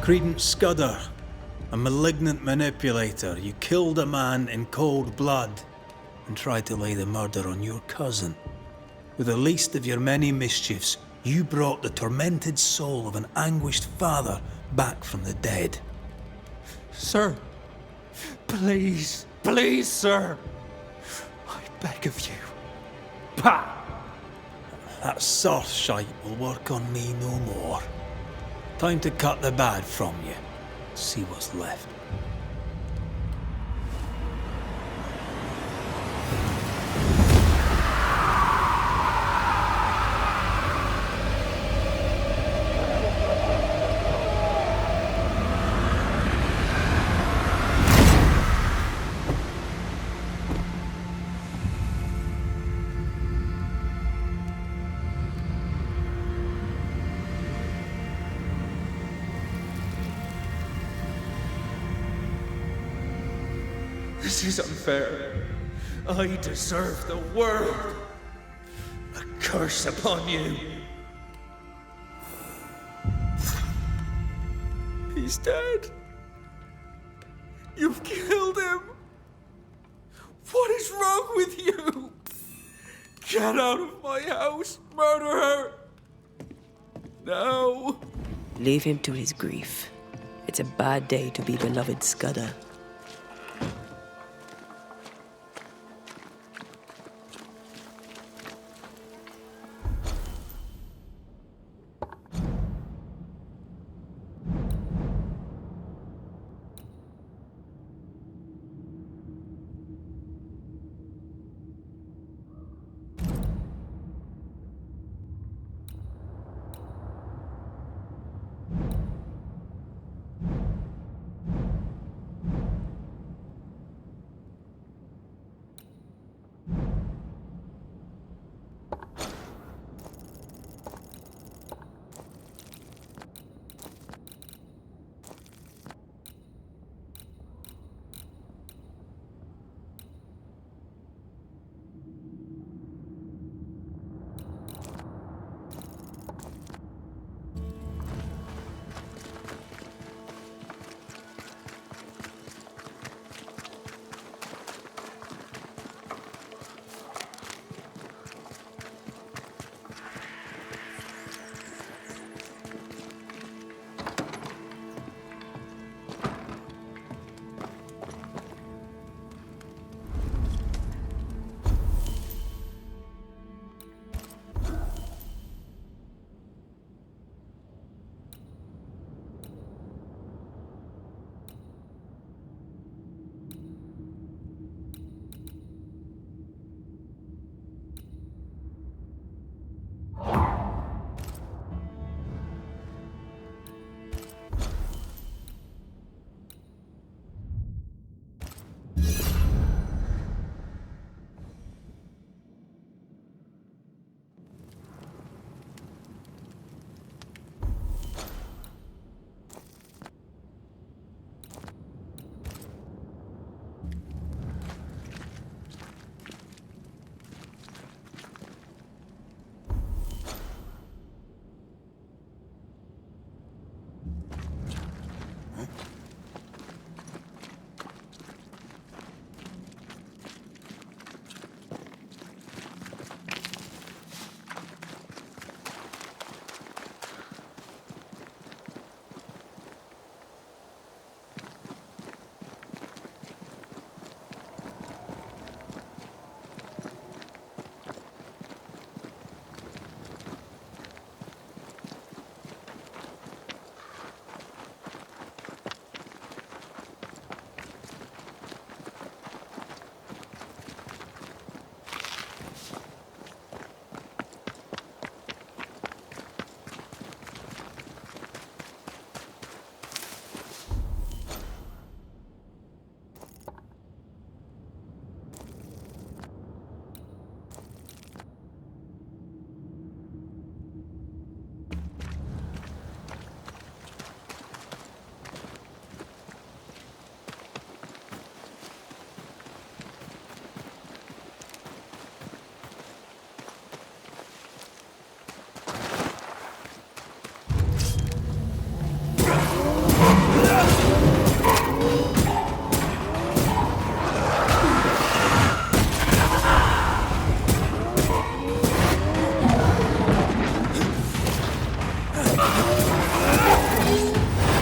Credence Scudder, a malignant manipulator. You killed a man in cold blood and tried to lay the murder on your cousin. With the least of your many mischiefs, you brought the tormented soul of an anguished father back from the dead. Sir, please, please, sir. I beg of you. Pah! That soft shite will work on me no more. Time to cut the bad from you. See what's left. This is unfair. I deserve the world. A curse upon you. He's dead. You've killed him. What is wrong with you? Get out of my house, murderer. No. Leave him to his grief. It's a bad day to be beloved Scudder.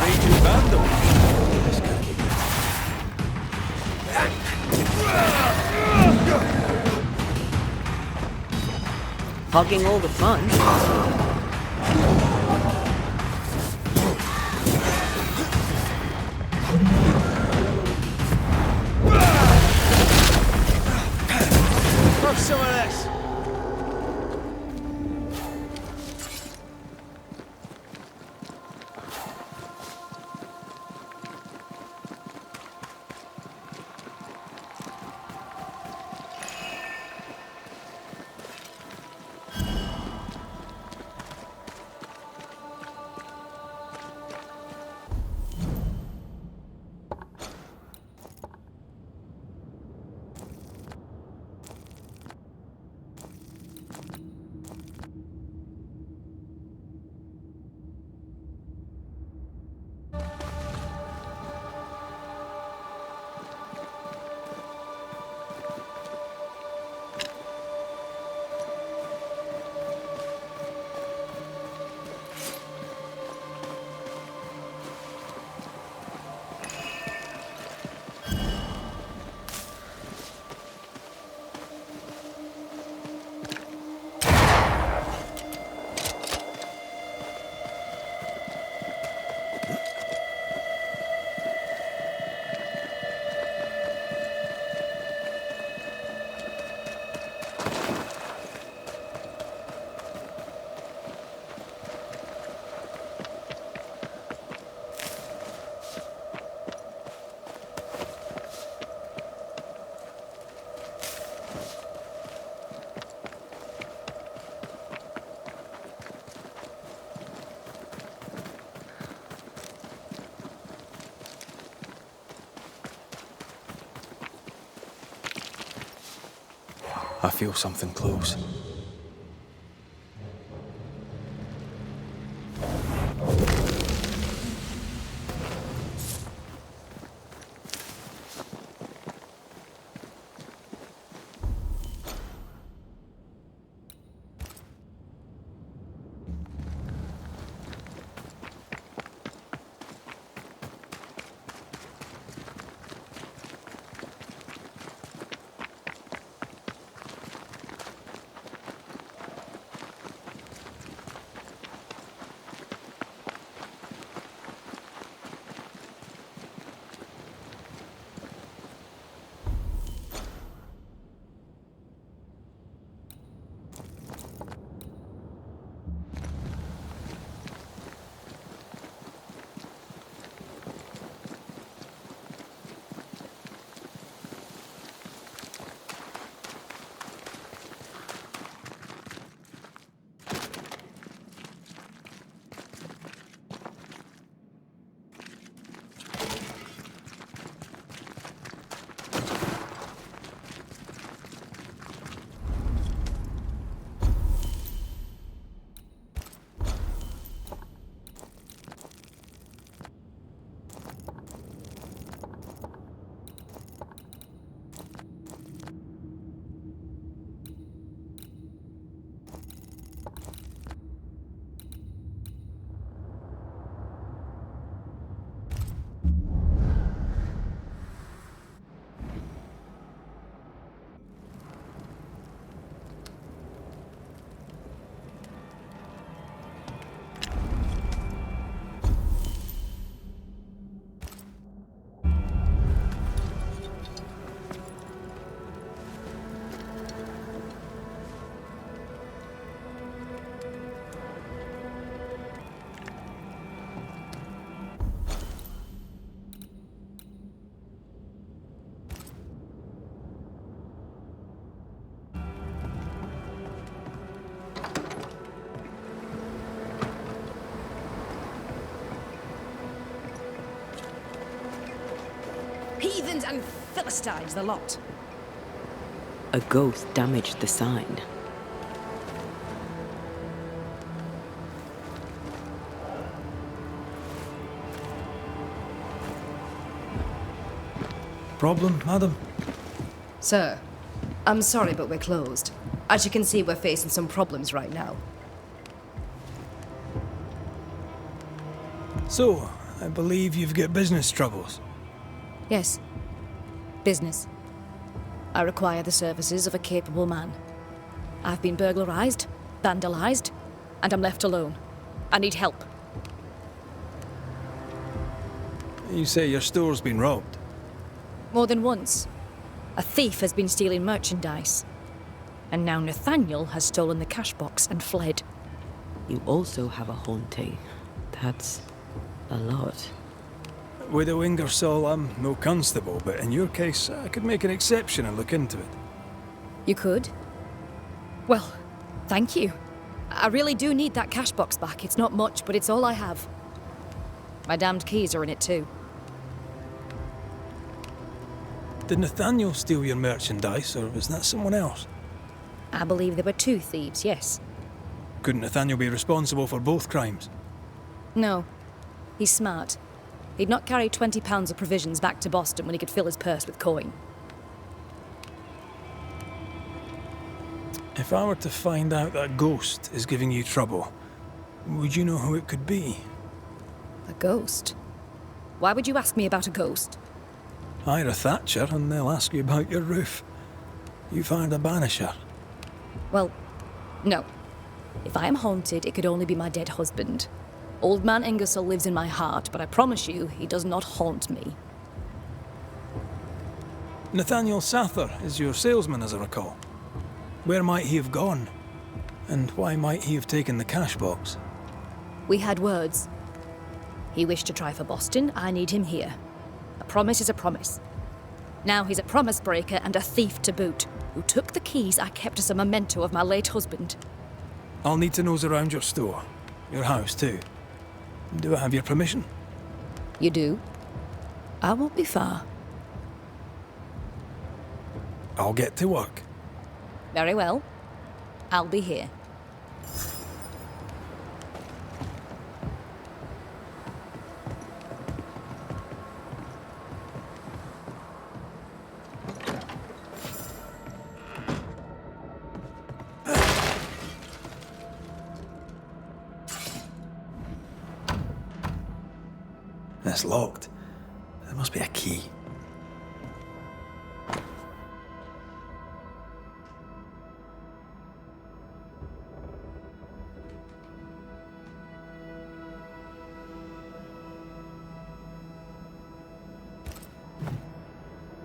Raging vandal. Hogging all the fun. Have some of this. I feel something close. Heathens and Philistines, the lot. A ghost damaged the sign. Problem, madam? Sir, I'm sorry, but we're closed. As you can see, we're facing some problems right now. So, I believe you've got business troubles. Yes. Business. I require the services of a capable man. I've been burglarized, vandalized, and I'm left alone. I need help. You say your store's been robbed. More than once. A thief has been stealing merchandise. And now Nathaniel has stolen the cash box and fled. You also have a haunting. That's a lot. Widow Ingersoll, I'm no constable, but in your case, I could make an exception and look into it. You could? Well, thank you. I really do need that cash box back. It's not much, but it's all I have. My damned keys are in it too. Did Nathaniel steal your merchandise, or was that someone else? I believe there were two thieves, yes. Couldn't Nathaniel be responsible for both crimes? No. He's smart. He'd not carry 20 pounds of provisions back to Boston when he could fill his purse with coin. If I were to find out that ghost is giving you trouble, would you know who it could be? A ghost? Why would you ask me about a ghost? Hire a Thatcher and they'll ask you about your roof. You find a Banisher. Well, no. If I am haunted, it could only be my dead husband. Old man Ingersoll lives in my heart, but I promise you, he does not haunt me. Nathaniel Sather is your salesman, as I recall. Where might he have gone? And why might he have taken the cash box? We had words. He wished to try for Boston, I need him here. A promise is a promise. Now he's a promise breaker and a thief to boot, who took the keys I kept as a memento of my late husband. I'll need to nose around your store. Your house, too. Do I have your permission? You do? I won't be far. I'll get to work. Very well. I'll be here. It's locked. There must be a key.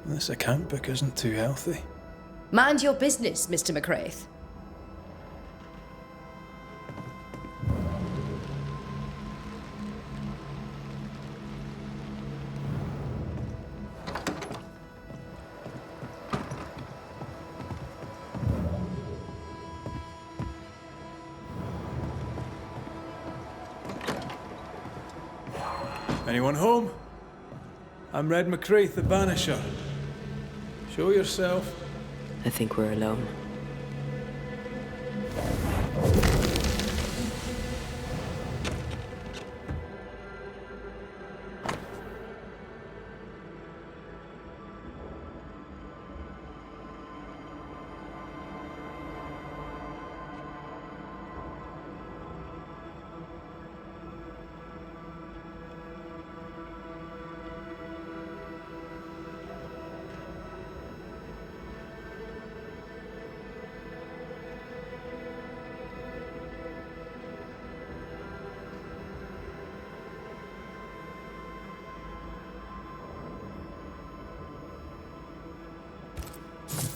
This account book isn't too healthy. Mind your business, Mr. McCraith. Anyone home? I'm Red McCraith, the Banisher. Show yourself. I think we're alone.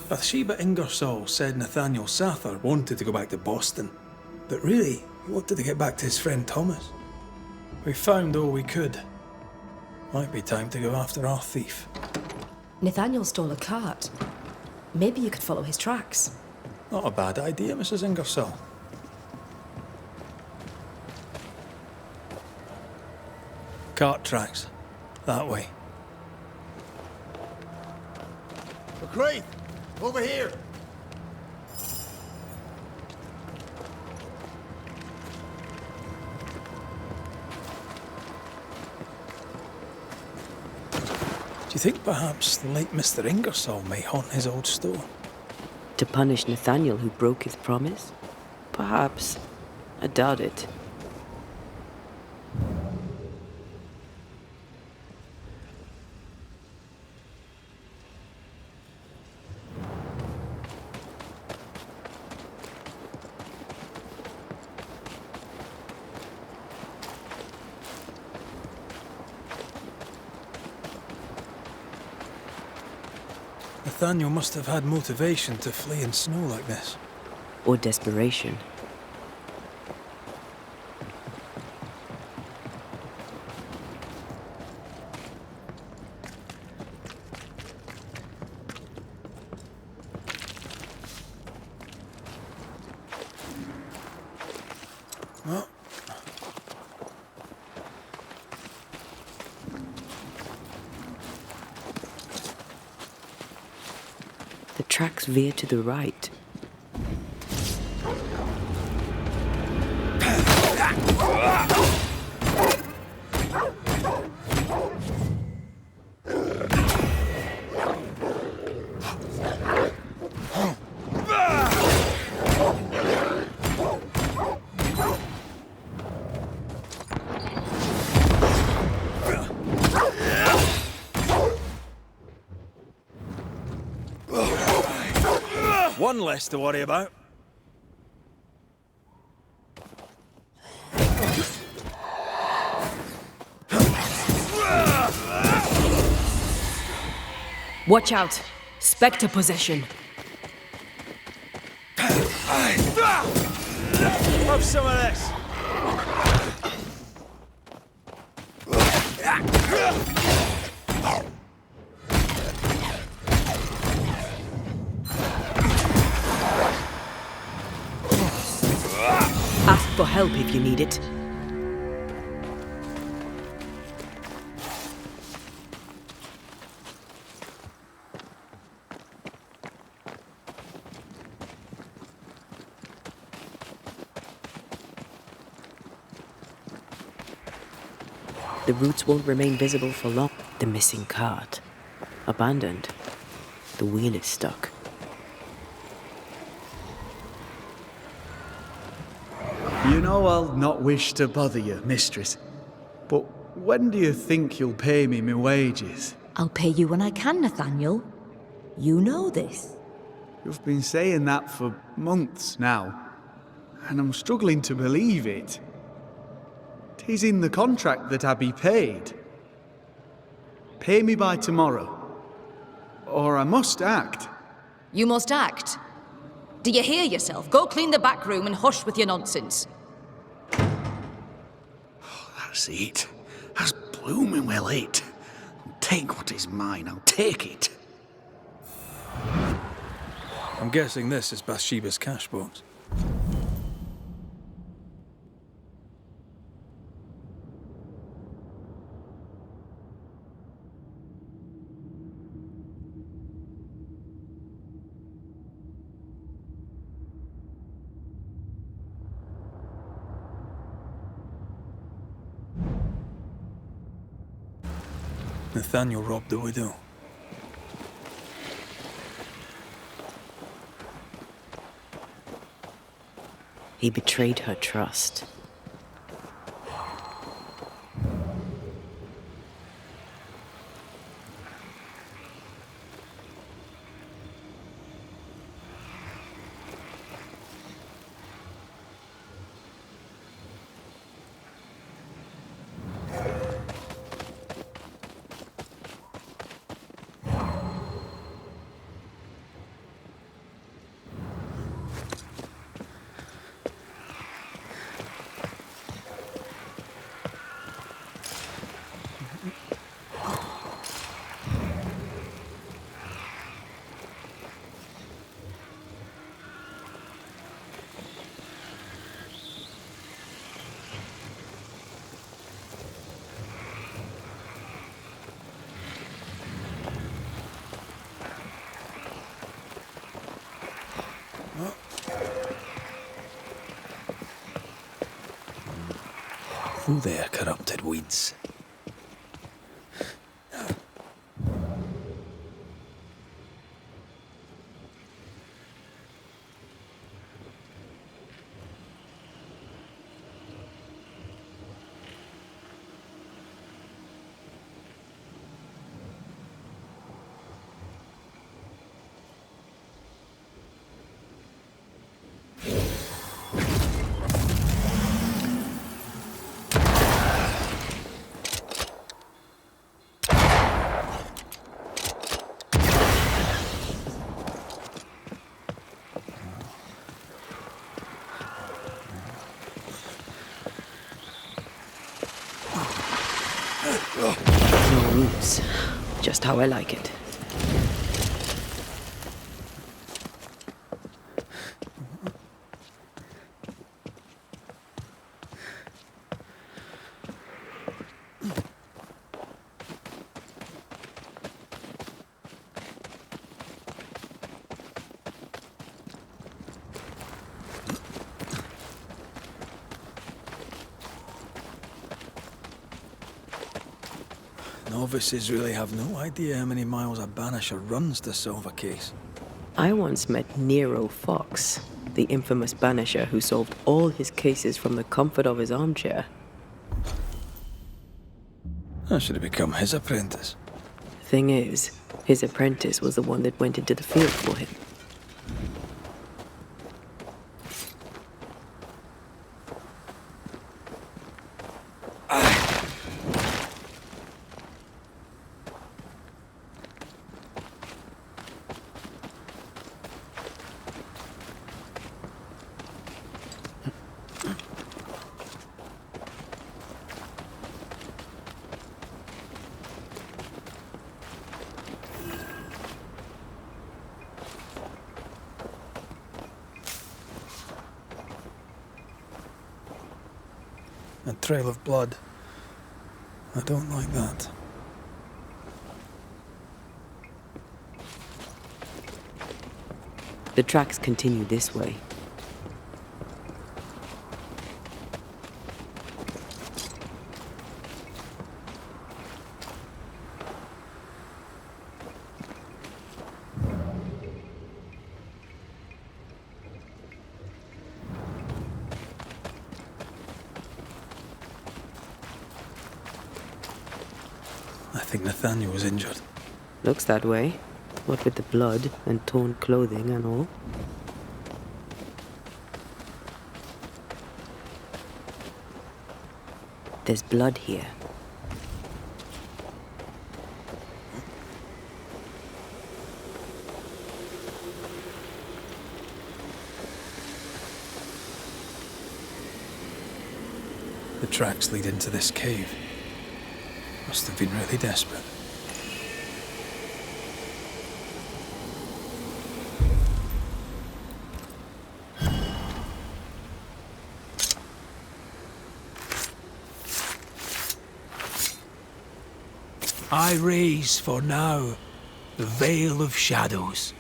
Bathsheba Ingersoll said Nathaniel Sather wanted to go back to Boston, but really, he wanted to get back to his friend Thomas. We found all we could. Might be time to go after our thief. Nathaniel stole a cart. Maybe you could follow his tracks. Not a bad idea, Mrs. Ingersoll. Cart tracks. That way. McCraith! Over here! Do you think perhaps the late Mr. Ingersoll may haunt his old store? To punish Nathaniel who broke his promise? Perhaps. I doubt it. Nathaniel must have had motivation to flee in snow like this. Or desperation. Well, The tracks veer to the right. one less to worry about. Watch out! Spectre possession. Have some of this. Ask for help if you need it. The roots won't remain visible for long. The missing cart. Abandoned. The wheel is stuck. You know I'll not wish to bother you, mistress, but when do you think you'll pay me my wages? I'll pay you when I can, Nathaniel. You know this. You've been saying that for months now, and I'm struggling to believe it. 'Tis in the contract that I be paid. Pay me by tomorrow, or I must act. You must act. Do you hear yourself? Go clean the back room and hush with your nonsense. That's it. That's blooming well it. I'll take what is mine, I'll take it. I'm guessing this is Bathsheba's cash box. Nathaniel robbed the widow. He betrayed her trust. Who there, corrupted weeds? No roots. Just how I like it. Novices really have no idea how many miles a Banisher runs to solve a case. I once met Nero Fox, the infamous Banisher who solved all his cases from the comfort of his armchair. I should have become his apprentice. Thing is, his apprentice was the one that went into the field for him. A trail of blood. I don't like that. The tracks continue this way. I think Nathaniel was injured. Looks that way. What with the blood and torn clothing and all. There's blood here. The tracks lead into this cave. Must have been really desperate. I raise for now the veil of shadows.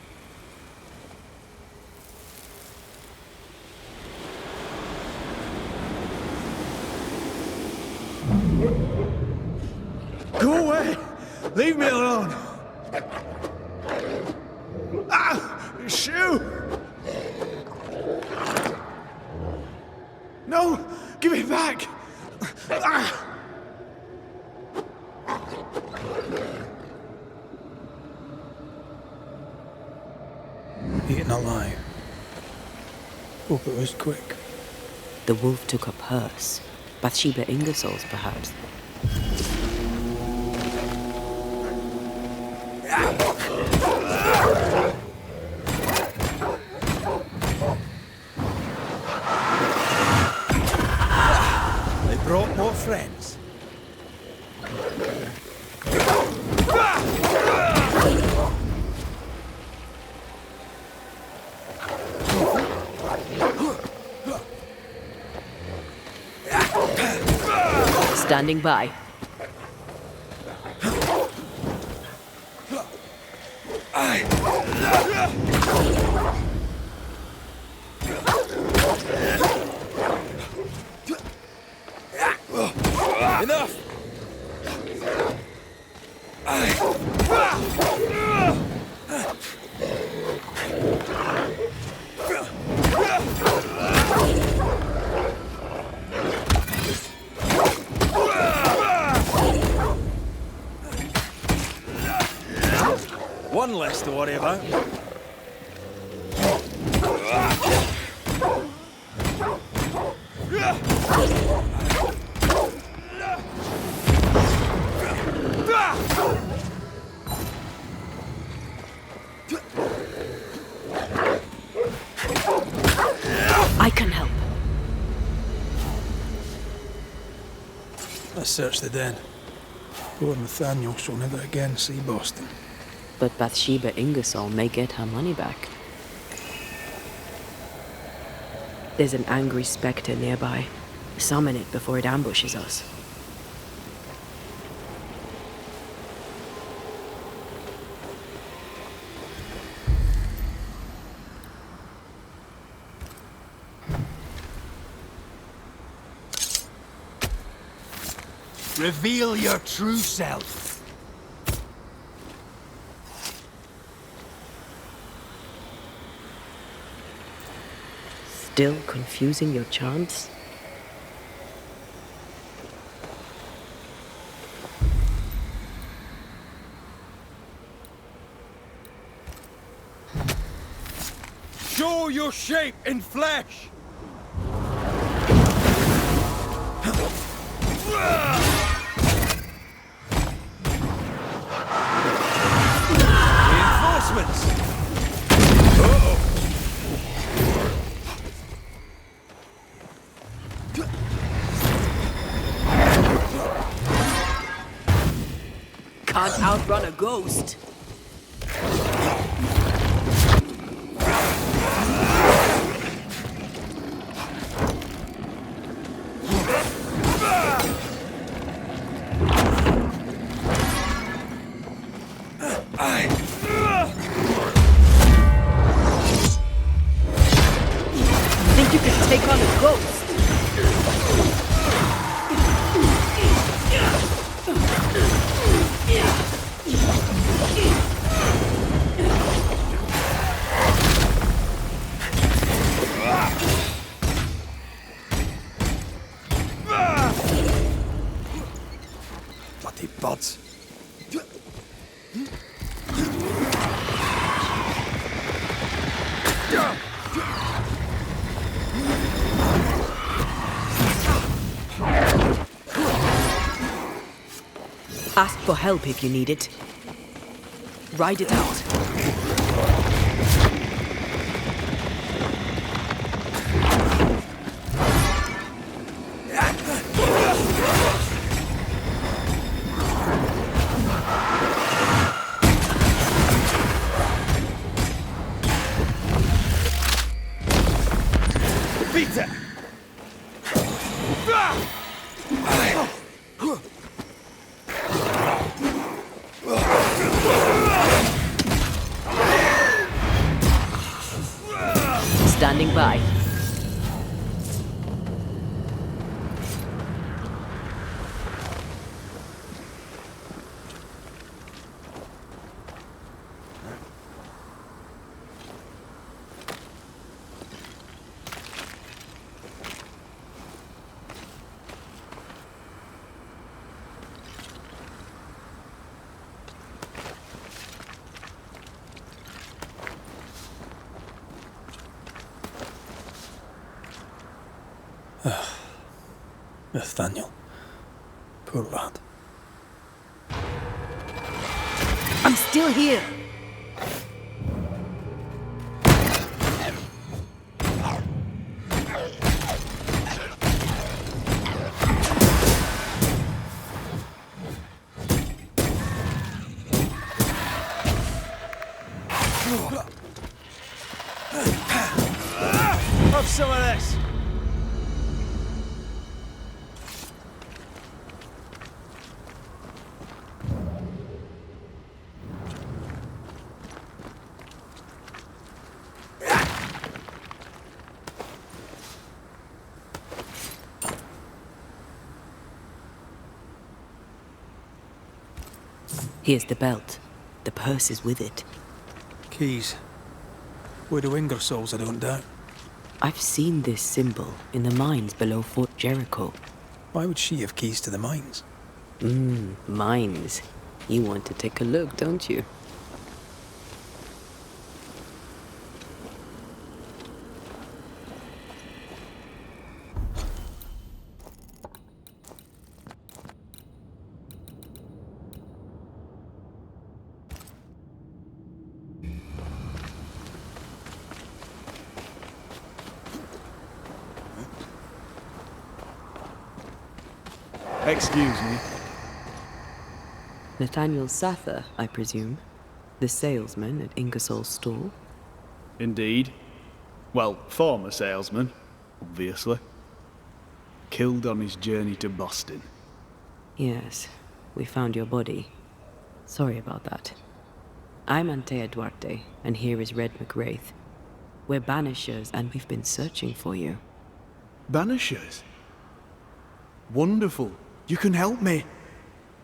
Go away! Leave me alone! Ah! Shoo! No! Give it back! Ah! Eaten alive. Hope it was quick. The wolf took up hers. Bathsheba Ingersoll's, perhaps. They brought more friends. Standing by. Enough! One less to worry about. I can help. Let's search the den. Poor Nathaniel shall never again see Boston. But Bathsheba Ingersoll may get her money back. There's an angry spectre nearby. Summon it before it ambushes us. Reveal your true self. Still confusing your chants? Show your shape in flesh! Reinforcements! Can't outrun a ghost. Think you can take on a ghost? Bloody buds. Ask for help if you need it. Ride it out. Peter! Standing by. Nathaniel. Poor lad. I'm still here. Have some of this! Here's the belt. The purse is with it. Keys. Widow Ingersoll's, I don't doubt. I've seen this symbol in the mines below Fort Jericho. Why would she have keys to the mines? Mines. You want to take a look, don't you? Excuse me. Nathaniel Sather, I presume. The salesman at Ingersoll's stall. Indeed. Well, former salesman, obviously. Killed on his journey to Boston. Yes, we found your body. Sorry about that. I'm Antea Duarte, and here is Red McWraith. We're Banishers, and we've been searching for you. Banishers? Wonderful. You can help me.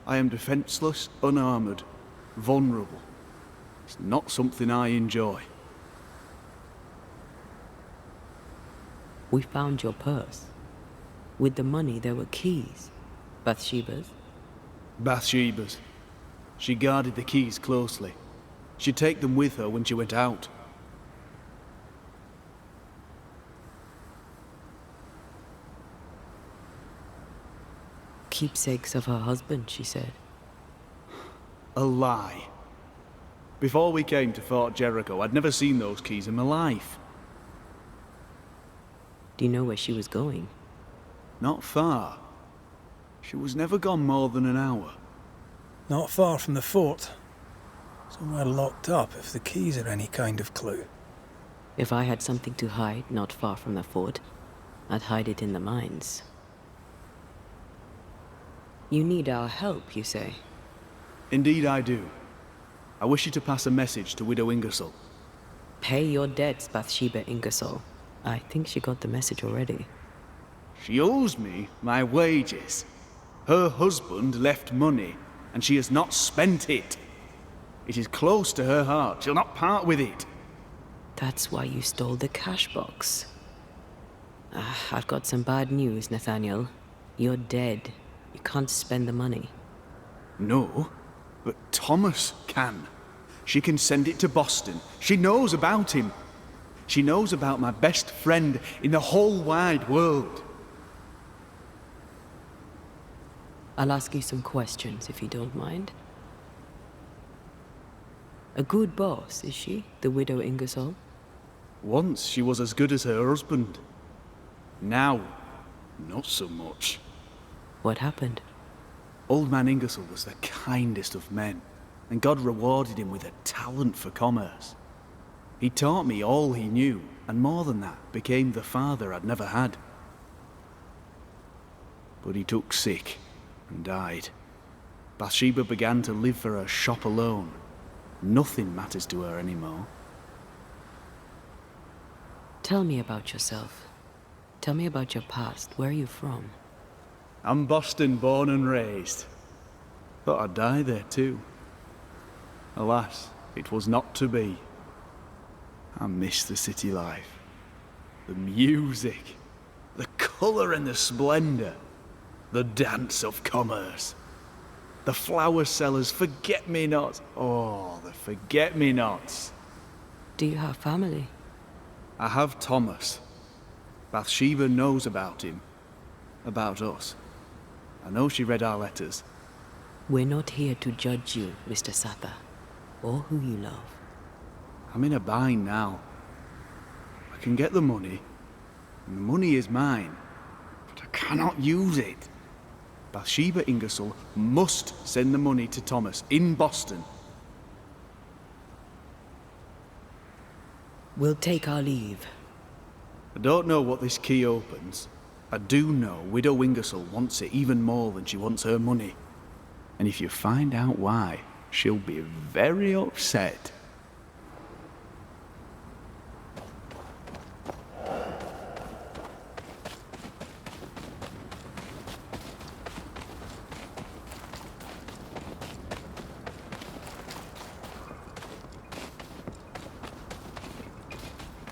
I am defenseless, unarmored, vulnerable. It's not something I enjoy. We found your purse. With the money, there were keys. Bathsheba's. Bathsheba's. She guarded the keys closely. She'd take them with her when she went out. Keepsakes of her husband, she said. A lie. Before we came to Fort Jericho, I'd never seen those keys in my life. Do you know where she was going? Not far. She was never gone more than an hour. Not far from the fort. Somewhere locked up, if the keys are any kind of clue. If I had something to hide not far from the fort, I'd hide it in the mines. You need our help, you say? Indeed I do. I wish you to pass a message to Widow Ingersoll. Pay your debts, Bathsheba Ingersoll. I think she got the message already. She owes me my wages. Her husband left money, and she has not spent it. It is close to her heart. She'll not part with it. That's why you stole the cash box. I've got some bad news, Nathaniel. You're dead. You can't spend the money. No, but Thomas can. She can send it to Boston. She knows about him. She knows about my best friend in the whole wide world. I'll ask you some questions, if you don't mind. A good boss, is she, the widow Ingersoll? Once she was as good as her husband. Now, not so much. What happened? Old man Ingersoll was the kindest of men, and God rewarded him with a talent for commerce. He taught me all he knew, and more than that, became the father I'd never had. But he took sick and died. Bathsheba began to live for her shop alone. Nothing matters to her anymore. Tell me about yourself. Tell me about your past. Where are you from? I'm Boston born and raised. Thought I'd die there too. Alas, it was not to be. I miss the city life. The music. The colour and the splendour. The dance of commerce. The flower sellers' forget-me-nots. Oh, the forget-me-nots. Do you have family? I have Thomas. Bathsheba knows about him. About us. I know she read our letters. We're not here to judge you, Mr. Sather, or who you love. I'm in a bind now. I can get the money, and the money is mine, but I cannot use it. Bathsheba Ingersoll must send the money to Thomas in Boston. We'll take our leave. I don't know what this key opens. I do know Widow Ingersoll wants it even more than she wants her money. And if you find out why, she'll be very upset.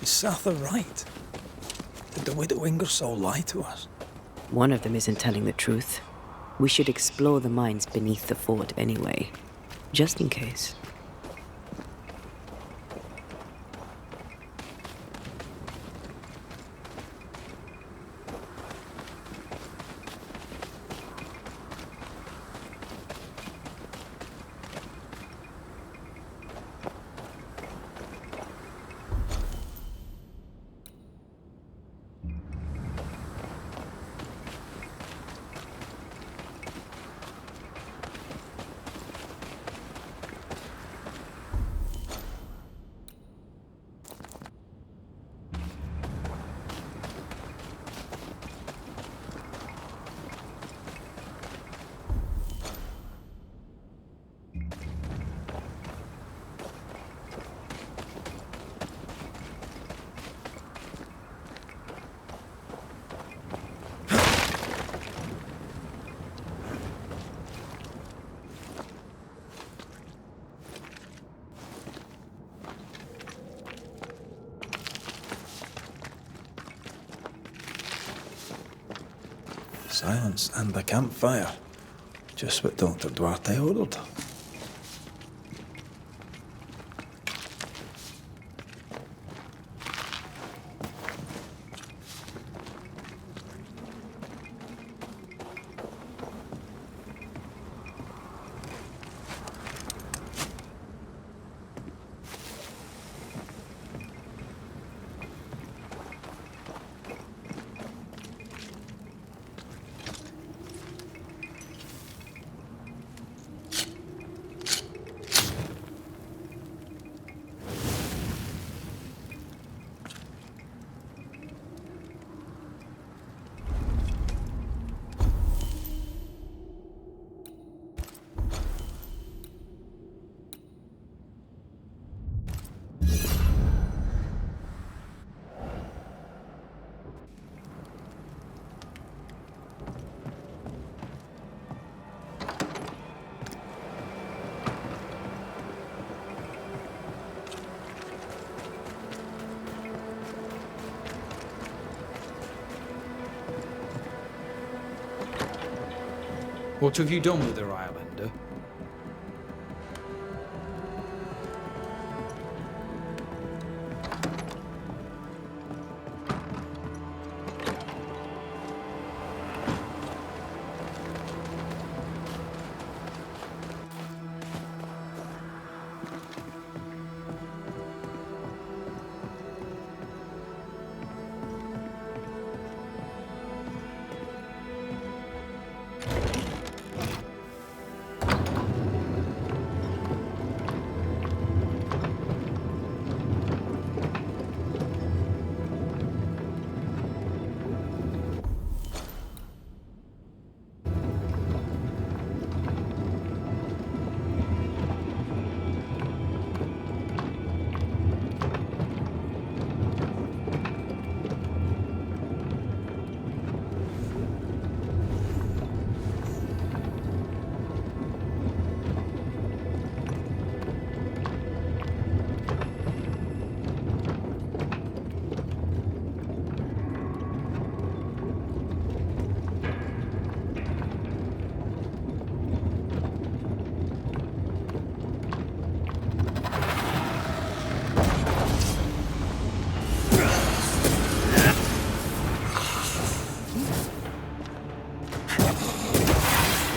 Is Sather right? Did the widow Ingersoll lie to us? One of them isn't telling the truth. We should explore the mines beneath the fort anyway, just in case. Silence and the campfire. Just what Dr. Duarte ordered. What have you done with her, Islander?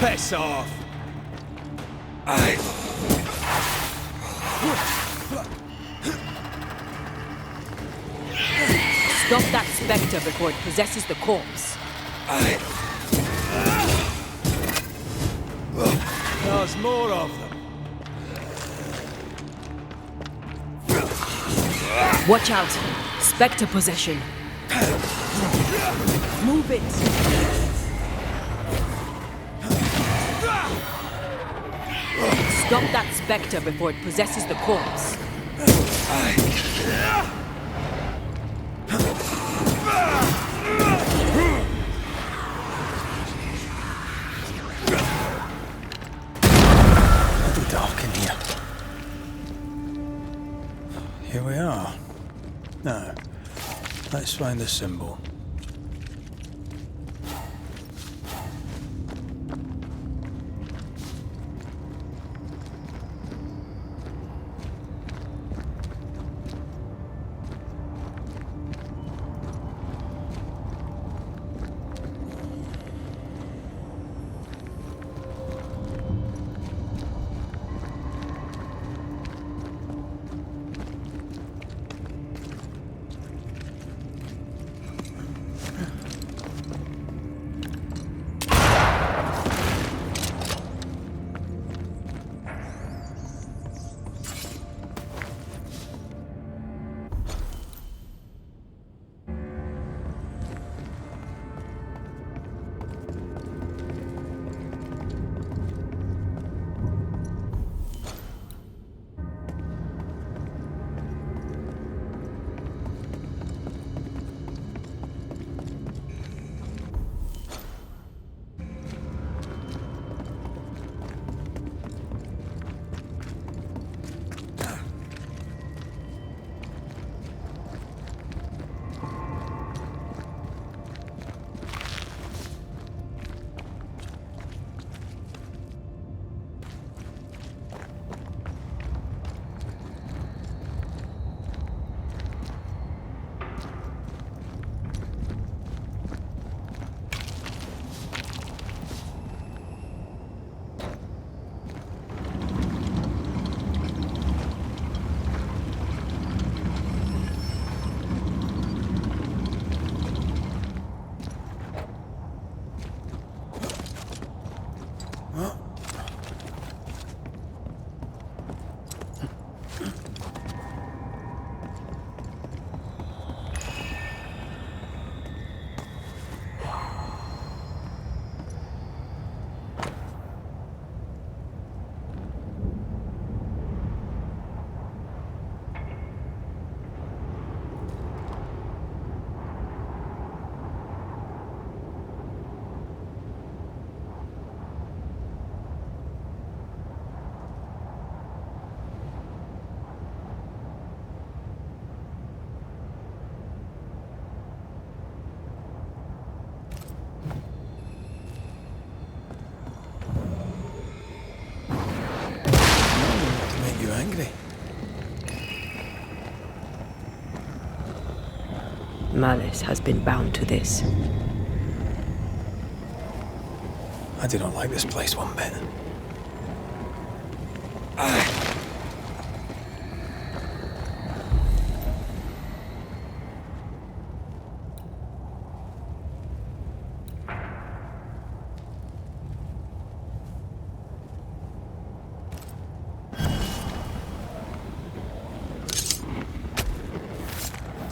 Piss off! Stop that spectre before it possesses the corpse. There's more of them. Watch out! Spectre possession. Move it! Stop that spectre before it possesses the corpse. Bloody dark in here. Here we are. Now, let's find the symbol. Malice has been bound to this. I do not like this place one bit.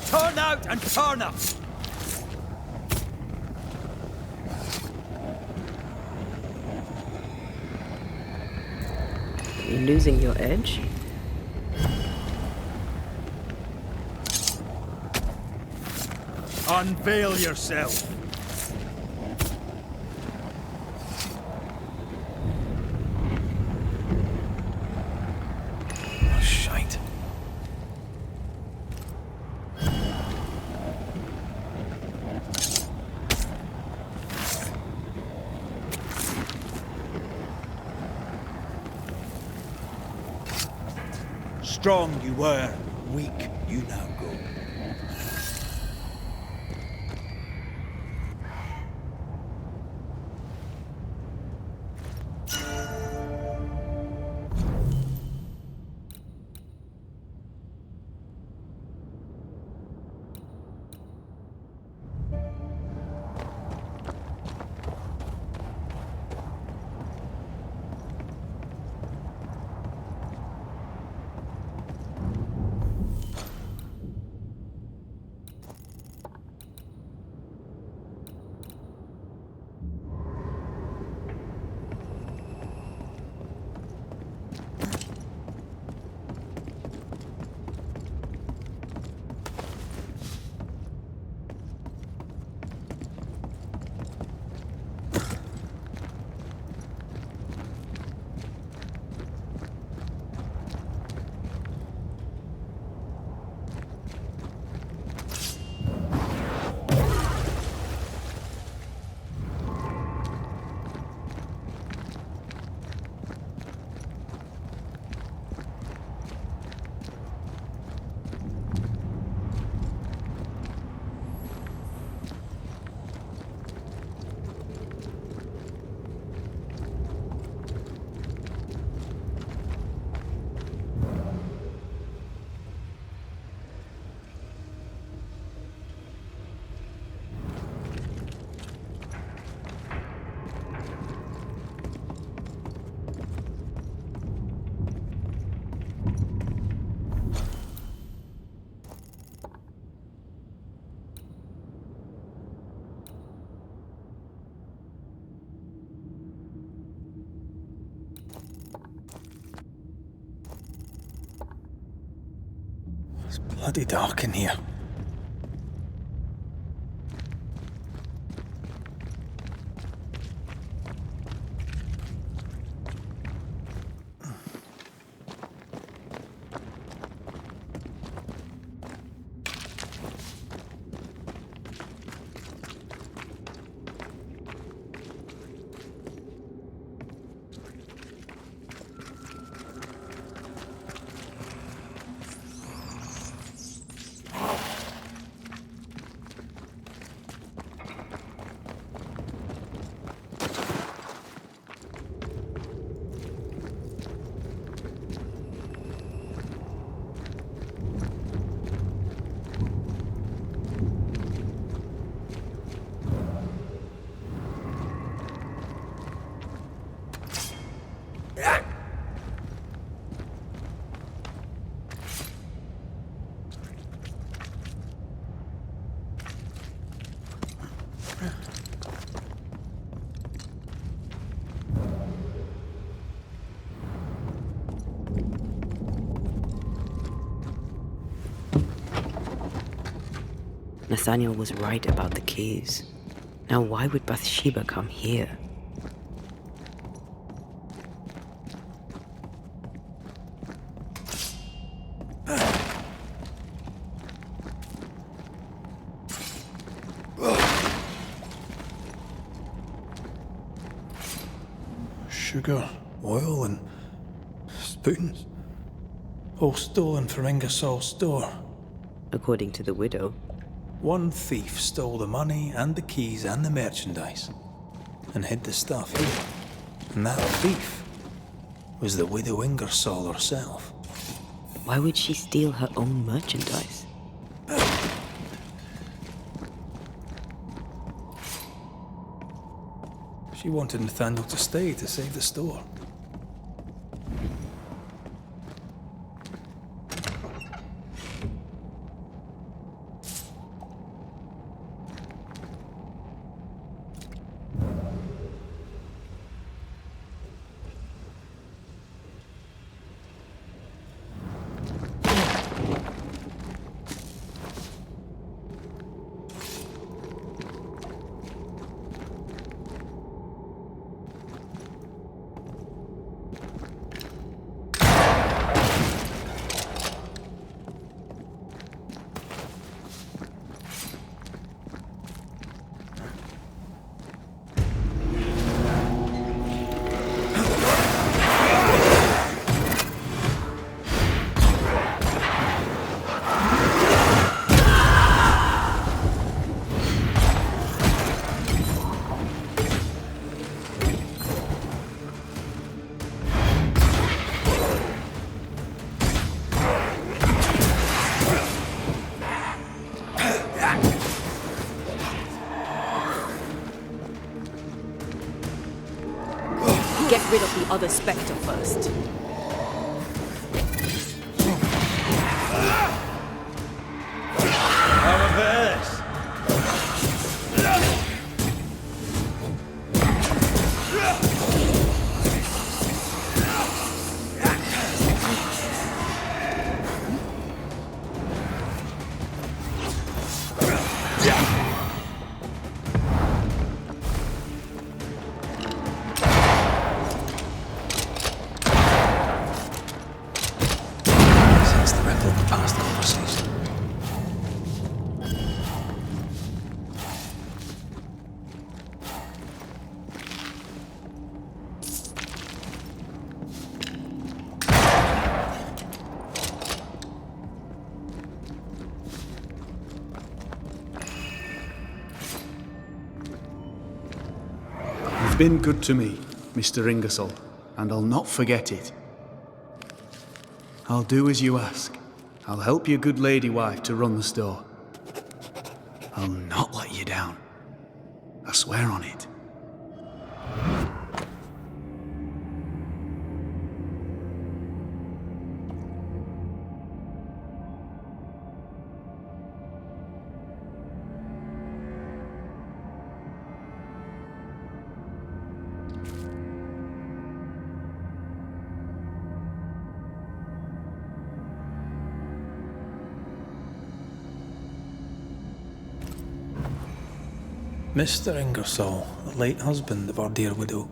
Turn out and turn up! You losing your edge? Unveil yourself! Oh, shite. Strong you were, weak you now go. It's bloody dark in here. Nathaniel was right about the keys. Now why would Bathsheba come here? Sugar, oil, and spoons. All stolen from Ingersoll's store. According to the widow. One thief stole the money and the keys and the merchandise and hid the stuff here. And that thief was the widow Ingersoll herself. Why would she steal her own merchandise? She wanted Nathaniel to stay to save the store. Get rid of the other Spectre first. Sense the ripple of past conversation. You've been good to me, Mr. Ingersoll, and I'll not forget it. I'll do as you ask. I'll help your good lady wife to run the store. I'll not let you down. I swear on it. Mr. Ingersoll, the late husband of our dear widow.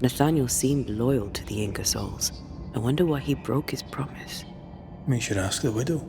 Nathaniel seemed loyal to the Ingersolls. I wonder why he broke his promise. We should ask the widow.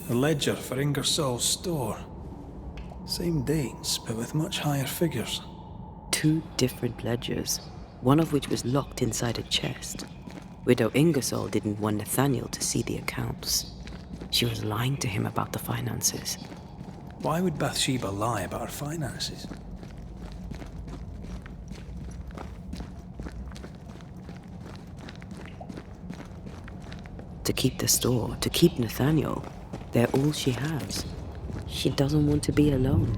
The ledger for Ingersoll's store. Same dates, but with much higher figures. 2 different ledgers, one of which was locked inside a chest. Widow Ingersoll didn't want Nathaniel to see the accounts. She was lying to him about the finances. Why would Bathsheba lie about her finances? To keep the store, to keep Nathaniel. They're all she has. She doesn't want to be alone.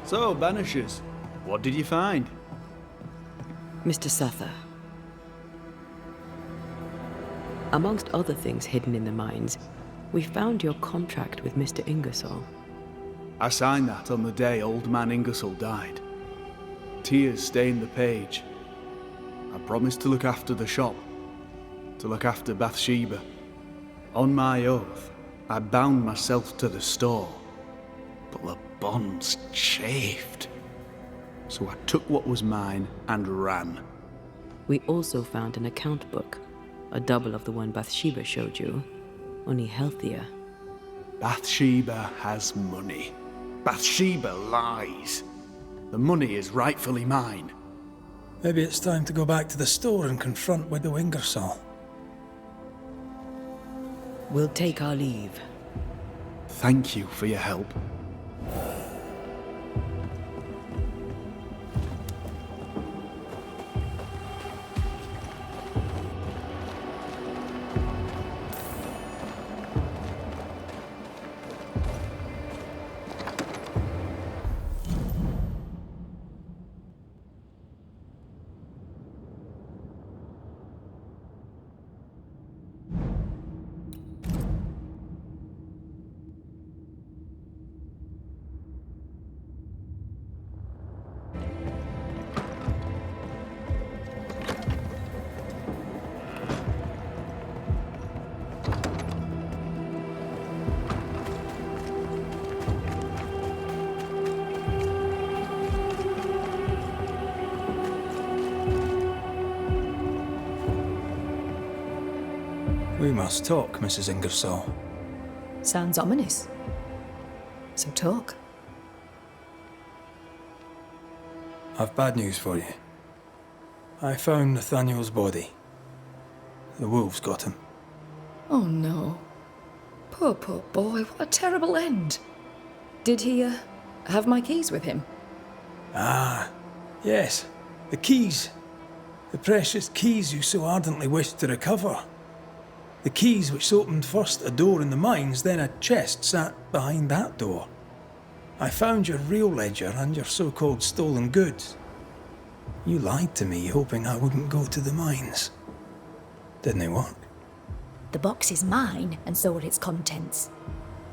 So, Banishers, what did you find? Mr. Suther. Amongst other things hidden in the mines, we found your contract with Mr. Ingersoll. I signed that on the day old man Ingersoll died. Tears stained the page. I promised to look after the shop, to look after Bathsheba. On my oath, I bound myself to the store, but the bonds chafed. So I took what was mine and ran. We also found an account book, a double of the one Bathsheba showed you, only healthier. Bathsheba has money. Bathsheba lies. The money is rightfully mine. Maybe it's time to go back to the store and confront Widow Ingersoll. We'll take our leave. Thank you for your help. We must talk, Mrs. Ingersoll. Sounds ominous. So talk. I've bad news for you. I found Nathaniel's body. The wolves got him. Oh no. Poor boy, what a terrible end. Did he, have my keys with him? Ah, yes. The keys. The precious keys you so ardently wished to recover. The keys which opened first a door in the mines, then a chest sat behind that door. I found your real ledger and your so-called stolen goods. You lied to me, hoping I wouldn't go to the mines. Didn't it work? The box is mine, and so are its contents.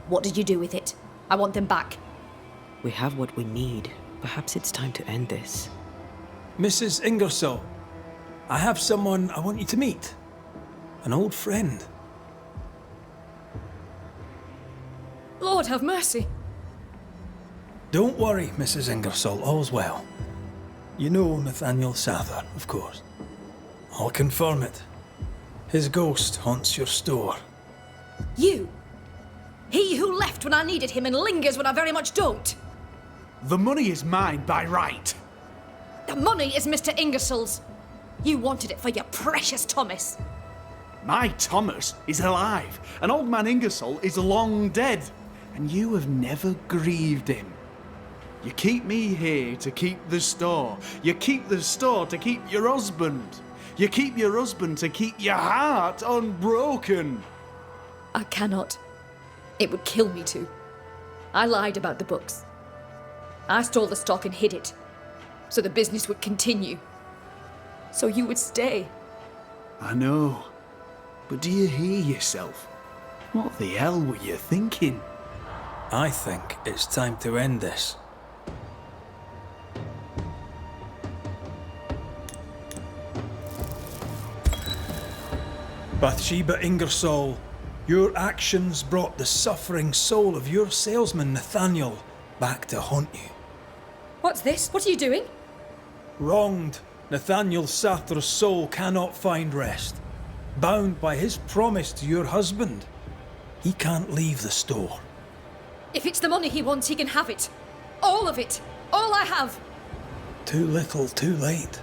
What did you do with it? I want them back. We have what we need. Perhaps it's time to end this. Mrs. Ingersoll, I have someone I want you to meet. An old friend. Lord have mercy. Don't worry, Mrs. Ingersoll, all's well. You know Nathaniel Sather, of course. I'll confirm it. His ghost haunts your store. You! He who left when I needed him and lingers when I very much don't! The money is mine by right. The money is Mr. Ingersoll's. You wanted it for your precious Thomas. My Thomas is alive, and old man Ingersoll is long dead, and you have never grieved him. You keep me here to keep the store. You keep the store to keep your husband. You keep your husband to keep your heart unbroken. I cannot. It would kill me to. I lied about the books. I stole the stock and hid it, so the business would continue. So you would stay. I know. But do you hear yourself? What the hell were you thinking? I think it's time to end this. Bathsheba Ingersoll, your actions brought the suffering soul of your salesman Nathaniel back to haunt you. What's this? What are you doing? Wronged, Nathaniel Sather's soul cannot find rest. Bound by his promise to your husband, he can't leave the store. If it's the money he wants, he can have it. All of it. All I have. Too little, too late.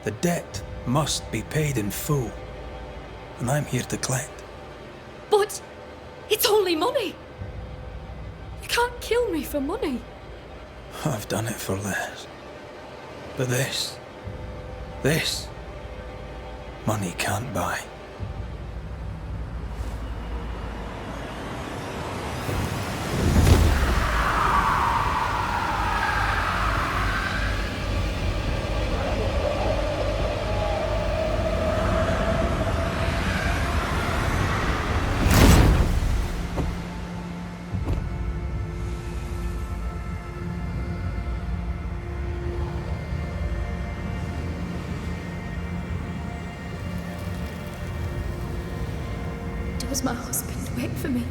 The debt must be paid in full, and I'm here to collect. But it's only money. You can't kill me for money. I've done it for less. But this, money can't buy. was my husband. Wait for me.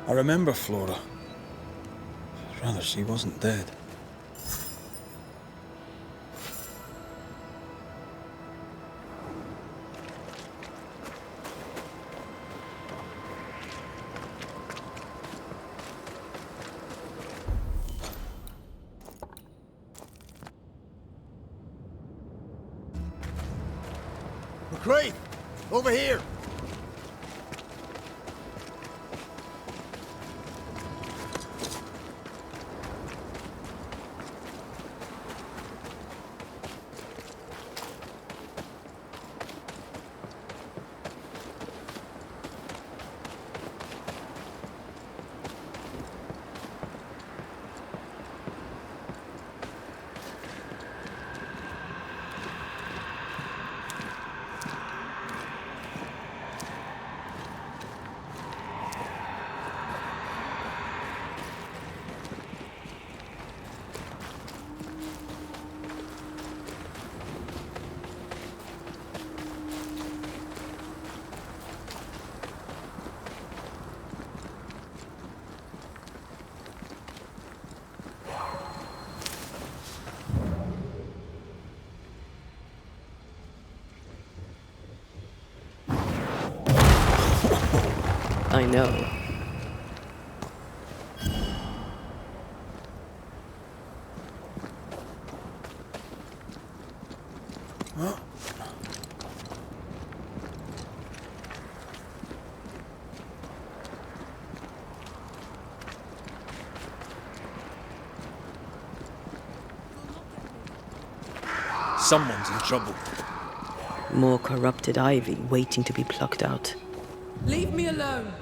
I remember Flora. Rather, she wasn't dead. McCrae! Over here! I know. Someone's in trouble. More corrupted ivy waiting to be plucked out. Leave me alone.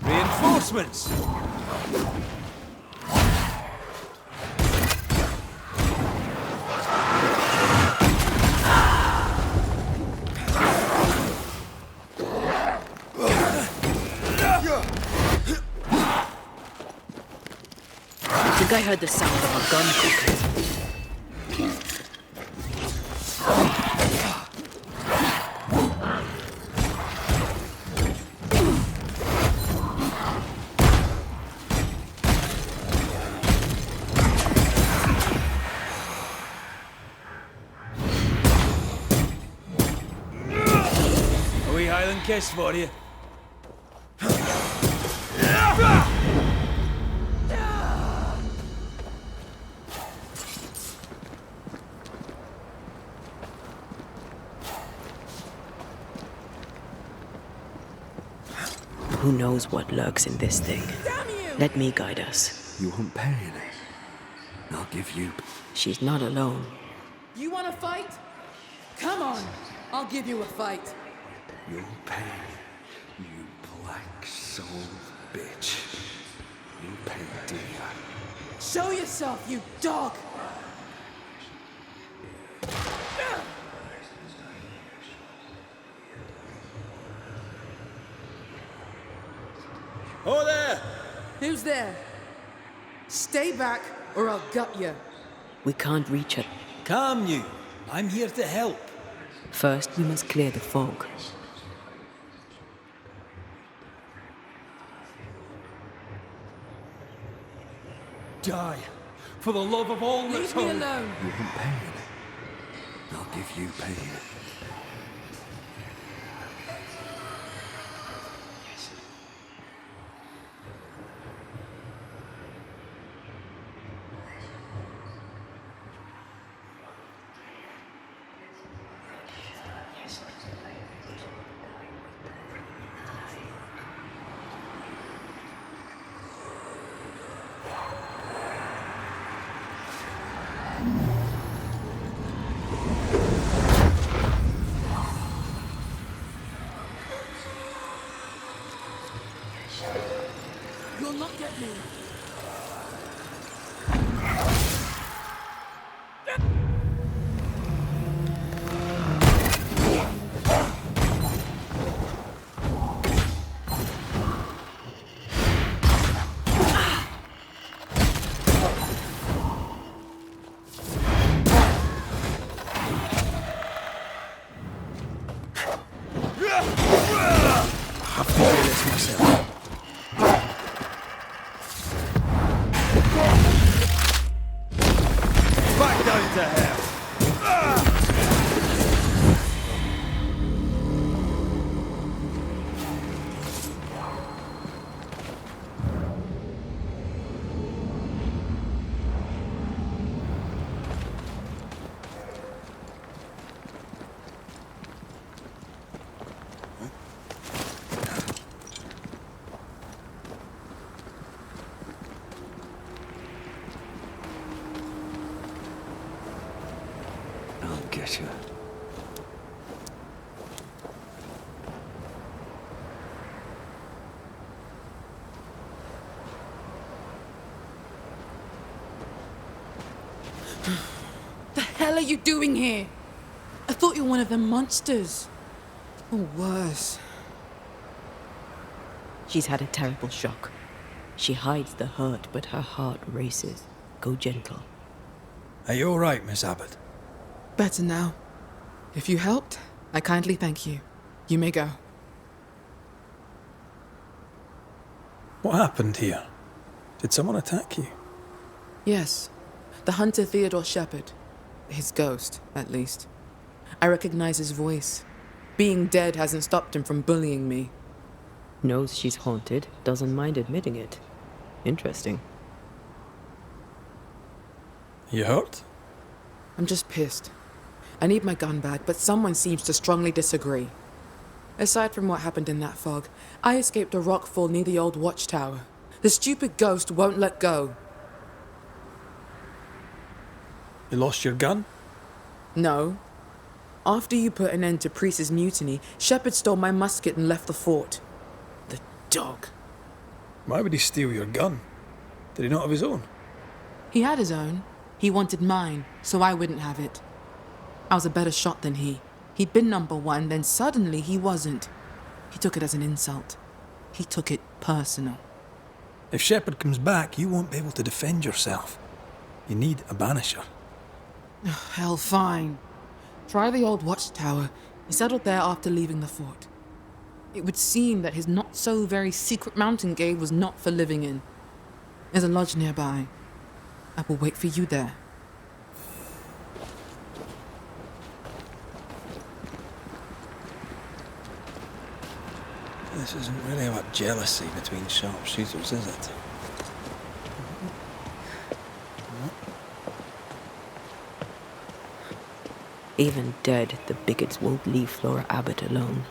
Reinforcements! I think I heard the sound of a gun cocking. A wee Highland kiss for you. Who knows what lurks in this thing? Let me guide us. You want pain? I'll give you... She's not alone. You want to fight? Come on, I'll give you a fight. Your pain, you black soul bitch. You pain, dear. Show yourself, you dog! Oh, there! Who's there? Stay back, or I'll gut you. We can't reach her. Calm you. I'm here to help. First, we must clear the fog. Die, for the love of all that's Leave me holy. alone. You want pain? I'll give you pain. You'll not get me. I have to do this myself. Back down to hell. I'll get you. The hell are you doing here? I thought you were one of them monsters. Or worse. She's had a terrible shock. She hides the hurt, but her heart races. Go gentle. Are you all right, Miss Abbott? Better now. If you helped, I kindly thank you. You may go. What happened here? Did someone attack you? Yes. The hunter Theodore Shepard. His ghost, at least. I recognize his voice. Being dead hasn't stopped him from bullying me. Knows she's haunted, doesn't mind admitting it. Interesting. You hurt? I'm just pissed. I need my gun back, but someone seems to strongly disagree. Aside from what happened in that fog, I escaped a rockfall near the old watchtower. The stupid ghost won't let go. You lost your gun? No. After you put an end to Priest's mutiny, Shepard stole my musket and left the fort. The dog. Why would he steal your gun? Did he not have his own? He had his own. He wanted mine, so I wouldn't have it. I was a better shot than he. He'd been number one, then suddenly he wasn't. He took it as an insult. He took it personal. If Shepard comes back, you won't be able to defend yourself. You need a banisher. Hell, fine. Try the old watchtower. He settled there after leaving the fort. It would seem that his not-so-very-secret mountain cave was not for living in. There's a lodge nearby. I will wait for you there. This isn't really about jealousy between sharpshooters, is it? Even dead, the bigots won't leave Flora Abbott alone.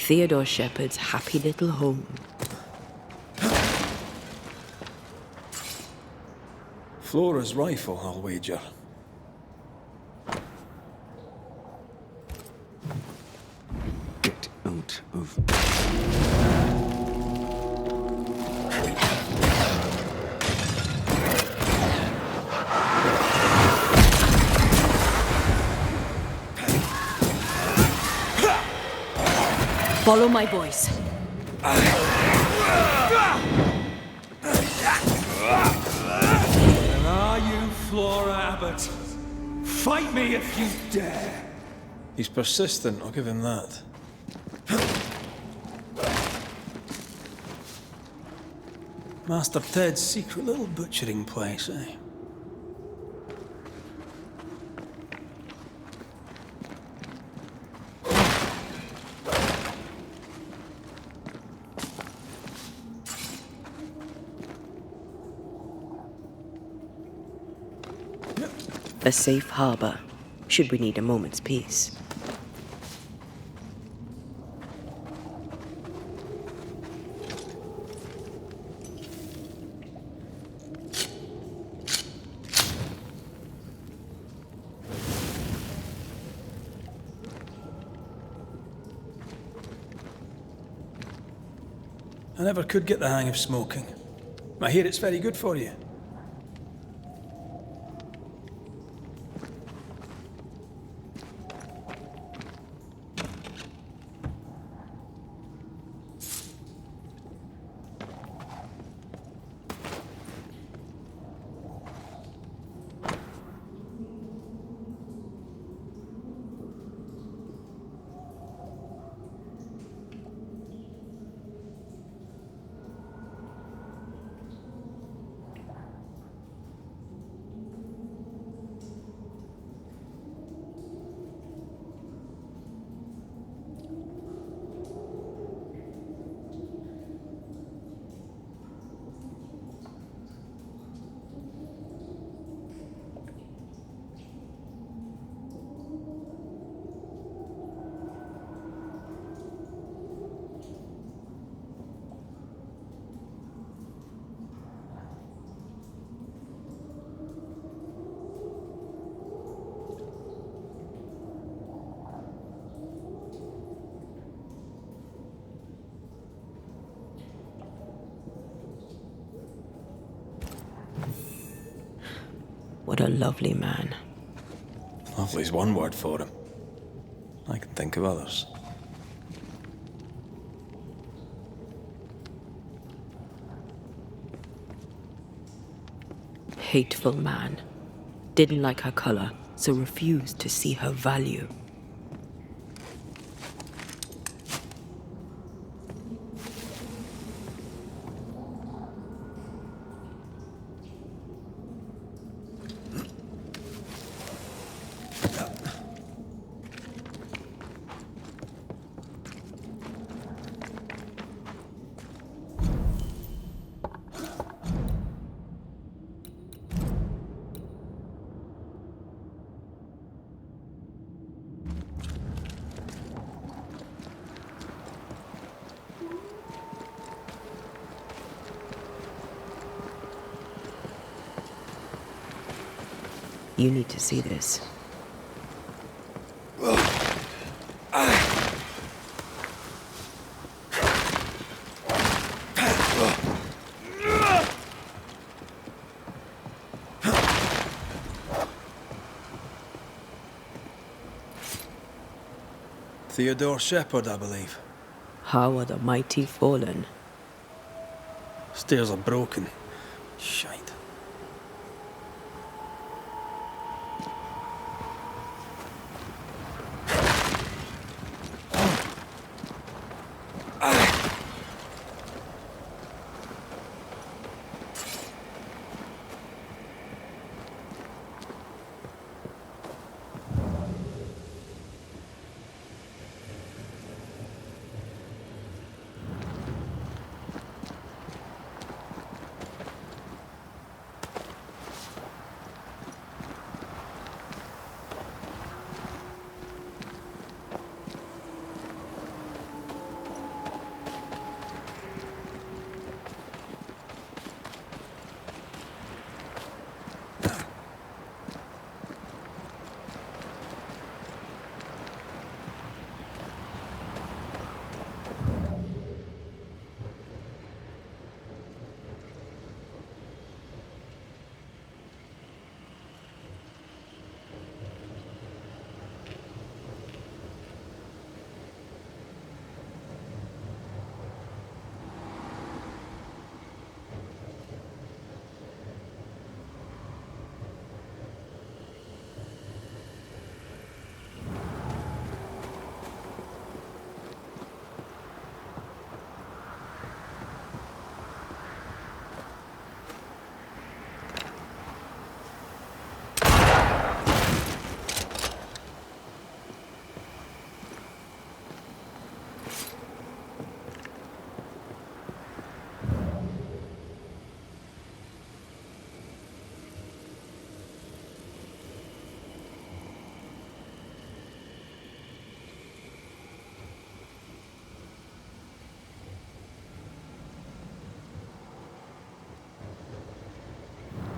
Theodore Shepard's happy little home. Flora's rifle, I'll wager. Get out of... Follow my voice. And are you Flora Abbott? Fight me if you dare. He's persistent, I'll give him that. Master Ted's secret little butchering place, eh? A safe harbor, should we need a moment's peace. I never could get the hang of smoking. I hear it's very good for you. What a lovely man. Lovely's one word for him. I can think of others. Hateful man. Didn't like her color, so refused to see her value. You need to see this. Theodore Shepard, I believe. How are the mighty fallen? Stairs are broken. Shite.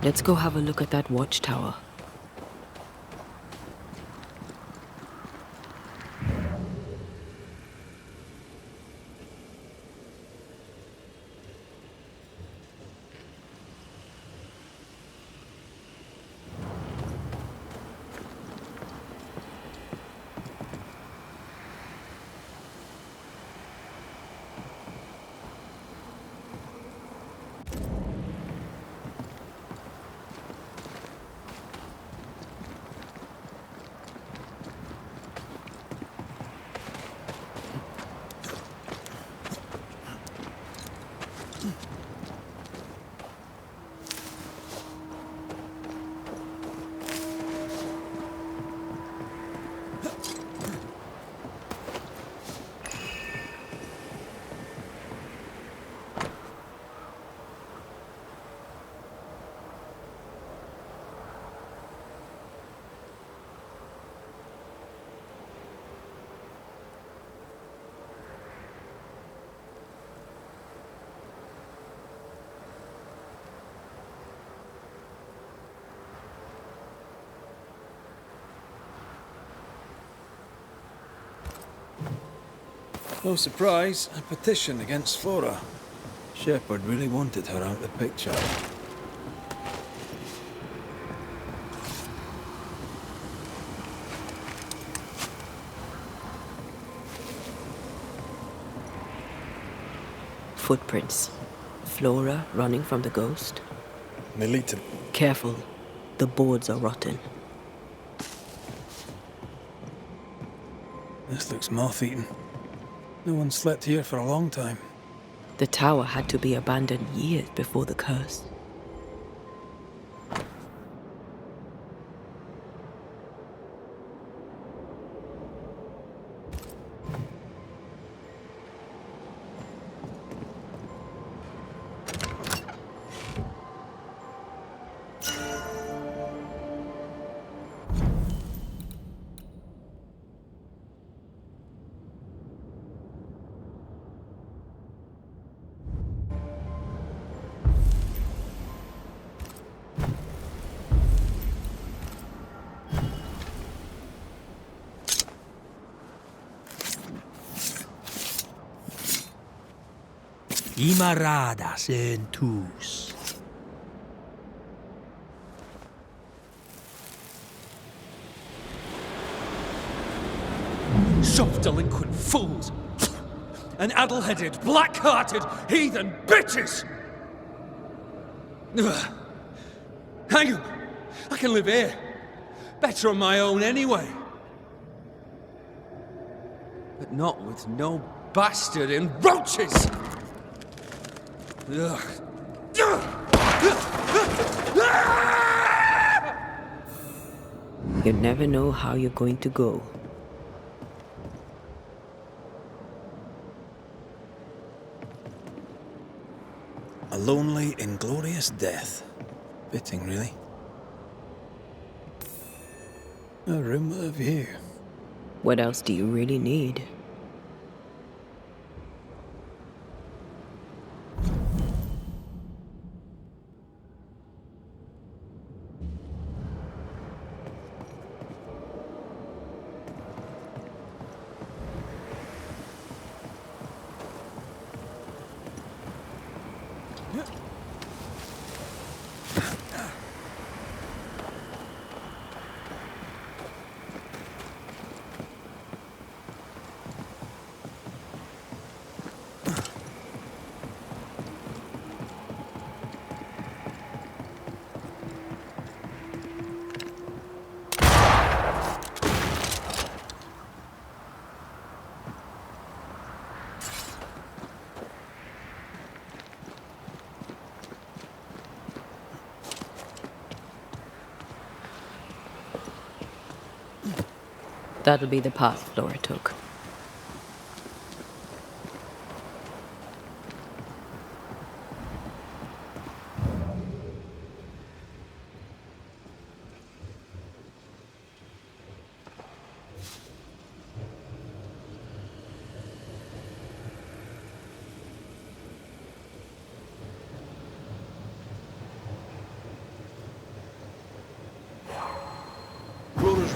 Let's go have a look at that watchtower. No surprise, a petition against Flora. Shepard really wanted her out of the picture. Footprints. Flora running from the ghost. Militant. Careful. The boards are rotten. This looks moth-eaten. No one slept here for a long time. The tower had to be abandoned years before the curse. Imaradas en tus. Soft delinquent fools! And addle-headed, black-hearted, heathen bitches! Ugh. Hang on! I can live here. Better on my own anyway. But not with no bastard in roaches! Ugh. You never know how you're going to go. A lonely, inglorious death. Fitting, really. A room with a view. What else do you really need? That'll be the path Flora took.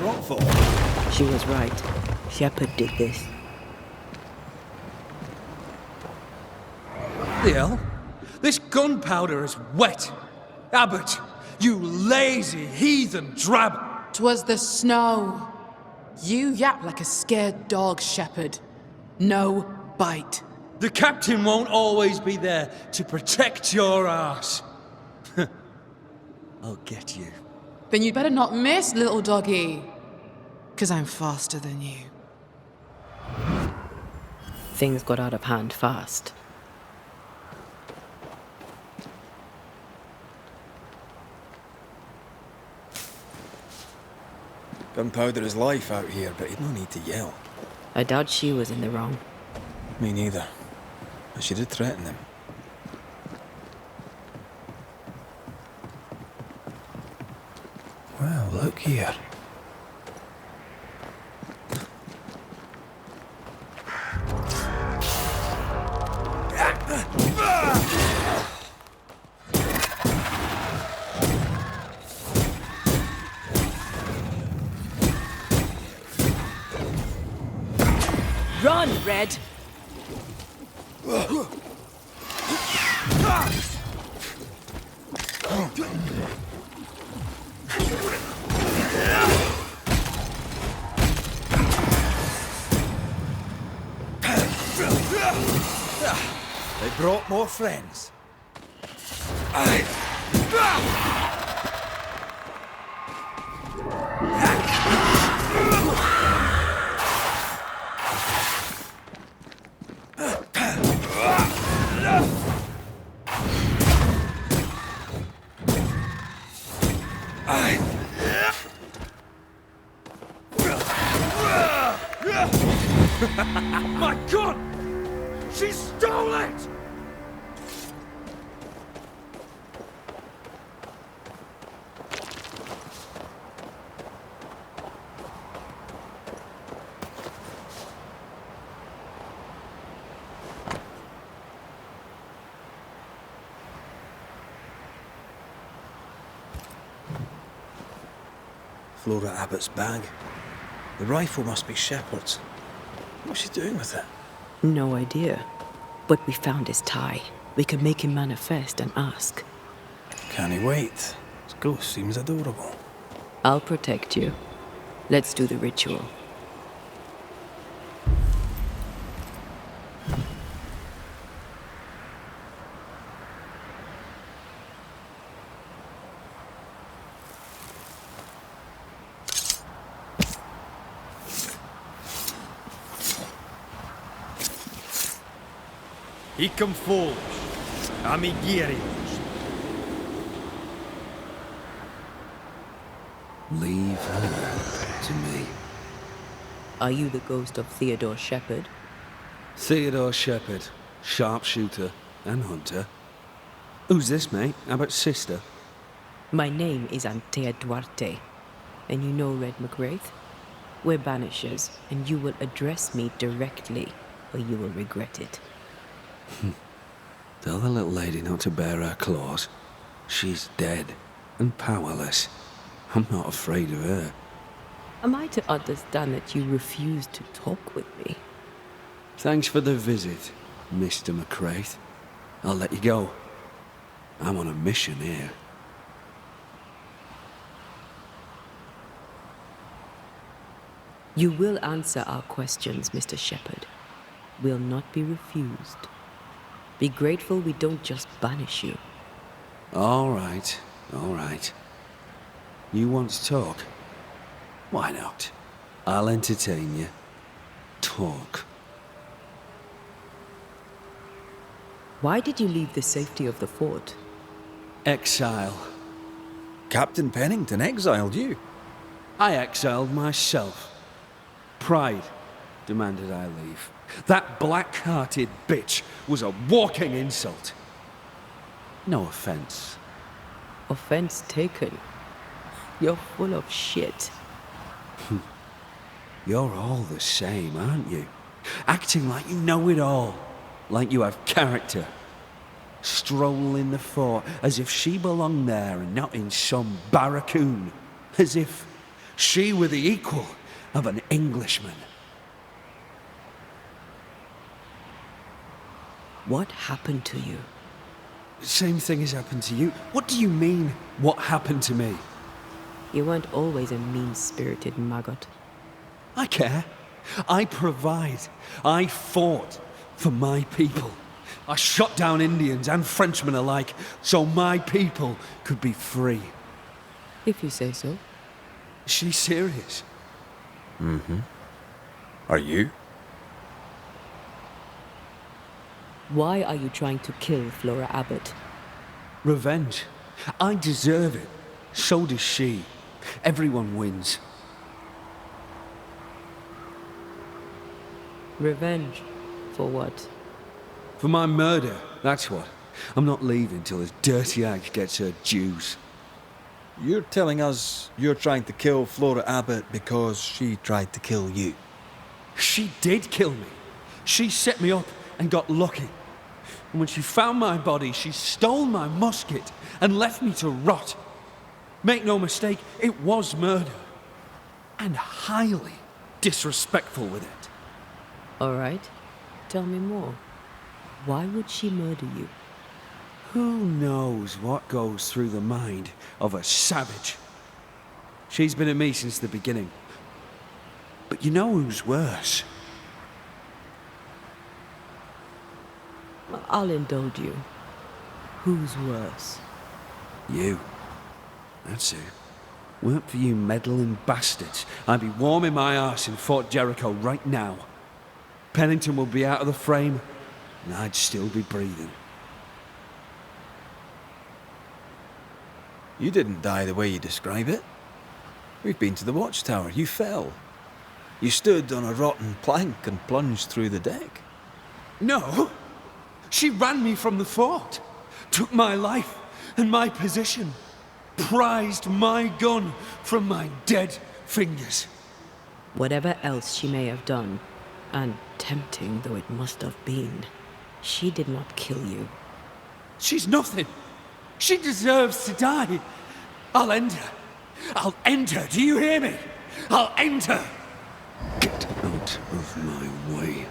front for? She was right. Shepard did this. The hell? This gunpowder is wet. Abbott, you lazy heathen drab. 'Twas the snow. You yap like a scared dog, Shepard. No bite. The captain won't always be there to protect your ass. I'll get you. Then you'd better not miss, little doggy. 'Cause I'm faster than you. Things got out of hand fast. Gunpowder is life out here, but he'd no need to yell. I doubt she was in the wrong. Me neither. I should have threatened him. Well, look here. Run, Red! They brought more friends. My God! She stole it! Flora Abbott's bag. The rifle must be Shepard's. What's she doing with it? No idea. But we found his tie. We could make him manifest and ask. Can he wait? His ghost seems adorable. I'll protect you. Let's do the ritual. Icum foolish, amiguierios. Leave her to me. Are you the ghost of Theodore Shepard? Theodore Shepard, sharpshooter and hunter. Who's this, mate? Abbott's sister? My name is Antea Duarte. And you know Red McWraith? We're Banishers, and you will address me directly, or you will regret it. Tell the little lady not to bare her claws. She's dead and powerless. I'm not afraid of her. Am I to understand that you refuse to talk with me? Thanks for the visit, Mr. McWraith. I'll let you go. I'm on a mission here. You will answer our questions, Mr. Shepard. Will not be refused. Be grateful we don't just banish you. All right, all right. You want to talk? Why not? I'll entertain you. Talk. Why did you leave the safety of the fort? Exile. Captain Pennington exiled you. I exiled myself. Pride demanded I leave. That black-hearted bitch was a walking insult. No offense. Offense taken. You're full of shit. You're all the same, aren't you? Acting like you know it all. Like you have character. Strolling the fort as if she belonged there and not in some barracoon. As if She were the equal of an Englishman. What happened to you? Same thing has happened to you. What do you mean, what happened to me? You weren't always a mean-spirited maggot. I care. I provide. I fought for my people. I shot down Indians and Frenchmen alike so my people could be free. If you say so. She's serious. Mm-hmm. Are you? Why are you trying to kill Flora Abbott? Revenge. I deserve it. So does she. Everyone wins. Revenge? For what? For my murder, that's what. I'm not leaving till this dirty hag gets her dues. You're telling us you're trying to kill Flora Abbott because she tried to kill you? She did kill me. She set me up and got lucky. And when she found my body, she stole my musket and left me to rot. Make no mistake, it was murder. And highly disrespectful with it. All right. Tell me more. Why would she murder you? Who knows what goes through the mind of a savage? She's been at me since the beginning. But you know who's worse? I'll indulge you. Who's worse? You. That's it. Weren't for you meddling bastards, I'd be warming my arse in Fort Jericho right now. Pennington will be out of the frame, and I'd still be breathing. You didn't die the way you describe it. We've been to the watchtower. You fell. You stood on a rotten plank and plunged through the deck. No! She ran me from the fort, took my life and my position, prized my gun from my dead fingers. Whatever else she may have done, and tempting though it must have been, she did not kill you. She's nothing. She deserves to die. I'll end her. I'll end her. Do you hear me? I'll end her. Get out of my way.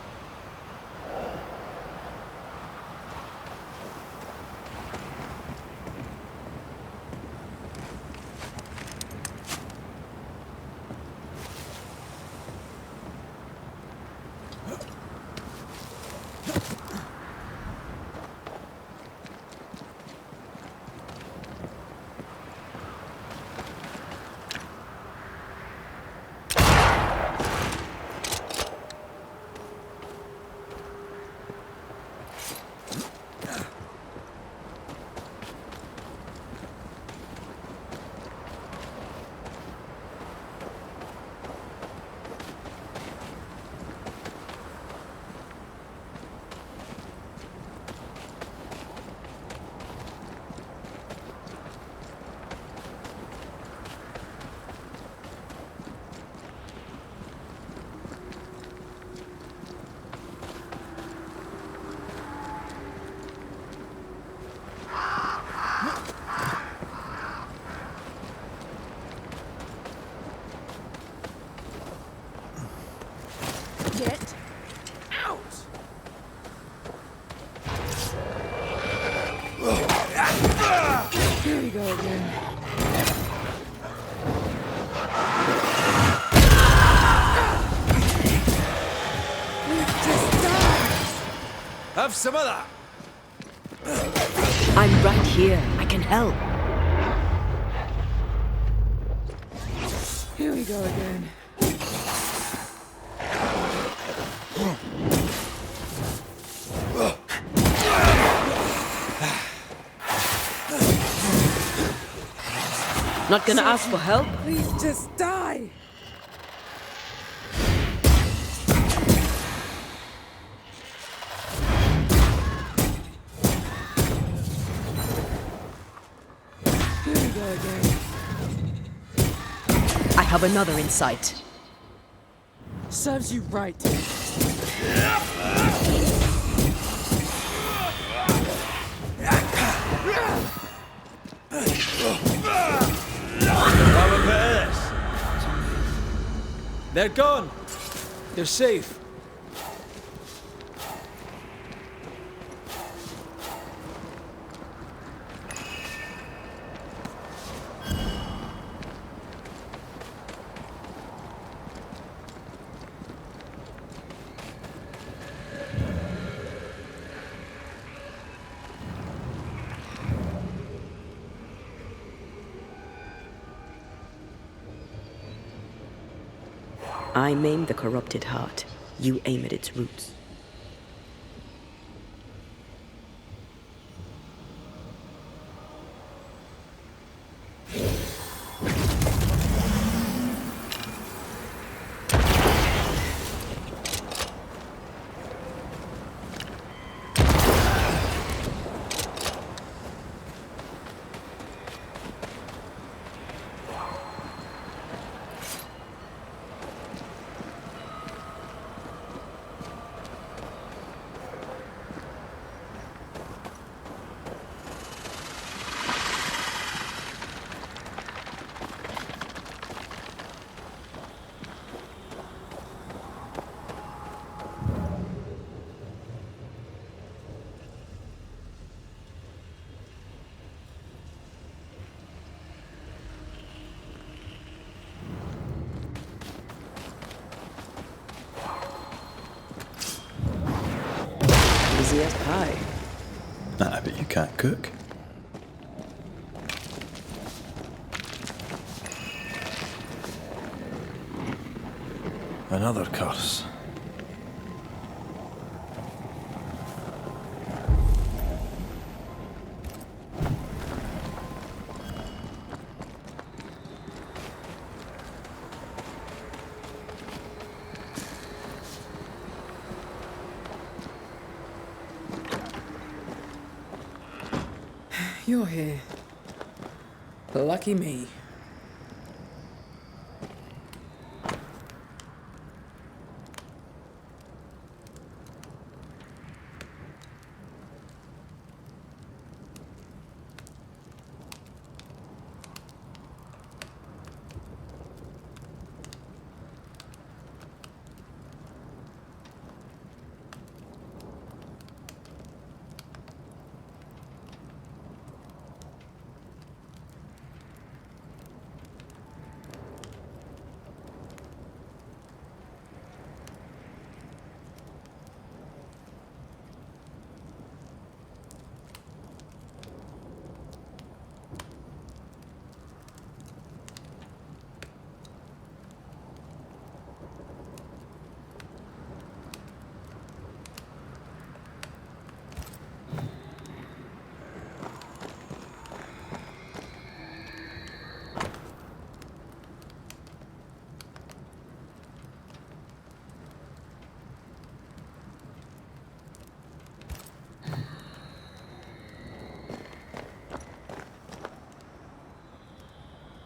Get out! Here we go again. Have some of that. I'm right here. I can help. Here we go again. Not gonna ask for help? Please just die! Here we go again. I have another in sight. Serves you right. They're gone! They're safe. I maim the corrupted heart. You aim at its roots. Easy as pie. Nah, but you can't cook. Another curse. You're here. Lucky me.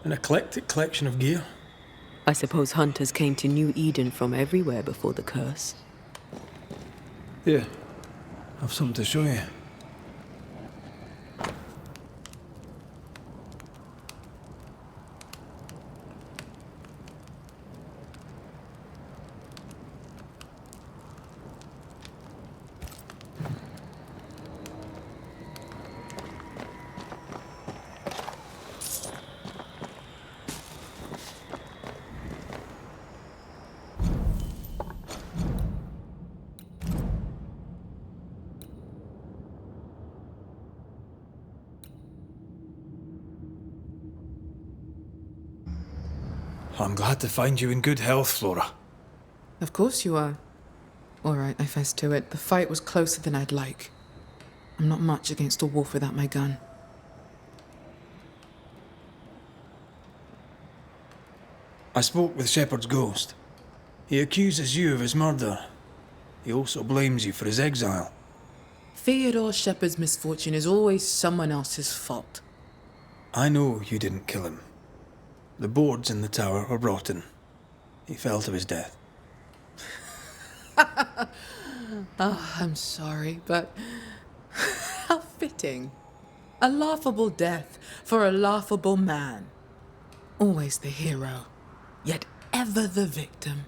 An eclectic collection of gear. I suppose hunters came to New Eden from everywhere before the curse. Here, I've something to show you. I'm glad to find you in good health, Flora. Of course you are. All right, I fess to it. The fight was closer than I'd like. I'm not much against a wolf without my gun. I spoke with Shepard's ghost. He accuses you of his murder. He also blames you for his exile. Theodore Shepard's misfortune is always someone else's fault. I know you didn't kill him. The boards in the tower are rotten. He fell to his death. Oh, I'm sorry, but how fitting. A laughable death for a laughable man. Always the hero, yet ever the victim.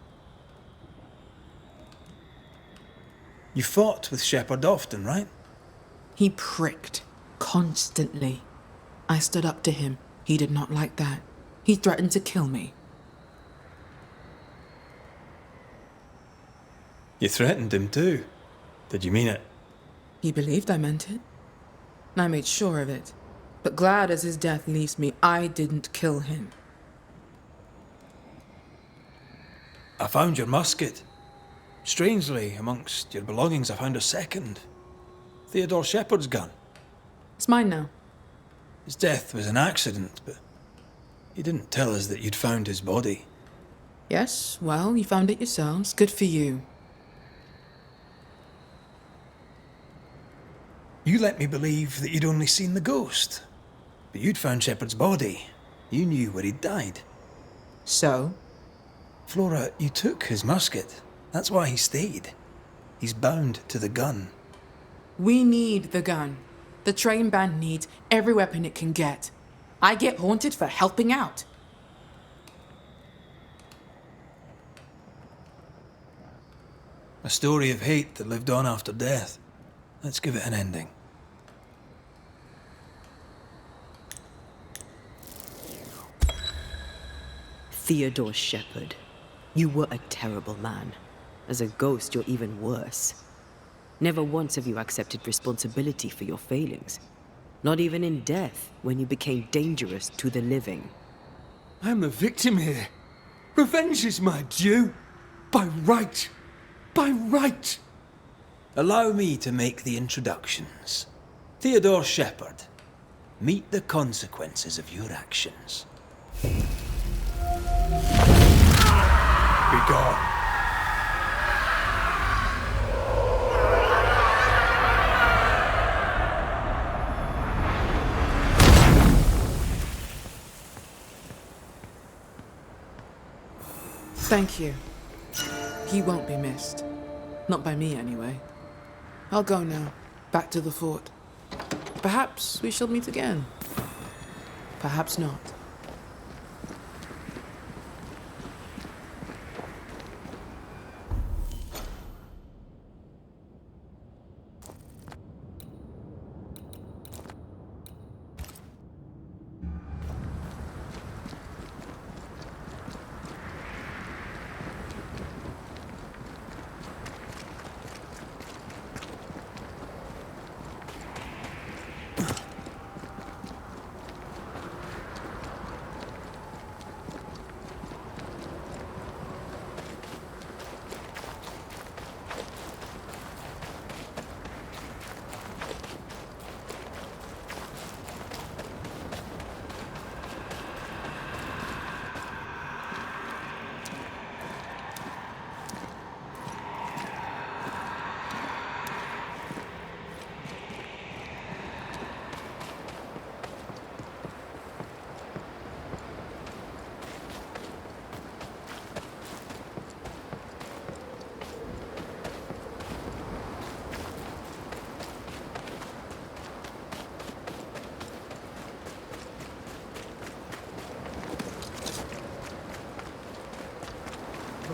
You fought with Shepard often, right? He pricked constantly. I stood up to him. He did not like that. He threatened to kill me. You threatened him too. Did you mean it? He believed I meant it. And I made sure of it. But glad as his death leaves me, I didn't kill him. I found your musket. Strangely, amongst your belongings, I found a second. Theodore Shepard's gun. It's mine now. His death was an accident, but you didn't tell us that you'd found his body. Yes, well, you found it yourselves. Good for you. You let me believe that you'd only seen the ghost. But you'd found Shepard's body. You knew where he'd died. So? Flora, you took his musket. That's why he stayed. He's bound to the gun. We need the gun. The train band needs every weapon it can get. I get haunted for helping out. A story of hate that lived on after death. Let's give it an ending. Theodore Shepard, you were a terrible man. As a ghost, you're even worse. Never once have you accepted responsibility for your failings. Not even in death, when you became dangerous to the living. I'm the victim here. Revenge is my due. By right. By right. Allow me to make the introductions. Theodore Shepard, meet the consequences of your actions. Be gone. Thank you. He won't be missed. Not by me, anyway. I'll go now, back to the fort. Perhaps we shall meet again. Perhaps not.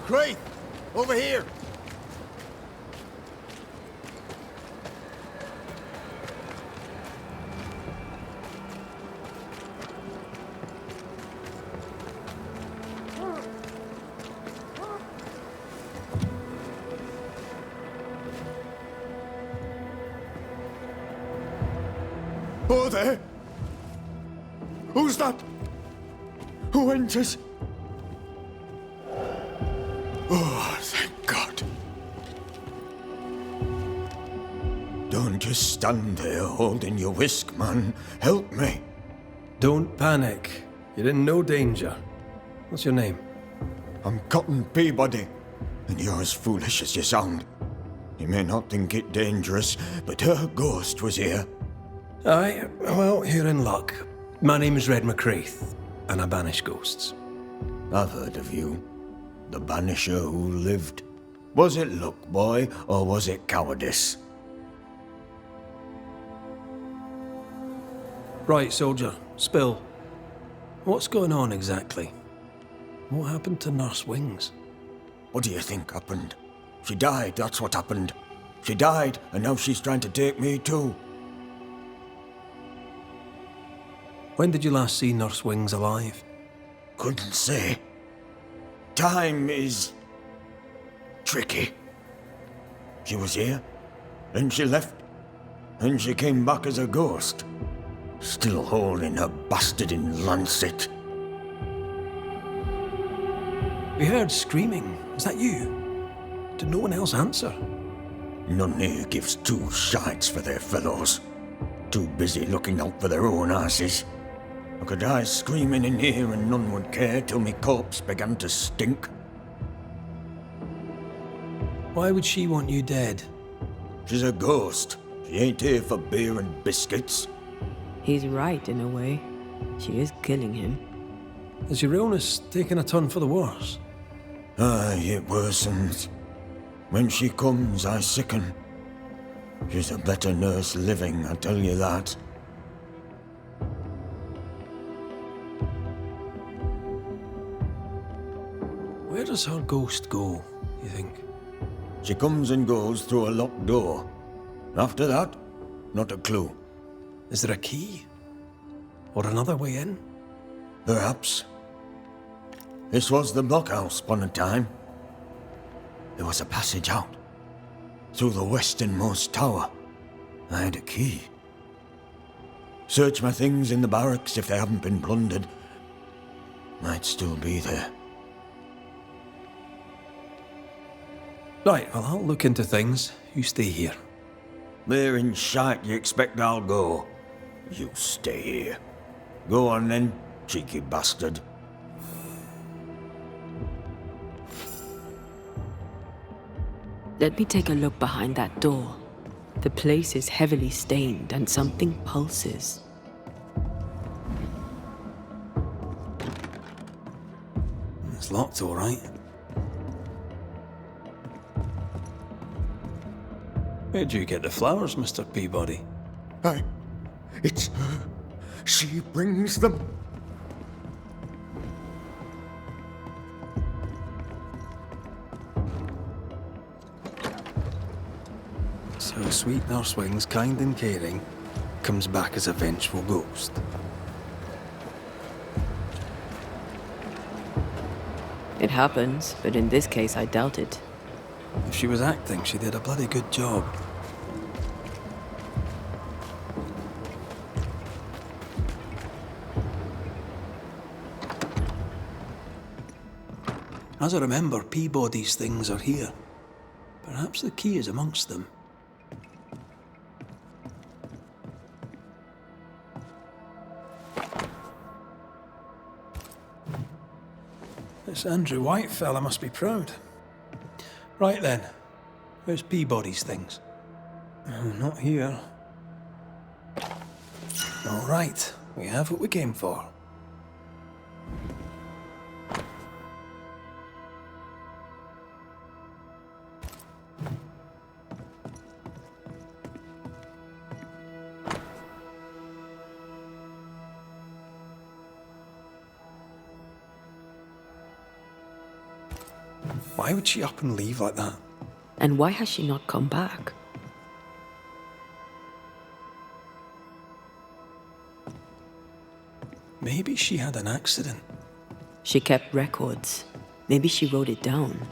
McCrae! Over here! Oh, there! Who's that? Who enters? Oh, thank God. Don't just stand there holding your whisk, man. Help me. Don't panic. You're in no danger. What's your name? I'm Cotton Peabody, and you're as foolish as you sound. You may not think it dangerous, but her ghost was here. Aye, well, you're in luck. My name's Red McCraith, and I banish ghosts. I've heard of you. The Banisher who lived. Was it luck, boy, or was it cowardice? Right, soldier, spill. What's going on exactly? What happened to Nurse Wings? What do you think happened? She died, that's what happened. She died, and now she's trying to take me too. When did you last see Nurse Wings alive? Couldn't say. Time is tricky. She was here, then she left, then she came back as a ghost. Still holding her bastard in lancet. We heard screaming. Was that you? Did no one else answer? None here gives two shites for their fellows. Too busy looking out for their own asses. I could die screaming in here and none would care till me corpse began to stink. Why would she want you dead? She's a ghost. She ain't here for beer and biscuits. He's right in a way. She is killing him. Is your illness taking a turn for the worse? Aye, it worsens. When she comes, I sicken. She's a better nurse living, I tell you that. Where does her ghost go, you think? She comes and goes through a locked door. After that, not a clue. Is there a key? Or another way in? Perhaps. This was the blockhouse upon a time. There was a passage out. Through the westernmost tower. I had a key. Search my things in the barracks if they haven't been plundered. Might still be there. Right, well, I'll look into things. You stay here. Where in shite you expect I'll go? You stay here. Go on then, cheeky bastard. Let me take a look behind that door. The place is heavily stained and something pulses. It's locked, all right. Where'd you get the flowers, Mr. Peabody? It's her. She brings them. So sweet Nurse Wings, kind and caring, comes back as a vengeful ghost. It happens, but in this case I doubt it. If she was acting, she did a bloody good job. As I remember, Peabody's things are here. Perhaps the key is amongst them. This Andrew White fella must be proud. Right then, where's Peabody's things? Oh, not here. All right, we have what we came for. Why would she up and leave like that? And why has she not come back? Maybe she had an accident. She kept records. Maybe she wrote it down.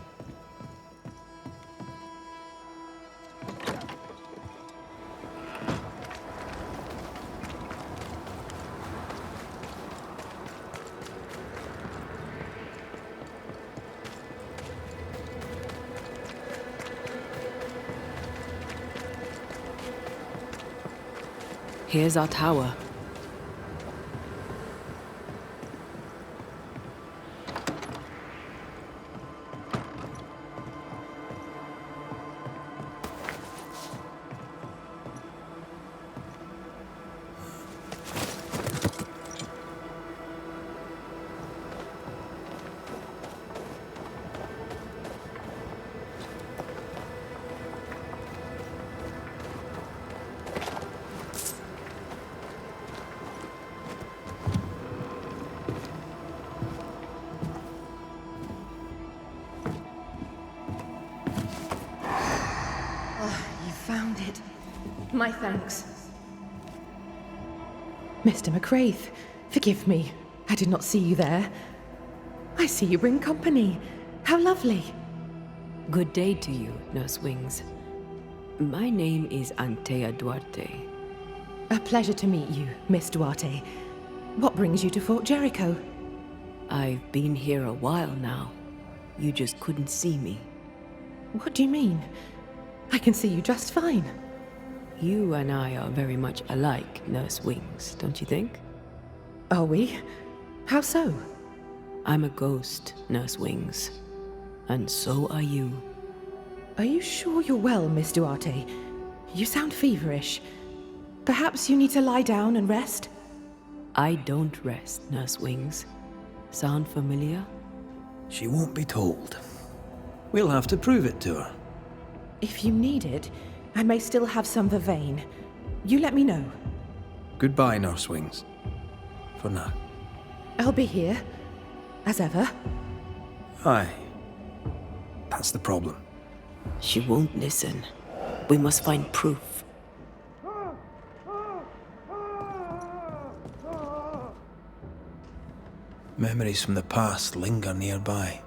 Here's our tower. it. My thanks. Mr. McCraith, forgive me. I did not see you there. I see you bring company. How lovely. Good day to you, Nurse Wings. My name is Antea Duarte. A pleasure to meet you, Miss Duarte. What brings you to Fort Jericho? I've been here a while now. You just couldn't see me. What do you mean? I can see you just fine. You and I are very much alike, Nurse Wings, don't you think? Are we? How so? I'm a ghost, Nurse Wings. And so are you. Are you sure you're well, Miss Duarte? You sound feverish. Perhaps you need to lie down and rest? I don't rest, Nurse Wings. Sound familiar? She won't be told. We'll have to prove it to her. If you need it, I may still have some vervain. You let me know. Goodbye, Nurse Wings. For now. I'll be here, as ever. Aye. That's the problem. She won't listen. We must find proof. Memories from the past linger nearby.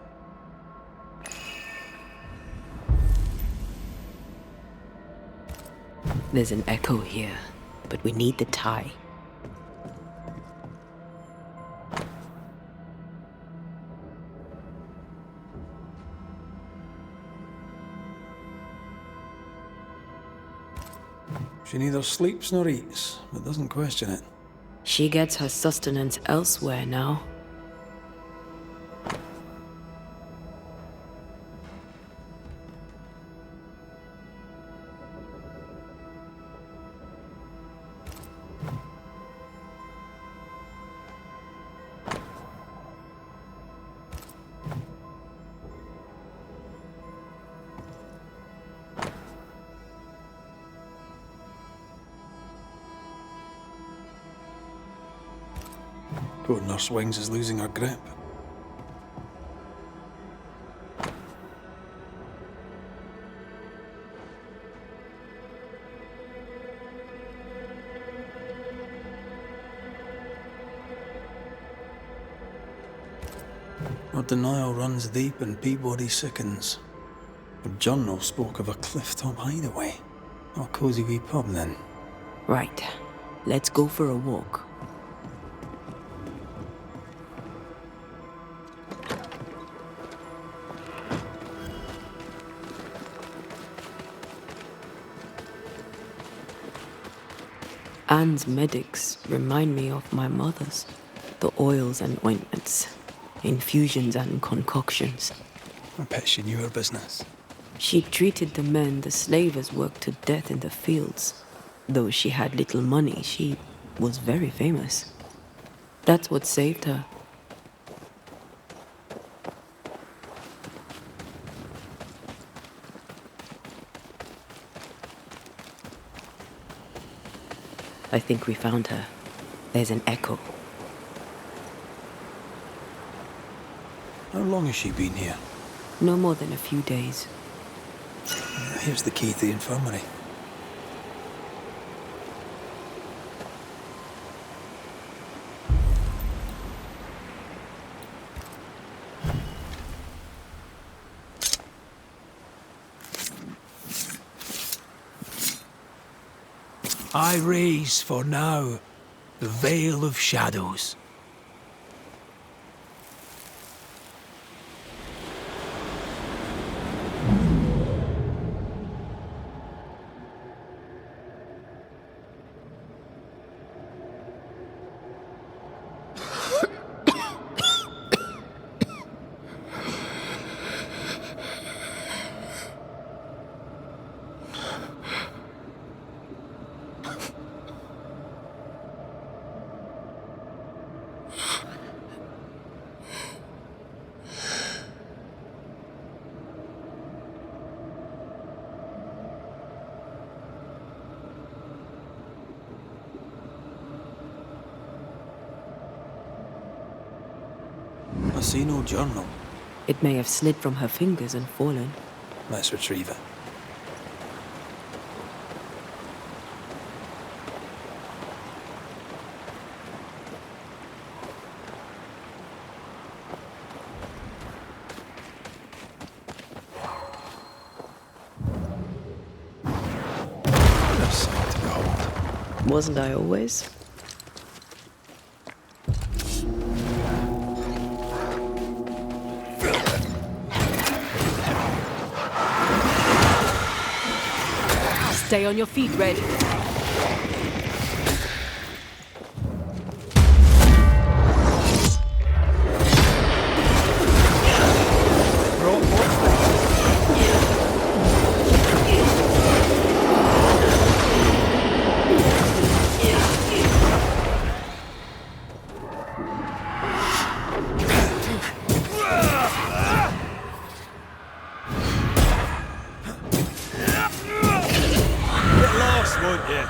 There's an echo here, but we need the tie. She neither sleeps nor eats, but doesn't question it. She gets her sustenance elsewhere now. Poor Nurse Wings is losing her grip. Her denial runs deep and Peabody sickens. Her journal spoke of a clifftop hideaway. Not a cozy wee pub then. Right. Let's go for a walk. Anne's medics remind me of my mother's. The oils and ointments, infusions and concoctions. I bet she knew her business. She treated the men the slavers worked to death in the fields. Though she had little money, she was very famous. That's what saved her. I think we found her. There's an echo. How long has she been here? No more than a few days. Here's the key to the infirmary. I raise for now the veil of shadows. I see no journal. It may have slid from her fingers and fallen. Let's retrieve it. Wasn't I always? Stay on your feet, Red. Won't you?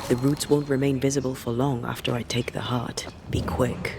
The roots won't remain visible for long after I take the heart. Be quick.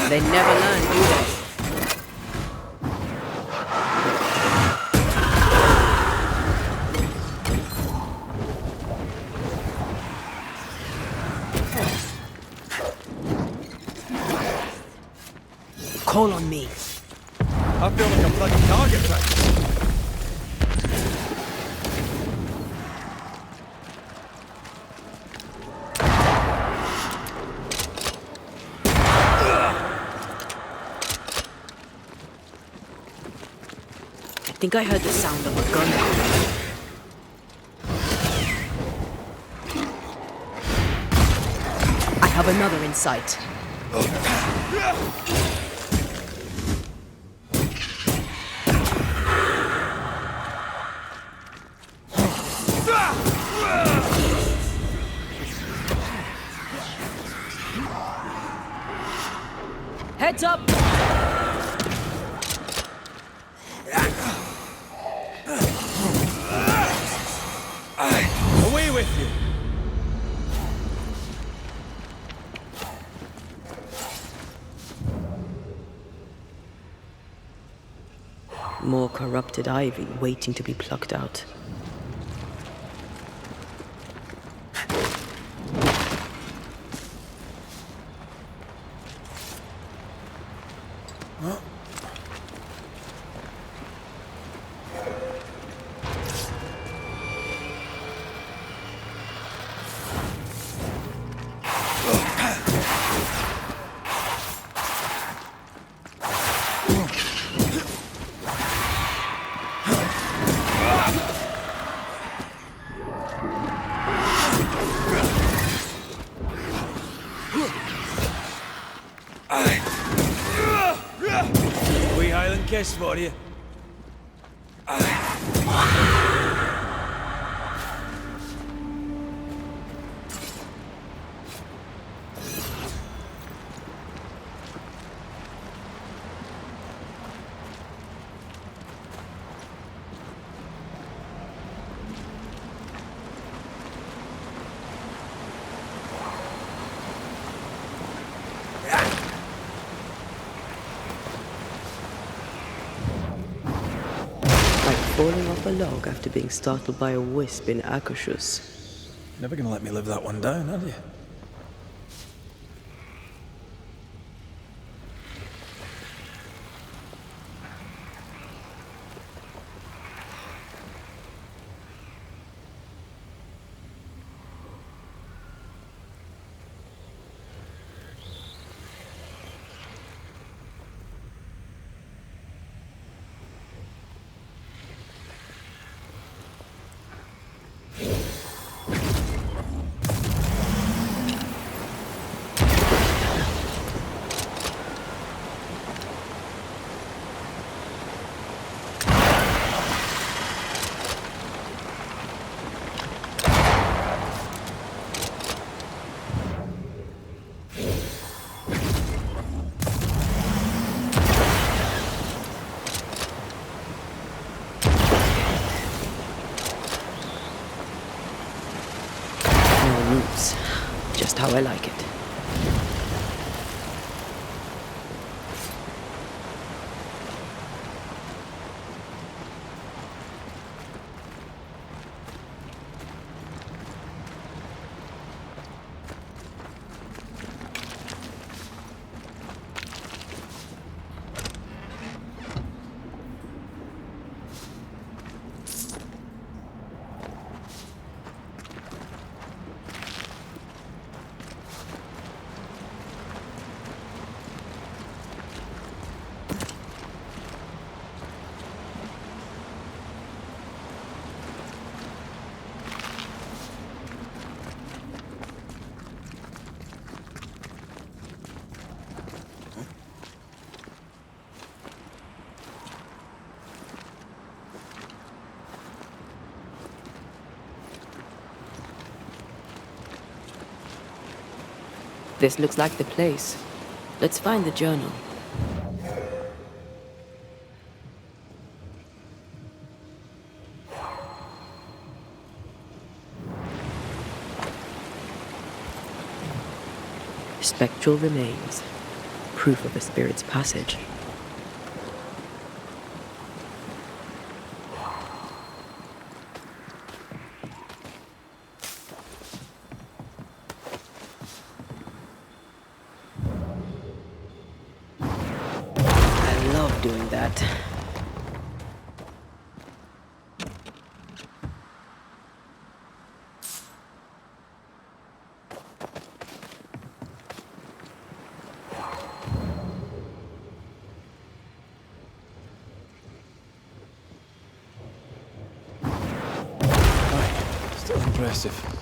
They never learn, do they? Call on me. I feel like a bloody target practice. I think I heard the sound of a gun. I have another in sight. Heads up! Away with you! More corrupted ivy waiting to be plucked out. Wee Highland kiss for you. falling off a log after being startled by a wisp in Akershus. Never gonna let me live that one down, are you? Just how I like it. This looks like the place. Let's find the journal. Spectral remains. Proof of a spirit's passage. I love doing that. Still impressive.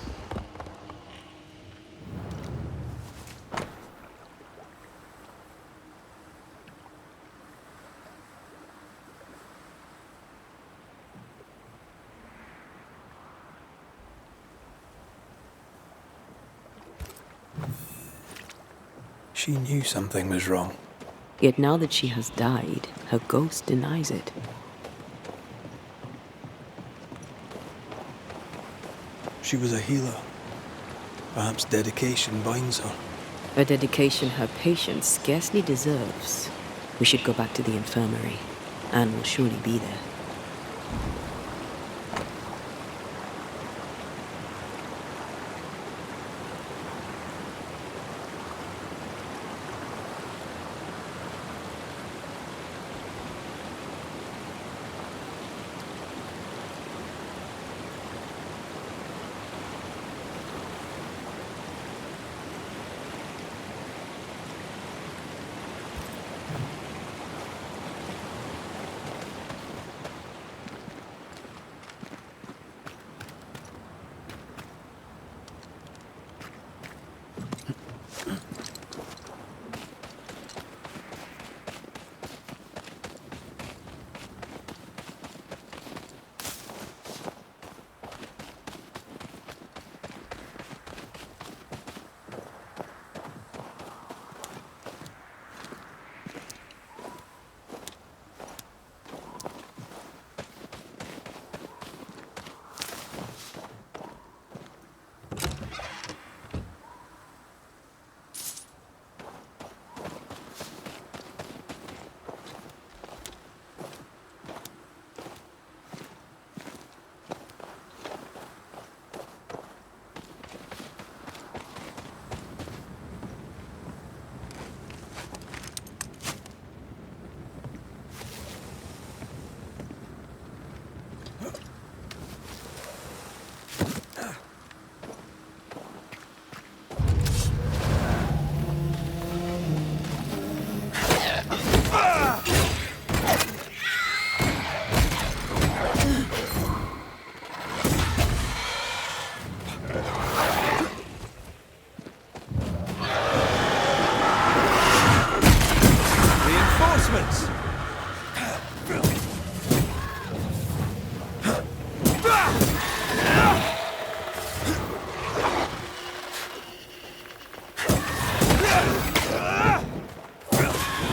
She knew something was wrong. Yet now that she has died, her ghost denies it. She was a healer. Perhaps dedication binds her. A dedication her patient scarcely deserves. We should go back to the infirmary. Anne will surely be there.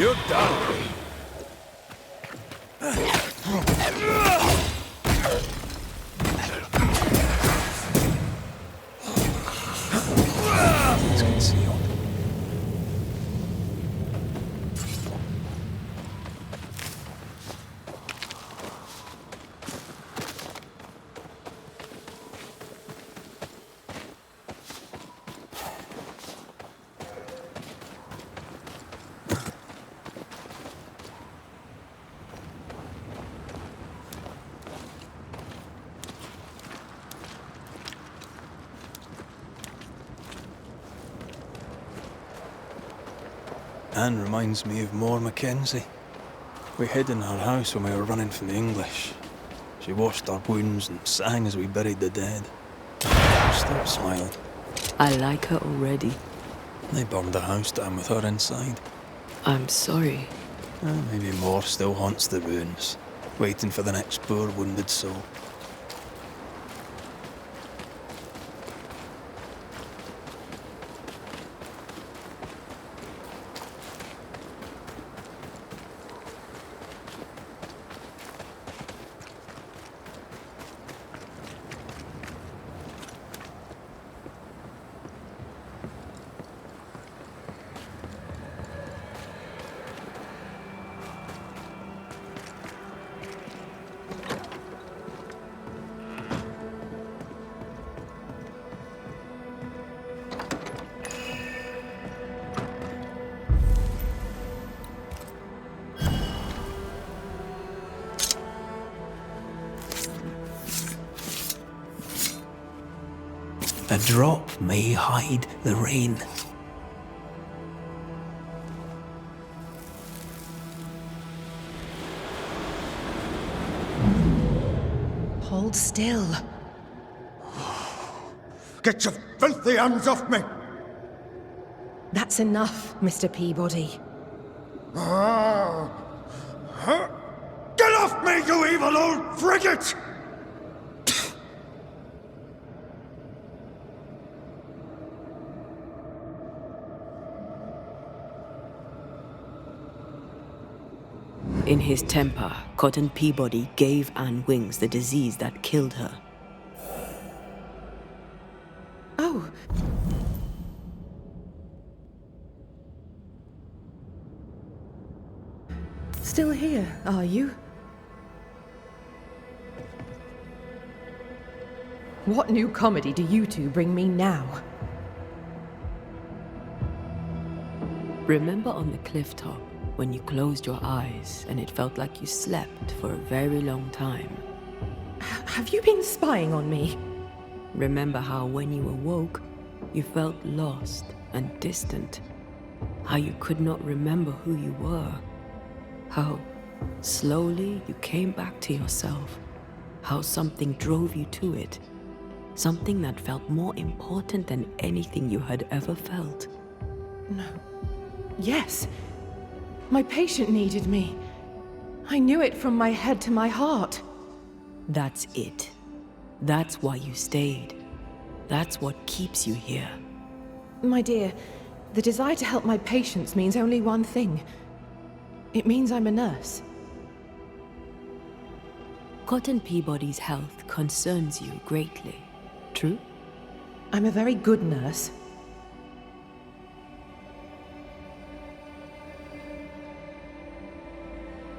You're done. It's concealed. Anne reminds me of Moore Mackenzie. We hid in her house when we were running from the English. She washed our wounds and sang as we buried the dead. Stop smiling. I like her already. They burned the house down with her inside. I'm sorry. Maybe Moore still haunts the ruins, waiting for the next poor wounded soul. A drop may hide the rain. Hold still. Get your filthy hands off me! That's enough, Mr. Peabody. Get off me, you evil old frigate! In his temper, Cotton Peabody gave Anne Wings the disease that killed her. Oh. Still here, are you? What new comedy do you two bring me now? Remember on the cliff top, when you closed your eyes and it felt like you slept for a very long time? Have you been spying on me? Remember how when you awoke, you felt lost and distant? How you could not remember who you were? How slowly you came back to yourself? How something drove you to it? Something that felt more important than anything you had ever felt? No. Yes. My patient needed me. I knew it from my head to my heart. That's it. That's why you stayed. That's what keeps you here. My dear, the desire to help my patients means only one thing. It means I'm a nurse. Cotton Peabody's health concerns you greatly, true? I'm a very good nurse.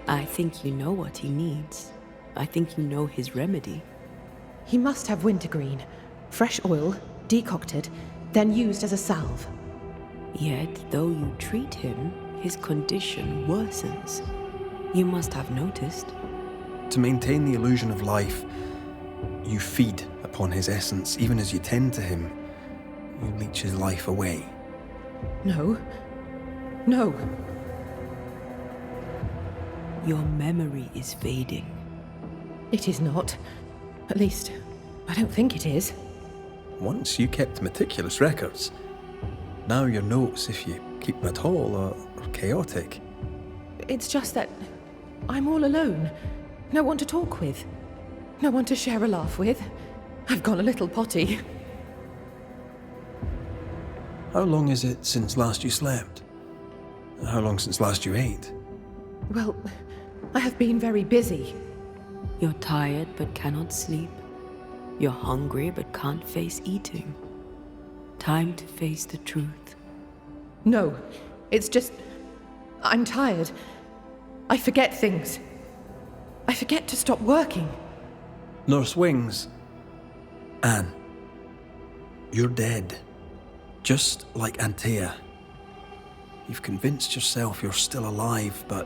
I think you know what he needs. I think you know his remedy. He must have wintergreen. Fresh oil, decocted, then used as a salve. Yet, though you treat him, his condition worsens. You must have noticed. To maintain the illusion of life, you feed upon his essence. Even as you tend to him, you leech his life away. No. No. Your memory is fading. It is not. At least, I don't think it is. Once you kept meticulous records. Now your notes, if you keep them at all, are chaotic. It's just that I'm all alone. No one to talk with. No one to share a laugh with. I've gone a little potty. How long is it since last you slept? How long since last you ate? Well, I have been very busy. You're tired but cannot sleep. You're hungry but can't face eating. Time to face the truth. No, it's just... I'm tired. I forget things. I forget to stop working. Nurse Wings. Anne. You're dead. Just like Antea. You've convinced yourself you're still alive, but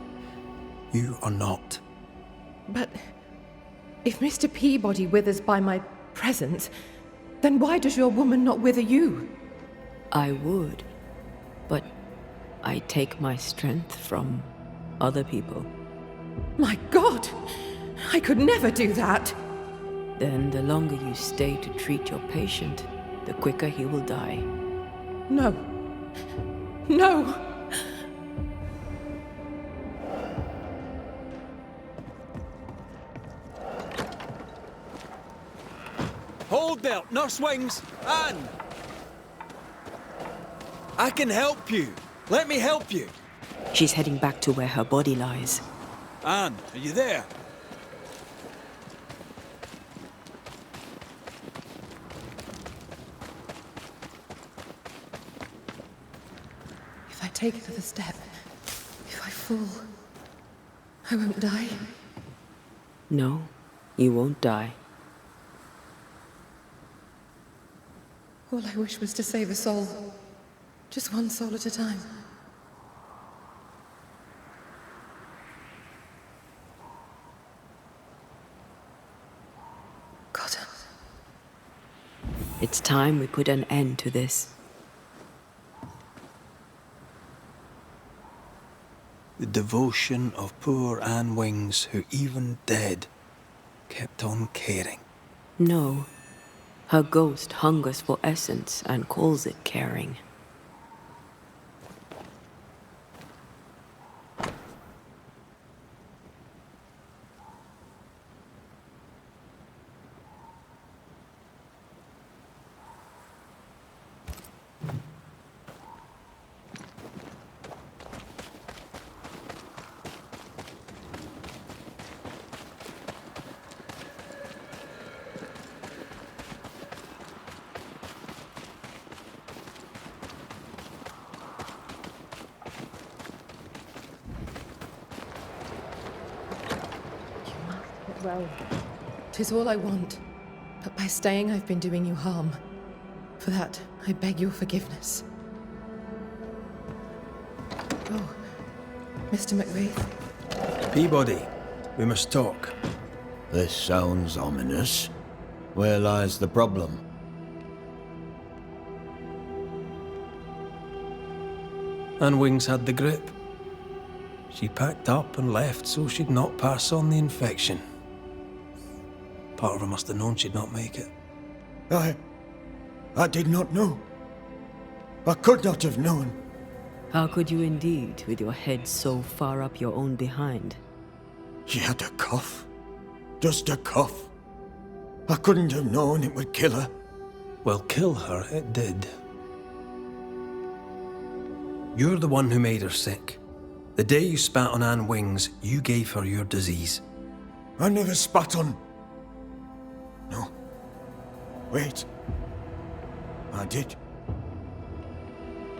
you are not. But if Mr. Peabody withers by my presence, then why does your woman not wither you? I would, but I take my strength from other people. My God! I could never do that! Then the longer you stay to treat your patient, the quicker he will die. No. No! Hold there, Nurse Wings! Anne! I can help you. Let me help you. She's heading back to where her body lies. Anne, are you there? If I take another step, if I fall, I won't die. No, you won't die. All I wish was to save a soul. Just one soul at a time. Cotton. It's time we put an end to this. The devotion of poor Anne Wings, who even dead, kept on caring. No. Her ghost hungers for essence and calls it caring. Well, 'tis all I want. But by staying, I've been doing you harm. For that, I beg your forgiveness. Oh, Mr. McWraith. Peabody, we must talk. This sounds ominous. Where lies the problem? Anne Wings had the grip. She packed up and left so she'd not pass on the infection. Part of her must have known she'd not make it. I did not know. I could not have known. How could you indeed, with your head so far up your own behind? She had a cough. Just a cough. I couldn't have known it would kill her. Well, kill her it did. You're the one who made her sick. The day you spat on Anne Wings, you gave her your disease. I never spat on... No. Wait. I did.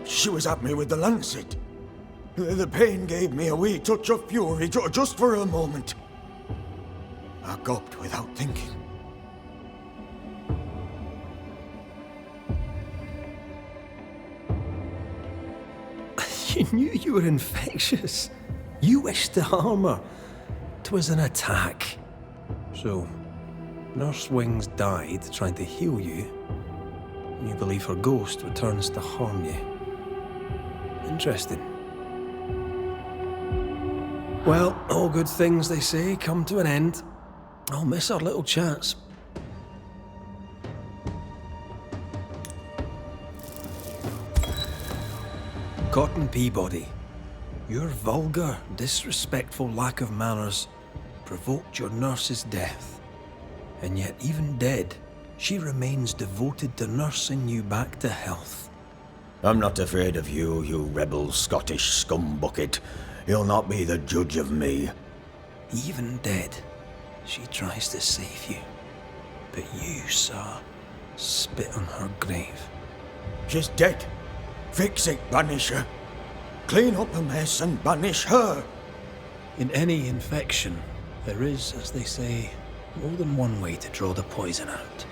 She was at me with the lancet. The pain gave me a wee touch of fury, just for a moment. I gulped without thinking. You knew you were infectious. You wished to harm her. 'Twas an attack. So, Nurse Wings died trying to heal you. You believe her ghost returns to harm you. Interesting. Well, all good things, they say, come to an end. I'll miss our little chats. Cotton Peabody, your vulgar, disrespectful lack of manners provoked your nurse's death. And yet, even dead, she remains devoted to nursing you back to health. I'm not afraid of you, you rebel Scottish scumbucket. You'll not be the judge of me. Even dead, she tries to save you. But you, sir, spit on her grave. She's dead. Fix it, Banisher. Clean up the mess and banish her. In any infection, there is, as they say, more than one way to draw the poison out.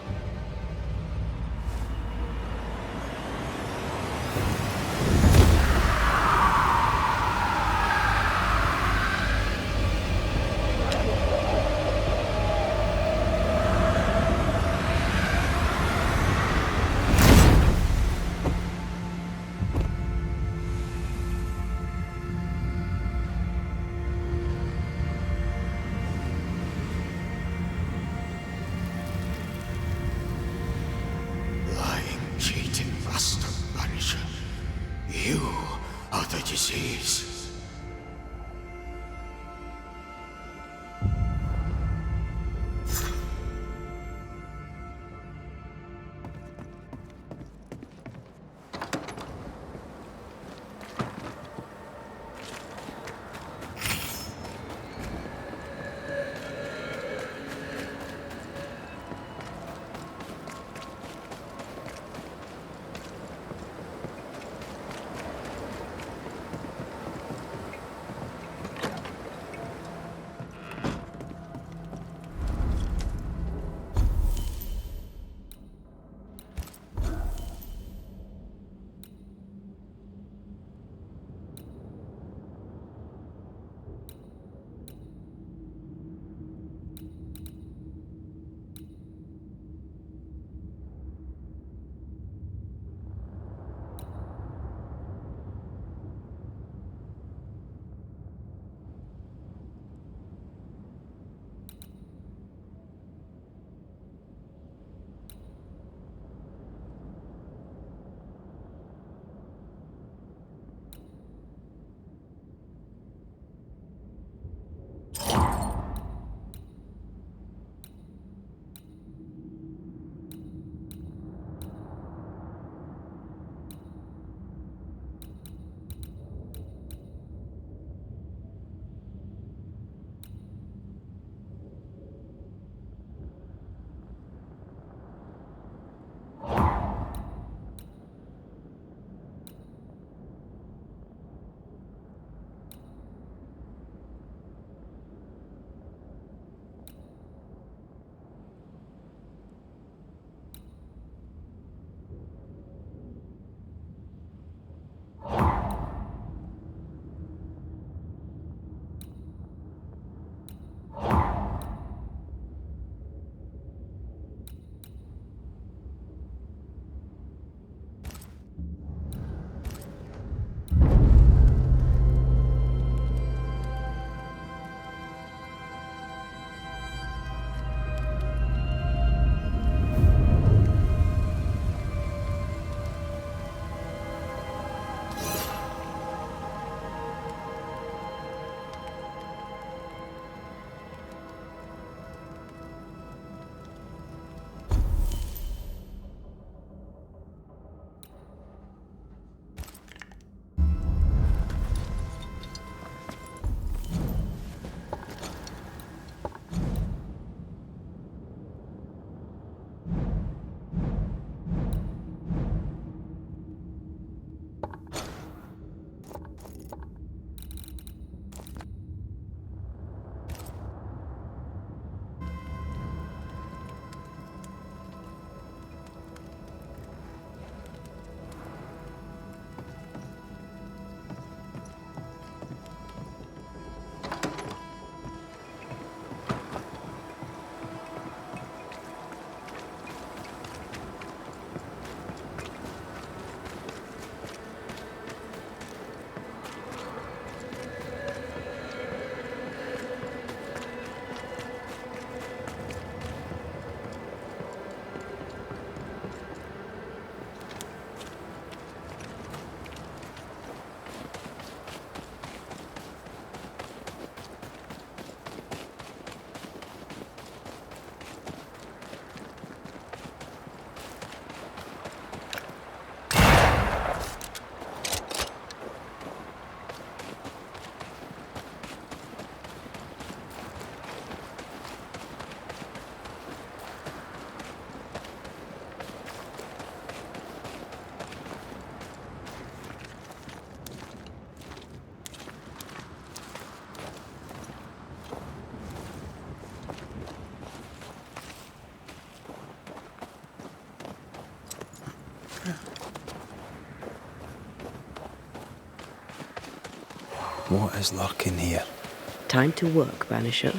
Cheating bastard, Banisher. You are the disease. What is lurking here? Time to work, Banisher.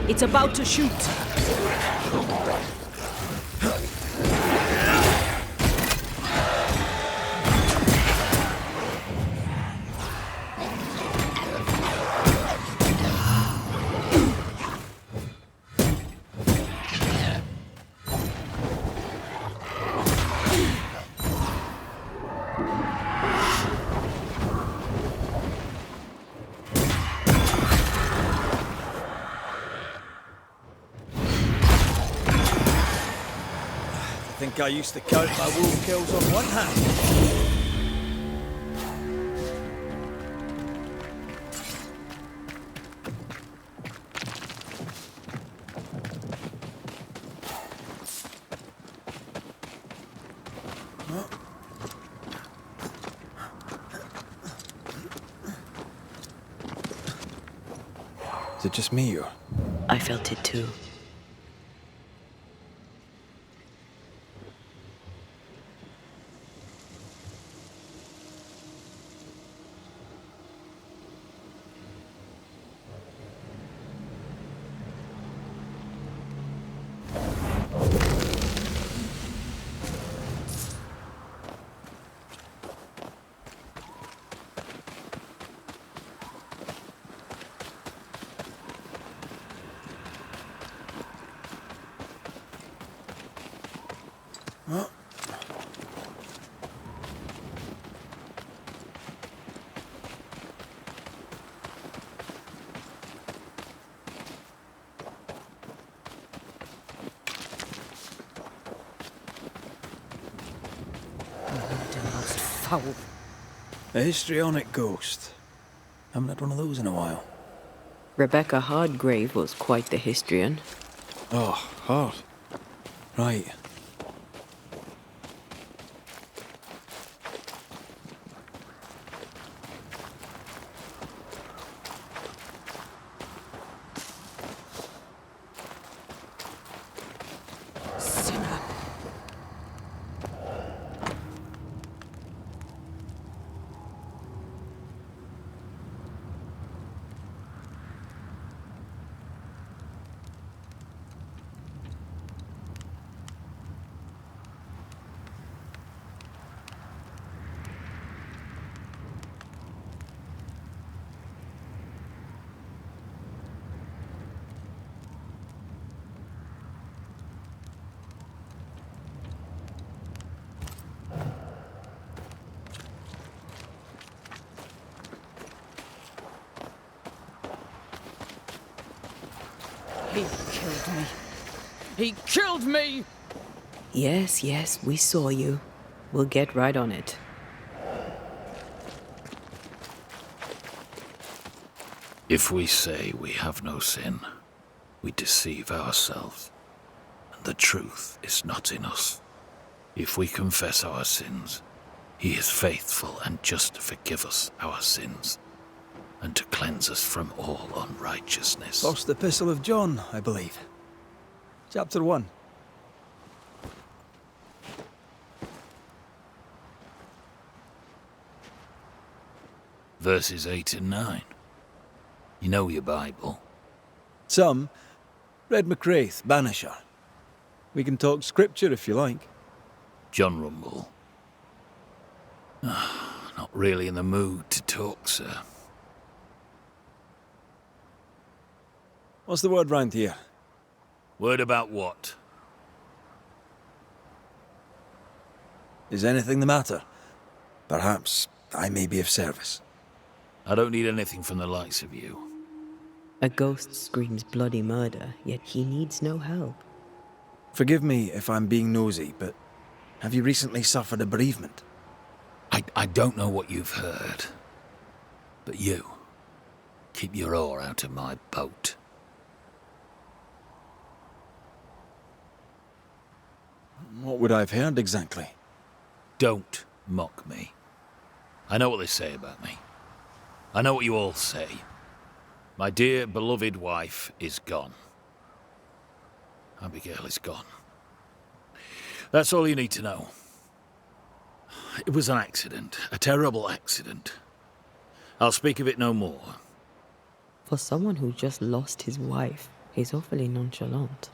It's about to shoot. I think I used to count my wolf kills on one hand. Is it just me, or? I felt it too. Foul. A histrionic ghost. Haven't had one of those in a while. Rebecca Hardgrave was quite the histrion. Oh, hard. Right. Sinner. He killed me. He killed me! Yes, yes, we saw you. We'll get right on it. If we say we have no sin, we deceive ourselves, and the truth is not in us. If we confess our sins, he is faithful and just to forgive us our sins, and to cleanse us from all unrighteousness. First Epistle of John, I believe. Chapter 1. Verses 8 and 9. You know your Bible. Some. Red McWraith, Banisher. We can talk scripture if you like. John Rumble. Not really in the mood to talk, sir. What's the word round here? Word about what? Is anything the matter? Perhaps I may be of service. I don't need anything from the likes of you. A ghost screams bloody murder, yet he needs no help. Forgive me if I'm being nosy, but have you recently suffered a bereavement? I don't know what you've heard, but you, keep your oar out of my boat. What would I have heard exactly? Don't mock me. I know what they say about me. I know what you all say. My dear, beloved wife is gone. Abigail is gone. That's all you need to know. It was an accident, a terrible accident. I'll speak of it no more. For someone who just lost his wife, he's awfully nonchalant.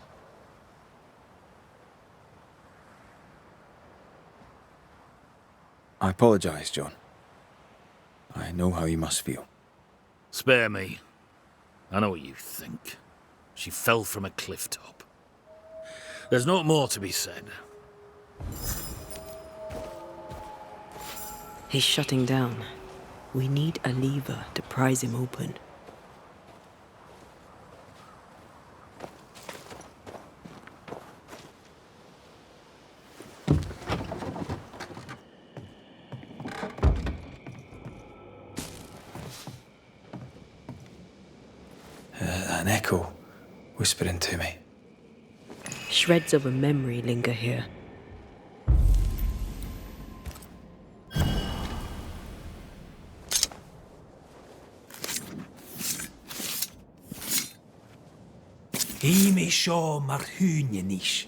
I apologize, John. I know how you must feel. Spare me. I know what you think. She fell from a cliff top. There's no more to be said. He's shutting down. We need a lever to prise him open. An echo whispering to me. Shreds of a memory linger here. Imi seo mar húne níos.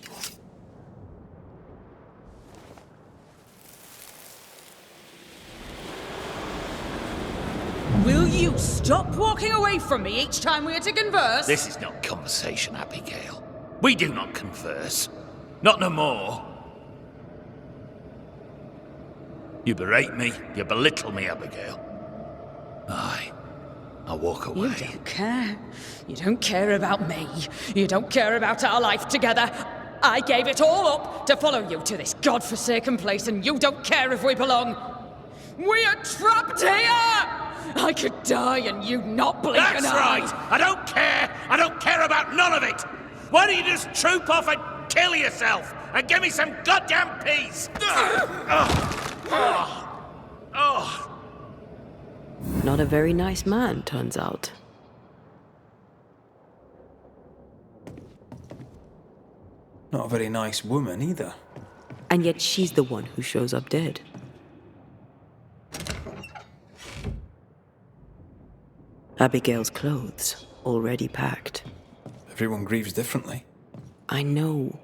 Will you stop walking away from me each time we are to converse? This is not conversation, Abigail. We do not converse. Not no more. You berate me, you belittle me, Abigail. Aye. I'll walk away. You don't care. You don't care about me. You don't care about our life together. I gave it all up to follow you to this godforsaken place, and you don't care if we belong. We are trapped here! I could die and you not blink an eye. That's right! I don't care! I don't care about none of it! Why don't you just troop off and kill yourself and give me some goddamn peace? Not a very nice man, turns out. Not a very nice woman either. And yet she's the one who shows up dead. Abigail's clothes, already packed. Everyone grieves differently. I know.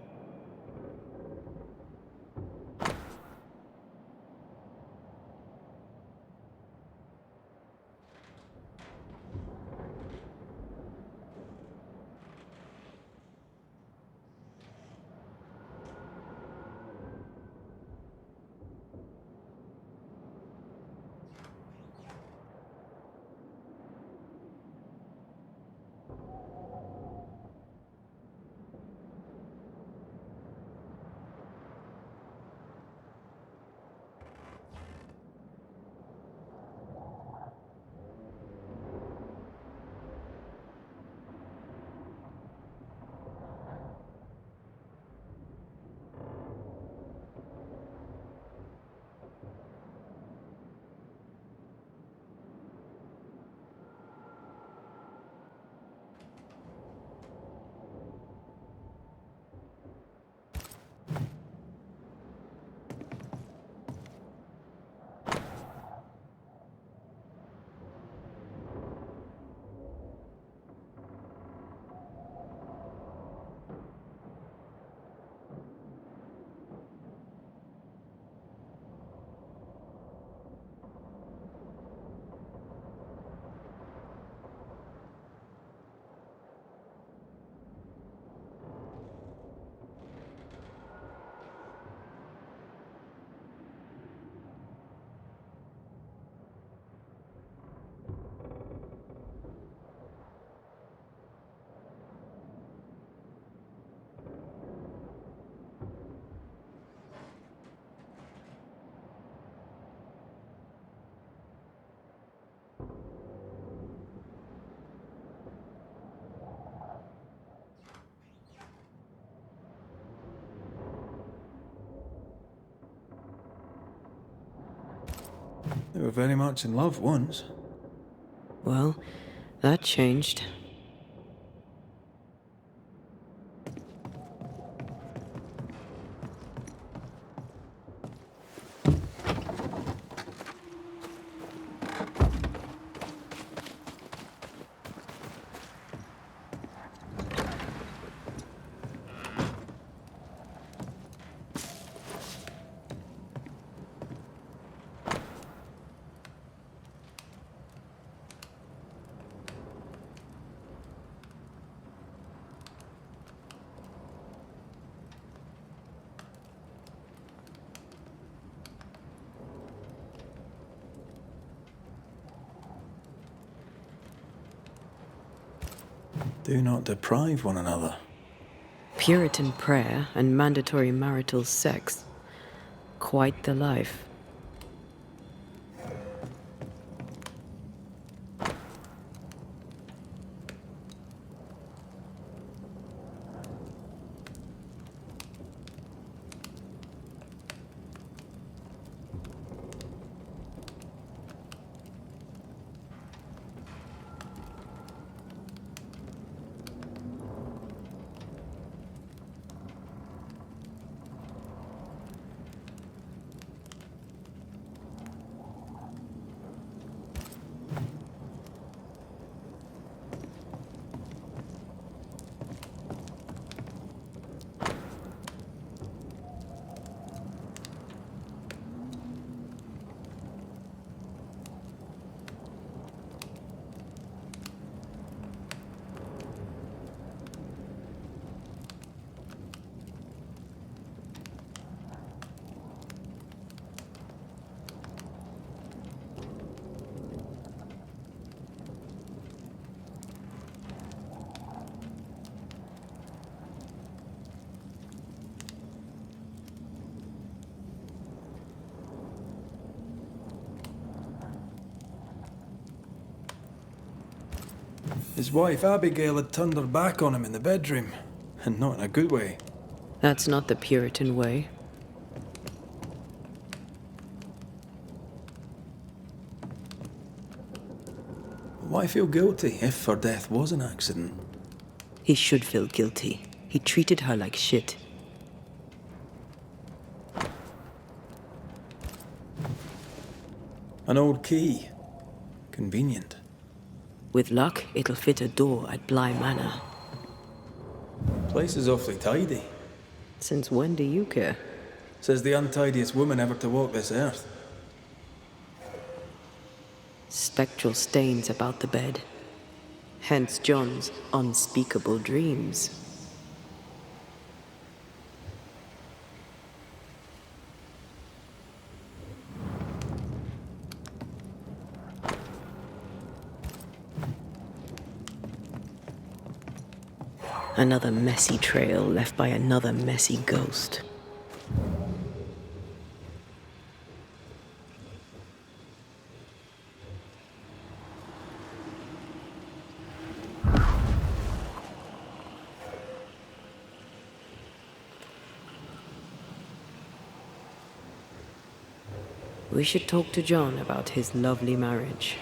They were very much in love once. Well, that changed. Do not deprive one another. Puritan prayer and mandatory marital sex. Quite the life. His wife Abigail had turned her back on him in the bedroom, and not in a good way. That's not the Puritan way. Why feel guilty if her death was an accident? He should feel guilty. He treated her like shit. An old key. Convenient. With luck, it'll fit a door at Bly Manor. Place is awfully tidy. Since when do you care? Says the untidiest woman ever to walk this earth. Spectral stains about the bed. Hence John's unspeakable dreams. Another messy trail left by another messy ghost. We should talk to John about his lovely marriage.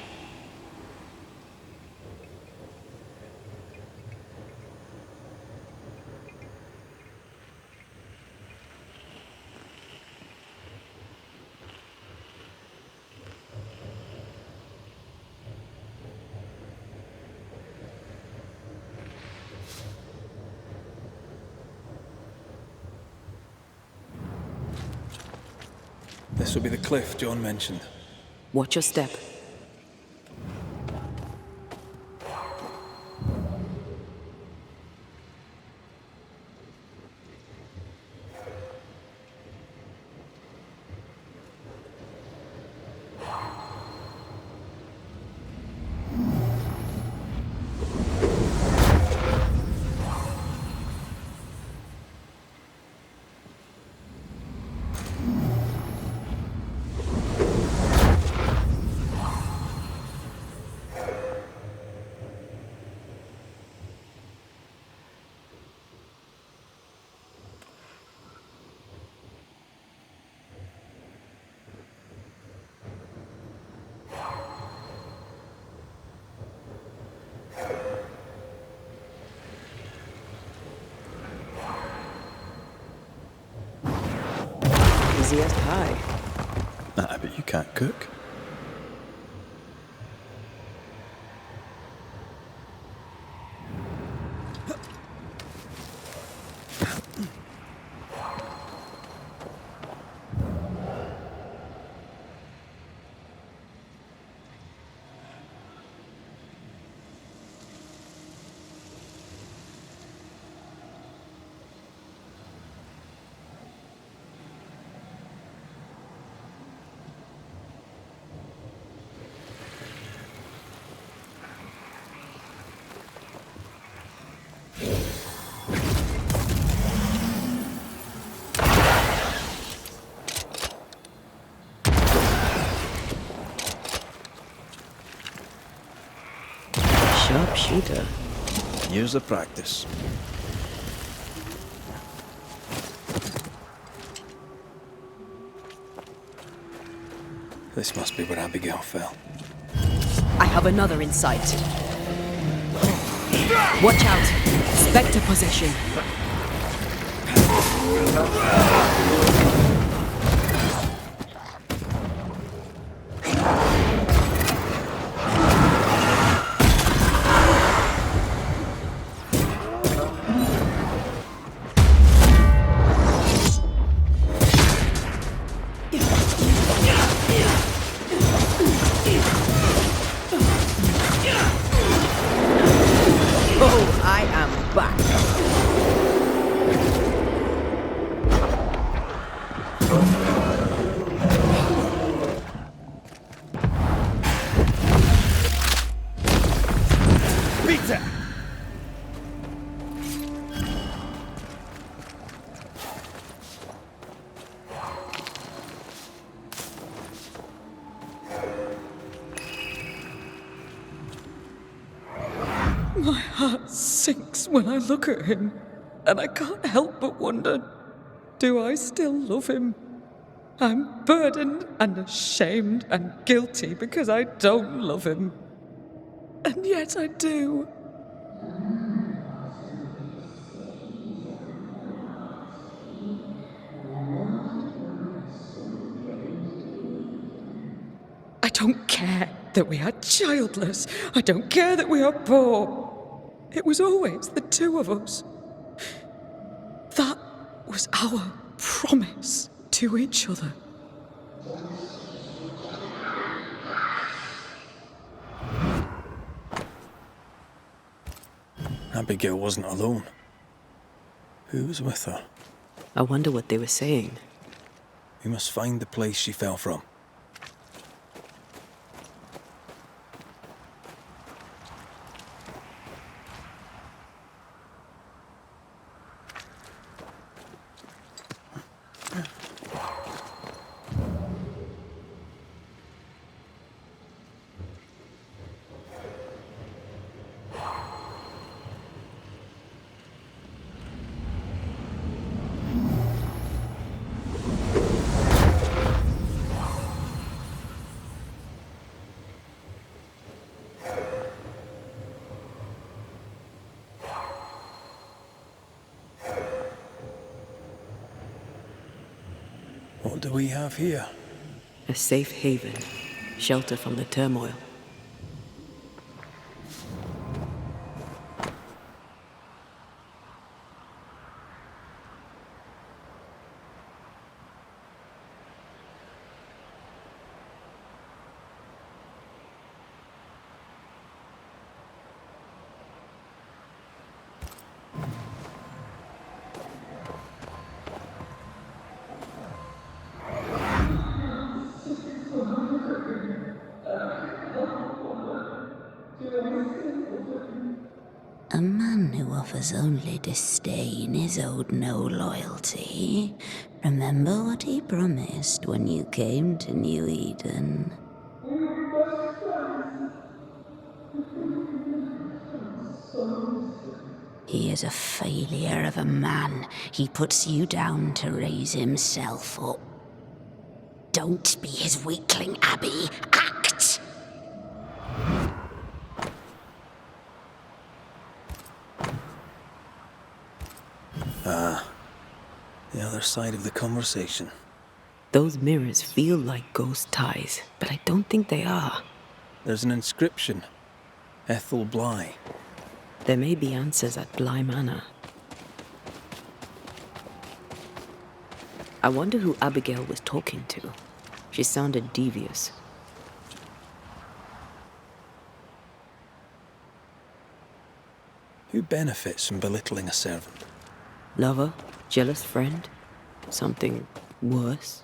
This will be the cliff John mentioned. Watch your step. Easiest pie. I bet you can't cook. Sharpshooter. Years of practice. This must be where Abigail fell. I have another in sight. Watch out! Spectre possession. Oh, I am back. Pizza! My heart sinks when I look at him, and I can't help but wonder, do I still love him? I'm burdened and ashamed and guilty because I don't love him. And yet I do. I don't care that we are childless. I don't care that we are poor. It was always the two of us. That was our promise to each other. Abigail wasn't alone. Who was with her? I wonder what they were saying. We must find the place she fell from. What do we have here? A safe haven, shelter from the turmoil. A man who offers only disdain is owed no loyalty. Remember what he promised when you came to New Eden. He is a failure of a man. He puts you down to raise himself up. Don't be his weakling, Abby. Act! The other side of the conversation. Those mirrors feel like ghost ties, but I don't think they are. There's an inscription. Ethel Bly. There may be answers at Bly Manor. I wonder who Abigail was talking to. She sounded devious. Who benefits from belittling a servant? Lover? Jealous friend? Something worse?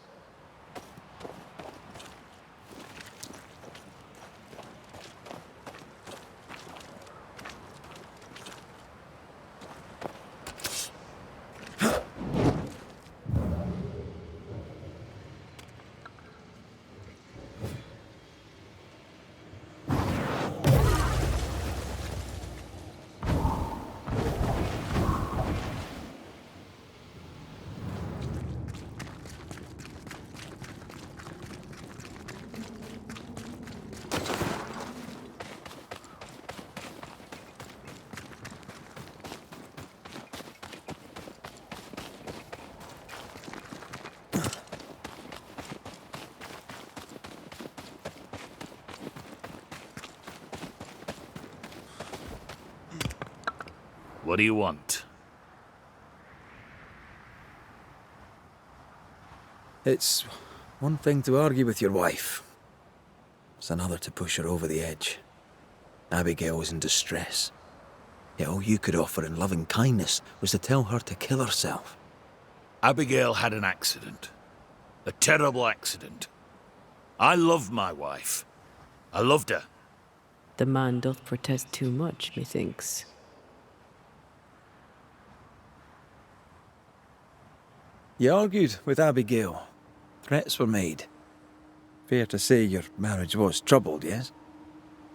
What do you want? It's one thing to argue with your wife. It's another to push her over the edge. Abigail was in distress. Yet all you could offer in loving kindness was to tell her to kill herself. Abigail had an accident. A terrible accident. I loved my wife. I loved her. The man doth protest too much, methinks. You argued with Abigail. Threats were made. Fair to say your marriage was troubled, yes?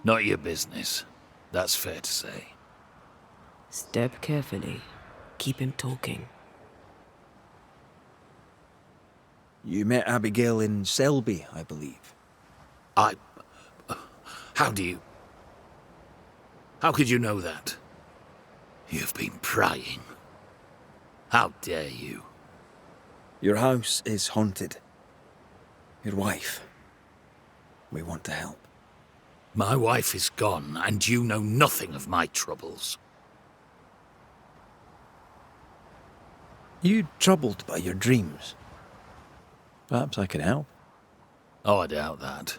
Not your business. That's fair to say. Step carefully. Keep him talking. You met Abigail in Selby, I believe. How do you... How could you know that? You've been prying. How dare you? Your house is haunted. Your wife. We want to help. My wife is gone, and you know nothing of my troubles. You troubled by your dreams? Perhaps I can help. Oh, I doubt that.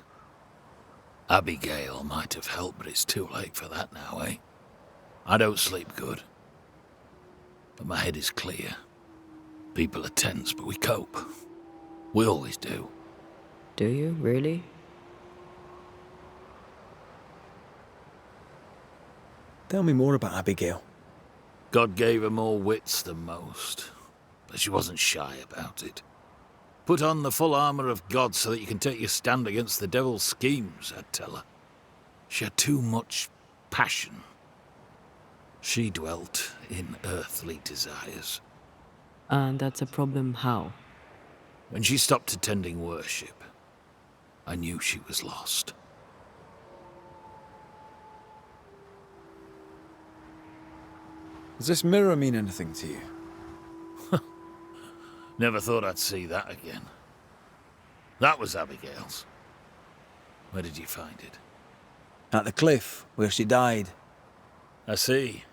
Abigail might have helped, but it's too late for that now, eh? I don't sleep good. But my head is clear. People are tense, but we cope. We always do. Do you, really? Tell me more about Abigail. God gave her more wits than most, but she wasn't shy about it. Put on the full armour of God so that you can take your stand against the devil's schemes, I'd tell her. She had too much passion. She dwelt in earthly desires. And that's a problem how? When she stopped attending worship, I knew she was lost. Does this mirror mean anything to you? Never thought I'd see that again. That was Abigail's. Where did you find it? At the cliff, where she died. I see.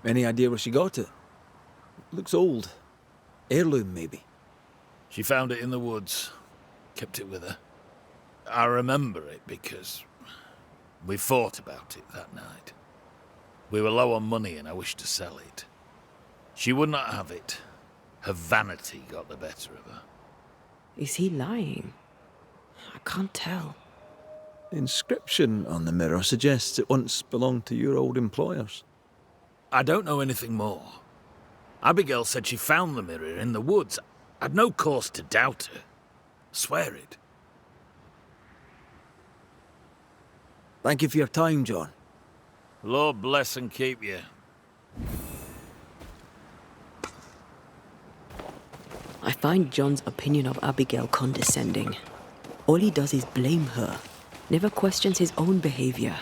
Any idea where she got it? Looks old. Heirloom, maybe. She found it in the woods. Kept it with her. I remember it because we fought about it that night. We were low on money and I wished to sell it. She would not have it. Her vanity got the better of her. Is he lying? I can't tell. The inscription on the mirror suggests it once belonged to your old employers. I don't know anything more. Abigail said she found the mirror in the woods. I'd no cause to doubt her. Swear it. Thank you for your time, John. Lord bless and keep you. I find John's opinion of Abigail condescending. All he does is blame her, never questions his own behavior.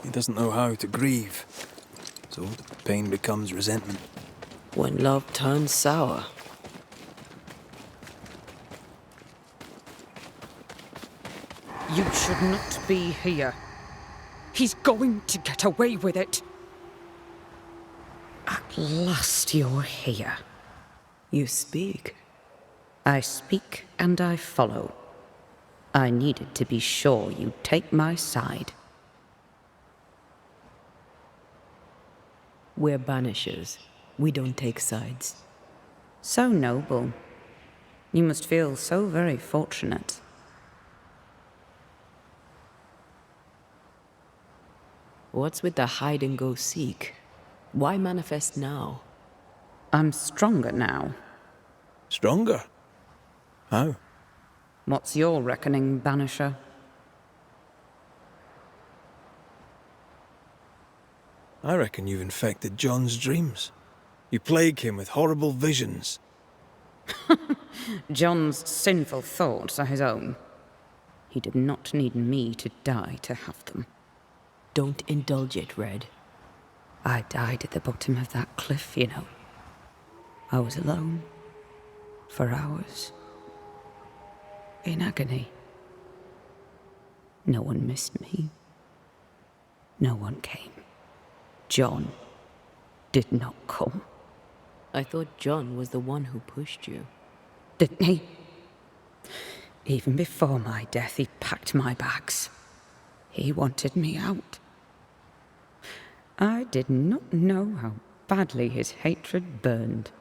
He doesn't know how to grieve, so the pain becomes resentment. When love turns sour. You should not be here. He's going to get away with it. At last you're here. You speak. I speak and I follow. I needed to be sure you'd take my side. We're Banishers. We don't take sides. So noble. You must feel so very fortunate. What's with the hide-and-go-seek? Why manifest now? I'm stronger now. Stronger? How? What's your reckoning, Banisher? I reckon you've infected John's dreams. You plague him with horrible visions. John's sinful thoughts are his own. He did not need me to die to have them. Don't indulge it, Red. I died at the bottom of that cliff, you know. I was alone. For hours. In agony. No one missed me. No one came. John did not come. I thought John was the one who pushed you. Didn't he? Even before my death, he packed my bags. He wanted me out. I did not know how badly his hatred burned.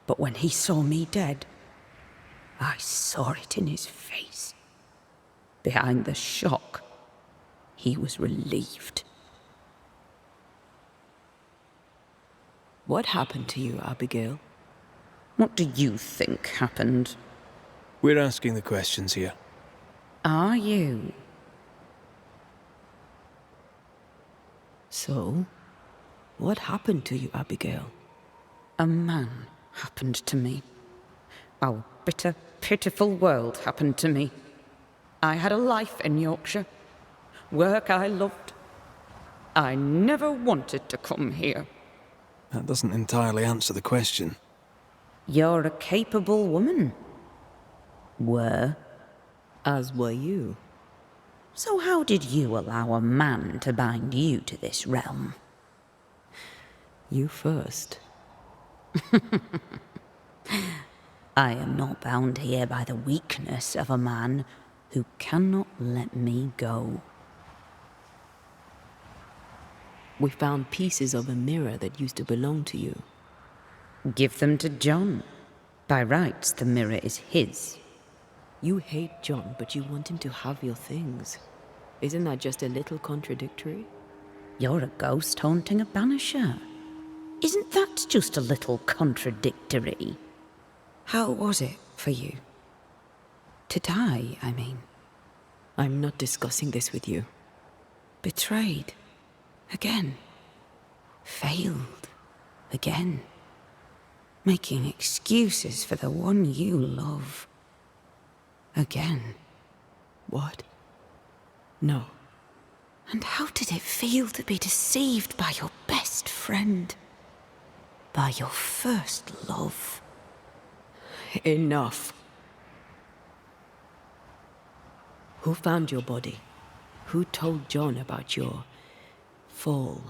But when he saw me dead, I saw it in his face. Behind the shock, he was relieved. What happened to you, Abigail? What do you think happened? We're asking the questions here. Are you? So, what happened to you, Abigail? A man happened to me. Our bitter, pitiful world happened to me. I had a life in Yorkshire. Work I loved. I never wanted to come here. That doesn't entirely answer the question. You're a capable woman. Were. As were you. So how did you allow a man to bind you to this realm? You first. I am not bound here by the weakness of a man who cannot let me go. We found pieces of a mirror that used to belong to you. Give them to John. By rights, the mirror is his. You hate John, but you want him to have your things. Isn't that just a little contradictory? You're a ghost haunting a banisher. Isn't that just a little contradictory? How was it for you? To die, I mean. I'm not discussing this with you. Betrayed. Again. Failed. Again. Making excuses for the one you love. Again. What? No. And how did it feel to be deceived by your best friend? By your first love? Enough. Who found your body? Who told John about your fall?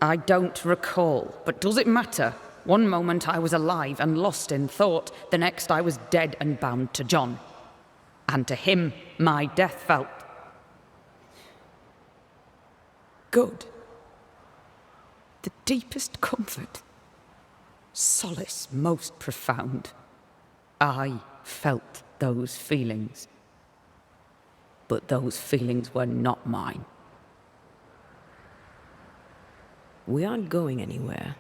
I don't recall, but does it matter? One moment I was alive and lost in thought, the next I was dead and bound to John. And to him, my death felt good. The deepest comfort. Solace most profound. I felt those feelings. But those feelings were not mine. We aren't going anywhere.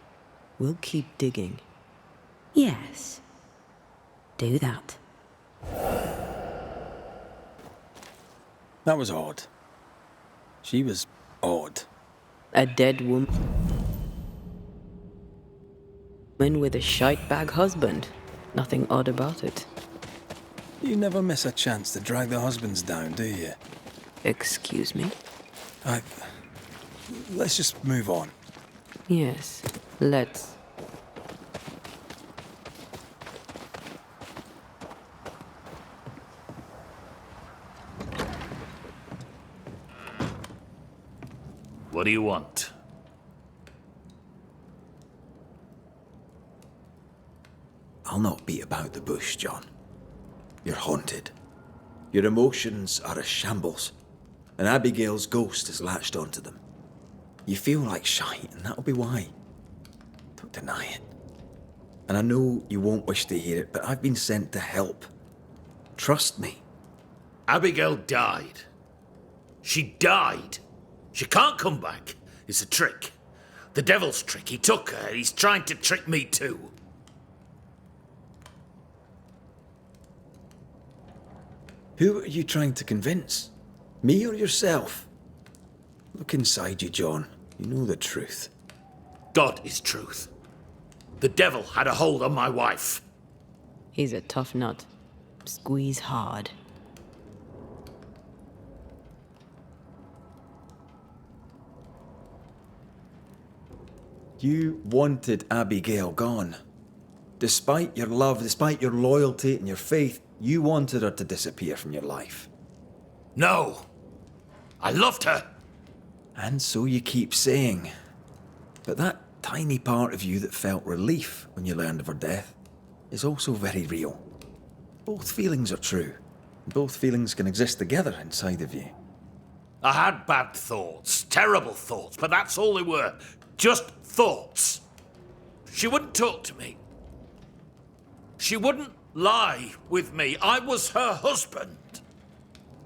We'll keep digging. Yes. Do that. That was odd. She was odd. A dead woman with a shite-bag husband. Nothing odd about it. You never miss a chance to drag the husbands down, do you? Excuse me? Let's just move on. Yes, let's. What do you want? I'll not beat about the bush, John. You're haunted. Your emotions are a shambles, and Abigail's ghost has latched onto them. You feel like shite, and that'll be why. Don't deny it. And I know you won't wish to hear it, but I've been sent to help. Trust me. Abigail died. She died. She can't come back. It's a trick. The devil's trick. He took her. He's trying to trick me too. Who are you trying to convince? Me or yourself? Look inside you, John. You know the truth. God is truth. The devil had a hold on my wife. He's a tough nut. Squeeze hard. You wanted Abigail gone. Despite your love, despite your loyalty and your faith, you wanted her to disappear from your life. No! I loved her! And so you keep saying. But that tiny part of you that felt relief when you learned of her death is also very real. Both feelings are true. Both feelings can exist together inside of you. I had bad thoughts, terrible thoughts, but that's all they were. Just thoughts. She wouldn't talk to me. She wouldn't lie with me. I was her husband.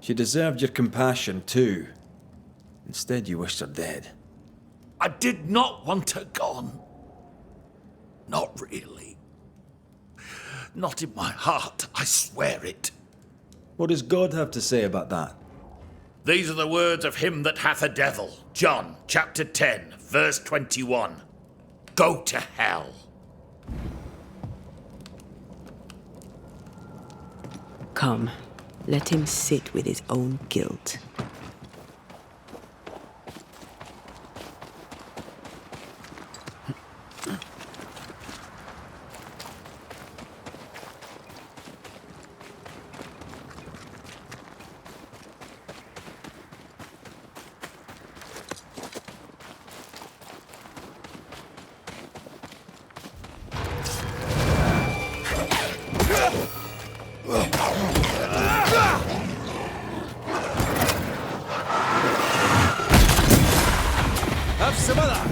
She deserved your compassion too. Instead, you wished her dead. I did not want her gone. Not really. Not in my heart, I swear it. What does God have to say about that? These are the words of him that hath a devil. John, chapter 10, verse 21. Go to hell. Come, let him sit with his own guilt. Have some of that!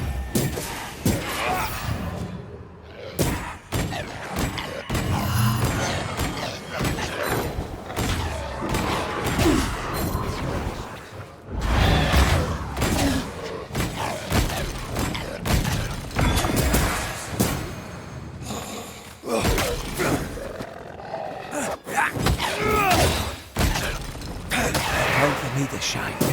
Time for me to shine.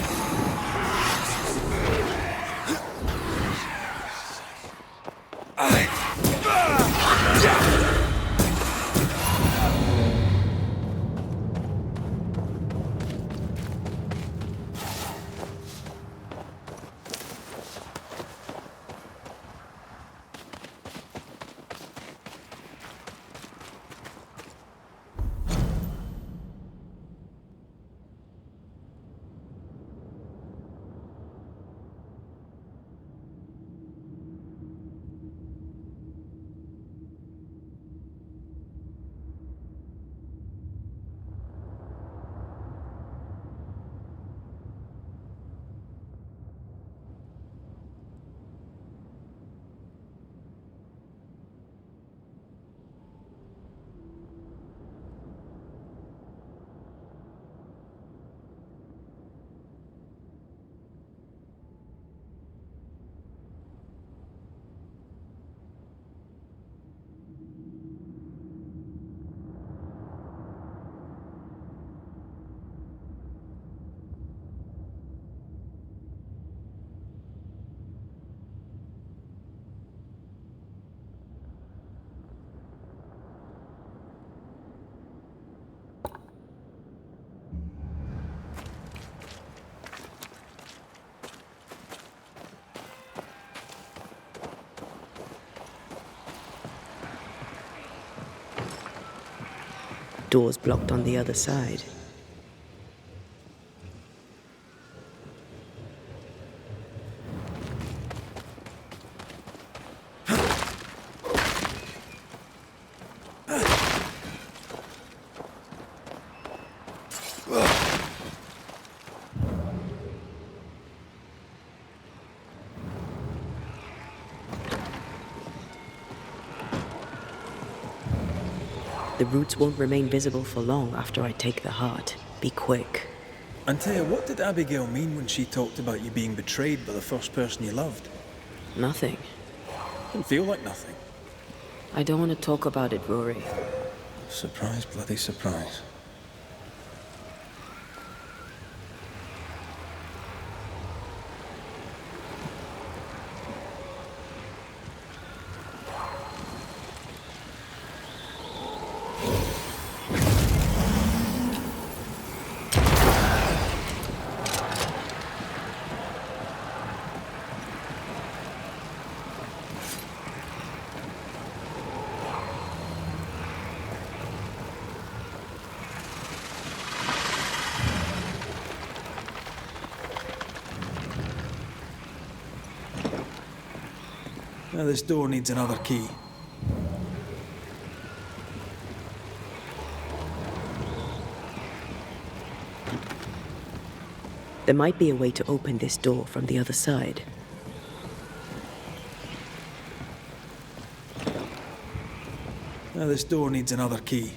Doors blocked on the other side. The roots won't remain visible for long after I take the heart. Be quick. Antea, what did Abigail mean when she talked about you being betrayed by the first person you loved? Nothing. Didn't feel like nothing. I don't want to talk about it, Rory. Surprise, bloody surprise. Now this door needs another key. There might be a way to open this door from the other side. Now this door needs another key.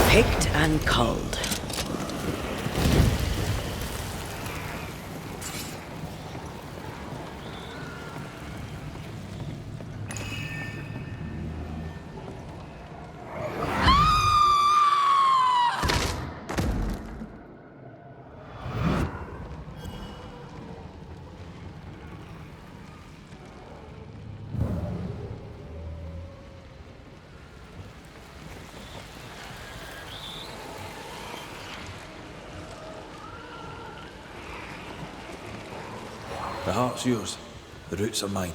Picked and culled. The heart's yours. The roots are mine.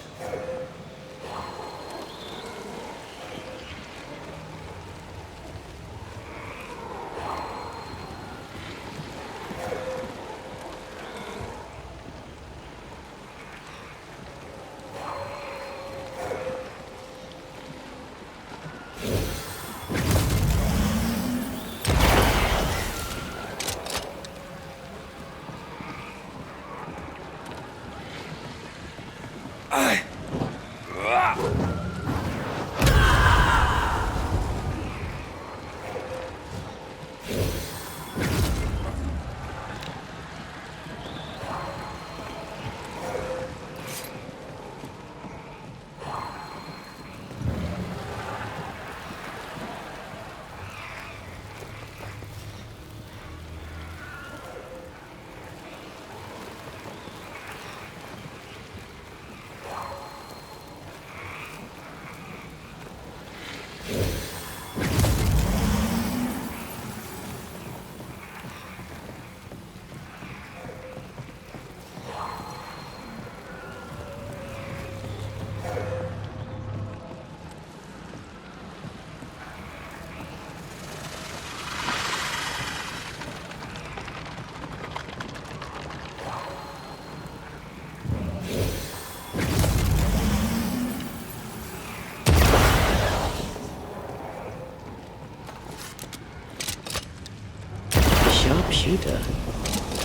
Sharpshooter.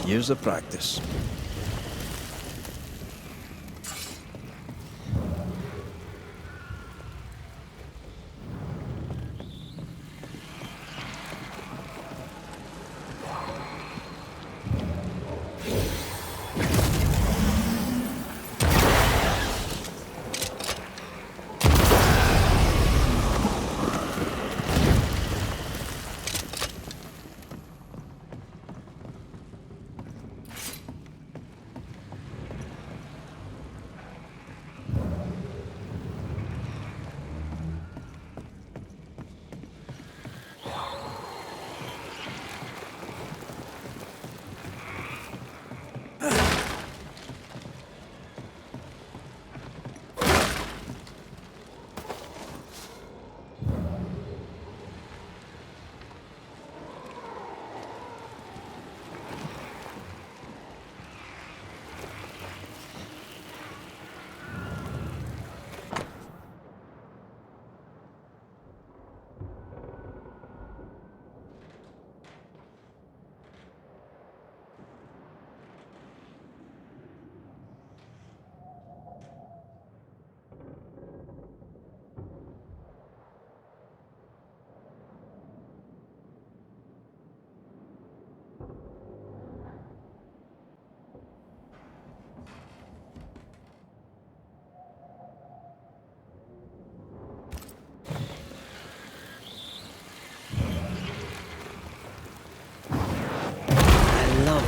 Years of practice.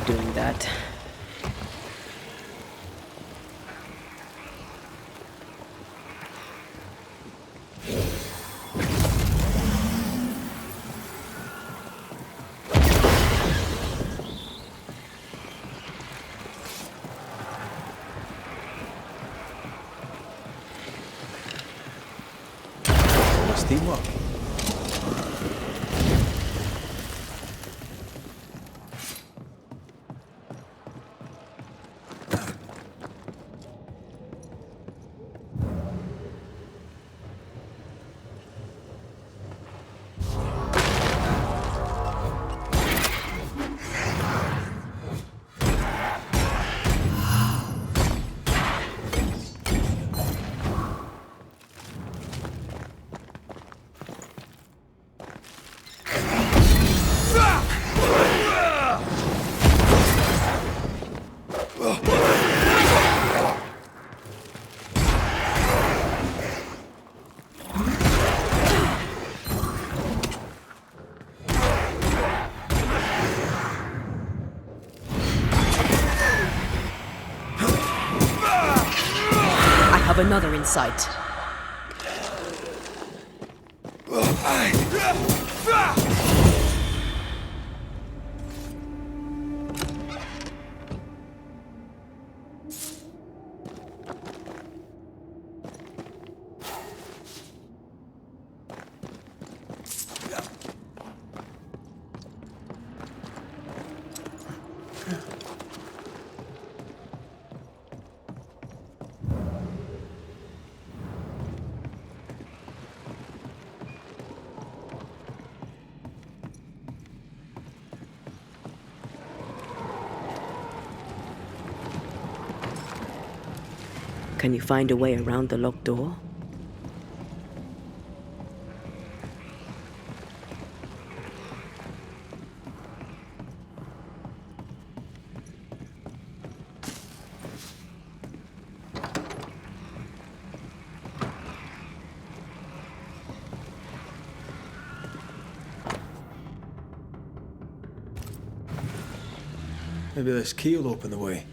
keep doing that. Always teamwork. I have another in sight. Can you find a way around the locked door? Maybe this key will open the way.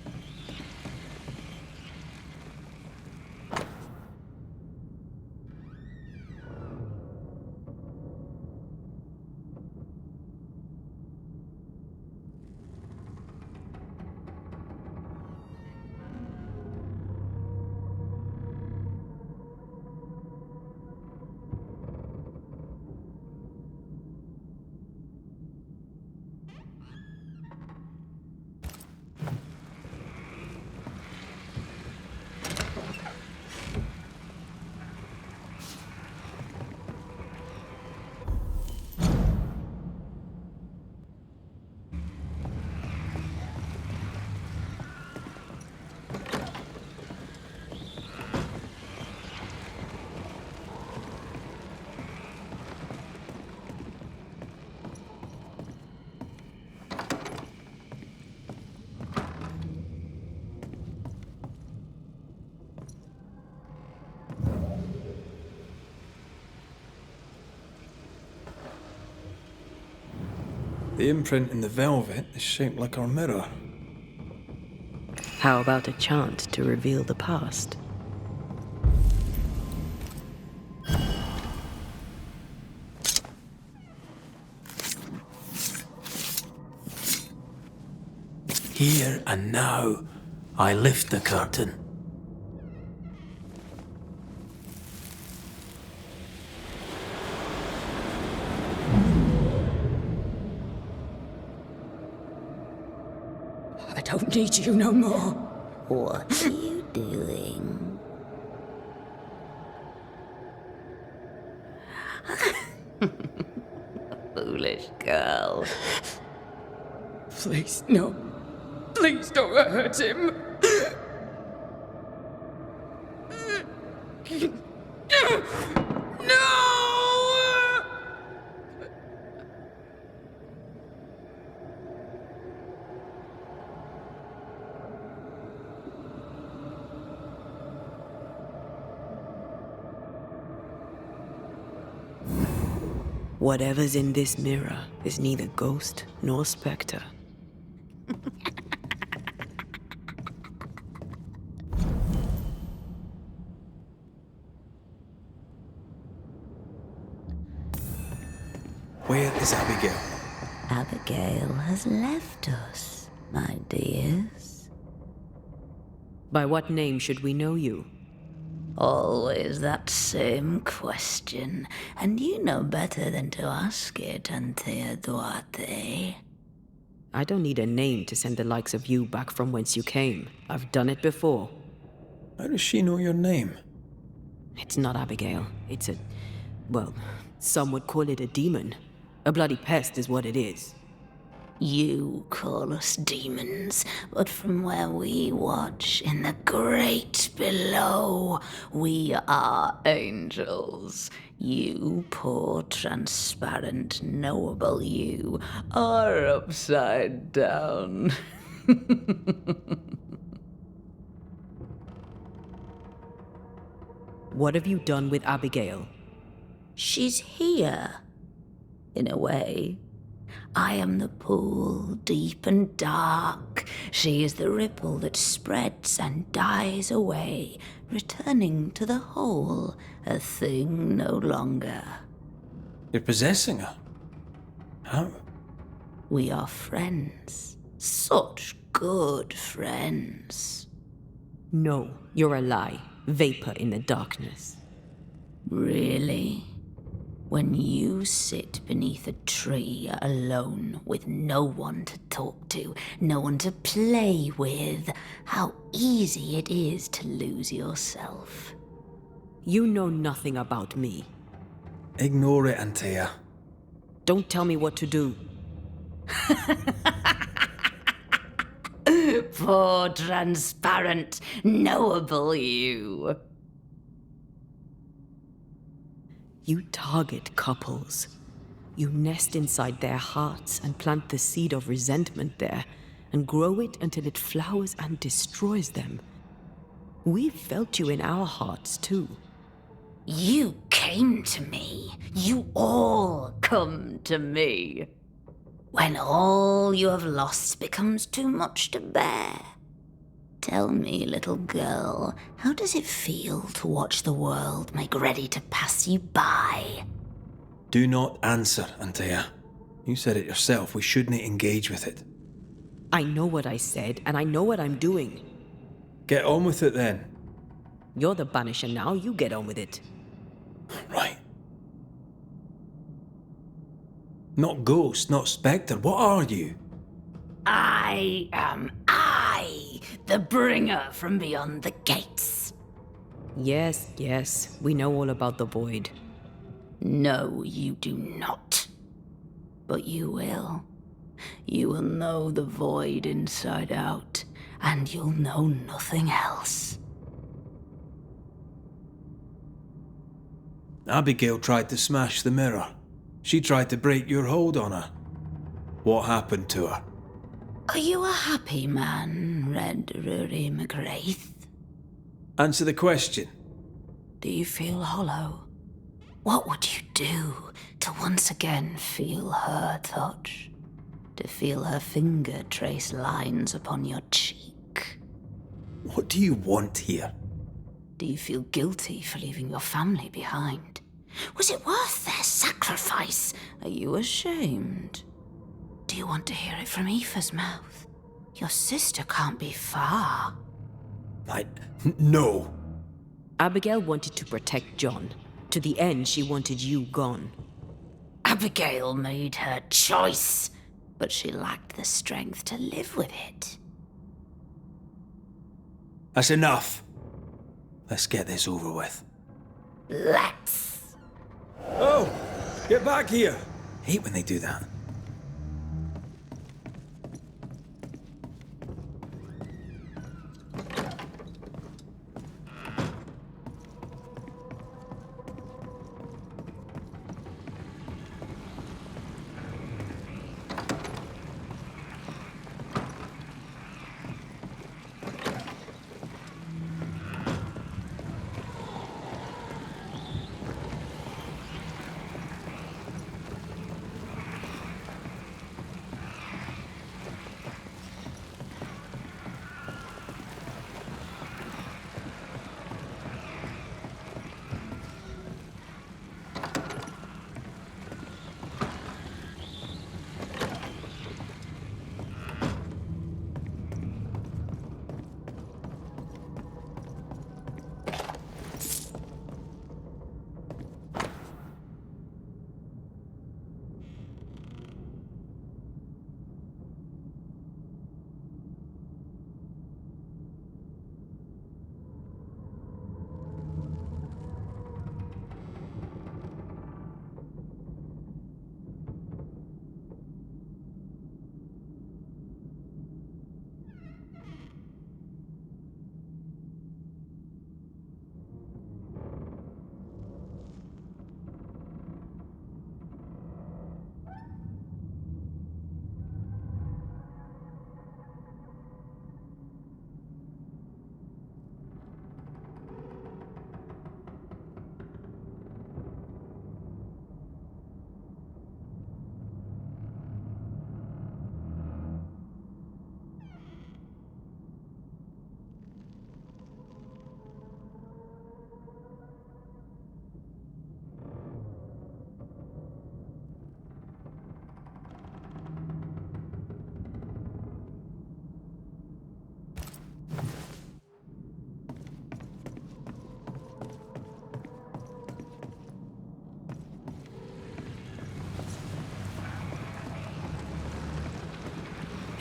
The imprint in the velvet is shaped like our mirror. How about a chant to reveal the past? Here and now, I lift the curtain. I don't need you no more. What are you doing? Foolish girl. Please, no. Please don't hurt him. No! Whatever's in this mirror is neither ghost nor spectre. Where is Abigail? Abigail has left us, my dears. By what name should we know you? Always that same question, and you know better than to ask it, Antea Duarte. I don't need a name to send the likes of you back from whence you came. I've done it before. How does she know your name? It's not Abigail. It's a... well, some would call it a demon. A bloody pest is what it is. You call us demons, but from where we watch in the great below, we are angels. You poor, transparent, knowable you are upside down. What have you done with Abigail? She's here, in a way. I am the pool, deep and dark. She is the ripple that spreads and dies away, returning to the whole, a thing no longer. You're possessing her? How? We are friends. Such good friends. No, you're a lie. Vapor in the darkness. Really? When you sit beneath a tree alone with no one to talk to, no one to play with, how easy it is to lose yourself. You know nothing about me. Ignore it, Antea. Don't tell me what to do. Poor, transparent, knowable you. You target couples. You nest inside their hearts and plant the seed of resentment there, and grow it until it flowers and destroys them. We've felt you in our hearts, too. You came to me. You all come to me. When all you have lost becomes too much to bear. Tell me, little girl, how does it feel to watch the world make ready to pass you by? Do not answer, Antea. You said it yourself. We shouldn't engage with it. I know what I said, and I know what I'm doing. Get on with it, then. You're the Banisher now. You get on with it. Right. Not ghost, not spectre. What are you? I am I, the bringer from beyond the gates. Yes, yes. We know all about the void. No, you do not. But you will. You will know the void inside out, and you'll know nothing else. Abigail tried to smash the mirror. She tried to break your hold on her. What happened to her? Are you a happy man, Red Rory McGrath? Answer the question. Do you feel hollow? What would you do to once again feel her touch? To feel her finger trace lines upon your cheek? What do you want here? Do you feel guilty for leaving your family behind? Was it worth their sacrifice? Are you ashamed? Do you want to hear it from Aoife's mouth? Your sister can't be far. No. Abigail wanted to protect John. To the end, she wanted you gone. Abigail made her choice, but she lacked the strength to live with it. That's enough. Let's get this over with. Let's. Oh! Get back here! Hate when they do that.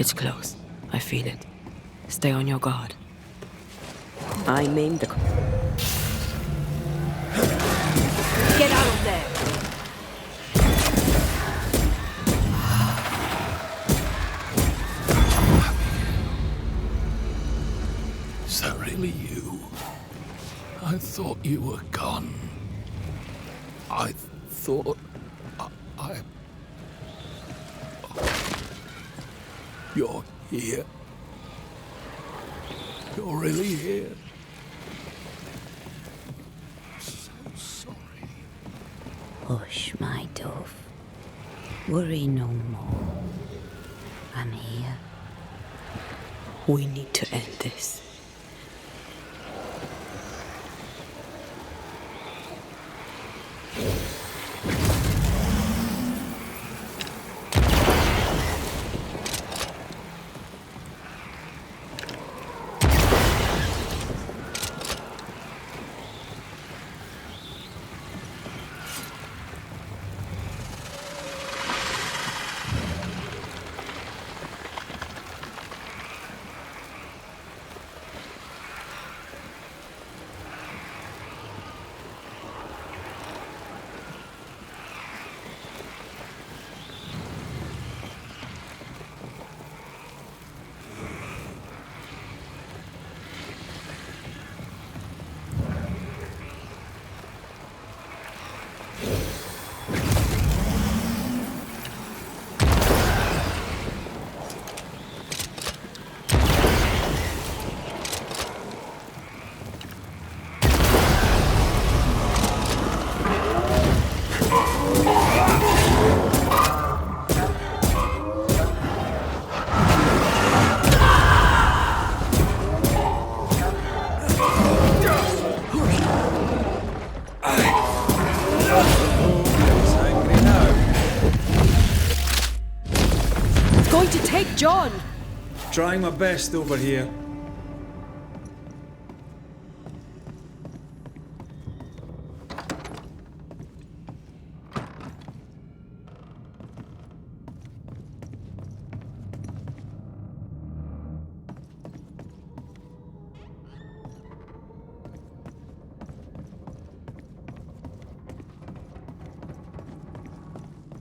It's close. I feel it. Stay on your guard. I named the... Get out of there! Is that really you? I thought you were gone. I thought... I... You're here. You're really here. So sorry. Hush, my dove. Worry no more. I'm here. We need to end this. John! Trying my best over here.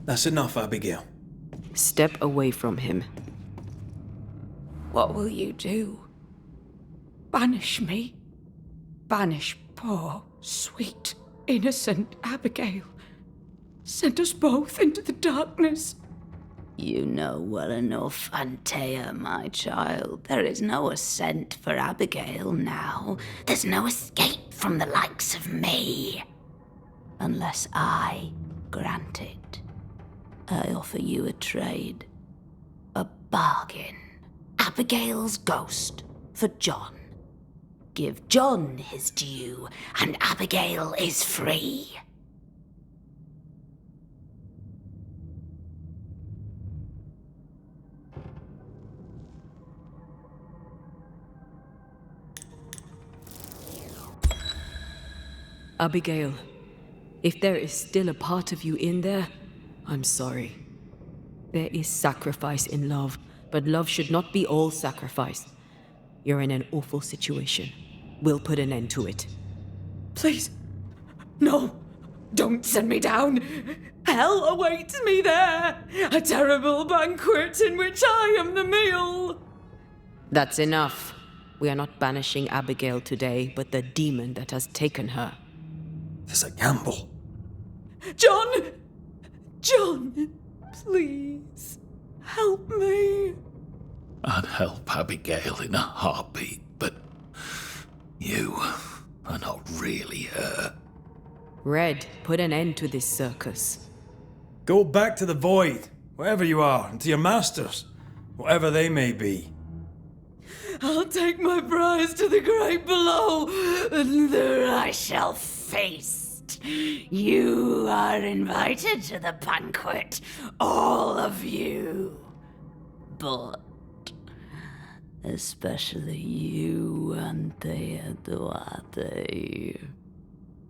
That's enough, Abigail. Step away from him. What will you do? Banish me? Banish poor, sweet, innocent Abigail? Send us both into the darkness? You know well enough, Antea, my child. There is no ascent for Abigail now. There's no escape from the likes of me. Unless I grant it. I offer you a trade. A bargain. Abigail's ghost for John. Give John his due, and Abigail is free. Abigail, if there is still a part of you in there, I'm sorry. There is sacrifice in love, but love should not be all sacrifice. You're in an awful situation. We'll put an end to it. Please, no, don't send me down. Hell awaits me there. A terrible banquet in which I am the meal. That's enough. We are not banishing Abigail today, but the demon that has taken her. It's a gamble. John! John, please, help me. I'd help Abigail in a heartbeat, but you are not really her. Red, put an end to this circus. Go back to the void, wherever you are, and to your masters, whatever they may be. I'll take my prize to the great below, and there I shall feast. You are invited to the banquet, all of you. But especially you, Antea Duarte.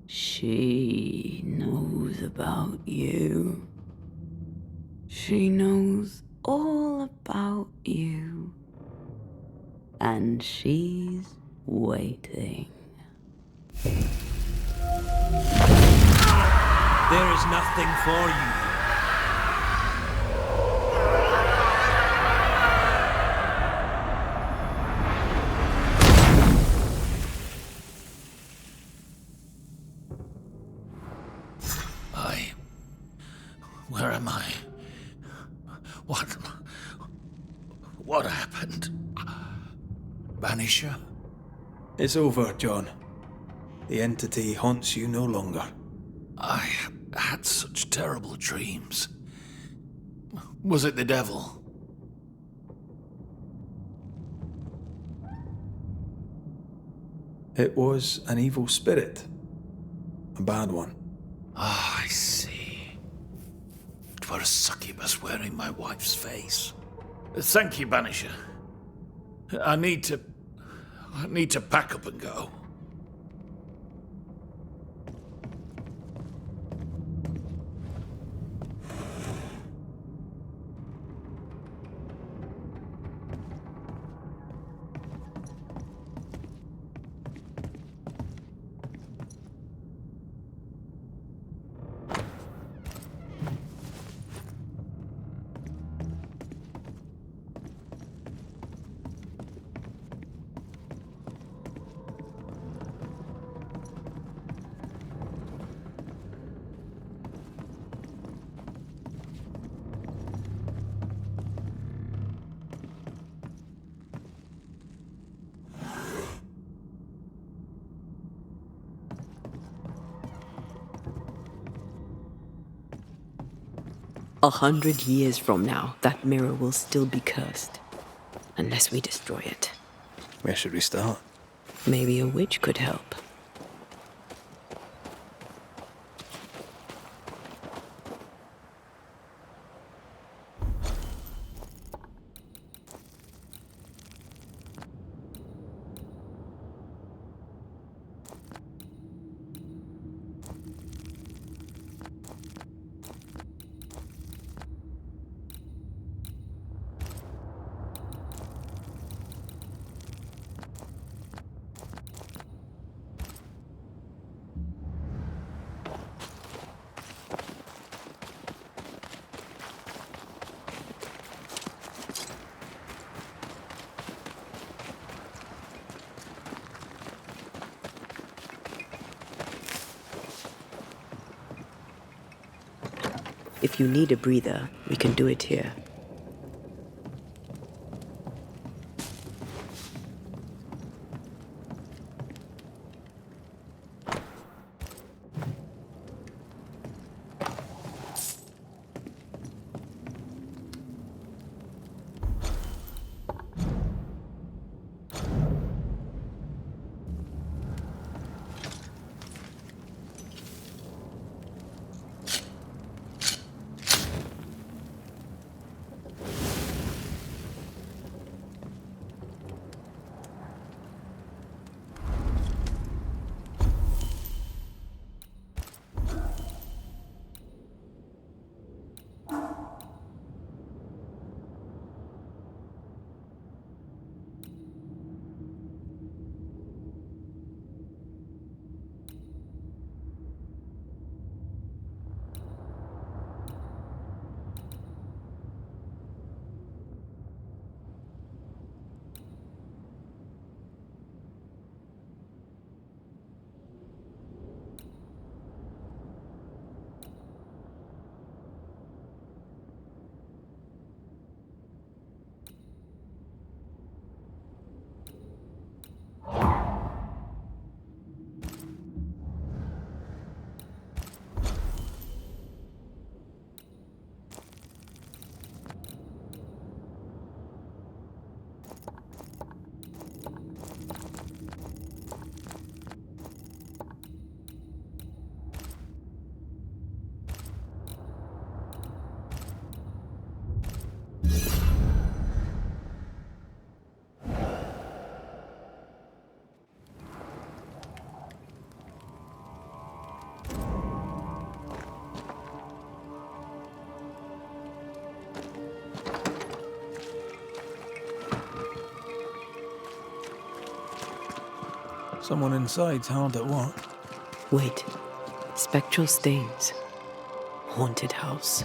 She knows about you. She knows all about you. And she's waiting. There is nothing for you. Where am I? What happened? Banisher? It's over, John. The entity haunts you no longer. I had such terrible dreams. Was it the devil? It was an evil spirit. A bad one. Ah, I see. It were a succubus wearing my wife's face. Thank you, Banisher. I need to pack up and go. A 100 years from now, that mirror will still be cursed. Unless we destroy it. Where should we start? Maybe a witch could help. If you need a breather, we can do it here. Someone inside's hard at work. Wait. Spectral stains. Haunted house.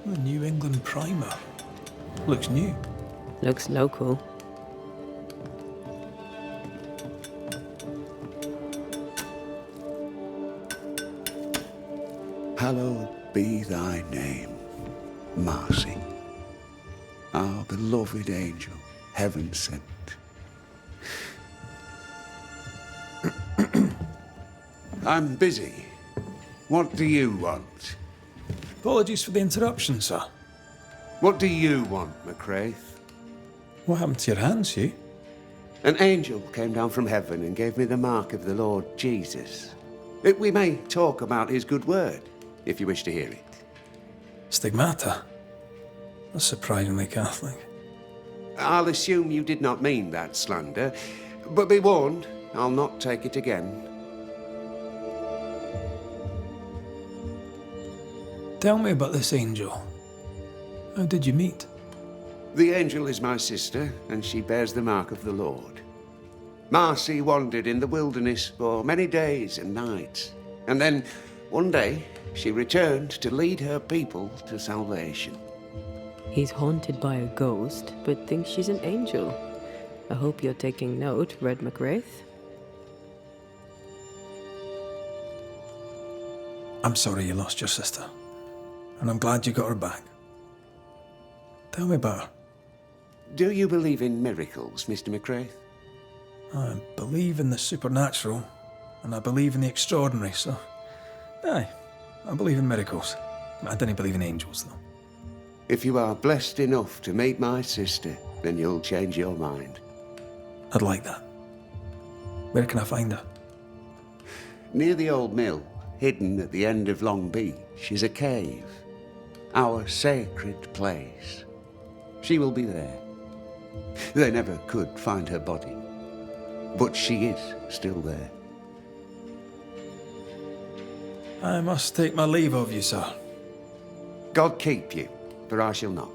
The New England primer. Looks new. Looks local. Hallowed be thy name, Marcy, our beloved angel, heaven sent. I'm busy. What do you want? Apologies for the interruption, sir. What do you want, McCraith? What happened to your hands, Hugh? An angel came down from heaven and gave me the mark of the Lord Jesus. We may talk about his good word, if you wish to hear it. Stigmata? That's surprisingly Catholic. I'll assume you did not mean that slander, but be warned, I'll not take it again. Tell me about this angel. How did you meet? The angel is my sister, and she bears the mark of the Lord. Marcy wandered in the wilderness for many days and nights, and then, one day, she returned to lead her people to salvation. He's haunted by a ghost, but thinks she's an angel. I hope you're taking note, Red McWraith. I'm sorry you lost your sister. And I'm glad you got her back. Tell me about her. Do you believe in miracles, Mr. McCraith? I believe in the supernatural, and I believe in the extraordinary, so... Aye, I believe in miracles. I don't believe in angels, though. If you are blessed enough to meet my sister, then you'll change your mind. I'd like that. Where can I find her? Near the old mill, hidden at the end of Long Beach, is a cave. Our sacred place. She will be there. They never could find her body, but she is still there. I must take my leave of you, sir. God keep you, for I shall not.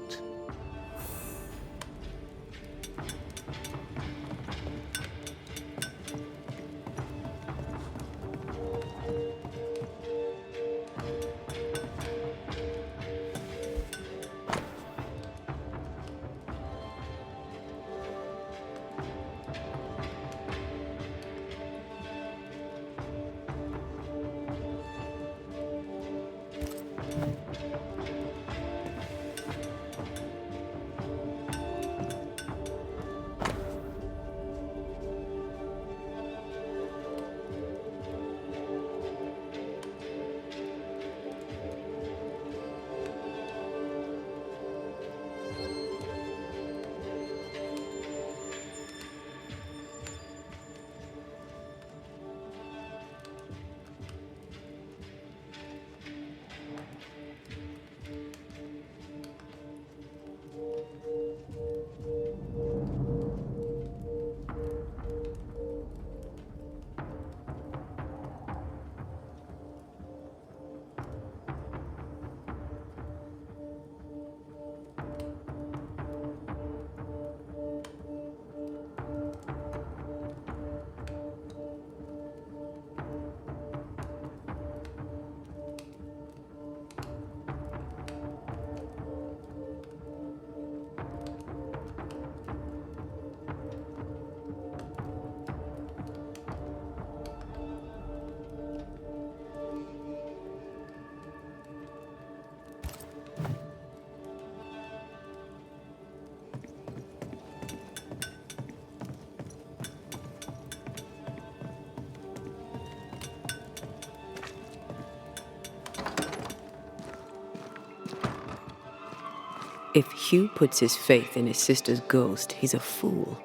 If Hugh puts his faith in his sister's ghost, he's a fool.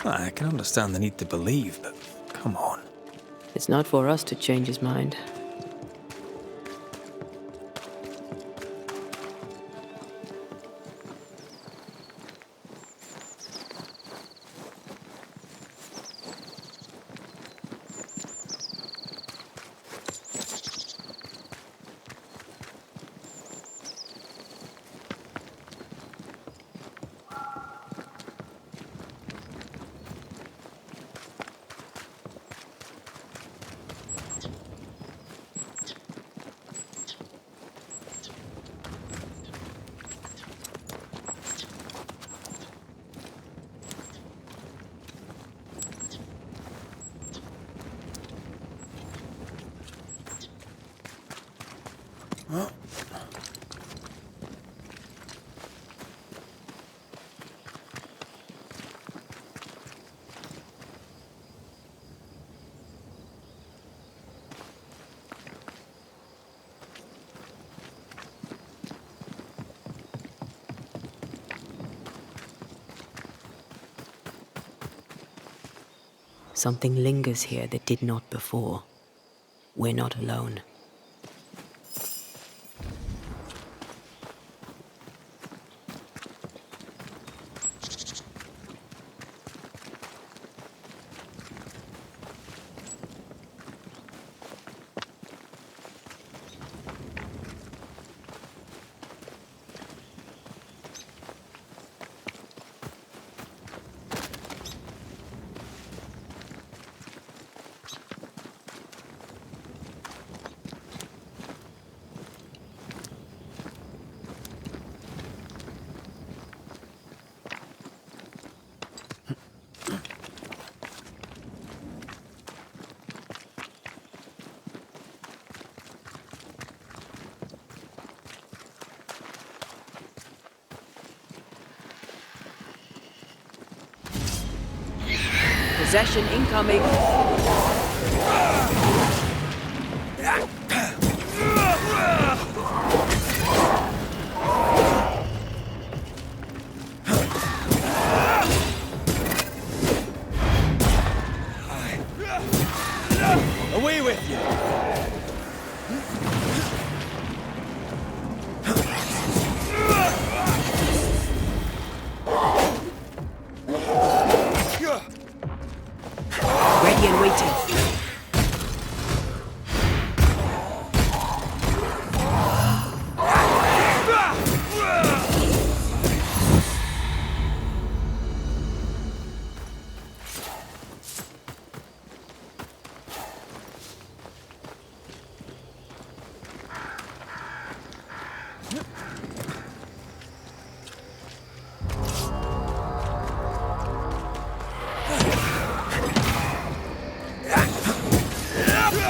I can understand the need to believe, but come on. It's not for us to change his mind. Something lingers here that did not before. We're not alone. Possession incoming. Away with you! Ready and waiting.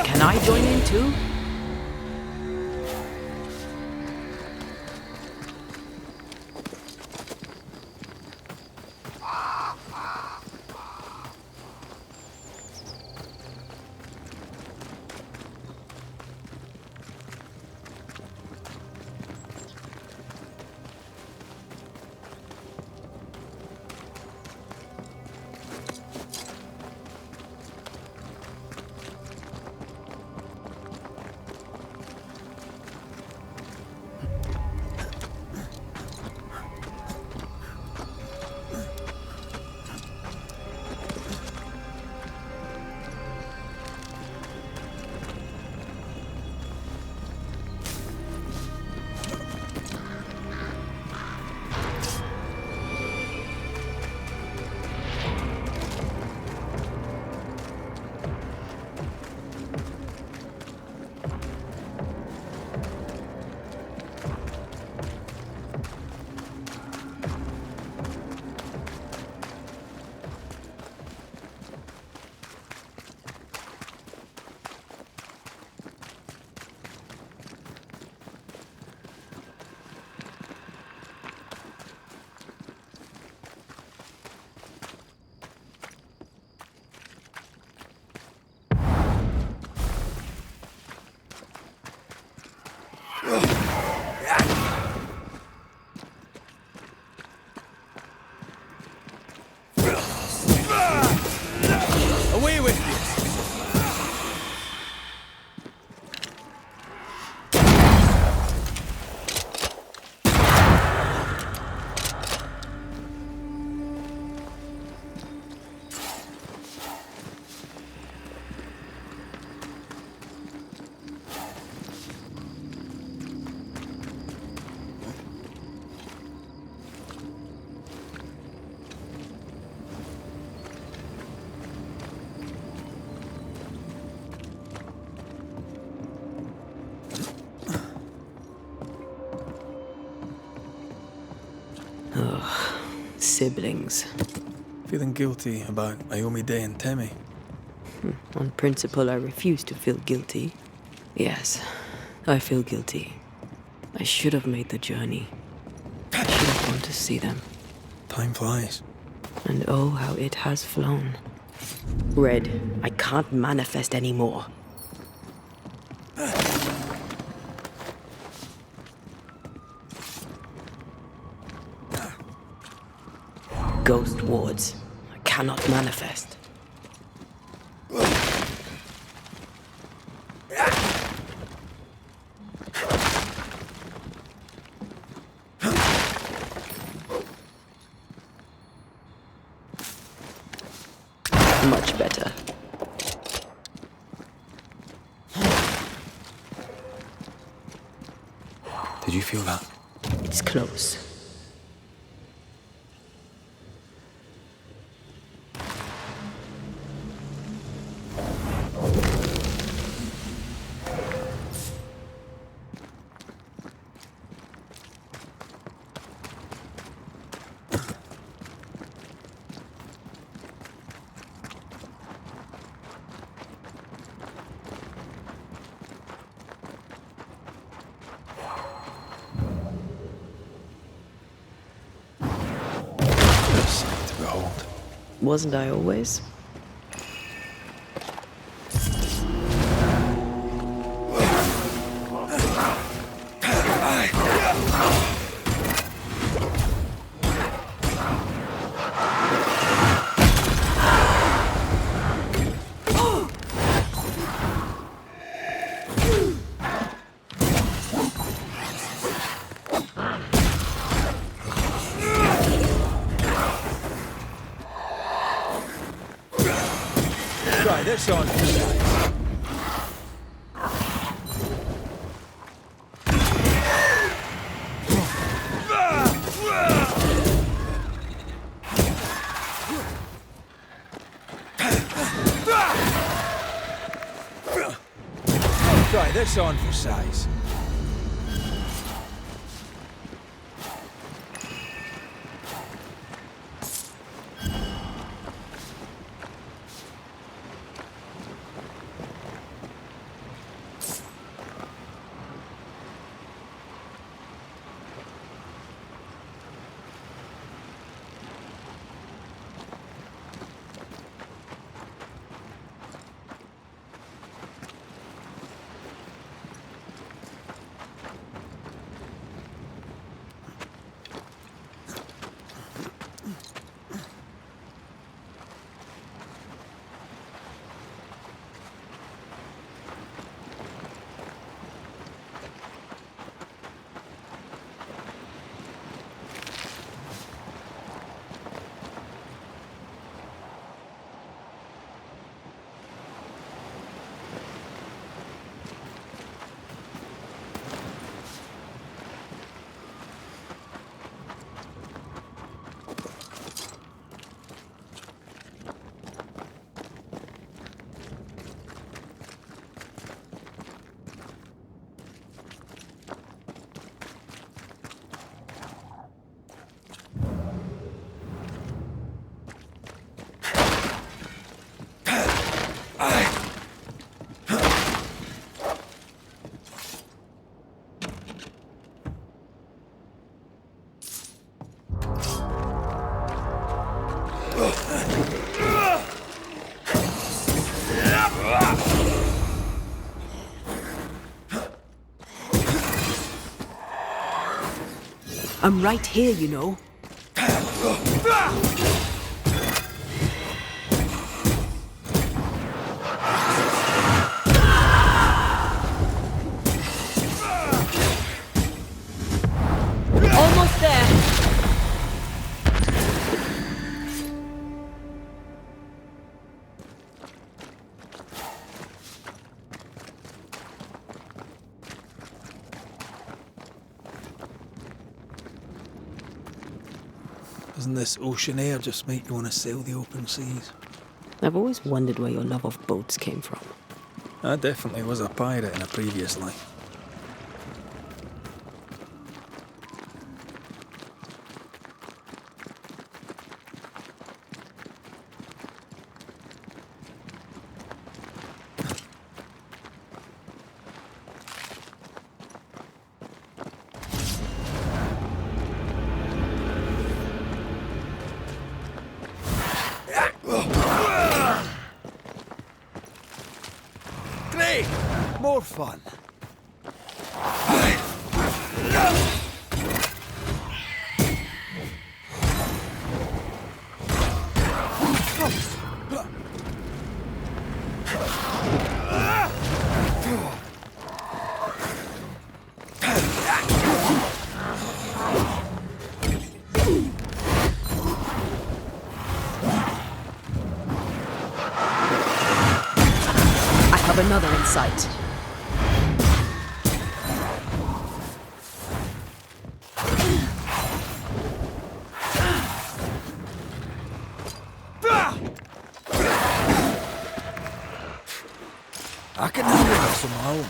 Can I join in too? siblings. Feeling guilty about Naomi Day and Temmie? On principle, I refuse to feel guilty. Yes, I feel guilty. I should have made the journey. I should have gone to see them. Time flies. And oh, how it has flown. Red, I can't manifest anymore. Ghost wards. I cannot manifest. Much better. Did you feel that? It's close. Wasn't I always? Try this on for size. Try this on for size. I'm right here, you know. Almost there. Doesn't this ocean air just make you want to sail the open seas? I've always wondered where your love of boats came from. I definitely was a pirate in a previous life. more fun. I have another in sight. I can handle this on my own.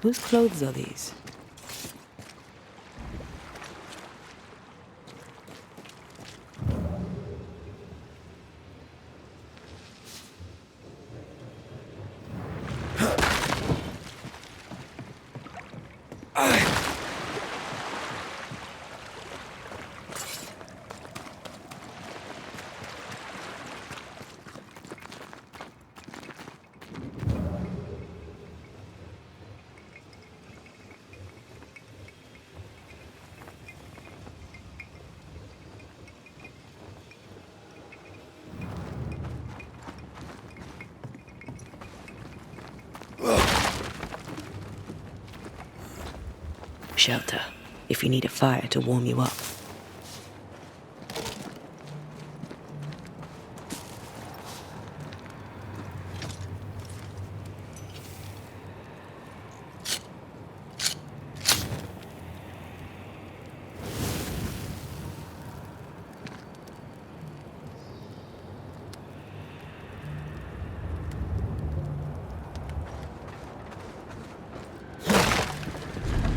Whose clothes are these? Shelter, if you need a fire to warm you up.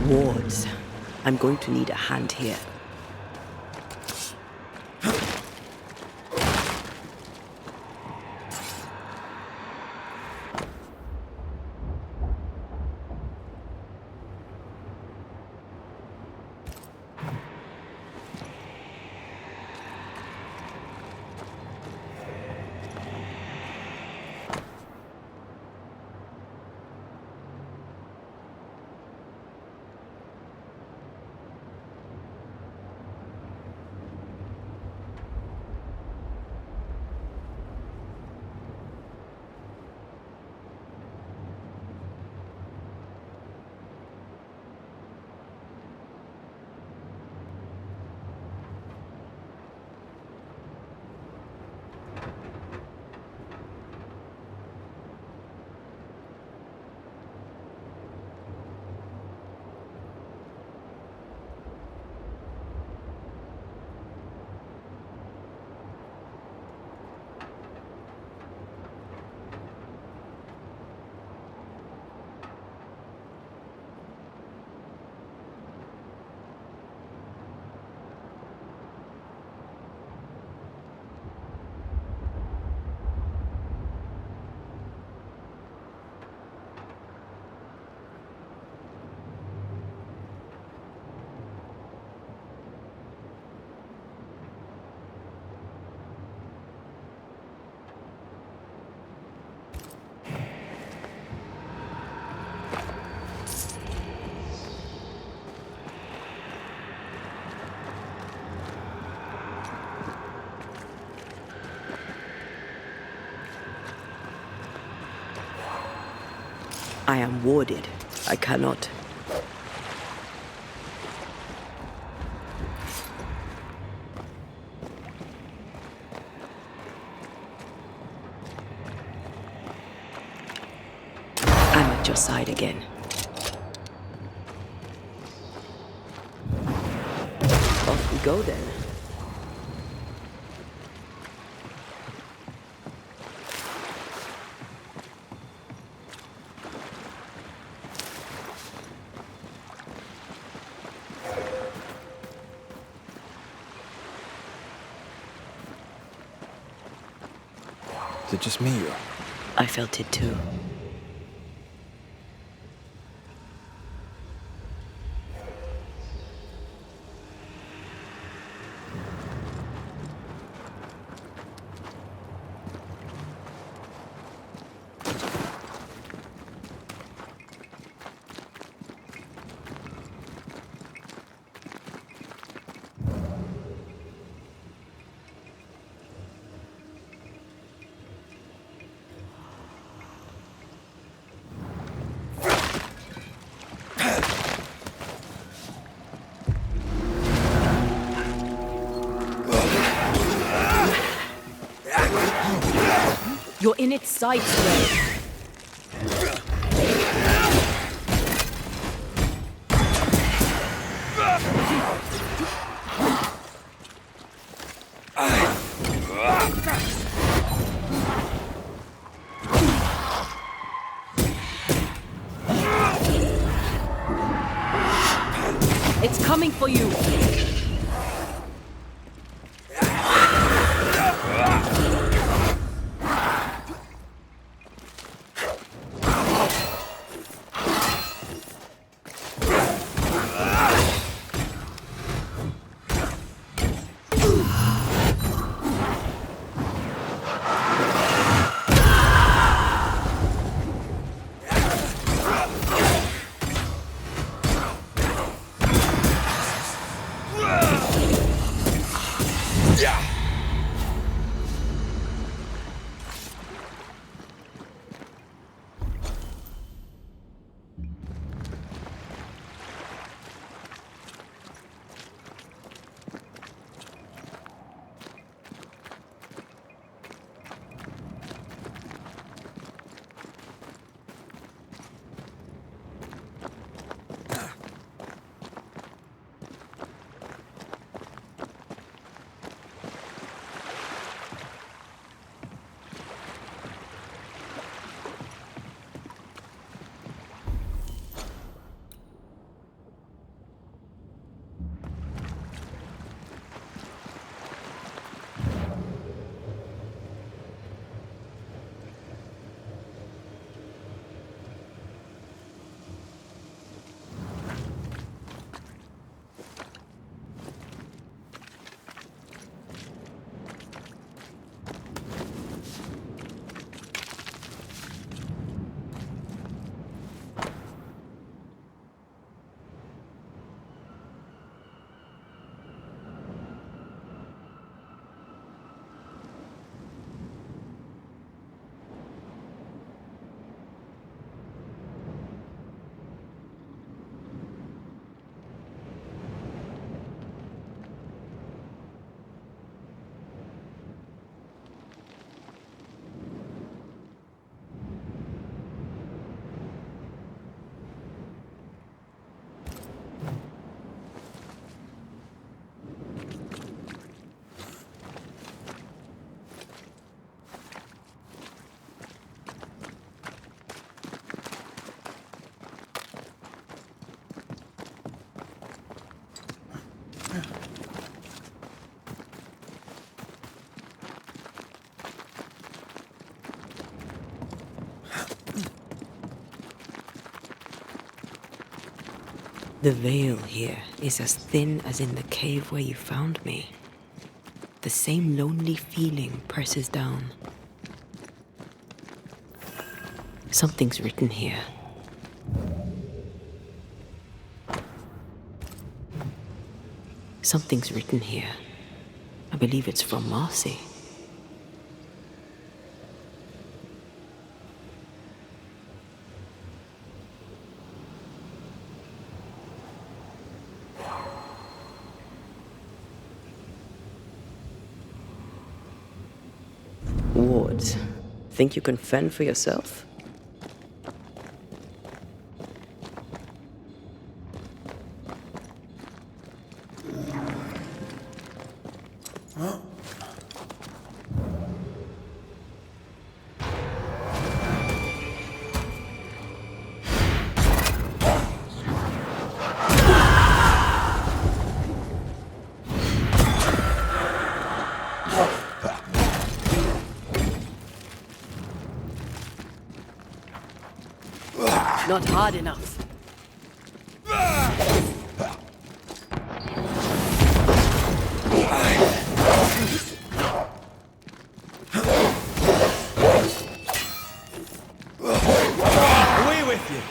Wards. I'm going to need a hand here. I am warded. I cannot. side again. Off we go then. Is it just me or? I felt it too. You're in its sights, Ray. It's coming for you. The veil here is as thin as in the cave where you found me. The same lonely feeling presses down. Something's written here. Something's written here. I believe it's from Marcy. Wards, think you can fend for yourself? Not hard enough. Away with you!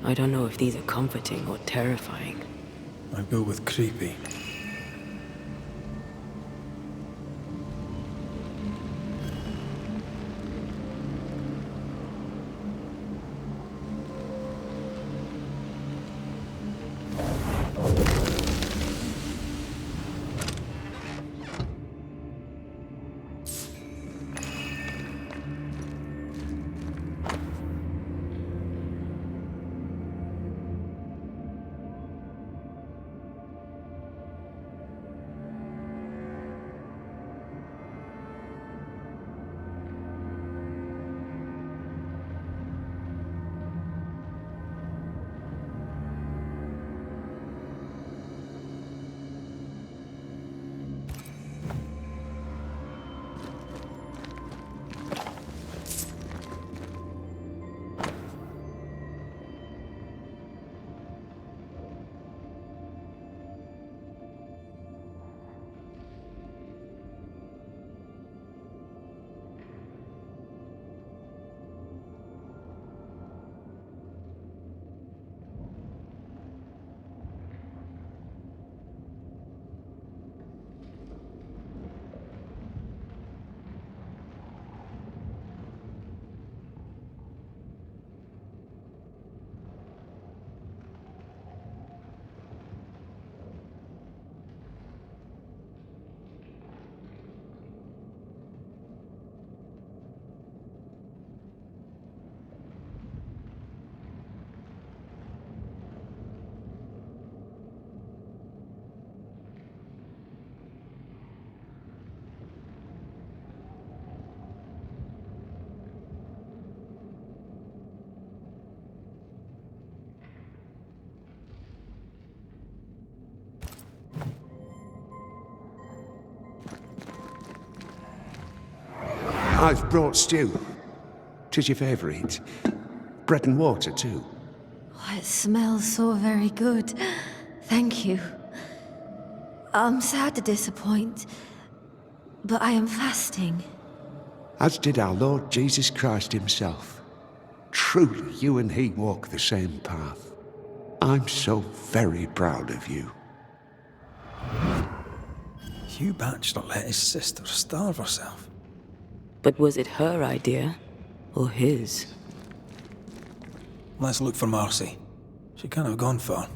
I don't know if these are comforting or terrifying. I'd go with creepy. I've brought stew. 'Tis your favourite. Bread and water, too. Oh, it smells so very good. Thank you. I'm sad to disappoint, but I am fasting. As did our Lord Jesus Christ himself. Truly, you and he walk the same path. I'm so very proud of you. Hugh Batchelor let his sister starve herself. But was it her idea, or his? Let's look for Marcy. She can't have gone far.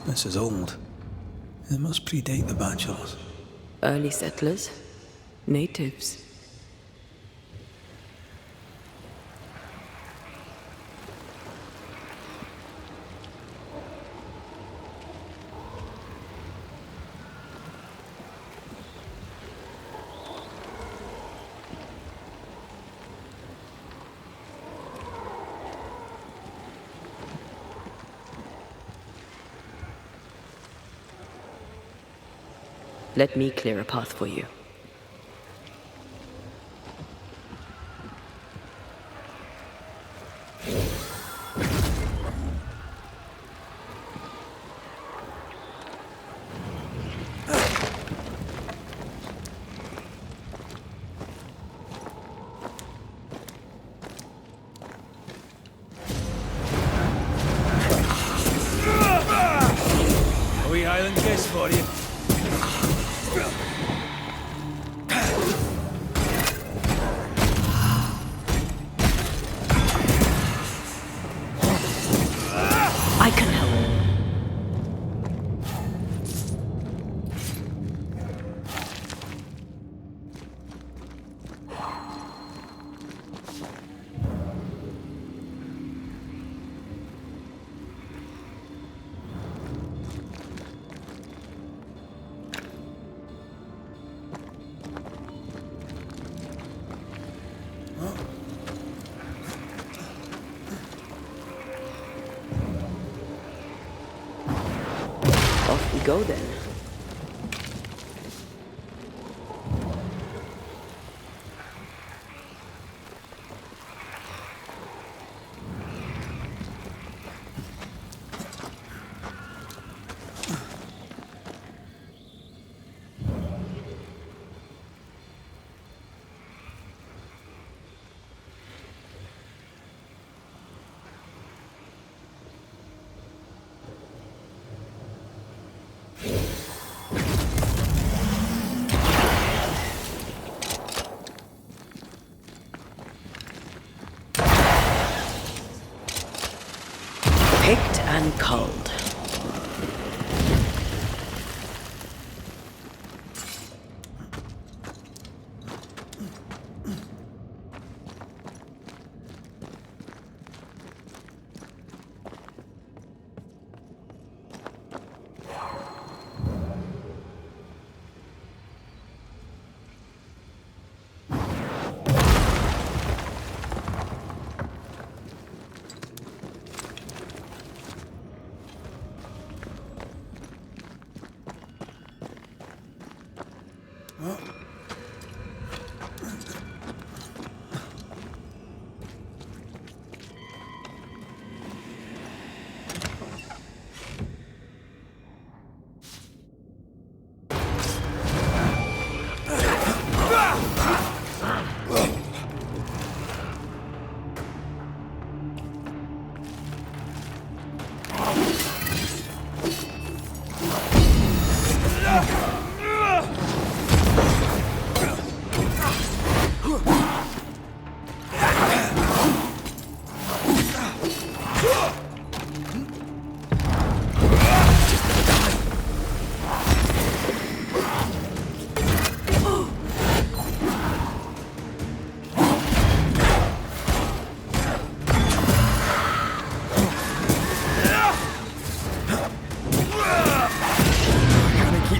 This is old. It must predate the Bachelors. Early settlers? Natives? Let me clear a path for you. A wee Highland kiss for you. I can help. Off we go then. Picked and culled.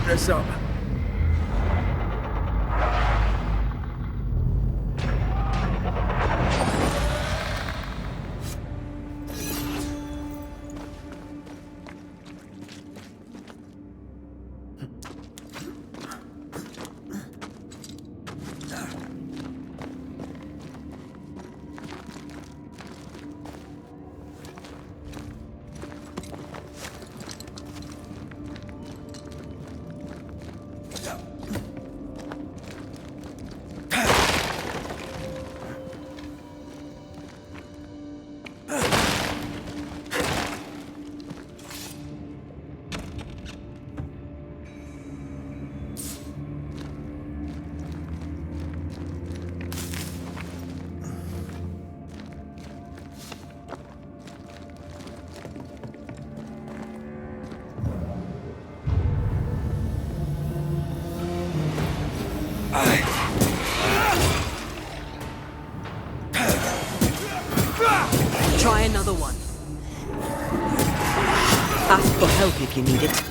This up. Try another one. Ask for help if you need it.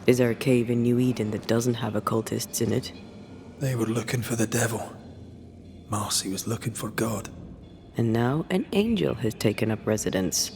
Is there a cave in New Eden that doesn't have occultists in it? They were looking for the devil. Marcy was looking for God. And now an angel has taken up residence.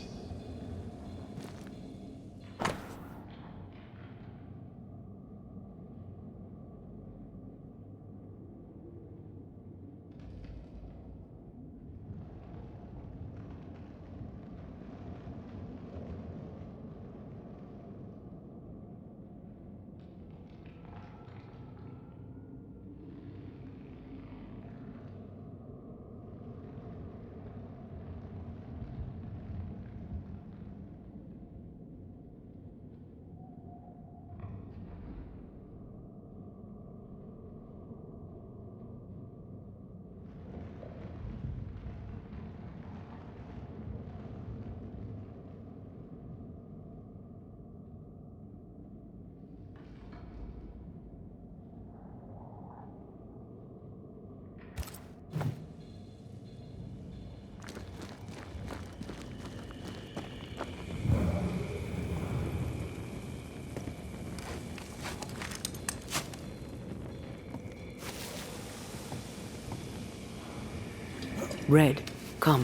Red, come.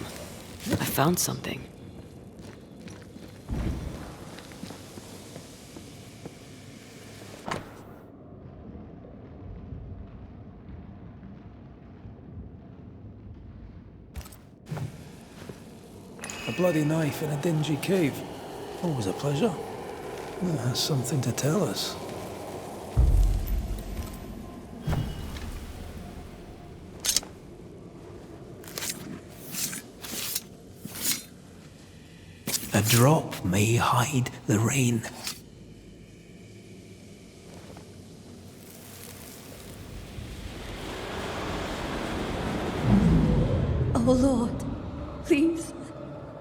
I found something. A bloody knife in a dingy cave. Always a pleasure. It has something to tell us. A drop may hide the rain. Oh Lord, please,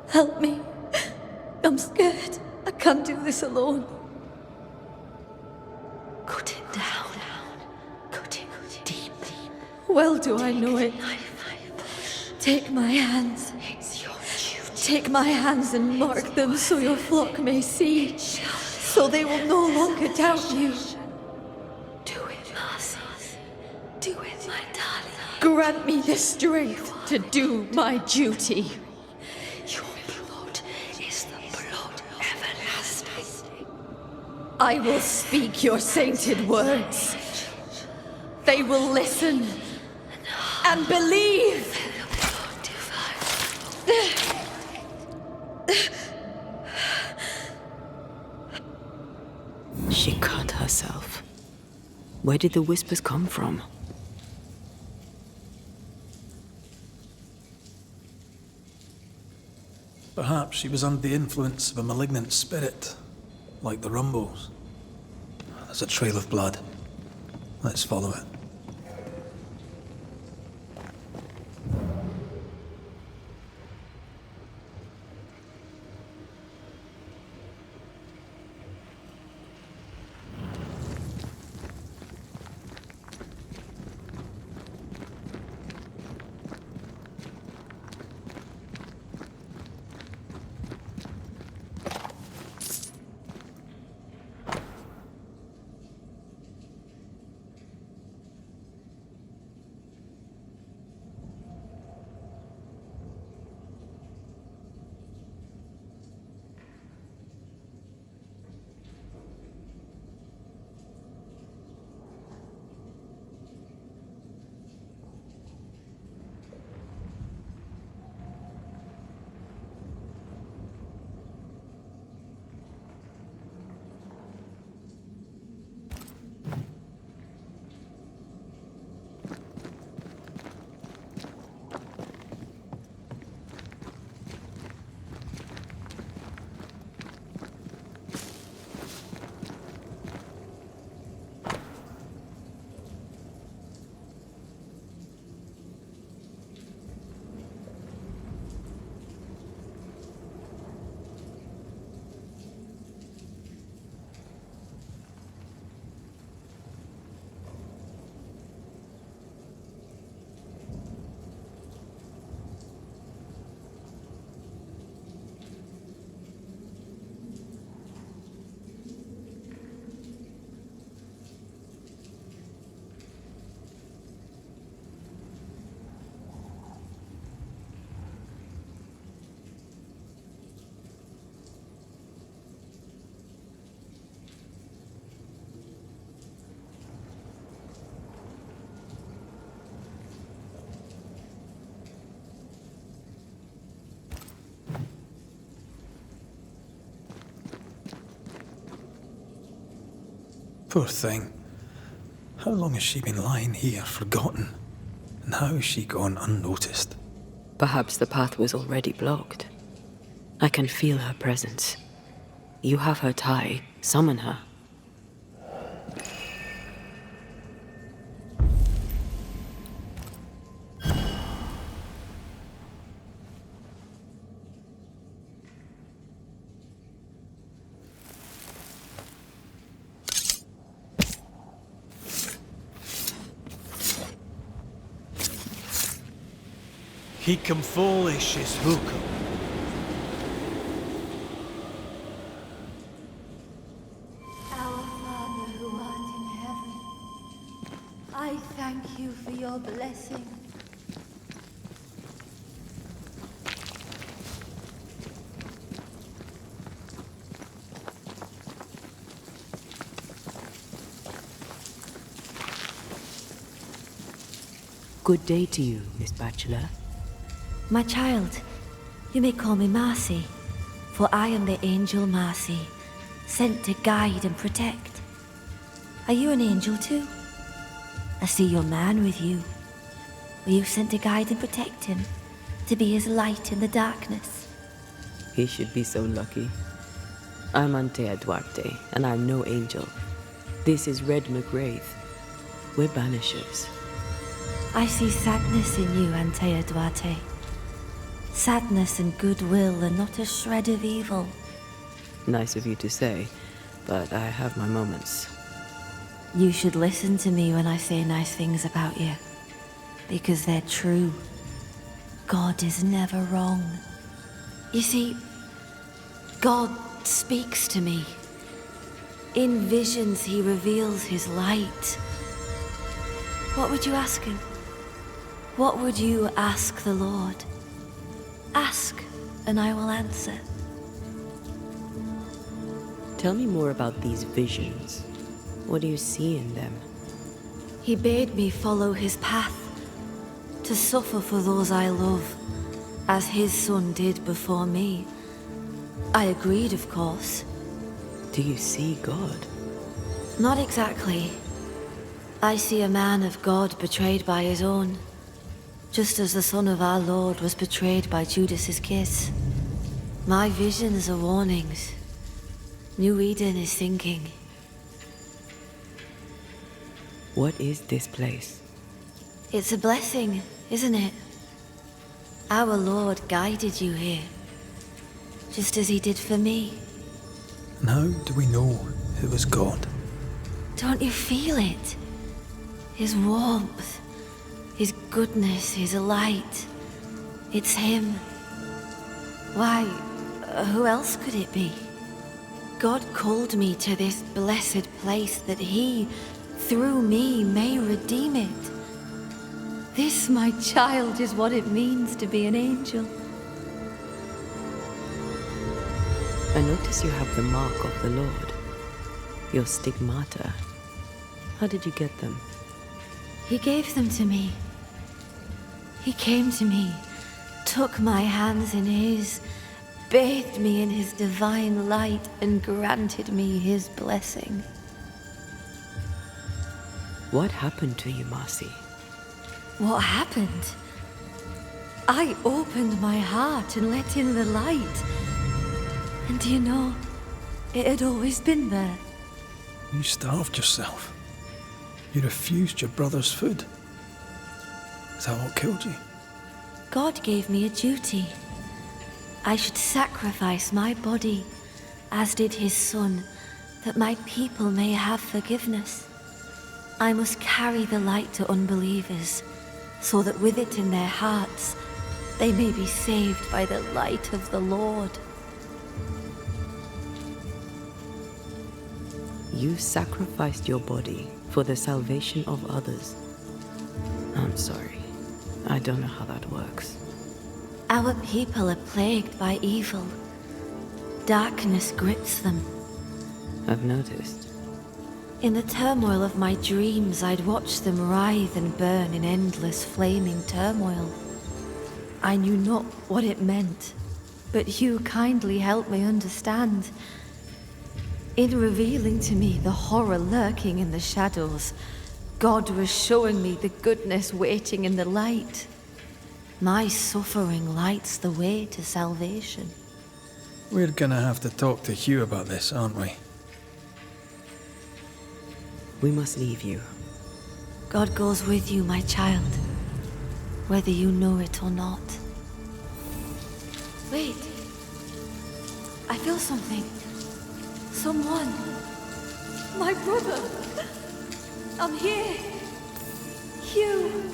help me. I'm scared. I can't do this alone. Cut it down. Cut it deep. Well do I know it. Take my hands. Take my hands and mark them so your flock may see, so they will no longer doubt you. Do it, Marcy. Do it, my darling. Grant me the strength to do my duty. Your blood is the blood everlasting. I will speak your sainted words. They will listen and believe. She cut herself. Where did the whispers come from? Perhaps she was under the influence of a malignant spirit, like the Rumbles. There's a trail of blood. Let's follow it. Poor thing. How long has she been lying here, forgotten? And how has she gone unnoticed? Perhaps the path was already blocked. I can feel her presence. You have her tie. Summon her. He come foolish is hook'em. Our Father who art in heaven, I thank you for your blessing. Good day to you, Miss Bachelor. My child, you may call me Marcy, for I am the angel Marcy, sent to guide and protect. Are you an angel too? I see your man with you. Were you sent to guide and protect him, to be his light in the darkness? He should be so lucky. I'm Antea Duarte, and I'm no angel. This is Red McGrath. We're Banishers. I see sadness in you, Antea Duarte. Sadness and goodwill and not a shred of evil. Nice of you to say, but I have my moments. You should listen to me when I say nice things about you, because they're true. God is never wrong. You see, God speaks to me. In visions, he reveals his light. What would you ask him? What would you ask the Lord? Ask, and I will answer. Tell me more about these visions. What do you see in them? He bade me follow his path, to suffer for those I love, as his son did before me. I agreed, of course. Do you see God? Not exactly. I see a man of God betrayed by his own, just as the Son of our Lord was betrayed by Judas's kiss. My visions are warnings. New Eden is sinking. What is this place? It's a blessing, isn't it? Our Lord guided you here, just as he did for me. And how do we know it was God? Don't you feel it? His warmth, his goodness, his light. It's him. Why, who else could it be? God called me to this blessed place that he, through me, may redeem it. This, my child, is what it means to be an angel. I notice you have the mark of the Lord. Your stigmata. How did you get them? He gave them to me. He came to me, took my hands in his, bathed me in his divine light, and granted me his blessing. What happened to you, Marcy? What happened? I opened my heart and let in the light. And do you know, it had always been there. You starved yourself. You refused your brother's food. Is that what killed you? God gave me a duty. I should sacrifice my body, as did his son, that my people may have forgiveness. I must carry the light to unbelievers, so that with it in their hearts, they may be saved by the light of the Lord. You sacrificed your body for the salvation of others. I'm sorry. I don't know how that works. Our people are plagued by evil. Darkness grips them. I've noticed. In the turmoil of my dreams, I'd watch them writhe and burn in endless flaming turmoil. I knew not what it meant, but you kindly helped me understand. In revealing to me the horror lurking in the shadows, God was showing me the goodness waiting in the light. My suffering lights the way to salvation. We're gonna have to talk to Hugh about this, aren't we? We must leave you. God goes with you, my child, whether you know it or not. Wait. I feel something. Someone. My brother. I'm here. Hugh.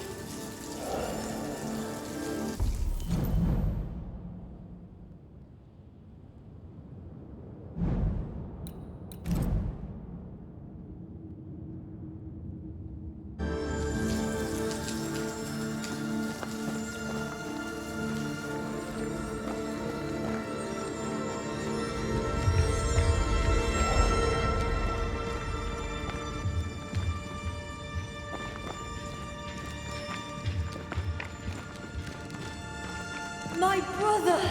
My brother!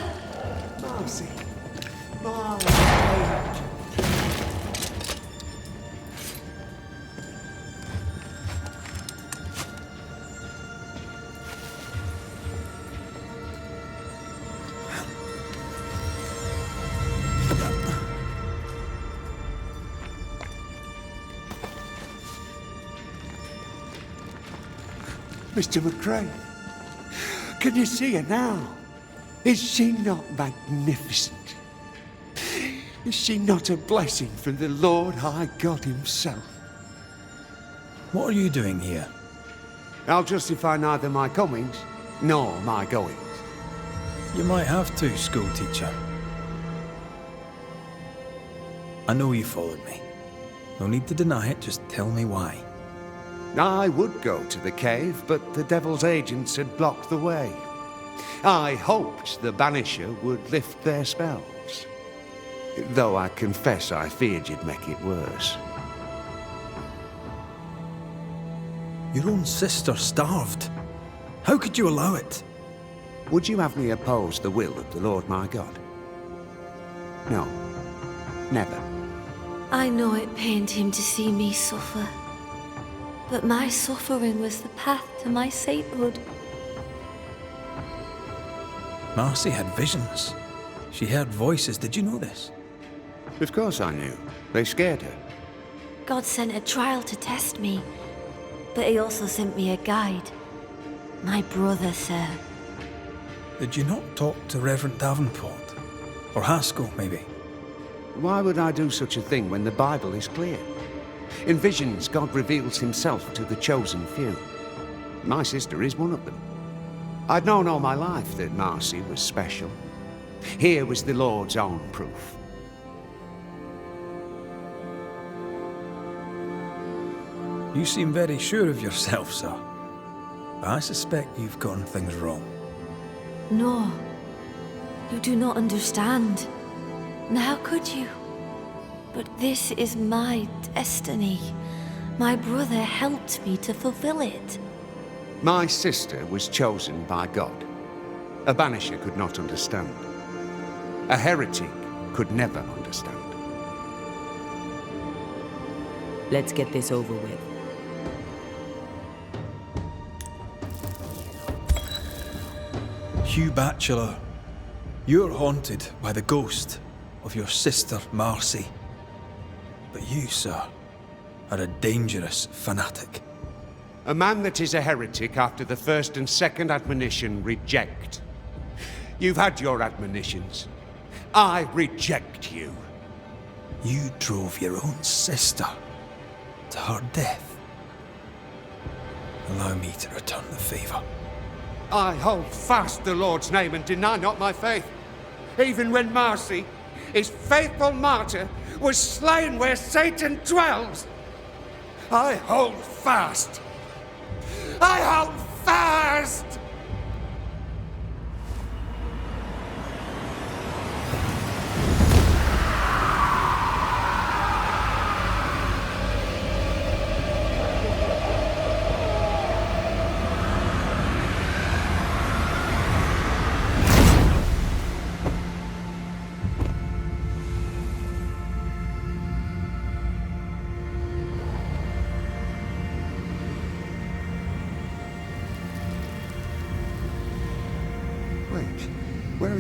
Marcy. Marcy. Mr. McCrae, can you see her now? Is she not magnificent? Is she not a blessing from the Lord High God himself? What are you doing here? I'll justify neither my comings nor my goings. You might have to, schoolteacher. I know you followed me. No need to deny it, just tell me why. I would go to the cave, but the devil's agents had blocked the way. I hoped the Banisher would lift their spells. Though I confess I feared you'd make it worse. Your own sister starved. How could you allow it? Would you have me oppose the will of the Lord my God? No. Never. I know it pained him to see me suffer. But my suffering was the path to my sainthood. Marcy had visions. She heard voices. Did you know this? Of course I knew. They scared her. God sent a trial to test me. But he also sent me a guide. My brother, sir. Did you not talk to Reverend Davenport? Or Haskell, maybe? Why would I do such a thing when the Bible is clear? In visions, God reveals himself to the chosen few. My sister is one of them. I'd known all my life that Marcy was special. Here was the Lord's own proof. You seem very sure of yourself, sir. But I suspect you've gotten things wrong. No. You do not understand. And how could you? But this is my destiny. My brother helped me to fulfill it. My sister was chosen by God. A banisher could not understand. A heretic could never understand. Let's get this over with. Hugh Batchelor, you're haunted by the ghost of your sister Marcy. But you, sir, are a dangerous fanatic. A man that is a heretic after the first and second admonition, reject. You've had your admonitions. I reject you. You drove your own sister to her death. Allow me to return the favor. I hold fast the Lord's name and deny not my faith, even when Marcy, his faithful martyr, was slain where Satan dwells. I hold fast. I hold fast!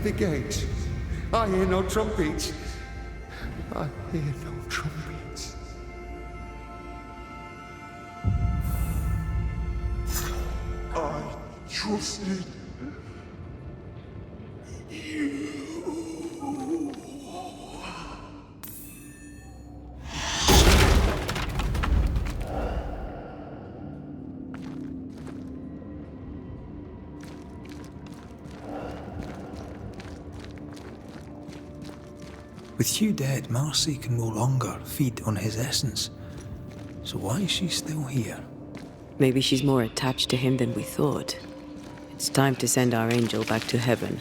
through the gates. I hear no trumpets. I hear no trumpets. I trusted you. With Hugh dead, Marcy can no longer feed on his essence. So why is she still here? Maybe she's more attached to him than we thought. It's time to send our angel back to heaven.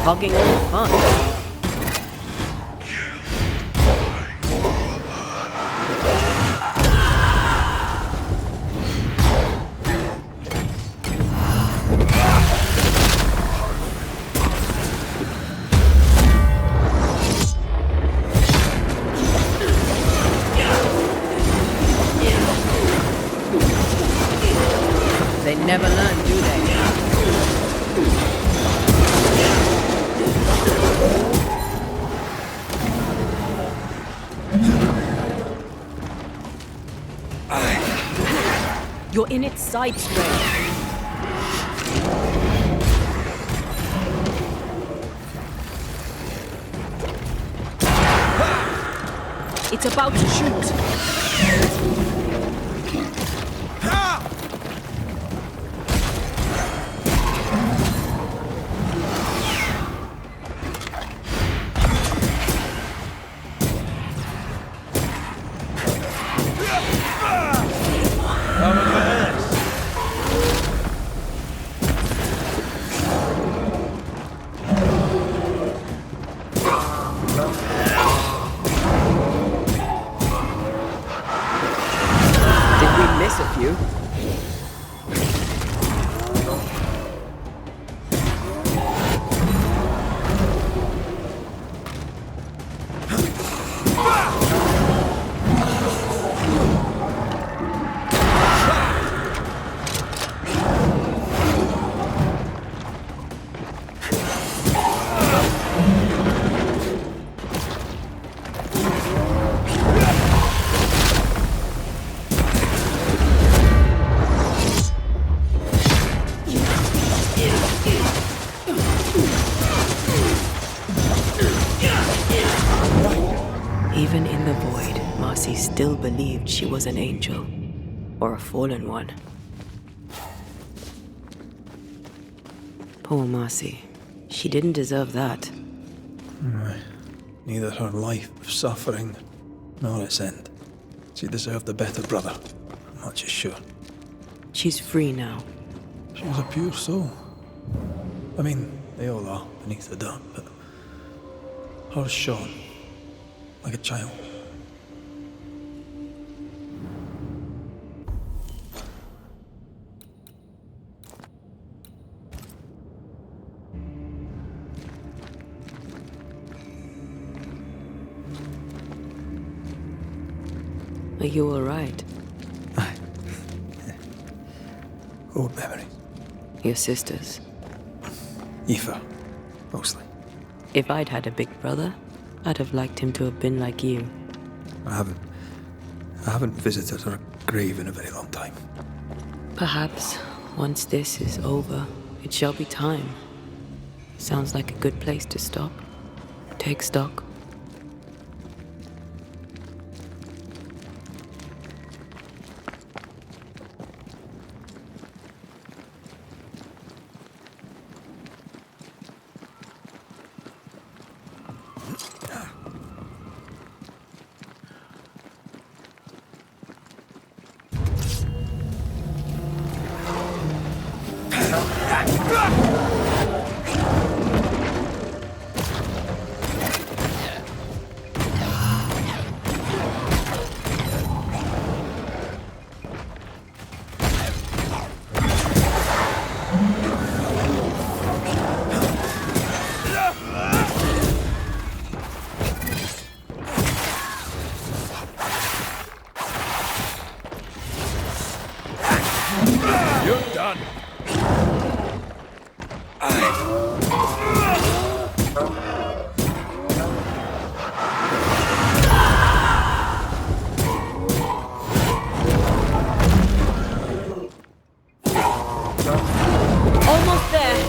Hogging all the fun. They never learn, do they? You're in its sights, Ray. It's about to shoot. Miss a few. Even in the void, Marcy still believed she was an angel, or a fallen one. Poor Marcy. She didn't deserve that. Neither her life of suffering, nor its end. She deserved a better brother, much is sure. She's free now. She was a pure soul. I mean, they all are beneath the dirt, but hers shone like a child. Are you all right? Old memories. Your sisters. Aoife, mostly. If I'd had a big brother, I'd have liked him to have been like you. I haven't visited her grave in a very long time. Perhaps, once this is over, it shall be time. Sounds like a good place to stop. Take stock. son. Almost there.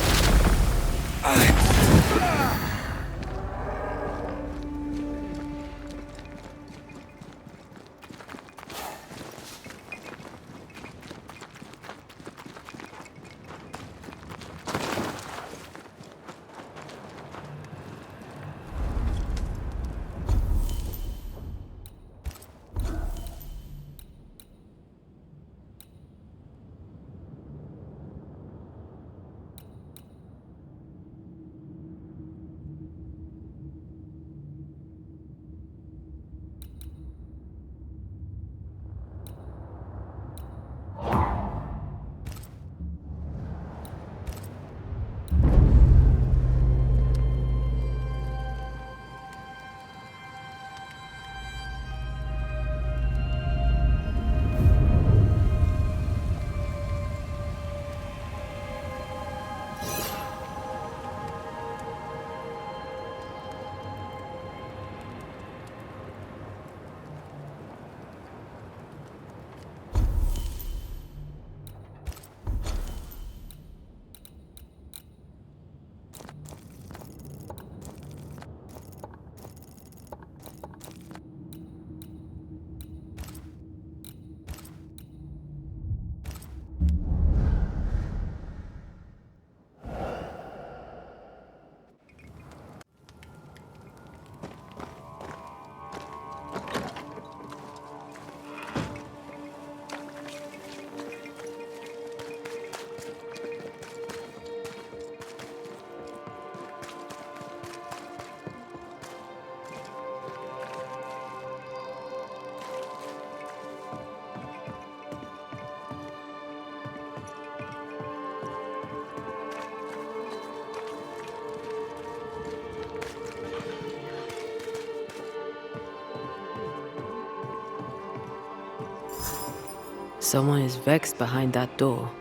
Someone is vexed behind that door.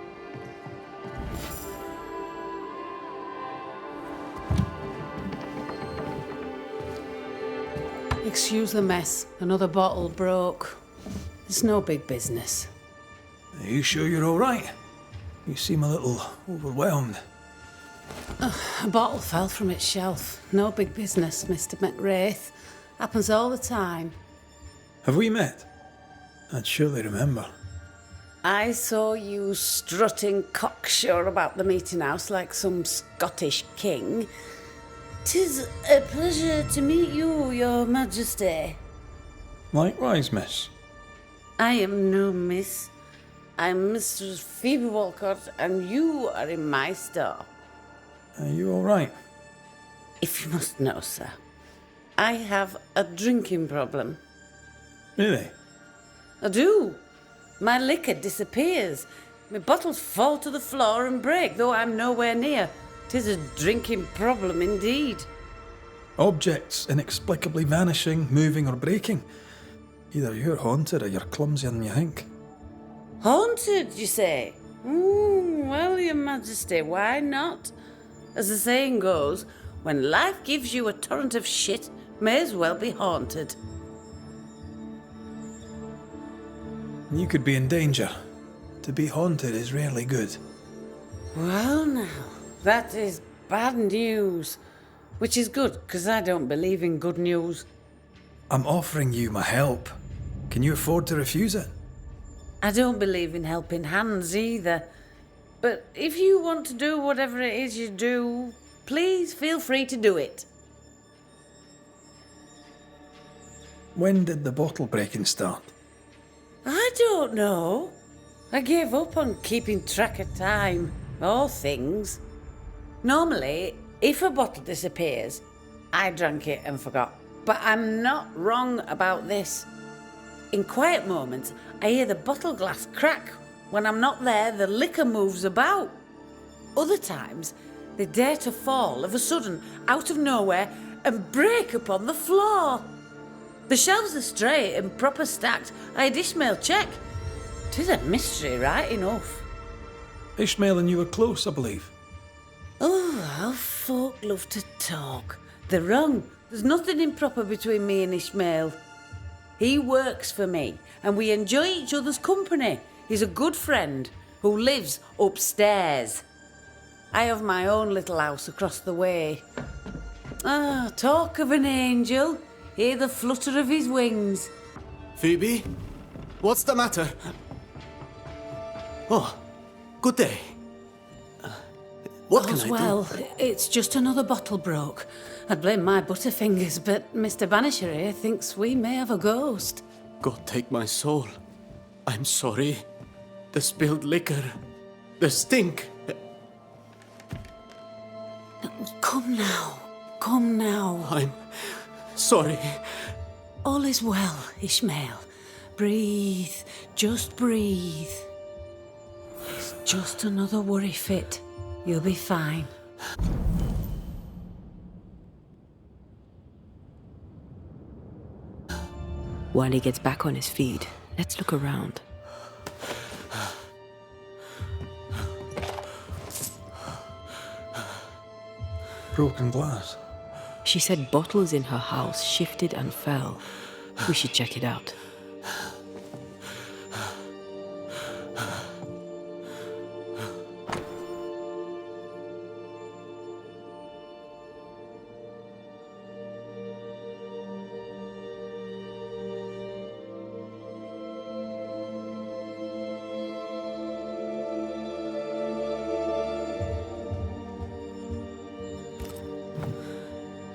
Excuse the mess. Another bottle broke. It's no big business. Are you sure you're all right? You seem a little overwhelmed. A bottle fell from its shelf. No big business, Mr. McWraith. Happens all the time. Have we met? I'd surely remember. I saw you strutting cocksure about the meeting house like some Scottish king. 'Tis a pleasure to meet you, your majesty. Likewise, miss. I am no miss. I'm Mistress Phoebe Walcott, and you are in my store. Are you all right? If you must know, sir, I have a drinking problem. Really? I do. My liquor disappears. My bottles fall to the floor and break, though I'm nowhere near. 'Tis a drinking problem indeed. Objects inexplicably vanishing, moving or breaking. Either you're haunted or you're clumsier than you think. Haunted, you say? Well, your majesty, why not? As the saying goes, when life gives you a torrent of shit, may as well be haunted. You could be in danger. To be haunted is rarely good. Well now, that is bad news. Which is good, because I don't believe in good news. I'm offering you my help. Can you afford to refuse it? I don't believe in helping hands either. But if you want to do whatever it is you do, please feel free to do it. When did the bottle breaking start? I don't know. I gave up on keeping track of time, or things. Normally, if a bottle disappears, I drank it and forgot. But I'm not wrong about this. In quiet moments, I hear the bottle glass crack. When I'm not there, the liquor moves about. Other times, they dare to fall of a sudden, out of nowhere, and break upon the floor. The shelves are straight and proper stacked. I'd Ishmael check. 'Tis a mystery, right enough. Ishmael and you were close, I believe. Oh, how folk love to talk. They're wrong. There's nothing improper between me and Ishmael. He works for me, and we enjoy each other's company. He's a good friend who lives upstairs. I have my own little house across the way. Ah, talk of an angel. Hear the flutter of his wings. Phoebe? What's the matter? Oh, good day. What can I do? Well, it's just another bottle broke. I'd blame my butterfingers, but Mr. Banisher here thinks we may have a ghost. God take my soul. I'm sorry. The spilled liquor. The stink. Come now. Come now. I'm sorry. All is well, Ishmael. Breathe. Just breathe. It's just another worry fit. You'll be fine. While he gets back on his feet, let's look around. Broken glass. She said bottles in her house shifted and fell. We should check it out.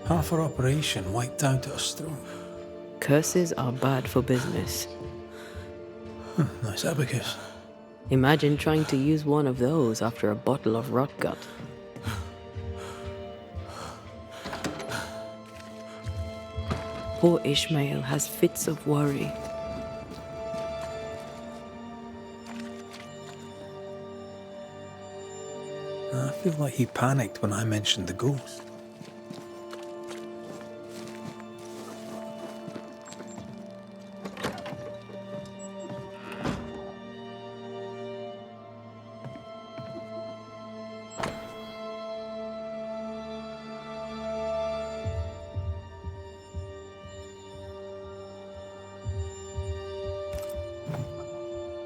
Half our operation wiped out at a stroke. Curses are bad for business. Nice abacus. Imagine trying to use one of those after a bottle of rot gut. Poor Ishmael has fits of worry. I feel like he panicked when I mentioned the ghost.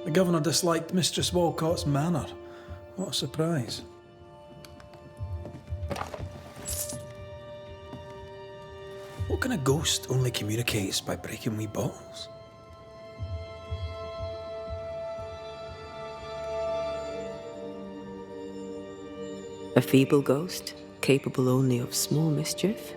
The governor disliked Mistress Walcott's manner. What a surprise. What kind of ghost only communicates by breaking wee bottles? A feeble ghost, capable only of small mischief?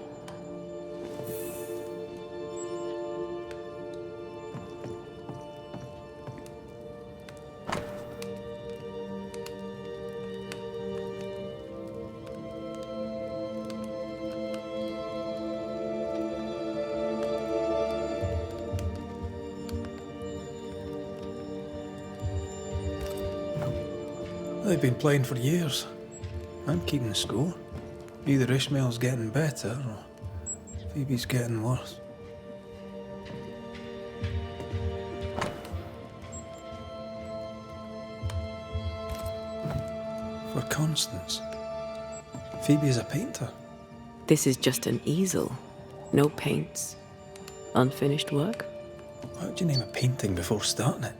They've been playing for years. I'm keeping score. Either Ishmael's getting better or Phoebe's getting worse. For Constance, Phoebe's a painter. This is just an easel. No paints. Unfinished work? Why would you name a painting before starting it?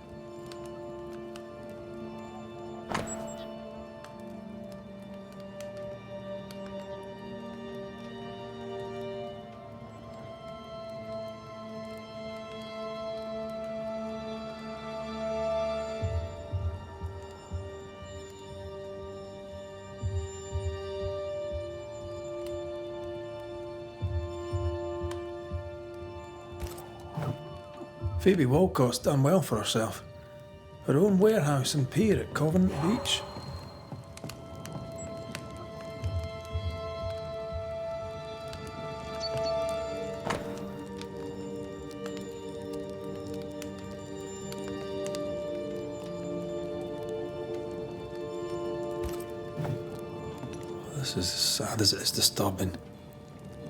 Phoebe Walcott's done well for herself. Her own warehouse and pier at Covenant Beach. This is as sad as it is disturbing.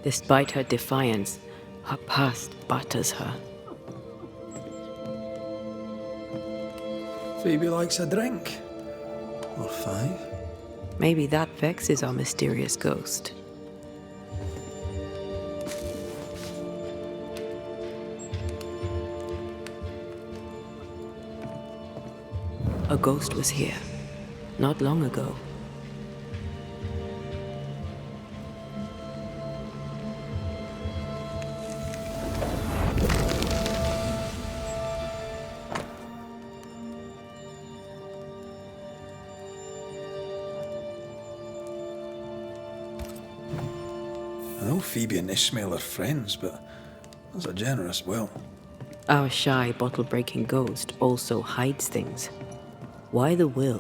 Despite her defiance, her past batters her. Phoebe likes a drink. or 5. Maybe that vexes our mysterious ghost. A ghost was here, not long ago. I know Phoebe and Ishmael are friends, but that's a generous will. Our shy, bottle-breaking ghost also hides things. Why the will?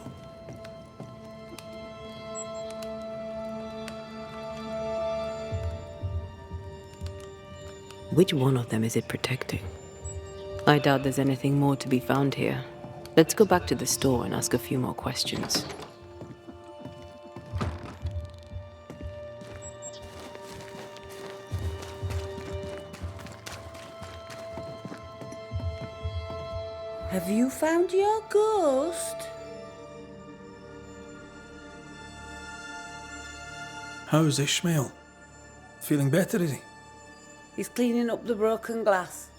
Which one of them is it protecting? I doubt there's anything more to be found here. Let's go back to the store and ask a few more questions. Have you found your ghost? How's Ishmael? Feeling better, is he? He's cleaning up the broken glass.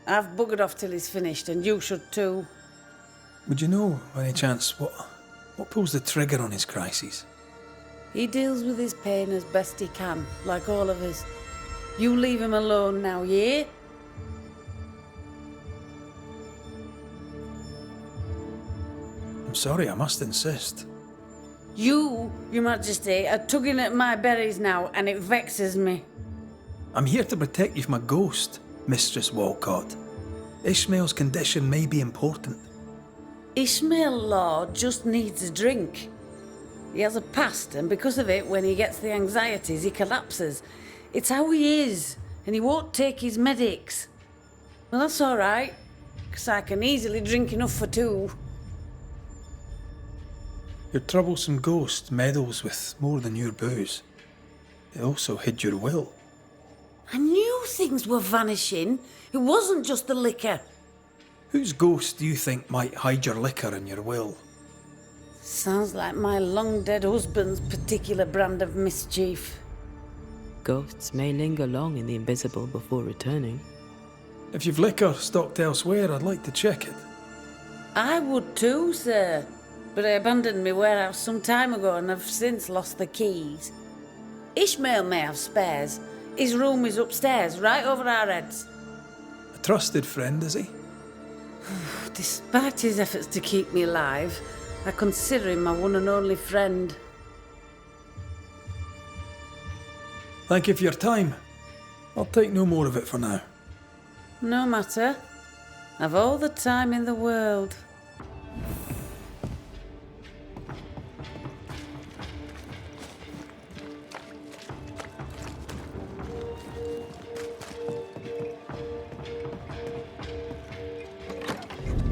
I've buggered off till he's finished, and you should too. Would you know, by any chance, what pulls the trigger on his crises? He deals with his pain as best he can, like all of us. You leave him alone now, yeah? I'm sorry, I must insist. You, Your Majesty, are tugging at my berries now, and it vexes me. I'm here to protect you from a ghost, Mistress Walcott. Ishmael's condition may be important. Ishmael Law just needs a drink. He has a past, and because of it, when he gets the anxieties, he collapses. It's how he is, and he won't take his medics. Well, that's all right, because I can easily drink enough for 2. Your troublesome ghost meddles with more than your booze. It also hid your will. I knew things were vanishing. It wasn't just the liquor. Whose ghost do you think might hide your liquor and your will? Sounds like my long-dead husband's particular brand of mischief. Ghosts may linger long in the invisible before returning. If you've liquor stocked elsewhere, I'd like to check it. I would too, sir. But I abandoned my warehouse some time ago and have since lost the keys. Ishmael may have spares. His room is upstairs, right over our heads. A trusted friend, is he? Despite his efforts to keep me alive, I consider him my one and only friend. Thank you for your time. I'll take no more of it for now. No matter. I've all the time in the world.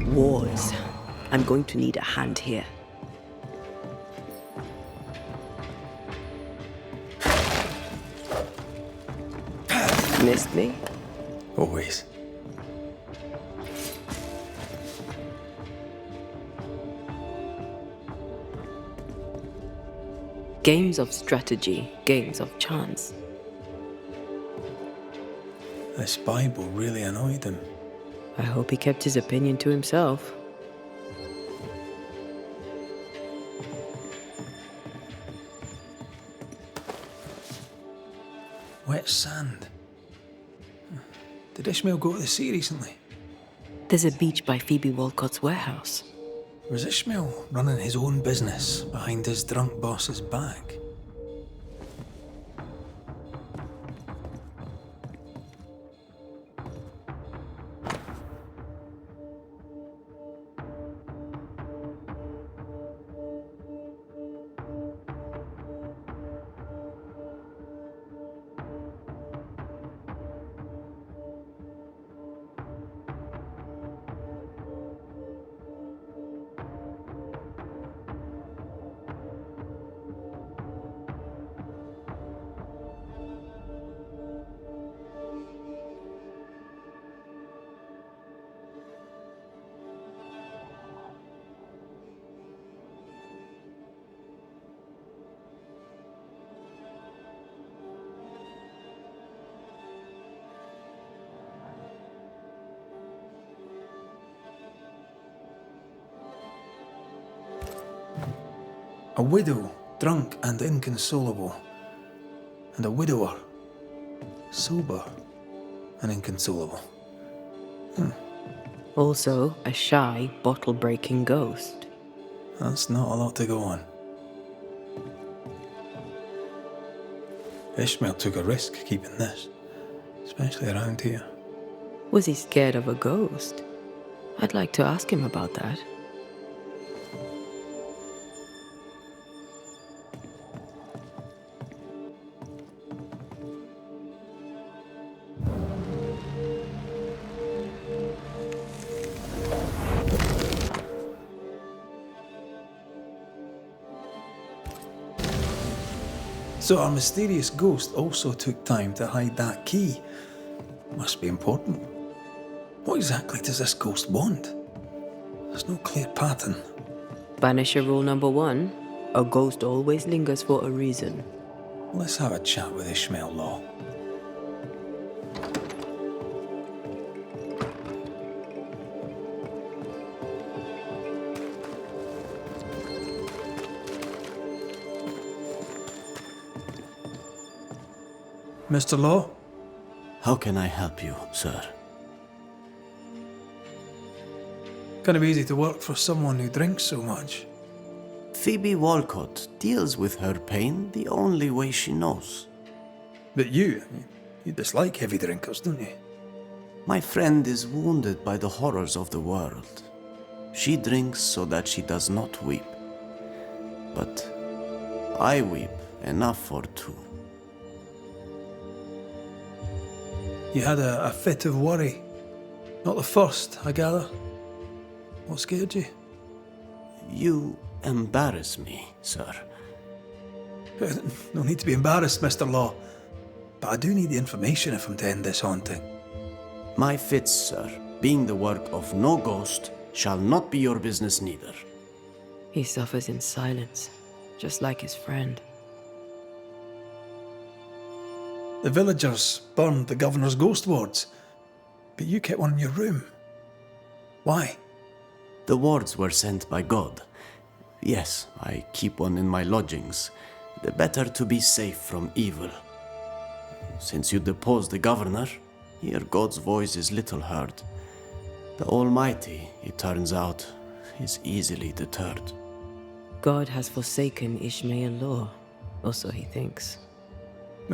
Wars. I'm going to need a hand here. Missed me? Always. Games of strategy, games of chance. This Bible really annoyed him. I hope he kept his opinion to himself. Wet sand. Did Ishmael go to the sea recently? There's a beach by Phoebe Walcott's warehouse. Was Ishmael running his own business behind his drunk boss's back? A widow, drunk and inconsolable. And a widower, sober and inconsolable. Also, a shy, bottle-breaking ghost. That's not a lot to go on. Ishmael took a risk keeping this, especially around here. Was he scared of a ghost? I'd like to ask him about that. So our mysterious ghost also took time to hide that key. Must be important. What exactly does this ghost want? There's no clear pattern. Banisher rule number 1, a ghost always lingers for a reason. Let's have a chat with Ishmael Law. Mr. Law? How can I help you, sir? Kind of easy to work for someone who drinks so much. Phoebe Walcott deals with her pain the only way she knows. But you dislike heavy drinkers, don't you? My friend is wounded by the horrors of the world. She drinks so that she does not weep. But I weep enough for two. You had a fit of worry. Not the first, I gather. What scared you? You embarrass me, sir. No need to be embarrassed, Mr. Law. But I do need the information if I'm to end this haunting. My fits, sir, being the work of no ghost, shall not be your business neither. He suffers in silence, just like his friend. The villagers burned the governor's ghost wards, but you kept one in your room. Why? The wards were sent by God. Yes, I keep one in my lodgings. The better to be safe from evil. Since you deposed the governor, here God's voice is little heard. The Almighty, it turns out, is easily deterred. God has forsaken Ishmael Law, or so he thinks.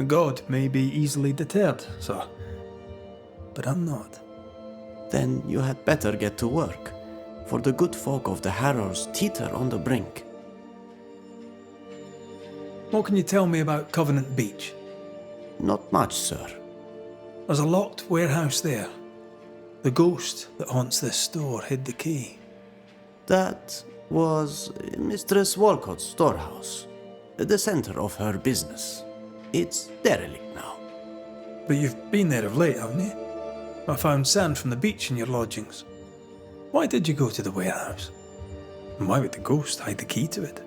God may be easily deterred, sir. But I'm not. Then you had better get to work, for the good folk of the Harrows teeter on the brink. What can you tell me about Covenant Beach? Not much, sir. There's a locked warehouse there. The ghost that haunts this store hid the key. That was Mistress Walcott's storehouse, the center of her business. It's derelict now. But you've been there of late, haven't you? I found sand from the beach in your lodgings. Why did you go to the warehouse? And why would the ghost hide the key to it?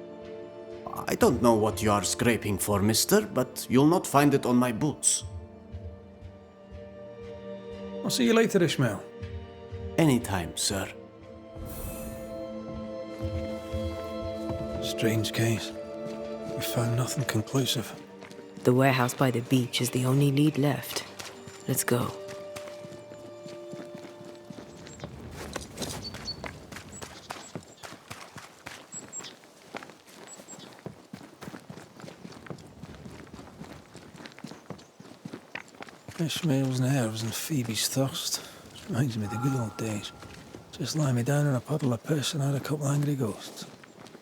I don't know what you are scraping for, mister, but you'll not find it on my boots. I'll see you later, Ishmael. Anytime, sir. Strange case. We found nothing conclusive. The warehouse by the beach is the only lead left. Let's go. Ishmael's nerves and Phoebe's thirst. Reminds me of the good old days. Just lie me down in a puddle of piss and had a couple angry ghosts.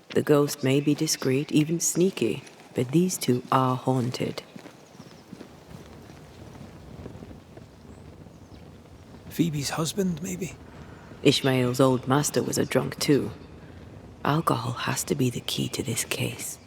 The ghost may be discreet, even sneaky, but these two are haunted. Phoebe's husband, maybe? Ishmael's old master was a drunk too. Alcohol has to be the key to this case.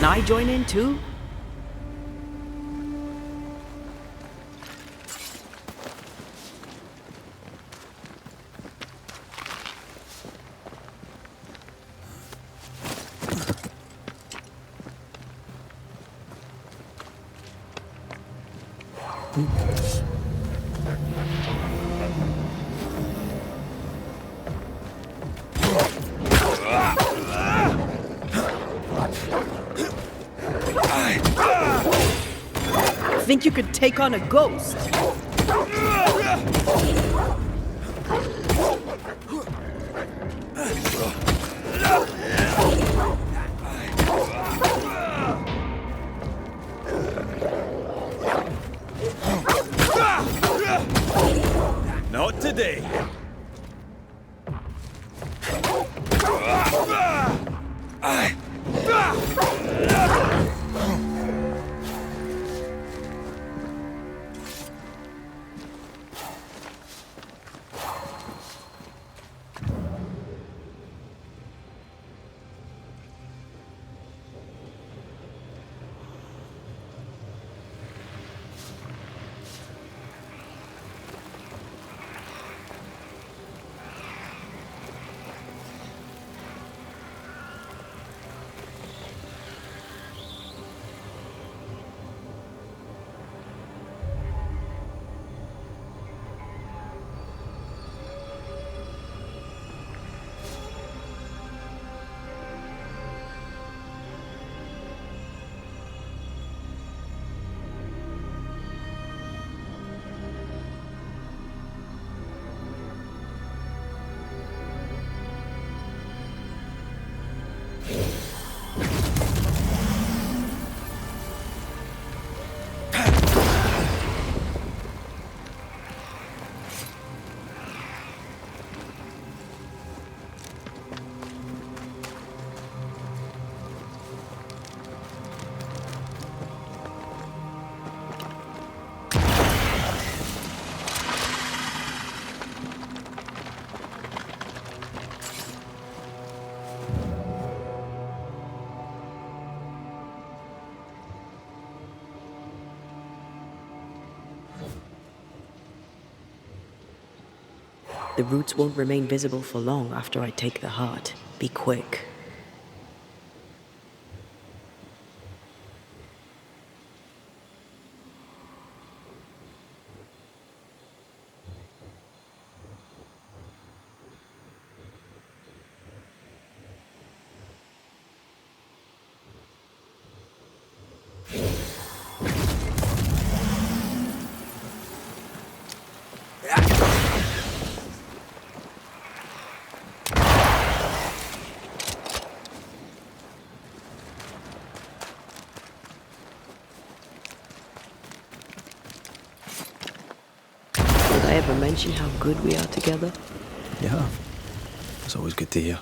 I join in too? Think you could take on a ghost? Not today. The roots won't remain visible for long after I take the heart. Be quick. Did I ever mention how good we are together? Yeah. It's always good to hear.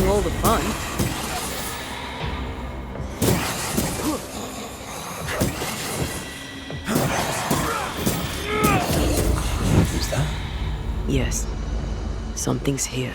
ruining all the fun. Who's that? Yes, something's here.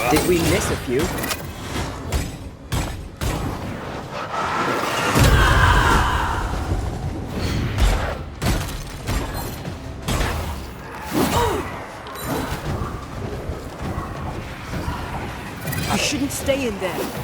Did we miss a few? You shouldn't stay in there.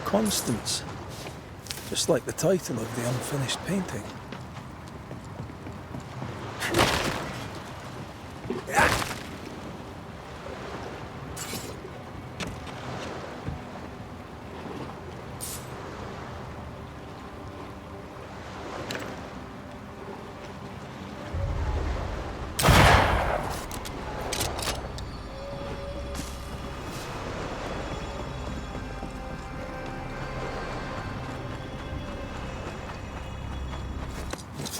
Constance. Just like the title of the unfinished painting.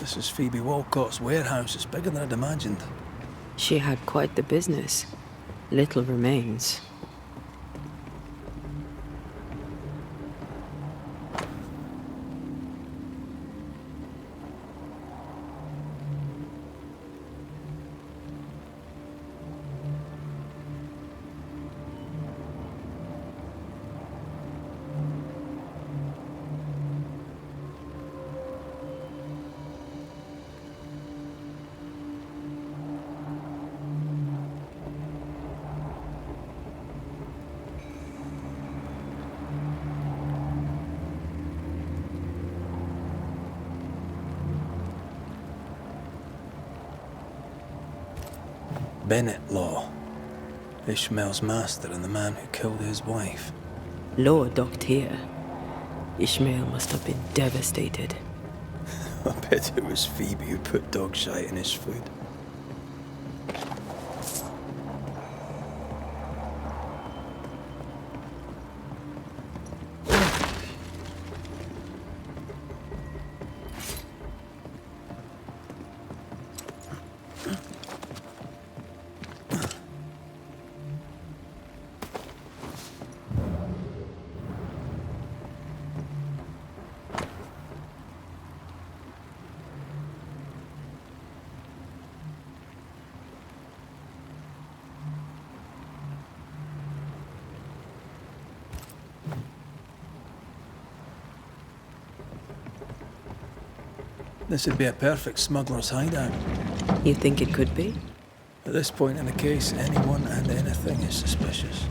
This is Phoebe Walcott's warehouse. It's bigger than I'd imagined. She had quite the business. Little remains. Bennett Law. Ishmael's master and the man who killed his wife. Law docked here. Ishmael must have been devastated. I bet it was Phoebe who put dog shite in his food. This would be a perfect smuggler's hideout. You think it could be? At this point in the case, anyone and anything is suspicious.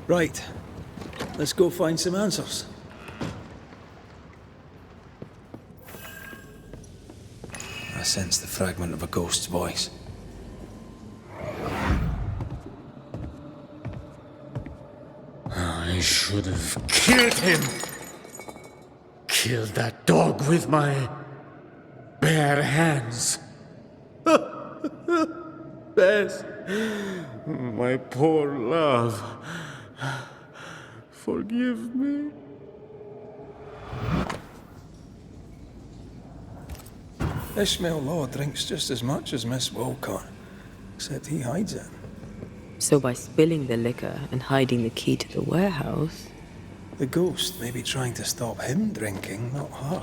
Right. Let's go find some answers. I sense the fragment of a ghost's voice. I should have killed him! Killed that dog with my bare hands. Bess, my poor love, forgive me. Ishmael Law drinks just as much as Miss Wilcott, except he hides it. So by spilling the liquor and hiding the key to the warehouse... The ghost may be trying to stop him drinking, not her.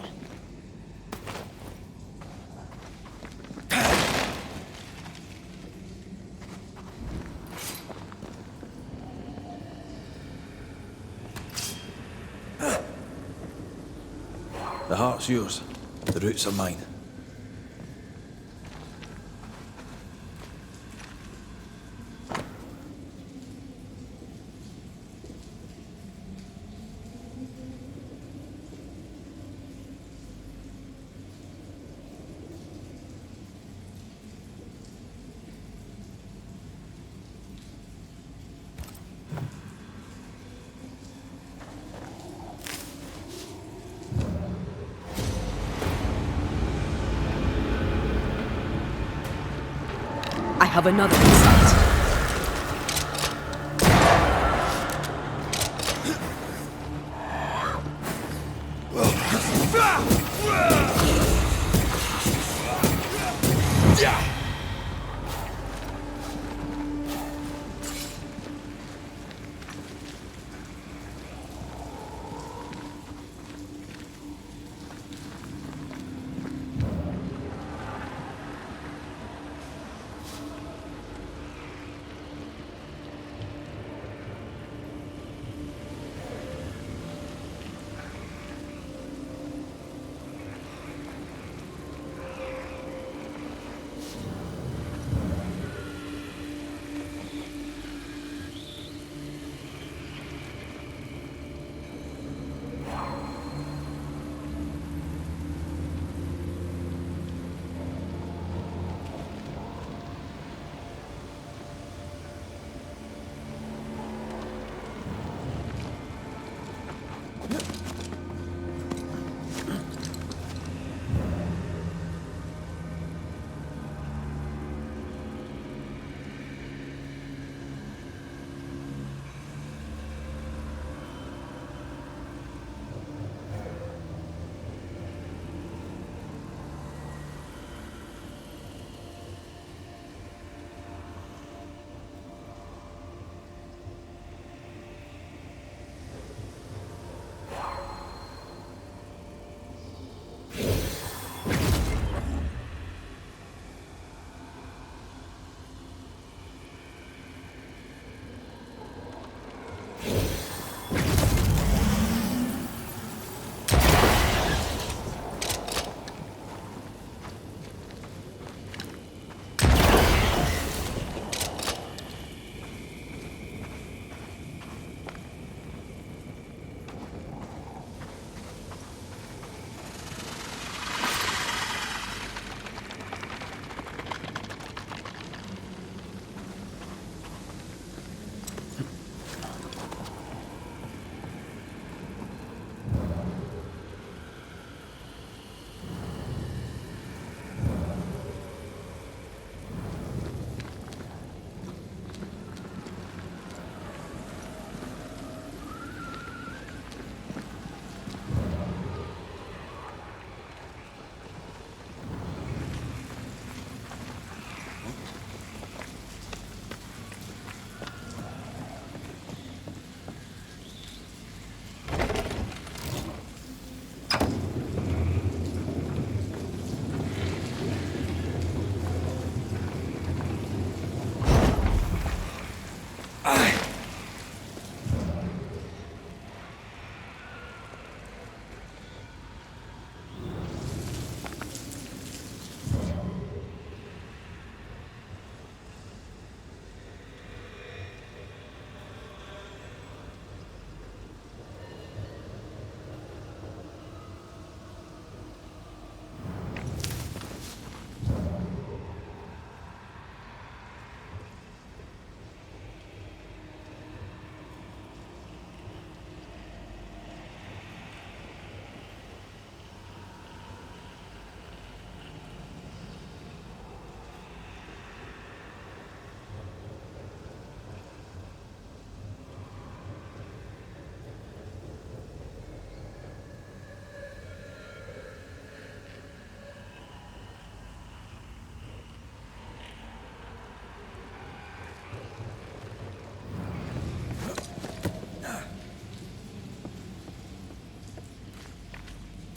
The heart's yours. The roots are mine. I have another insight.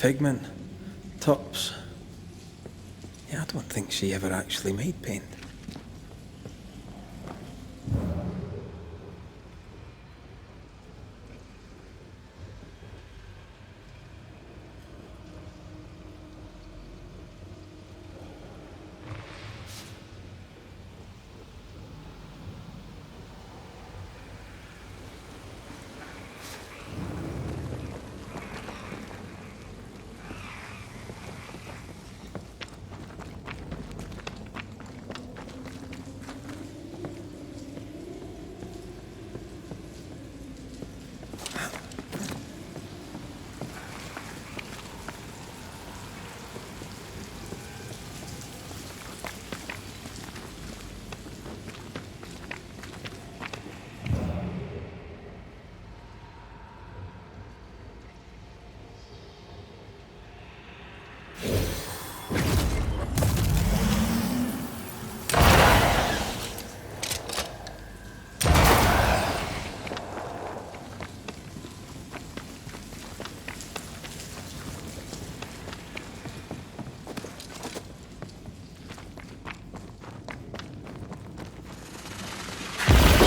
pigment, tops. Yeah, I don't think she ever actually made paint.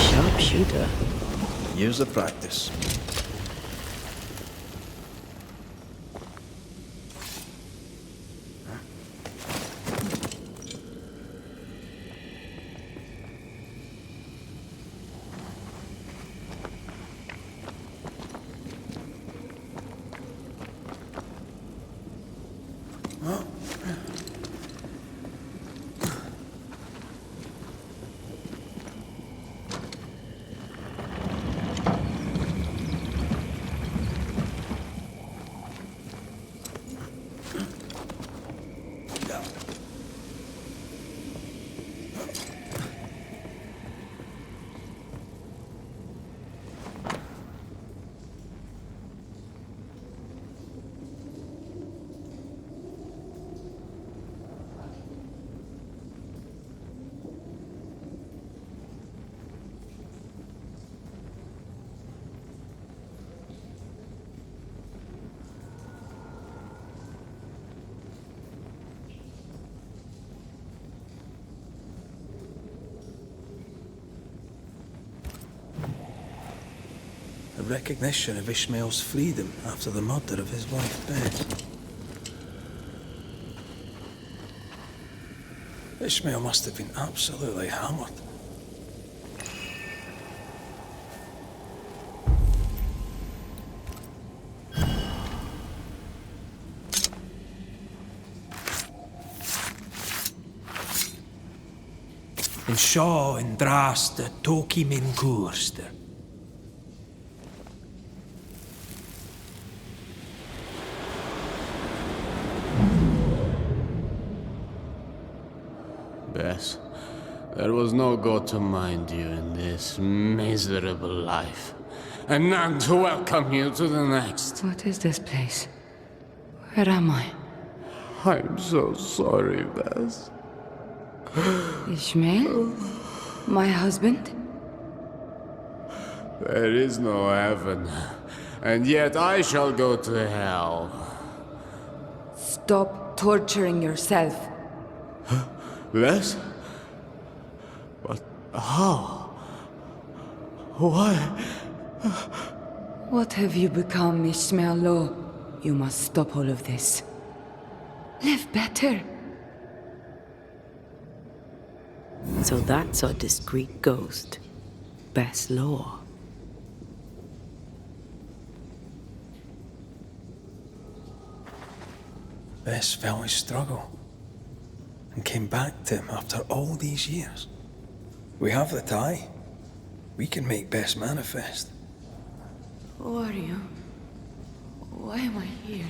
Sharpshooter. Years of practice. A recognition of Ishmael's freedom after the murder of his wife Beth. Ishmael must have been absolutely hammered. En Shaw en draste toki min koerster. Bess, there was no God to mind you in this miserable life, and none to welcome you to the next. What is this place? Where am I? I'm so sorry, Bess. Ishmael? My husband? There is no heaven, and yet I shall go to hell. Stop torturing yourself. Bess? But how? Why? What have you become, Ishmael Law? You must stop all of this. Live better. So that's our discreet ghost, Bess Law. Bess felt his struggle and came back to him after all these years. We have the tie. We can make Bess manifest. Who are you? Why am I here?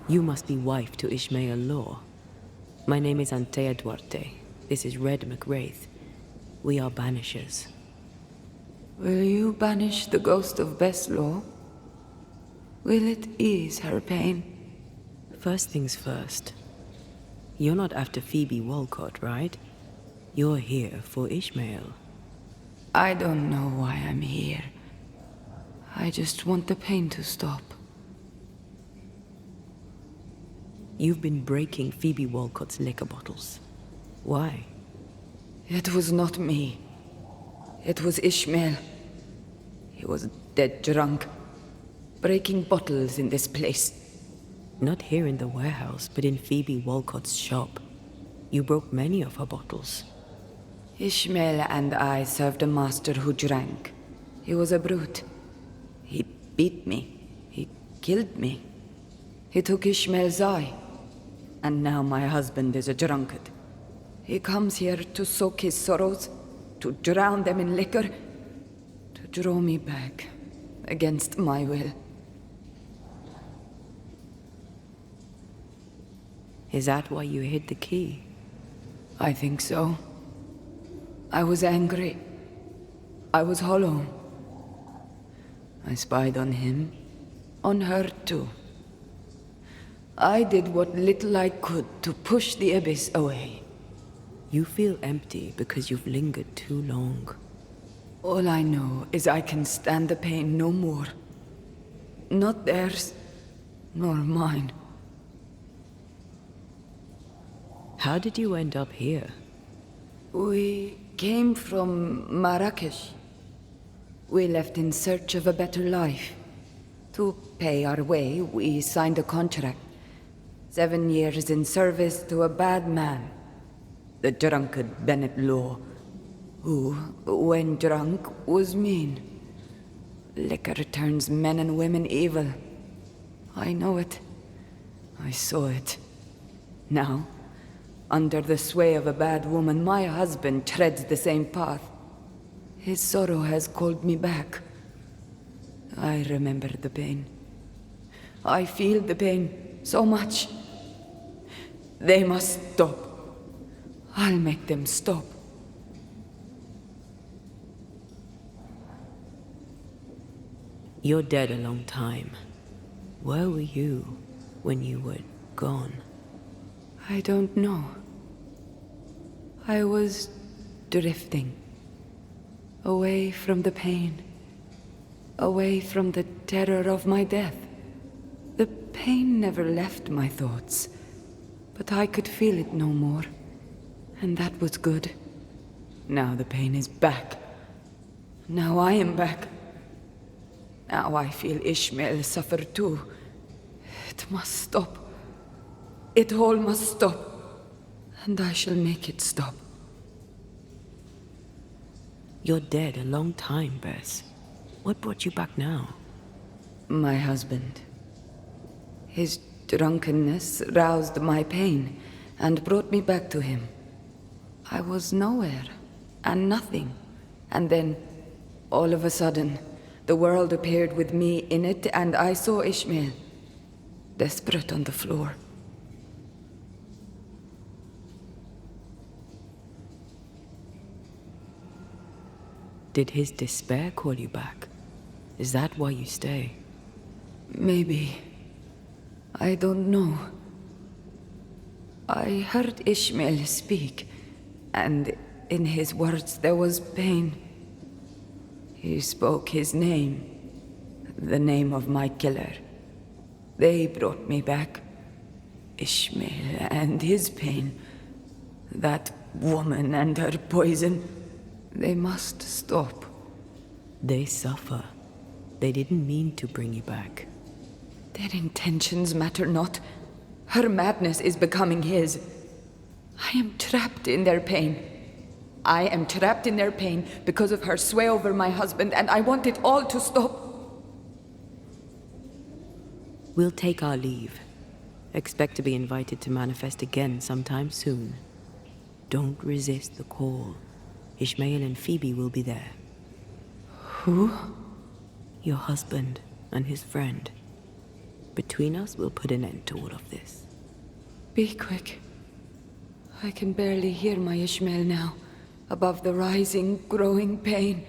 You must be wife to Ishmael Law. My name is Antea Duarte. This is Red McWraith. We are Banishers. Will you banish the ghost of Bess Law? Will it ease her pain? First things first. You're not after Phoebe Walcott, right? You're here for Ishmael. I don't know why I'm here. I just want the pain to stop. You've been breaking Phoebe Walcott's liquor bottles. Why? It was not me. It was Ishmael. He was dead drunk, breaking bottles in this place. Not here in the warehouse, but in Phoebe Walcott's shop. You broke many of her bottles. Ishmael and I served a master who drank. He was a brute. He beat me. He killed me. He took Ishmael's eye. And now my husband is a drunkard. He comes here to soak his sorrows, to drown them in liquor, to draw me back, against my will. Is that why you hid the key? I think so. I was angry. I was hollow. I spied on him, on her too. I did what little I could to push the abyss away. You feel empty because you've lingered too long. All I know is I can stand the pain no more. Not theirs, nor mine. How did you end up here? We came from Marrakesh. We left in search of a better life. To pay our way, we signed a contract. 7 years in service to a bad man. The drunkard Bennett Law, who, when drunk, was mean. Liquor turns men and women evil. I know it. I saw it. Now, under the sway of a bad woman, my husband treads the same path. His sorrow has called me back. I remember the pain. I feel the pain so much. They must stop. I'll make them stop. You're dead a long time. Where were you when you were gone? I don't know. I was drifting. Away from the pain. Away from the terror of my death. The pain never left my thoughts, but I could feel it no more. And that was good. Now the pain is back. Now I am back. Now I feel Ishmael suffer too. It must stop. It all must stop. And I shall make it stop. You're dead a long time, Bess. What brought you back now? My husband. His drunkenness roused my pain and brought me back to him. I was nowhere and nothing. And then, all of a sudden, the world appeared with me in it, and I saw Ishmael, desperate on the floor. Did his despair call you back? Is that why you stay? Maybe. I don't know. I heard Ishmael speak, and in his words there was pain. He spoke his name, the name of my killer. They brought me back. Ishmael and his pain. That woman and her poison. They must stop. They suffer. They didn't mean to bring you back. Their intentions matter not. Her madness is becoming his. I am trapped in their pain. I am trapped in their pain because of her sway over my husband, and I want it all to stop. We'll take our leave. Expect to be invited to manifest again sometime soon. Don't resist the call. Ishmael and Phoebe will be there. Who? Your husband and his friend. between us, we'll put an end to all of this. Be quick. I can barely hear my Ishmael now, above the rising, growing pain.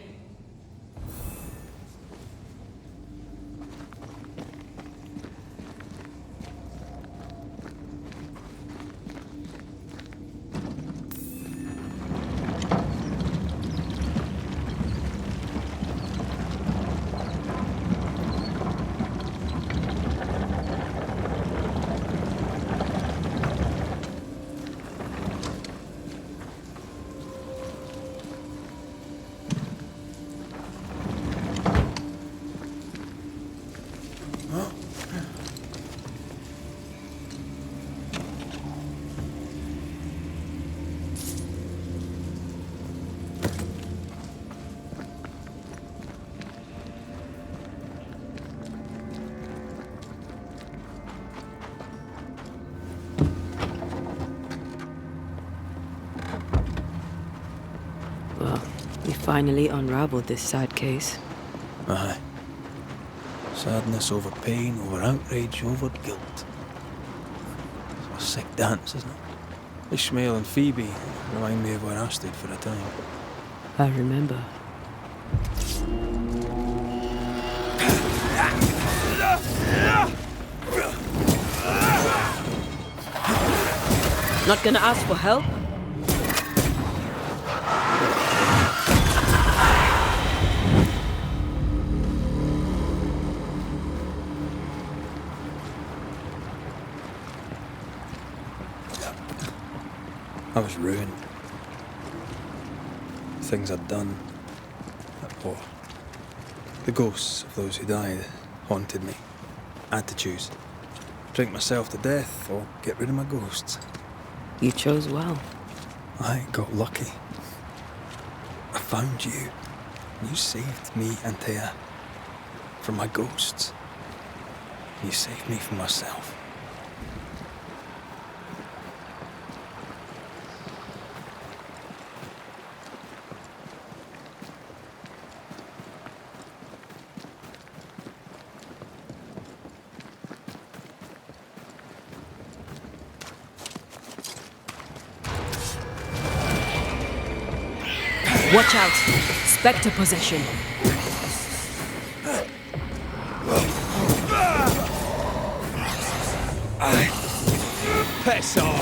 Well, we finally unraveled this sad case. Aye. Sadness over pain, over outrage, over guilt. It's a sick dance, isn't it? Ishmael and Phoebe remind me of where I stood for a time. I remember. Not gonna ask for help? I was ruined. Things I'd done. Or the ghosts of those who died haunted me. I had to choose. Drink myself to death or get rid of my ghosts. You chose well. I got lucky. I found you. You saved me, Antea, from my ghosts. You saved me from myself. Watch out! Spectre possession! Piss off!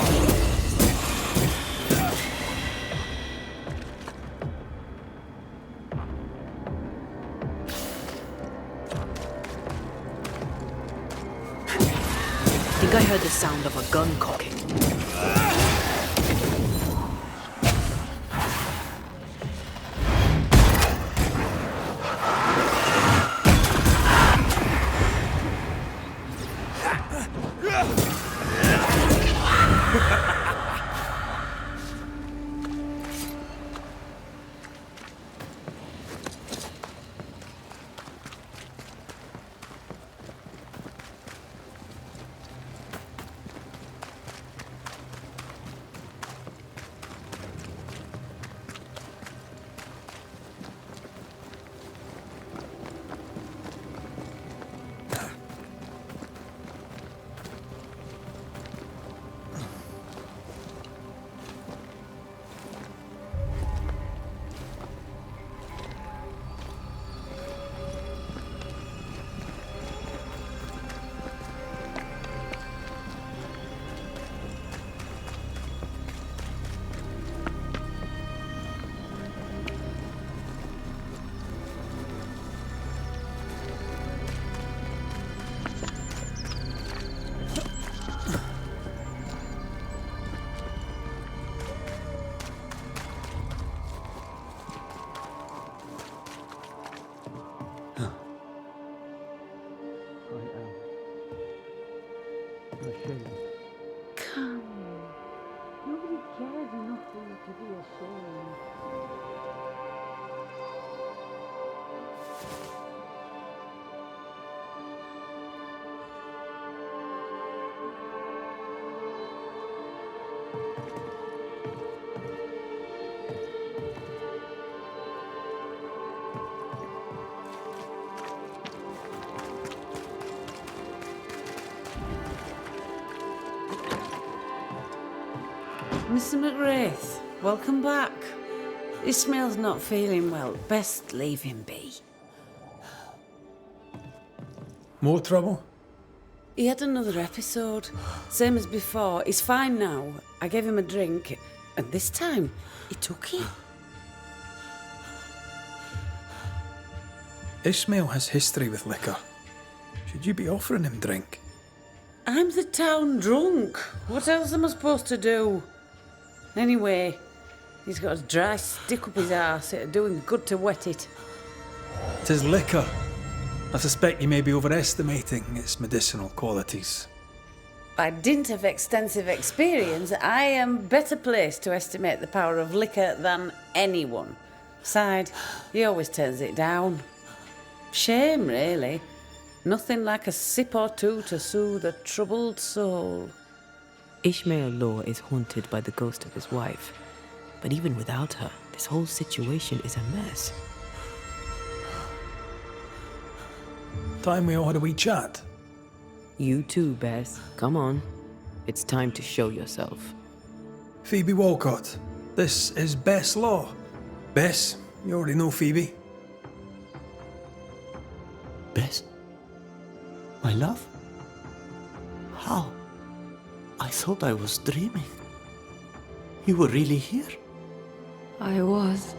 I think I heard the sound of a gun cocking. Come. Nobody cares enough for you to be ashamed. Mr. McGrath, welcome back. Ishmael's not feeling well. Best leave him be. More trouble? He had another episode. Same as before. He's fine now. I gave him a drink, and this time, he took it. Ishmael has history with liquor. Should you be offering him drink? I'm the town drunk. What else am I supposed to do? Anyway, he's got a dry stick up his arse. It'd do him good to wet it. 'Tis liquor. I suspect you may be overestimating its medicinal qualities. By dint of extensive experience, I am better placed to estimate the power of liquor than anyone. Besides, he always turns it down. Shame, really. Nothing like a sip or two to soothe a troubled soul. Ishmael Law is haunted by the ghost of his wife. But even without her, this whole situation is a mess. Time we all had a wee chat. You too, Bess. Come on. It's time to show yourself. Phoebe Walcott, this is Bess Law. Bess, you already know Phoebe. Bess? My love? How? I thought I was dreaming. You were really here? I was.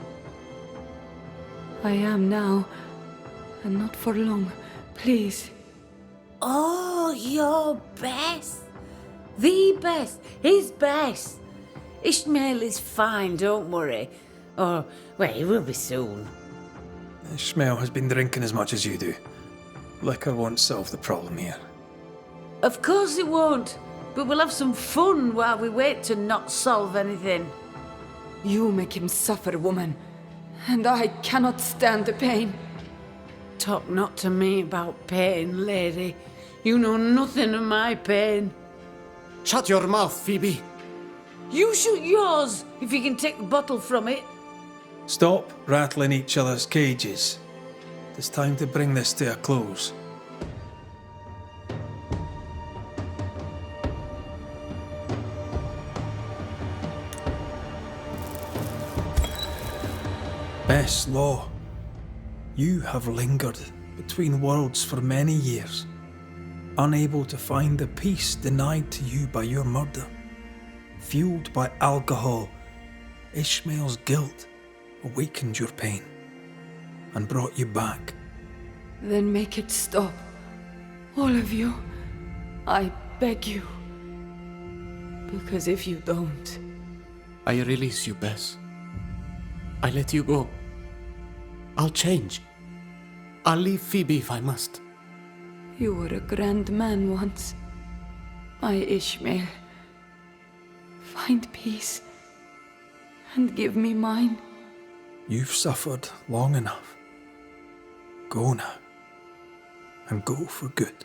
I am now. And not for long. Please. Oh, you're Bess. The Bess. His Bess. Ishmael is fine, don't worry. Or, well, he will be soon. Ishmael has been drinking as much as you do. Liquor won't solve the problem here. Of course it won't. But we'll have some fun while we wait to not solve anything. You make him suffer, woman. And I cannot stand the pain. Talk not to me about pain, lady. You know nothing of my pain. Shut your mouth, Phoebe. You shoot yours, if you can take the bottle from it. Stop rattling each other's cages. It's time to bring this to a close. Bess Law, you have lingered between worlds for many years, unable to find the peace denied to you by your murder. Fueled by alcohol, Ishmael's guilt awakened your pain and brought you back. Then make it stop. All of you. I beg you. Because if you don't... I release you, Bess. I let you go. I'll change. I'll leave Phoebe if I must. You were a grand man once. My Ishmael. Find peace. And give me mine. You've suffered long enough. Go now. And go for good.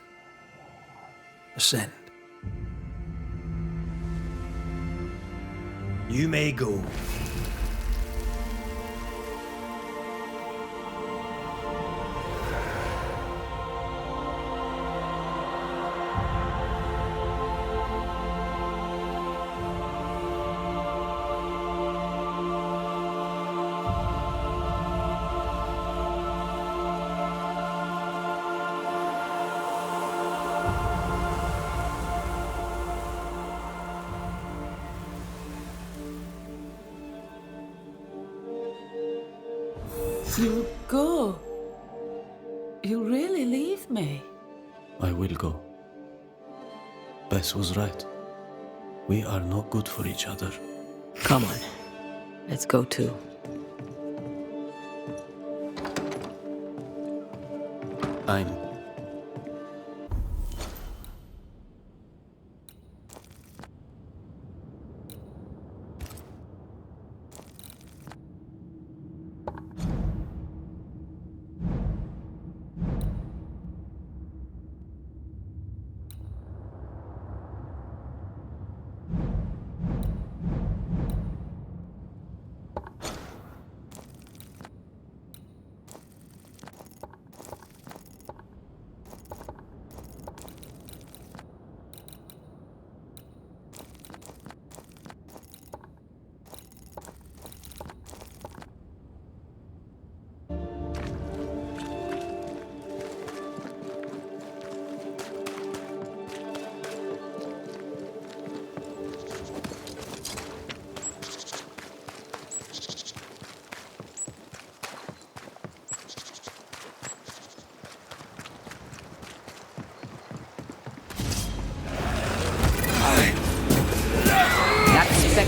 Ascend. You may go. You'll go. You'll really leave me. I will go. Bess was right. We are not good for each other. Come on. Let's go too. I'm...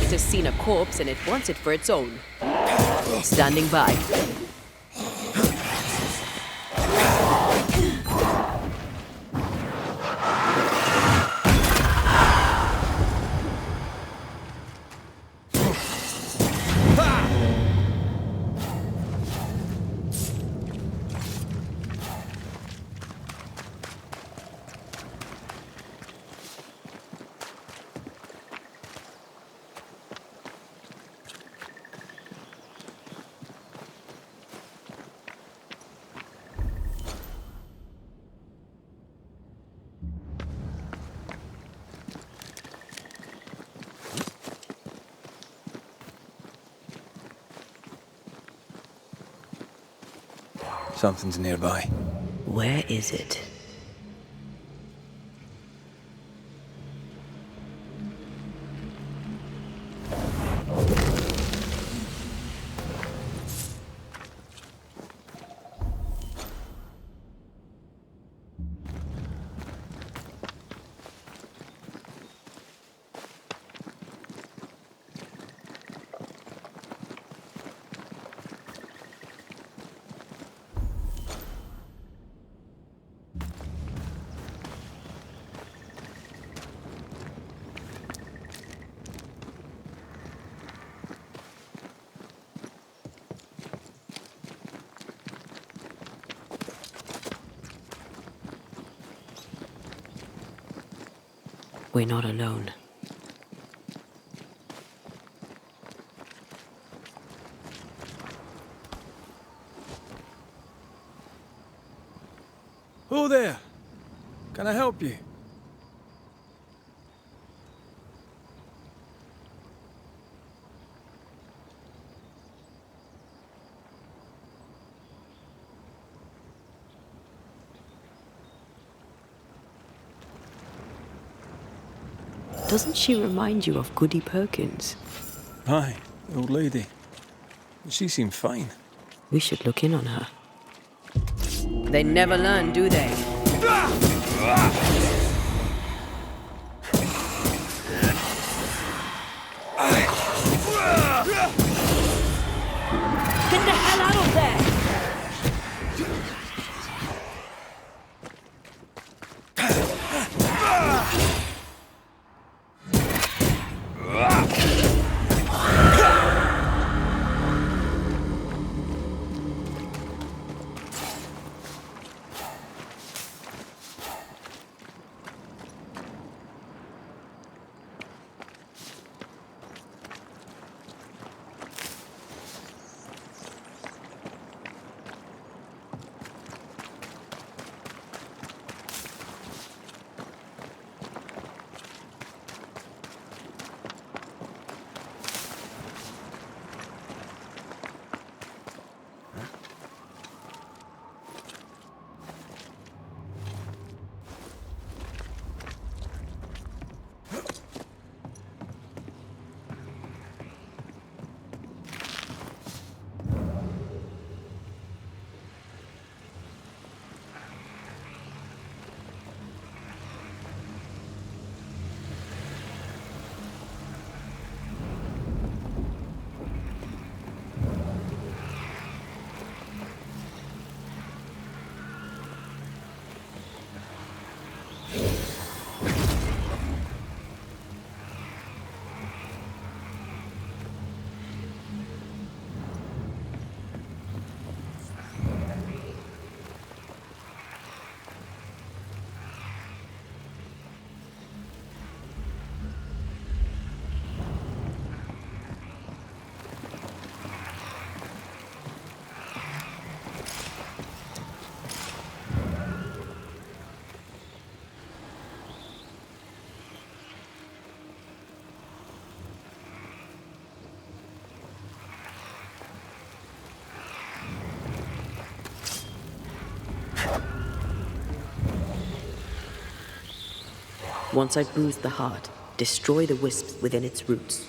It has seen a corpse and it wants it for its own. Standing by. Something's nearby. Where is it? We're not alone. Who there? Can I help you? Doesn't she remind you of Goody Perkins? Aye, the old lady. She seemed fine. We should look in on her. They never learn, do they? Get the hell out of there! Once I bruise the heart, destroy the wisps within its roots.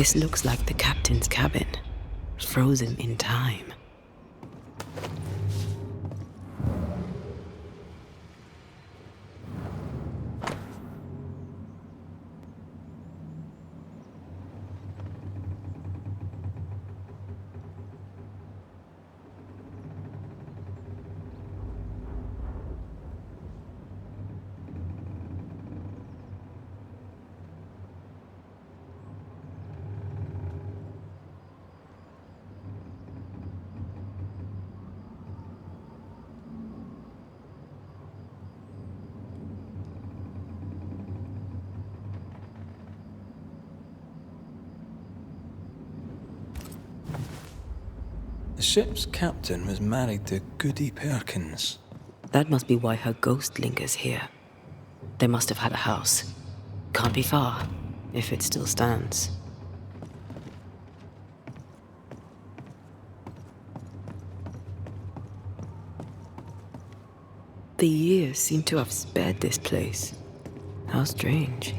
This looks like the captain's cabin, frozen in time. The ship's captain was married to Goody Perkins. That must be why her ghost lingers here. They must have had a house. Can't be far, if it still stands. The years seem to have spared this place. How strange.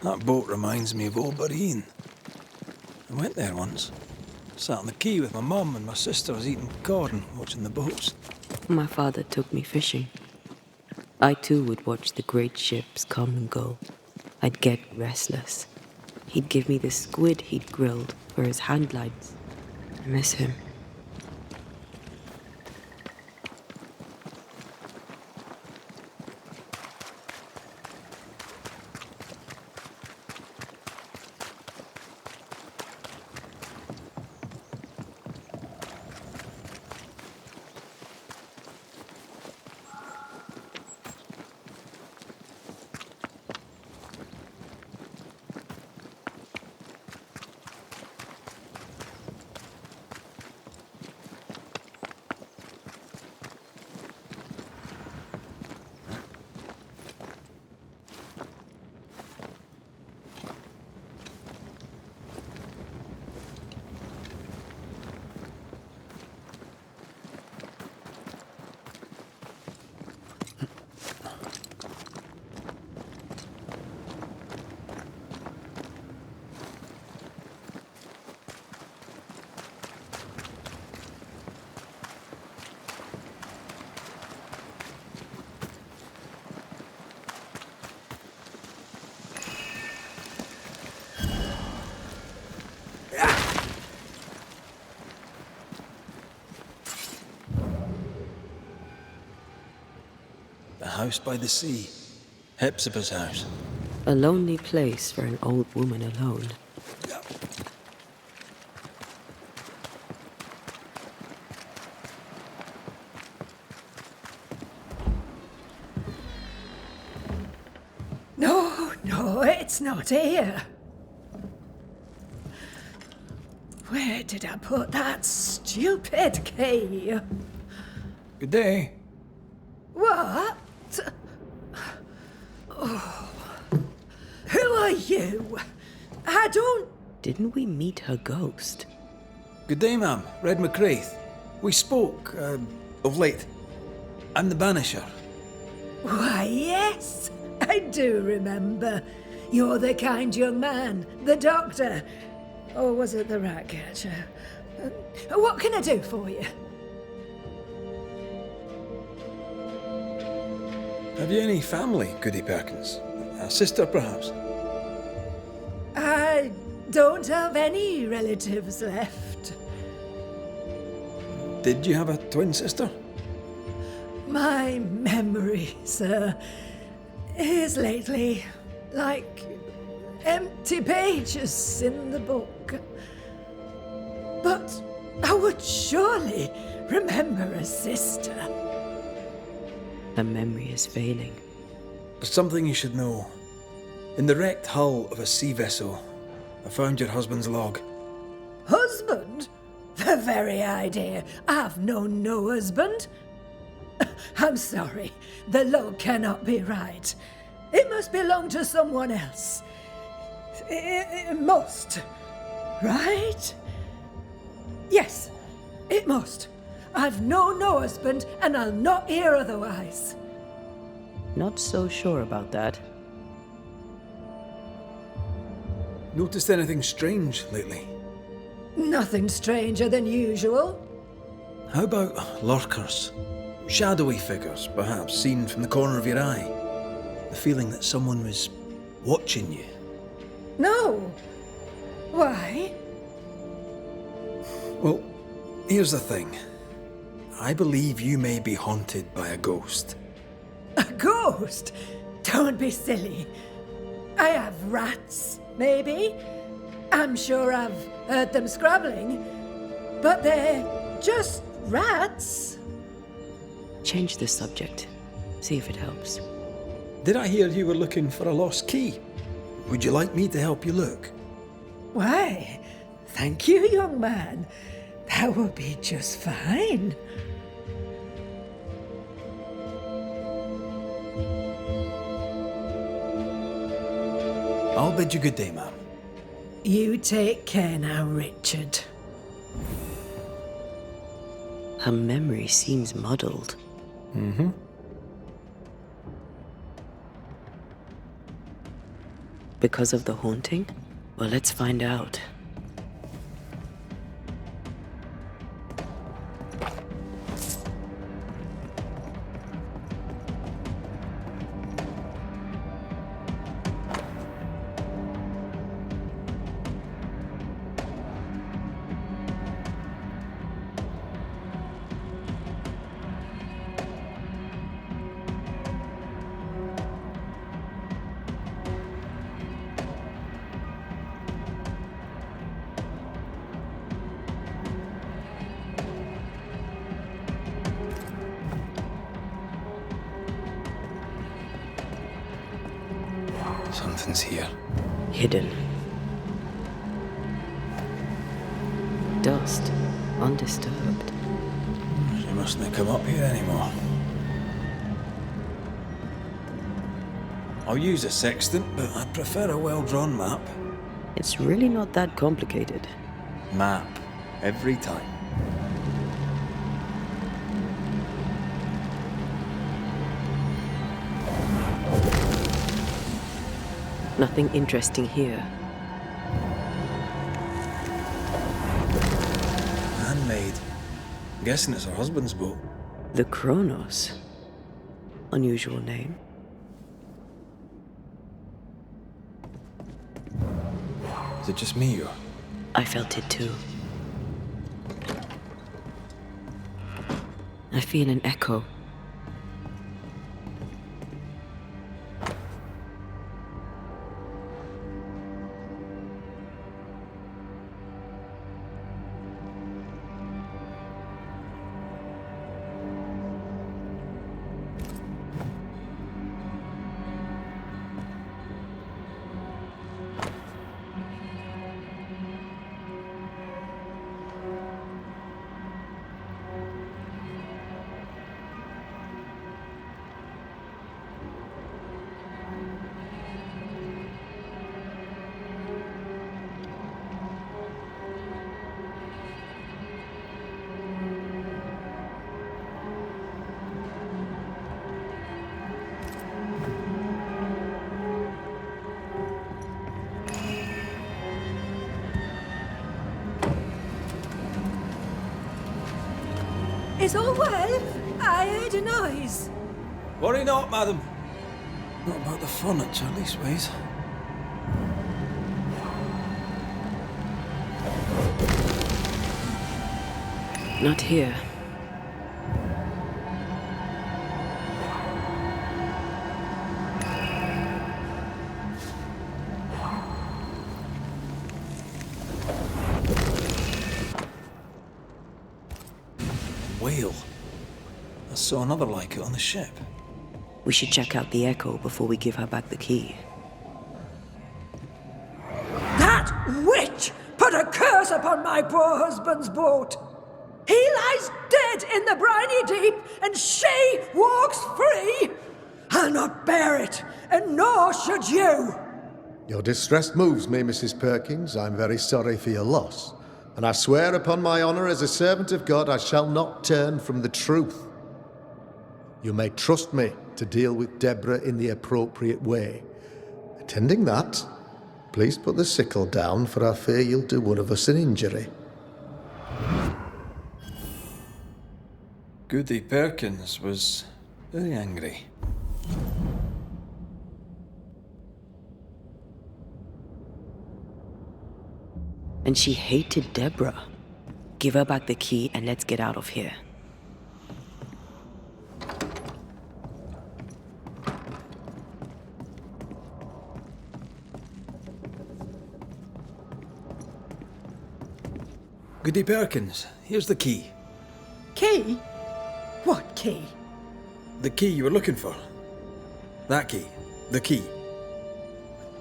That boat reminds me of Old Bareen. I went there once. Sat on the quay with my mum and my sister was eating corn, watching the boats. My father took me fishing. I too would watch the great ships come and go. I'd get restless. He'd give me the squid he'd grilled for his hand lights. I miss him. The house by the sea. Hepzibah's house. A lonely place for an old woman alone. No, it's not here. Where did I put that stupid key? Good day. What? Oh. Who are you? I don't... Didn't we meet her ghost? Good day, ma'am. Red McCraith. We spoke, of late. I'm the Banisher. Why, yes, I do remember. You're the kind young man, the doctor. Or was it the rat catcher? What can I do for you? Have you any family, Goody Perkins? A sister, perhaps? I don't have any relatives left. Did you have a twin sister? My memory, sir, is lately like empty pages in the book. But I would surely remember a sister. Her memory is failing. There's something you should know. In the wrecked hull of a sea vessel, I found your husband's log. Husband? The very idea. I've known no husband. I'm sorry. The log cannot be right. It must belong to someone else. It must. Right? Yes, it must. I've known no husband, and I'll not hear otherwise. Not so sure about that. Noticed anything strange lately? Nothing stranger than usual. How about lurkers? Shadowy figures, perhaps, seen from the corner of your eye. The feeling that someone was watching you. No. Why? Well, here's the thing. I believe you may be haunted by a ghost. A ghost? Don't be silly. I have rats, maybe. I'm sure I've heard them scrabbling. But they're just rats. Change the subject. See if it helps. Did I hear you were looking for a lost key? Would you like me to help you look? Why, thank you, young man. That would be just fine. I'll bid you good day, ma'am. You take care now, Richard. Her memory seems muddled. Mm-hmm. Because of the haunting? Well, let's find out. Something's here. Hidden. Dust. Undisturbed. She mustn't come up here anymore. I'll use a sextant, but I'd prefer a well-drawn map. It's really not that complicated. Map. Every time. Nothing interesting here. Handmade. I'm guessing it's her husband's boat. The Kronos. Unusual name. Is it just me or? I felt it too. I feel an echo. Is all well? I heard a noise. Worry not, madam. Not about the furniture, leastways. Not here. Whale. I saw another like it on the ship. We should check out the Echo before we give her back the key. That witch put a curse upon my poor husband's boat. He lies dead in the briny deep, and she walks free. I'll not bear it, and nor should you. Your distress moves me, Mrs. Perkins. I'm very sorry for your loss. And I swear upon my honour as a servant of God, I shall not turn from the truth. You may trust me to deal with Deborah in the appropriate way. Attending that, please put the sickle down, for I fear you'll do one of us an injury. Goody Perkins was very angry. And she hated Deborah. Give her back the key and let's get out of here. Goody Perkins, here's the key. Key? What key? The key you were looking for. That key. The key.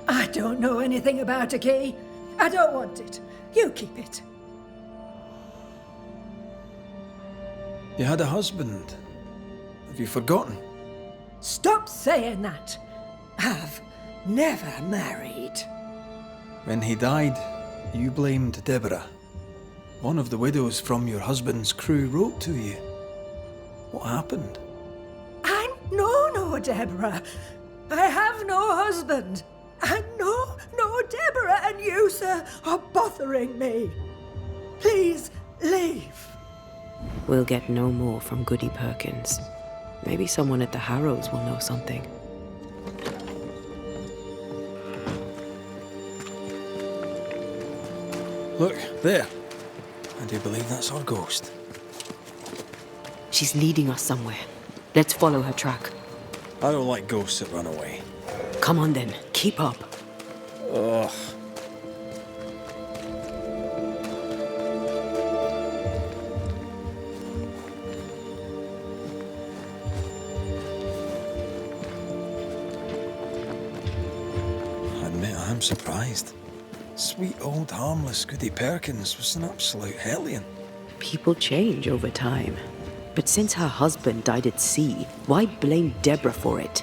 I don't know anything about a key. I don't want it. You keep it. You had a husband. Have you forgotten? Stop saying that. I've never married. When he died, you blamed Deborah. One of the widows from your husband's crew wrote to you. What happened? I'm no Deborah. I have no husband. I'm no Deborah, and you, sir, are bothering me. Please, leave. We'll get no more from Goody Perkins. Maybe someone at the Harrows will know something. Look, there. I do believe that's our ghost. She's leading us somewhere. Let's follow her track. I don't like ghosts that run away. Come on then, keep up. Ugh. I admit I'm surprised. Sweet old harmless Goody Perkins was an absolute hellion. People change over time. But since her husband died at sea, why blame Deborah for it?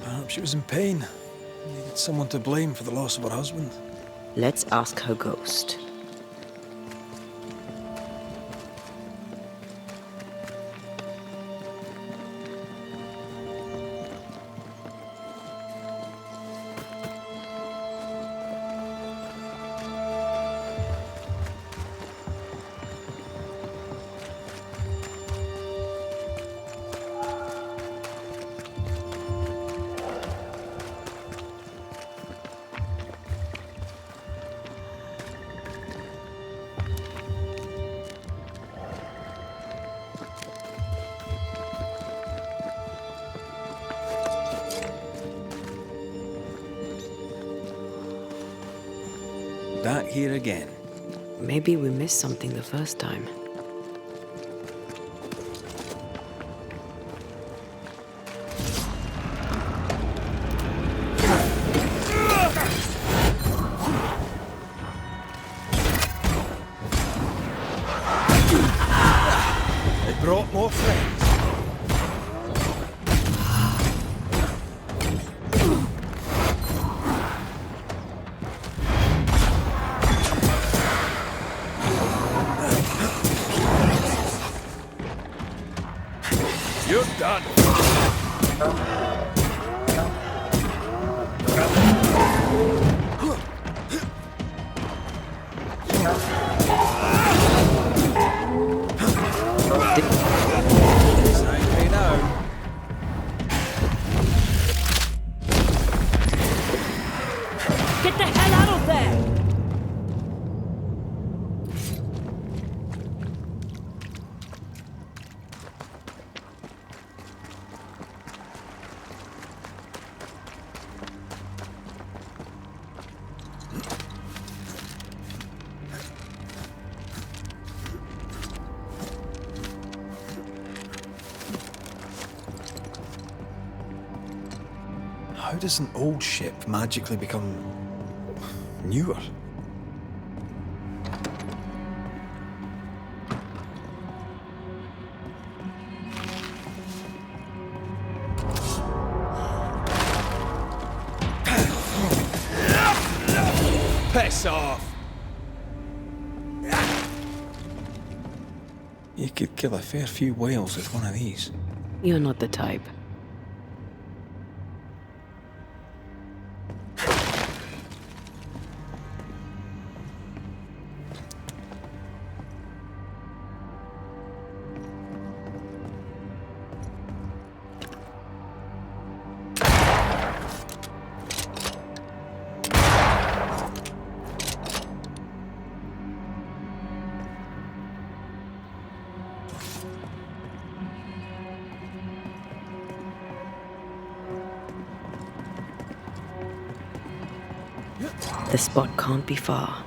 Perhaps she was in pain. Needed someone to blame for the loss of her husband. Let's ask her ghost. Back here again. Maybe we missed something the first time. They brought more friends. You're done. Angry now. Get the hell out of there! does an old ship magically become newer? Piss off! You could kill a fair few whales with one of these. You're not the type. The spot can't be far.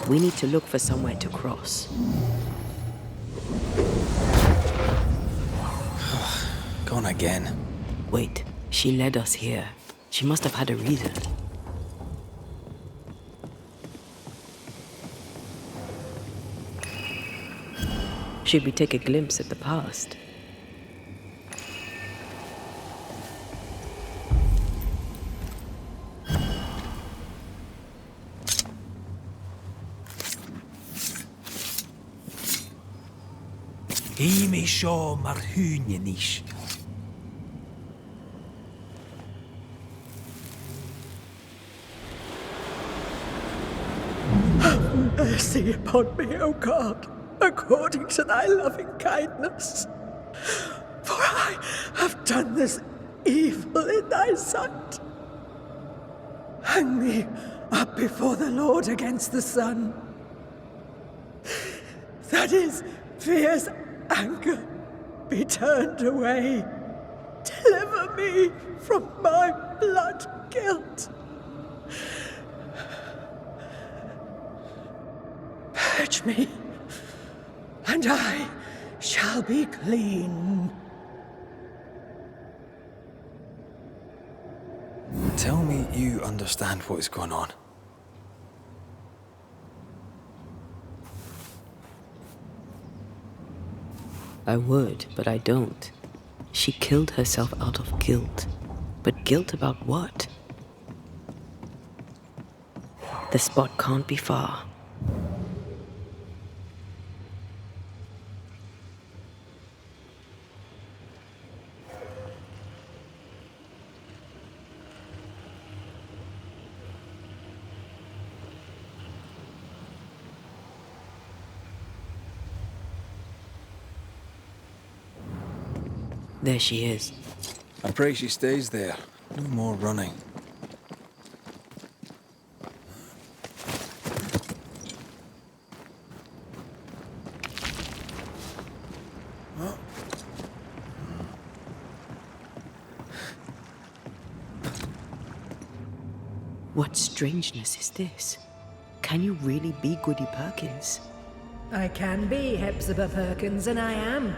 We need to look for somewhere to cross. Gone again. Wait, she led us here. She must have had a reason. Should we take a glimpse at the past? Imi sio mar húnjanish. Have mercy upon me, O God, according to thy loving kindness. For I have done this evil in thy sight. Hang me up before the Lord against the sun. That his fierce anger be turned away. Deliver me from my blood guilt. Purge me, and I shall be clean. Tell me you understand what is going on. I would, but I don't. She killed herself out of guilt. But guilt about what? The spot can't be far. There she is. I pray she stays there. No more running. What strangeness is this? Can you really be Goody Perkins? I can be Hepzibah Perkins, and I am.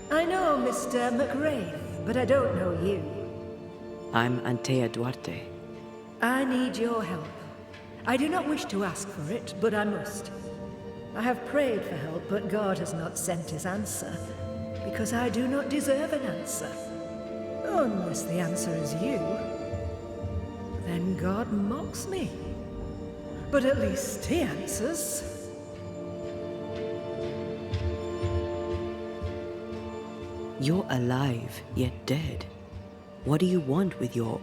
I know Mr. McRae, but I don't know you. I'm Antea Duarte. I need your help. I do not wish to ask for it, but I must. I have prayed for help, but God has not sent his answer, because I do not deserve an answer. Unless the answer is you, then God mocks me. But at least he answers. You're alive, yet dead. What do you want with your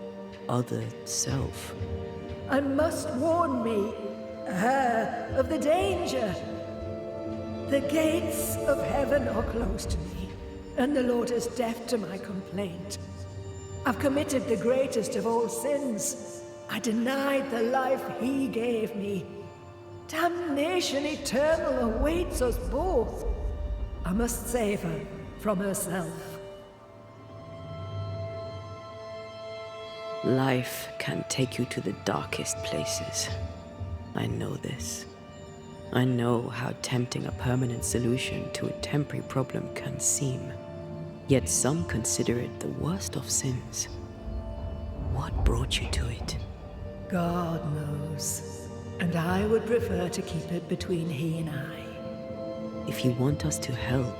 other self? I must warn me, her, of the danger. The gates of heaven are closed to me, and the Lord is deaf to my complaint. I've committed the greatest of all sins. I denied the life he gave me. Damnation eternal awaits us both. I must save her from herself. Life can take you to the darkest places. I know this. I know how tempting a permanent solution to a temporary problem can seem. Yet some consider it the worst of sins. What brought you to it? God knows. And I would prefer to keep it between he and I. If you want us to help,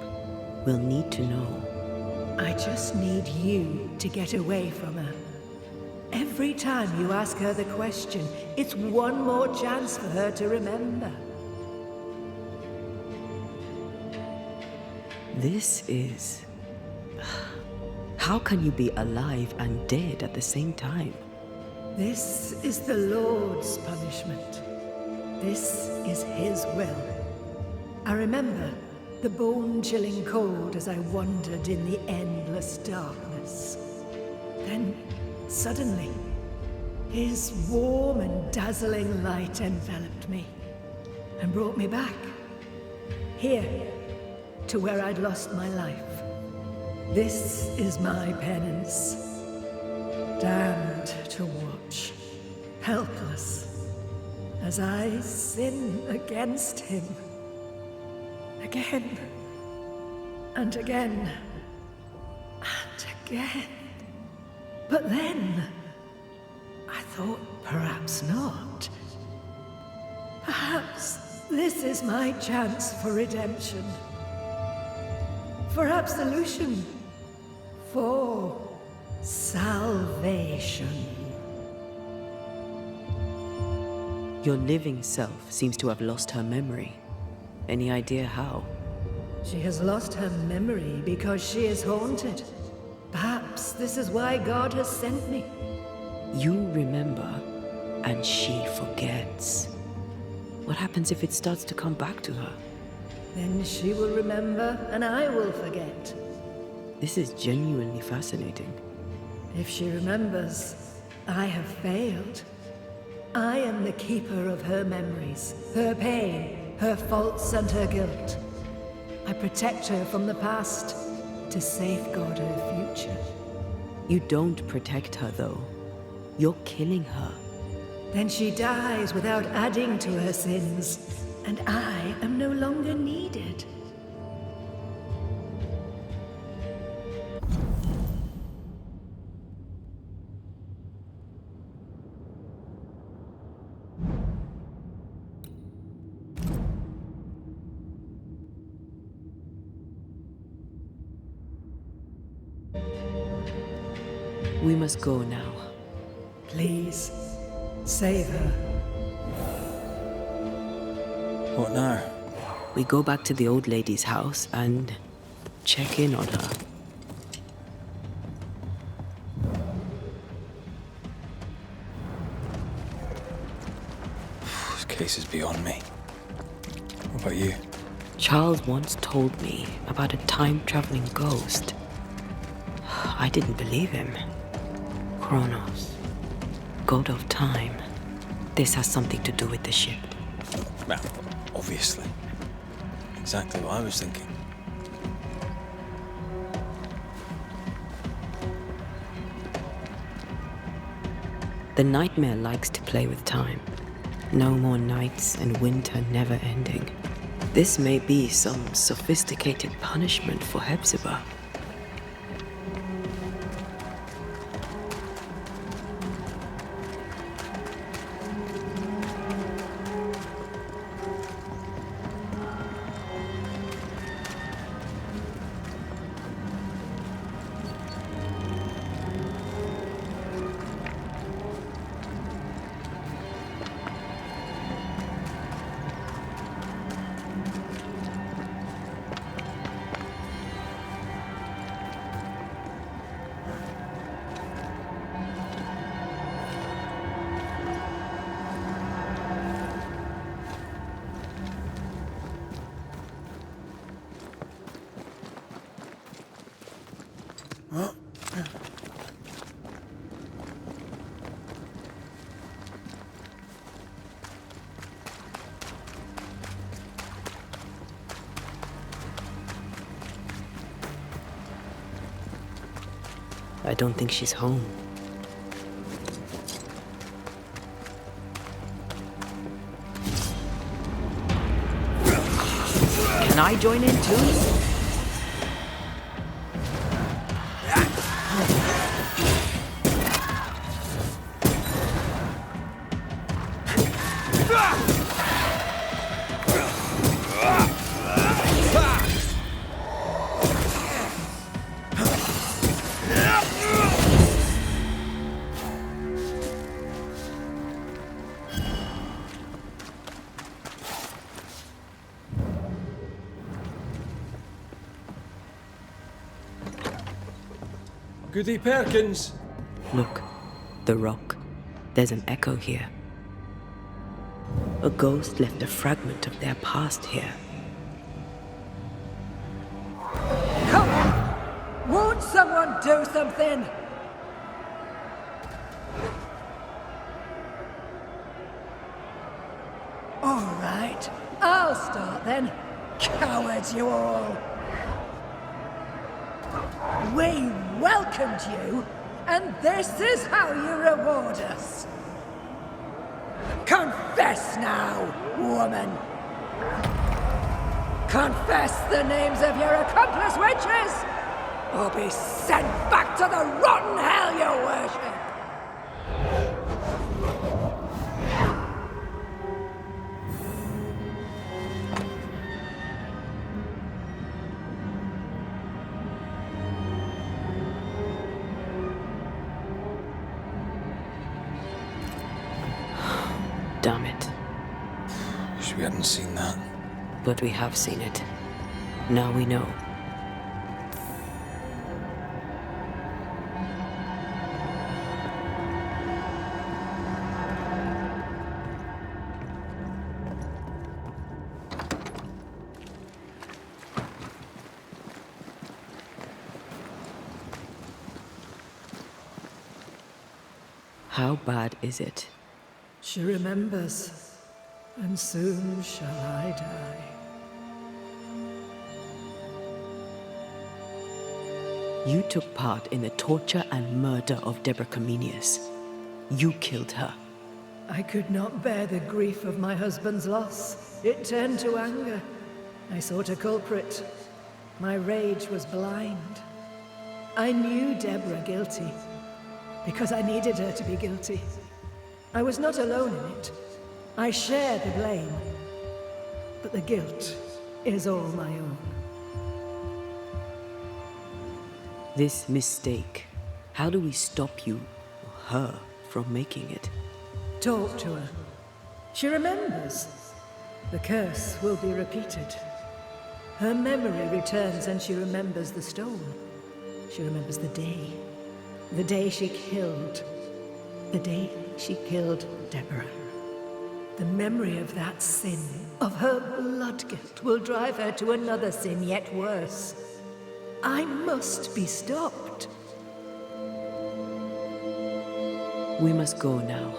we'll need to know. I just need you to get away from her. Every time you ask her the question, it's one more chance for her to remember. This is... How can you be alive and dead at the same time? This is the Lord's punishment. This is his will. I remember the bone-chilling cold as I wandered in the endless darkness. Then, suddenly, his warm and dazzling light enveloped me and brought me back. Here, to where I'd lost my life. This is my penance. Damned to watch, helpless, as I sin against him. Again, and again, and again. But then, I thought perhaps not. Perhaps this is my chance for redemption. For absolution. For salvation. Your living self seems to have lost her memory. Any idea how? She has lost her memory because she is haunted. Perhaps this is why God has sent me. You remember, and she forgets. What happens if it starts to come back to her? Then she will remember, and I will forget. This is genuinely fascinating. If she remembers, I have failed. I am the keeper of her memories, her pain, her faults and her guilt. I protect her from the past to safeguard her future. You don't protect her, though. You're killing her. Then she dies without adding to her sins, and I am no longer needed. We must go now. Please, save her. What now? We go back to the old lady's house and check in on her. This case is beyond me. What about you? Charles once told me about a time-traveling ghost. I didn't believe him. Kronos, god of time. This has something to do with the ship. Well, obviously. Exactly what I was thinking. The nightmare likes to play with time. No more nights and winter never ending. This may be some sophisticated punishment for Hepzibah. I don't think she's home. Can I join in too? Goody Perkins! Look, the rock. There's an echo here. A ghost left a fragment of their past here. Come on! Won't someone do something? All right, I'll start then. Cowards you all! We welcomed you, and this is how you reward us. Confess now, woman. Confess the names of your accomplice witches, or be sent back to the rotten hell you worship. Damn it. Wish we hadn't seen that. But we have seen it. Now we know. How bad is it? She remembers, and soon shall I die. You took part in the torture and murder of Deborah Comenius. You killed her. I could not bear the grief of my husband's loss. It turned to anger. I sought a culprit. My rage was blind. I knew Deborah guilty, because I needed her to be guilty. I was not alone in it. I share the blame. But the guilt is all my own. This mistake, how do we stop you, or her, from making it? Talk to her. She remembers. The curse will be repeated. Her memory returns and she remembers the stone. She remembers the day she killed. The day she killed Deborah. The memory of that sin, of her blood guilt, will drive her to another sin yet worse. I must be stopped. We must go now.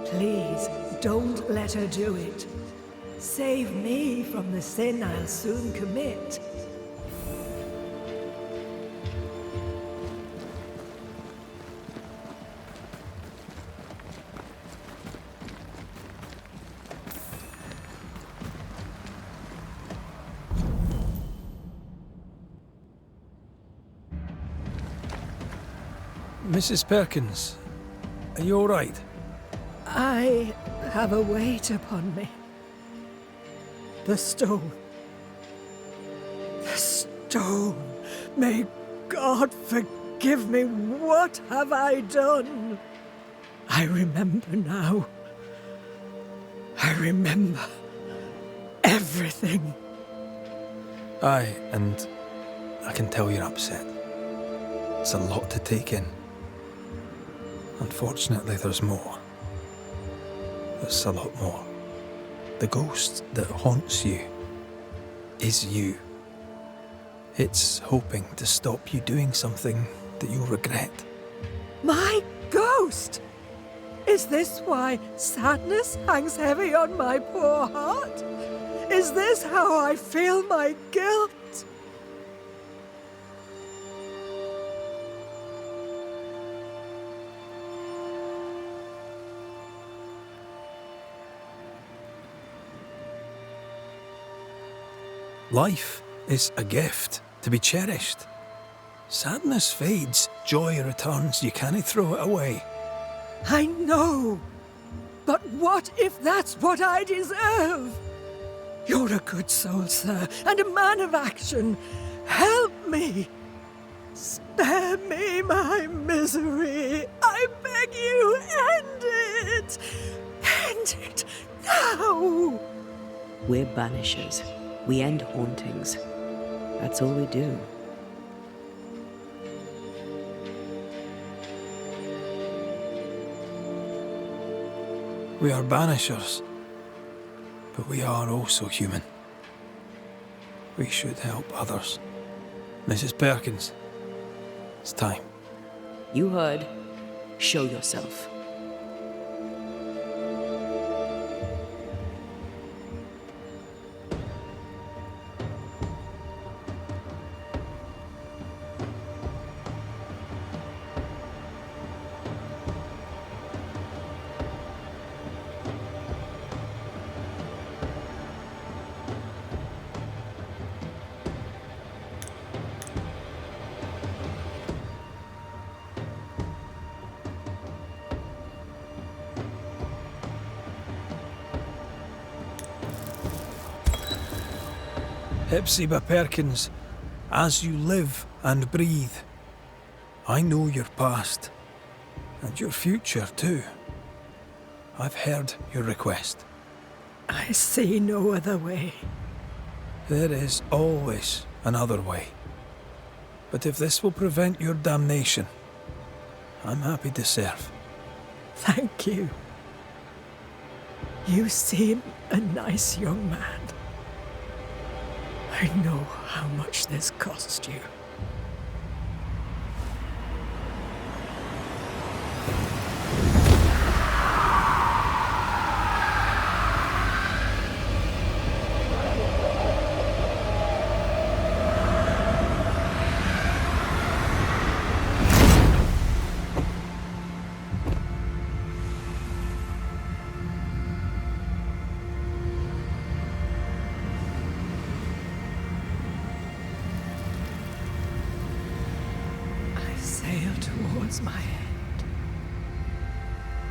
Please, don't let her do it. Save me from the sin I'll soon commit. Mrs. Perkins, are you all right? I have a weight upon me. The stone. The stone. May God forgive me. What have I done? I remember now. I remember everything. Aye, and I can tell you're upset. It's a lot to take in. Unfortunately, there's more. There's a lot more. The ghost that haunts you is you. It's hoping to stop you doing something that you'll regret. My ghost! Is this why sadness hangs heavy on my poor heart? Is this how I feel my guilt? Life is a gift to be cherished. Sadness fades, joy returns, you can't throw it away. I know. But what if that's what I deserve? You're a good soul, sir, and a man of action. Help me. Spare me my misery. I beg you, end it. End it now. We're Banishers. We end hauntings. That's all we do. We are Banishers, but we are also human. We should help others. Mrs. Perkins, it's time. You heard. Show yourself. Hepzibah Perkins, as you live and breathe, I know your past, and your future too. I've heard your request. I see no other way. There is always another way. But if this will prevent your damnation, I'm happy to serve. Thank you. You seem a nice young man. I know how much this cost you. Sail towards my end.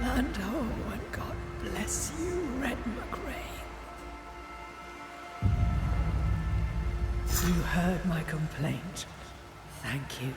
Land ho, and God bless you, Red McRae. You heard my complaint. Thank you.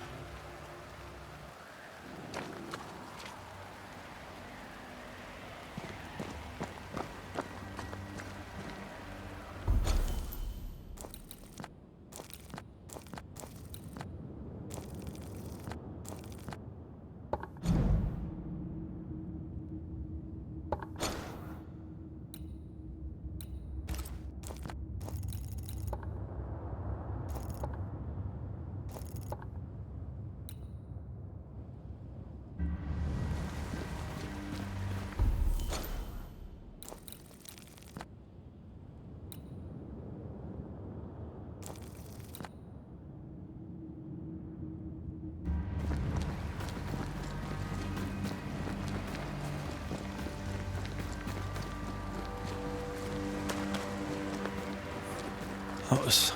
That was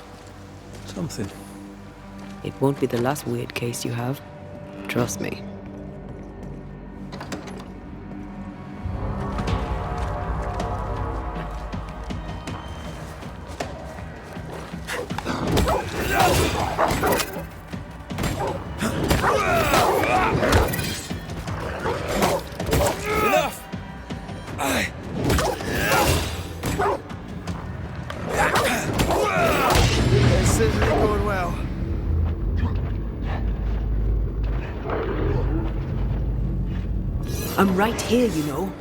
something. It won't be the last weird case you have. Trust me. Enough! This isn't going well. I'm right here, you know.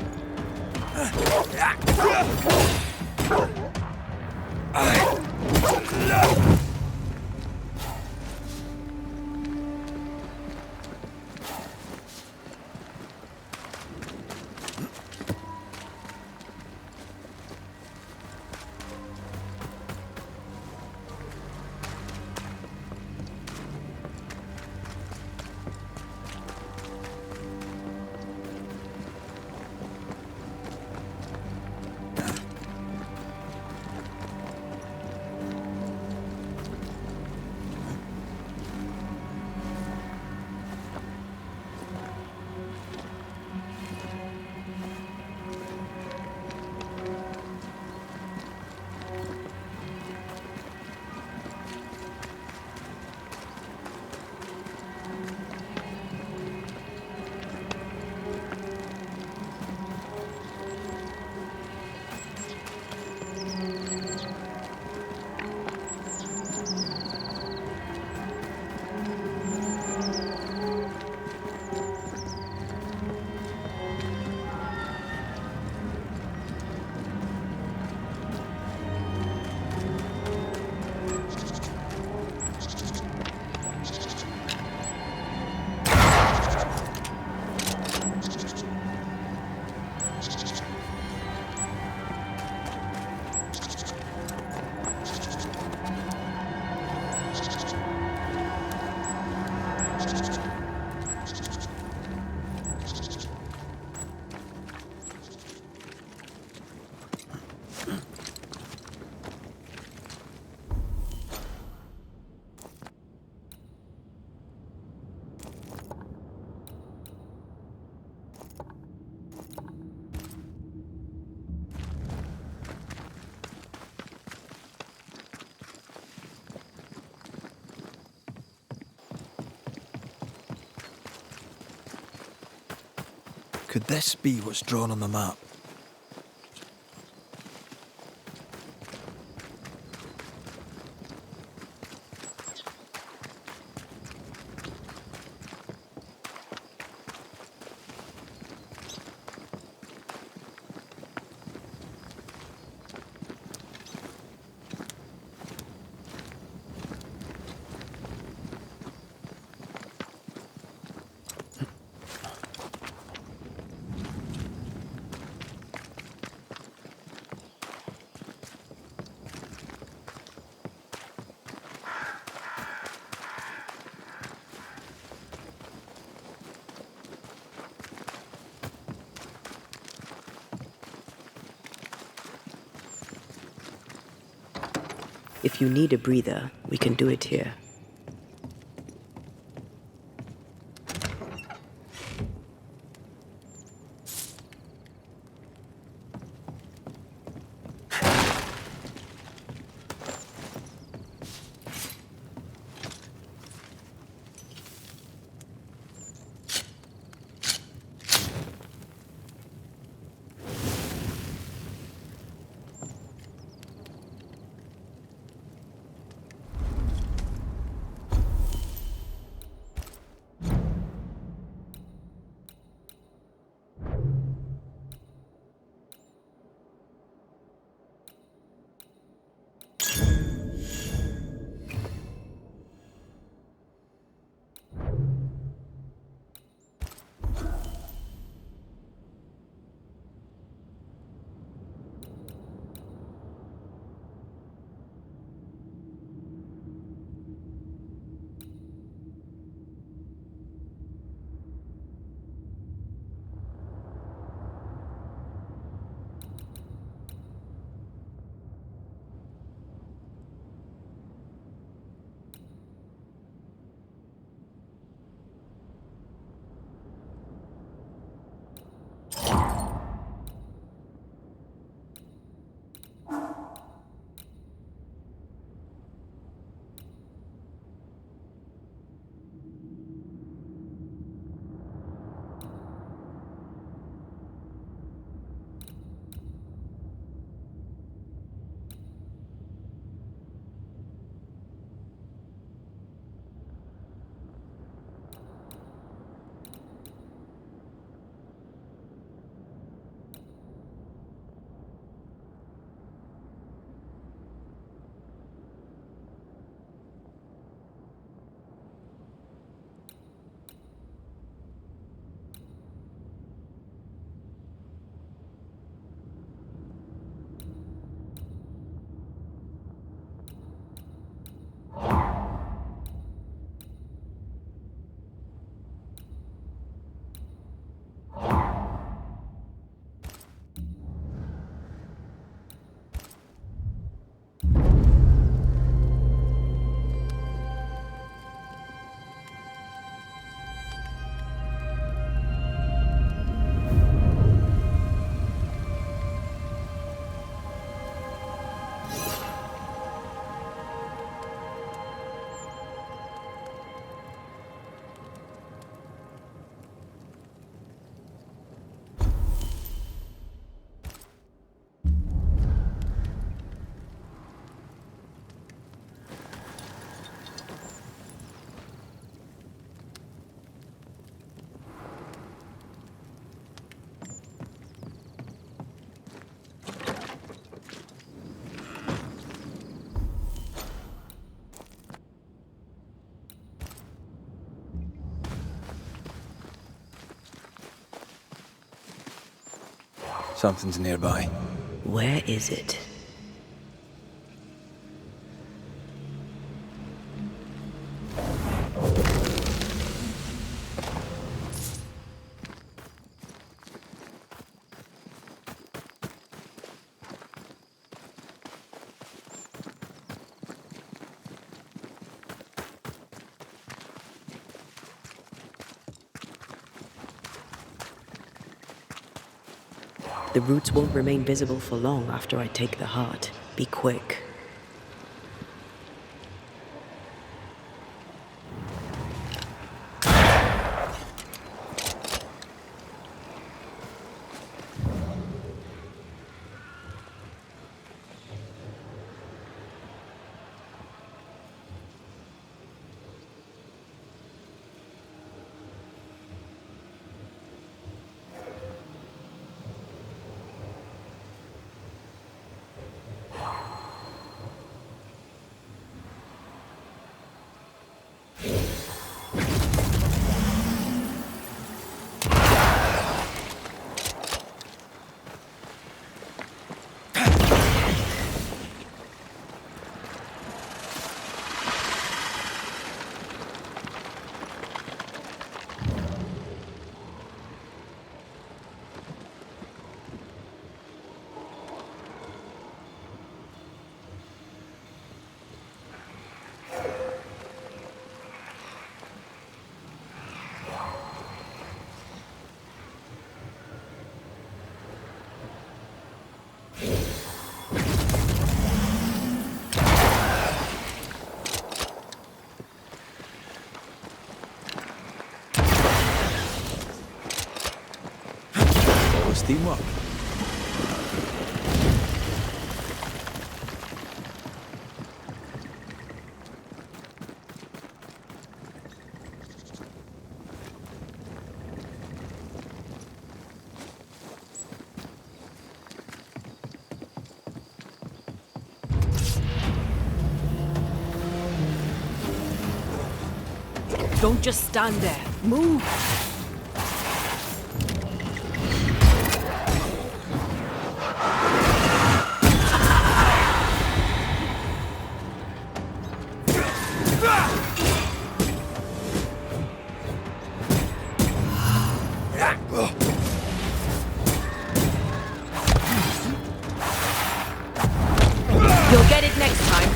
Could this be what's drawn on the map? If you need a breather, we can do it here. Something's nearby. Where is it? The roots won't remain visible for long after I take the heart. Be quick. Teamwork. Don't just stand there. Move! You'll get it next time.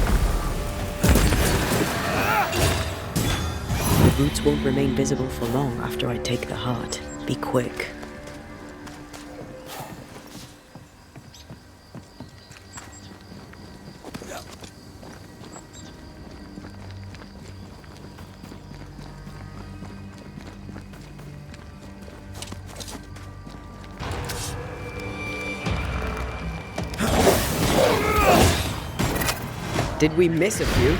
The roots won't remain visible for long after I take the heart. Be quick. Did we miss a few?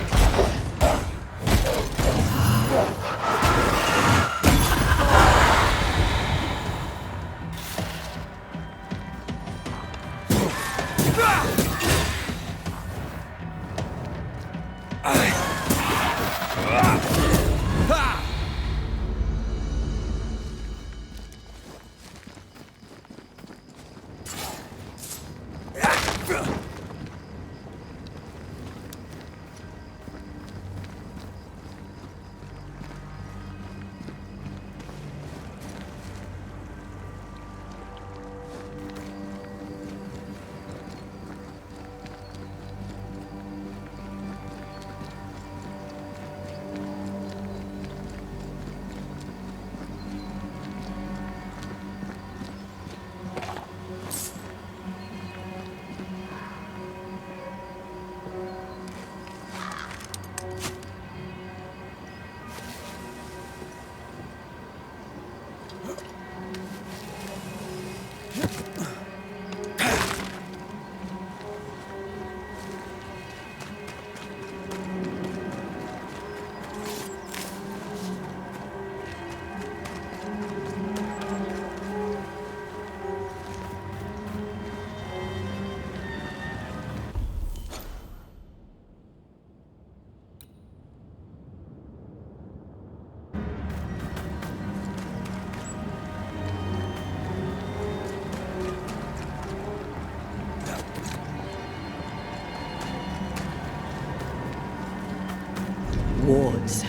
Wards.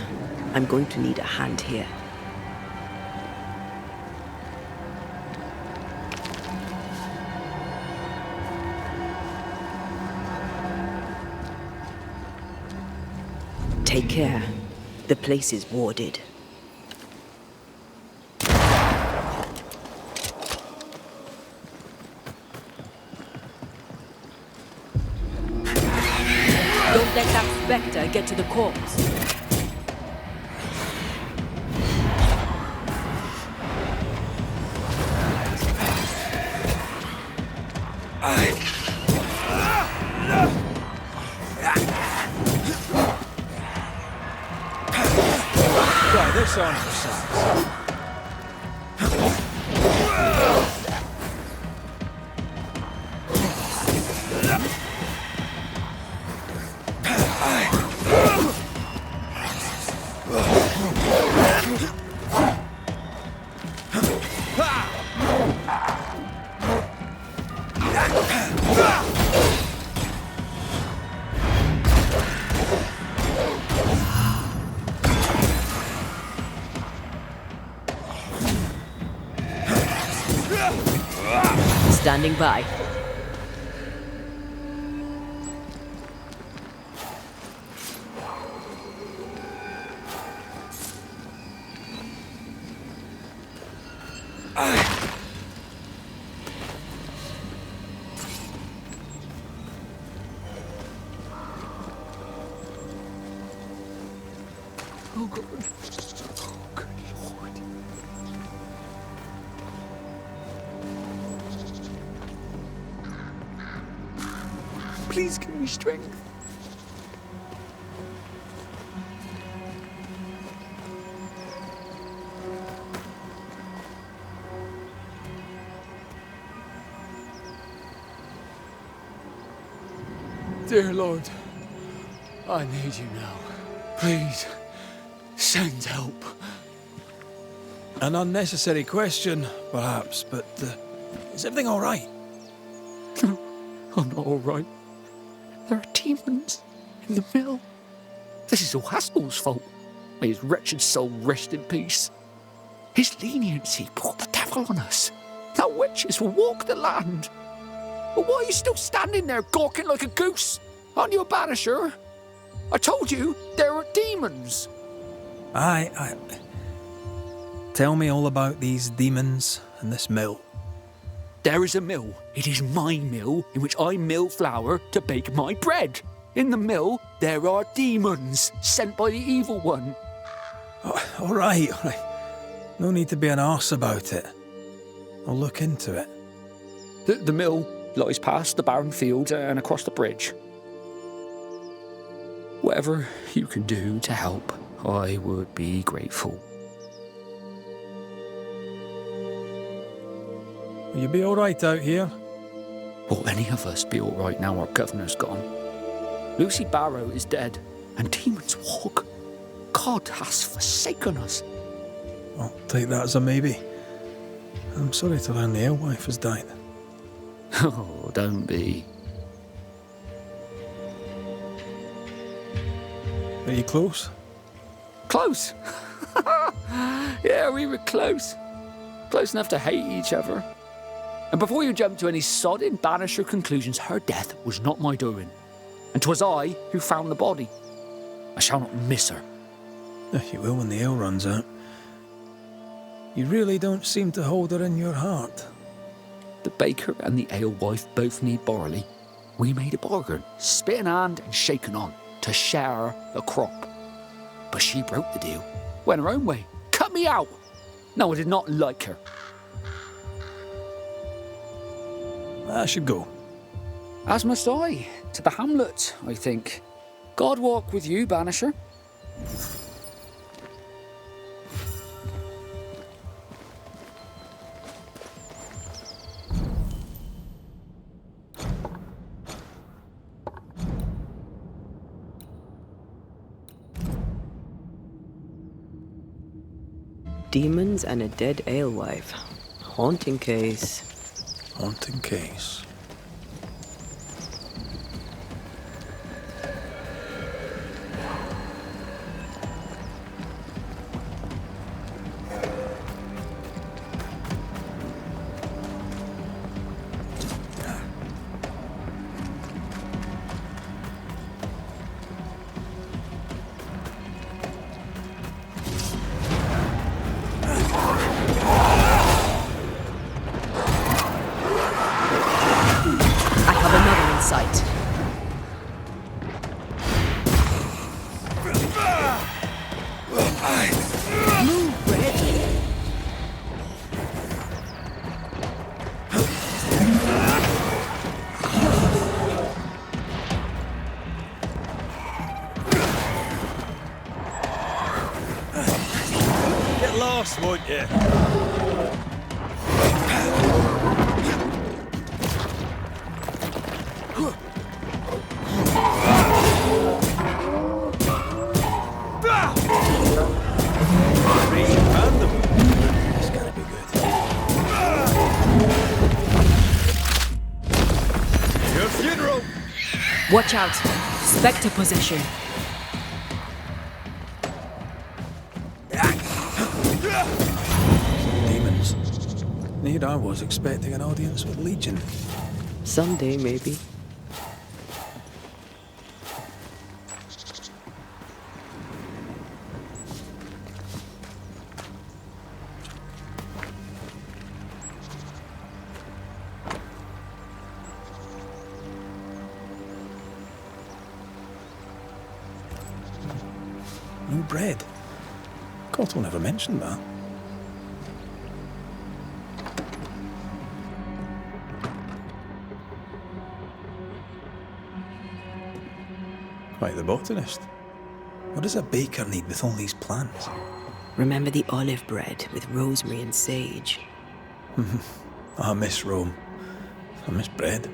I'm going to need a hand here. Take care. The place is warded. Don't let that spectre get to the corpse. Try this on for size. Standing by. Oh, God. Oh, good Lord. Please give me strength. Dear Lord, I need you now. Please, send help. An unnecessary question, perhaps, but is everything all right? I'm not all right. There are demons in the mill. This is all Haskell's fault. May his wretched soul rest in peace. His leniency brought the devil on us. Now witches will walk the land. But why are you still standing there gawking like a goose? Aren't you a banisher? I told you there are demons. Aye. Tell me all about these demons and this mill. There is a mill. It is my mill, in which I mill flour to bake my bread. In the mill, there are demons sent by the evil one. Oh, all right. No need to be an arse about it. I'll look into it. The mill lies past the barren fields and across the bridge. Whatever you can do to help, I would be grateful. Will you be all right out here? Will any of us be all right now our governor's gone? Lucy Barrow is dead, and demons walk. God has forsaken us. I'll take that as a maybe. I'm sorry to learn the alewife has died. Oh, don't be. Are you close? Close? Yeah, we were close. Close enough to hate each other. And before you jump to any sodding Banisher conclusions, her death was not my doing. And 'twas I who found the body. I shall not miss her. You will when the ale runs out. You really don't seem to hold her in your heart. The baker and the alewife both need barley. We made a bargain, spit in hand and shaken on, to share the crop. But she broke the deal, went her own way, cut me out. No, I did not like her. I should go. As must I, to the hamlet, I think. God walk with you, Banisher. Demons and a dead alewife. Haunting case. Haunting case. Won't you? Your funeral! Watch out! Spectre possession. Demons. Need I was expecting an audience with Legion. Someday, maybe. New bread. Cottle never mentioned that. Like the botanist. What does a baker need with all these plants? Remember the olive bread with rosemary and sage? I miss Rome. I miss bread.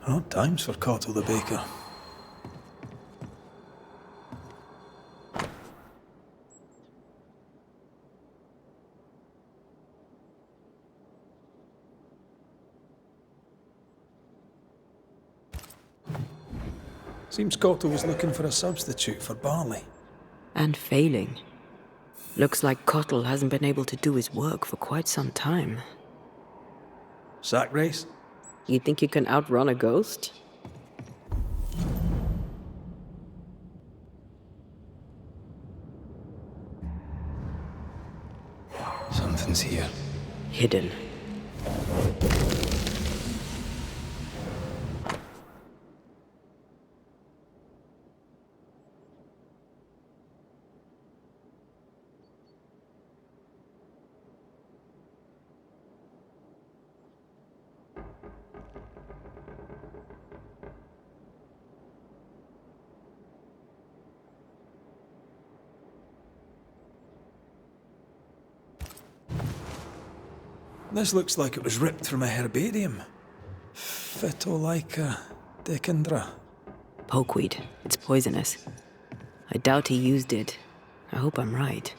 Odd times for Cotto the baker. Seems Cotto was looking for a substitute for barley. And failing. Looks like Cottle hasn't been able to do his work for quite some time. Sack race? You think you can outrun a ghost? Something's here. Hidden. This looks like it was ripped from a herbarium. Phytolaica decandra. Pokeweed. It's poisonous. I doubt he used it. I hope I'm right.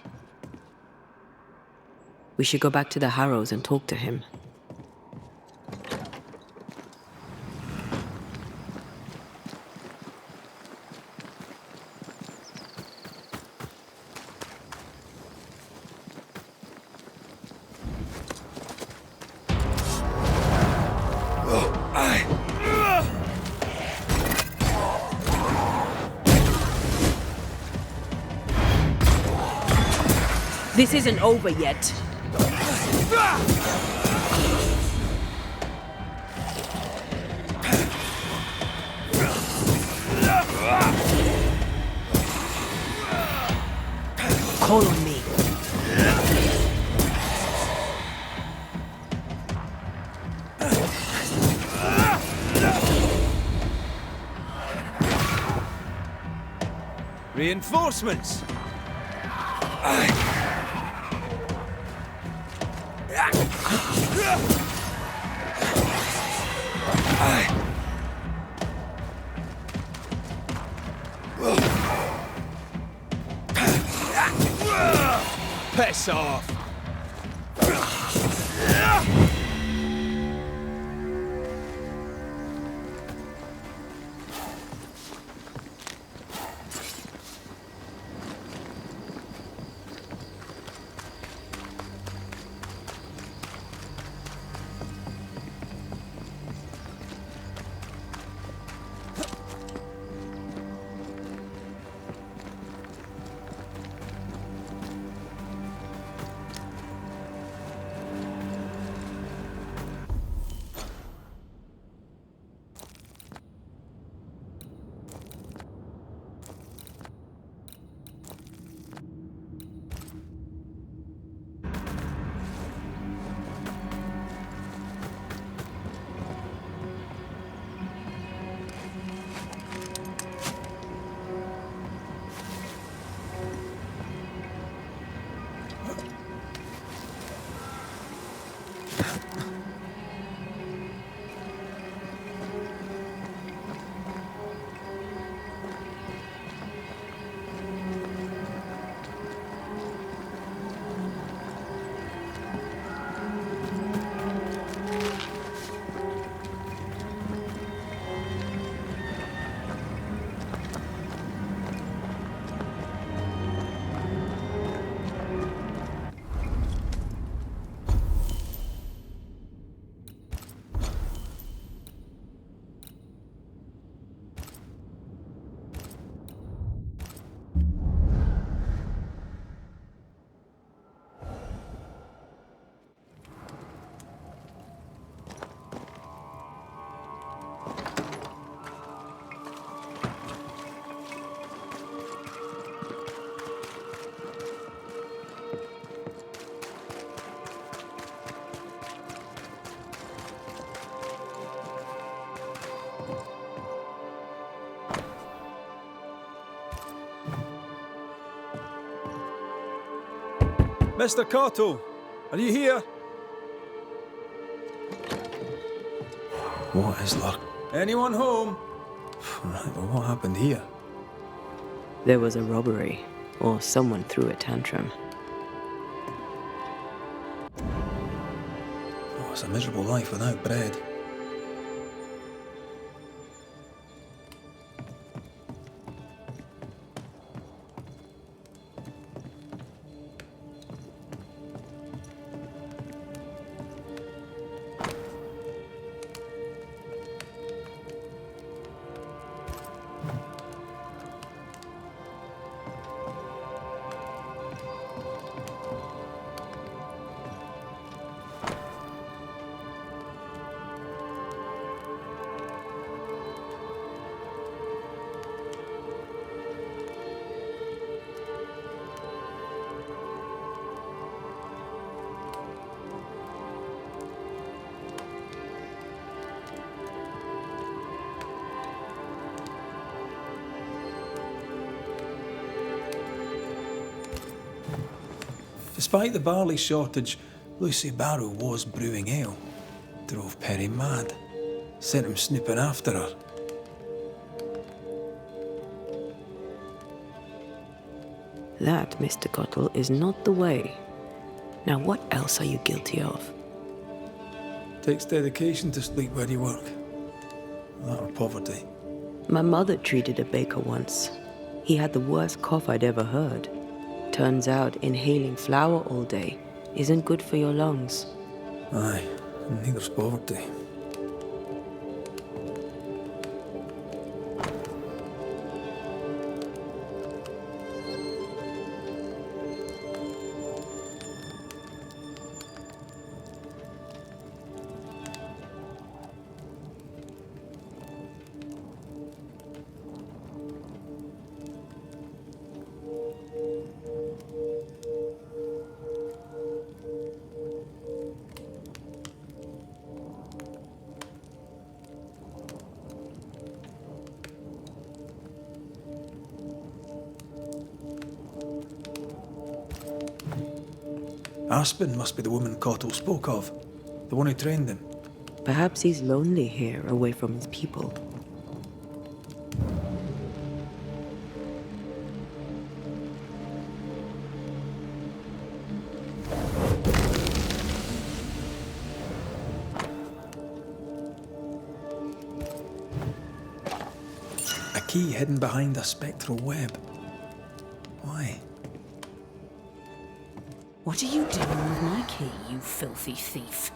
We should go back to the Harrows and talk to him. This isn't over yet. Call on me. Reinforcements! Piss off! Mr. Cottle, are you here? What is luck? Anyone home? Right, well, what happened here? There was a robbery, or someone threw a tantrum. Oh, it's a miserable life without bread. Despite the barley shortage, Lucy Barrow was brewing ale. Drove Perry mad. Sent him snooping after her. That, Mr. Cottle, is not the way. Now, what else are you guilty of? Takes dedication to sleep where you work. That or poverty. My mother treated a baker once. He had the worst cough I'd ever heard. Turns out inhaling flour all day isn't good for your lungs. Aye, and neither's poverty. Aspen must be the woman Cottle spoke of, the one who trained him. Perhaps he's lonely here, away from his people. A key hidden behind a spectral web. Why? What are you doing with my key, you filthy thief?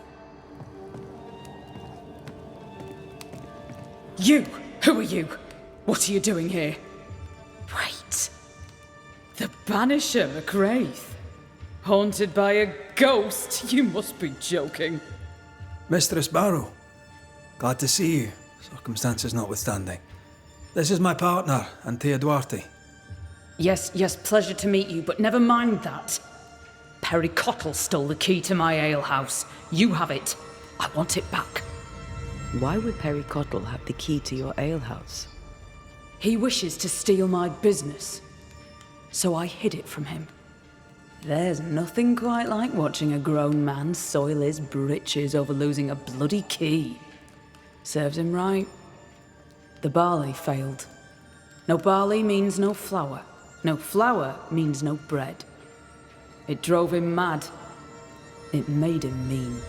You! Who are you? What are you doing here? Wait. The Banisher McGrath? Haunted by a ghost? You must be joking. Mistress Barrow, glad to see you, circumstances notwithstanding. This is my partner, Antea Duarte. Yes, pleasure to meet you, but never mind that. Perry Cottle stole the key to my alehouse. You have it. I want it back. Why would Perry Cottle have the key to your alehouse? He wishes to steal my business, so I hid it from him. There's nothing quite like watching a grown man soil his britches over losing a bloody key. Serves him right. The barley failed. No barley means no flour. No flour means no bread. It drove him mad. It made him mean.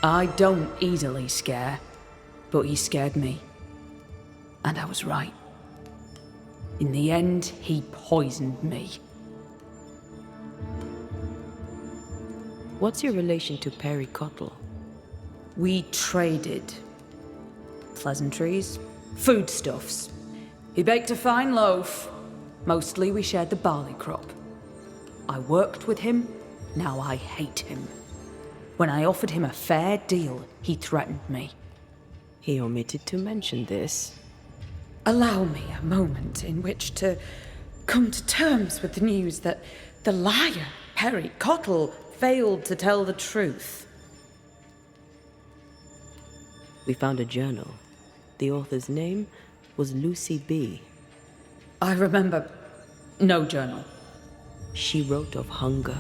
I don't easily scare, but he scared me. And I was right. In the end, he poisoned me. What's your relation to Perry Cottle? We traded. Pleasantries, foodstuffs. He baked a fine loaf. Mostly we shared the barley crop. I worked with him, now I hate him. When I offered him a fair deal, he threatened me. He omitted to mention this. Allow me a moment in which to come to terms with the news that the liar, Perry Cottle, failed to tell the truth. We found a journal. The author's name was Lucy B. I remember no journal. She wrote of hunger,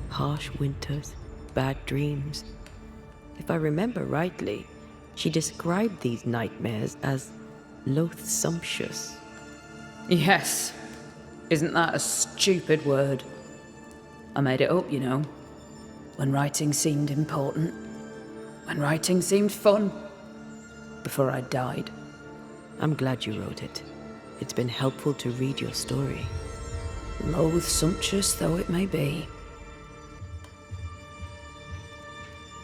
Harsh winters, bad dreams. If I remember rightly, she described these nightmares as loathsumptuous. Yes. Isn't that a stupid word? I made it up, you know. When writing seemed important. When writing seemed fun. Before I died. I'm glad you wrote it. It's been helpful to read your story. Loathsumptuous though it may be.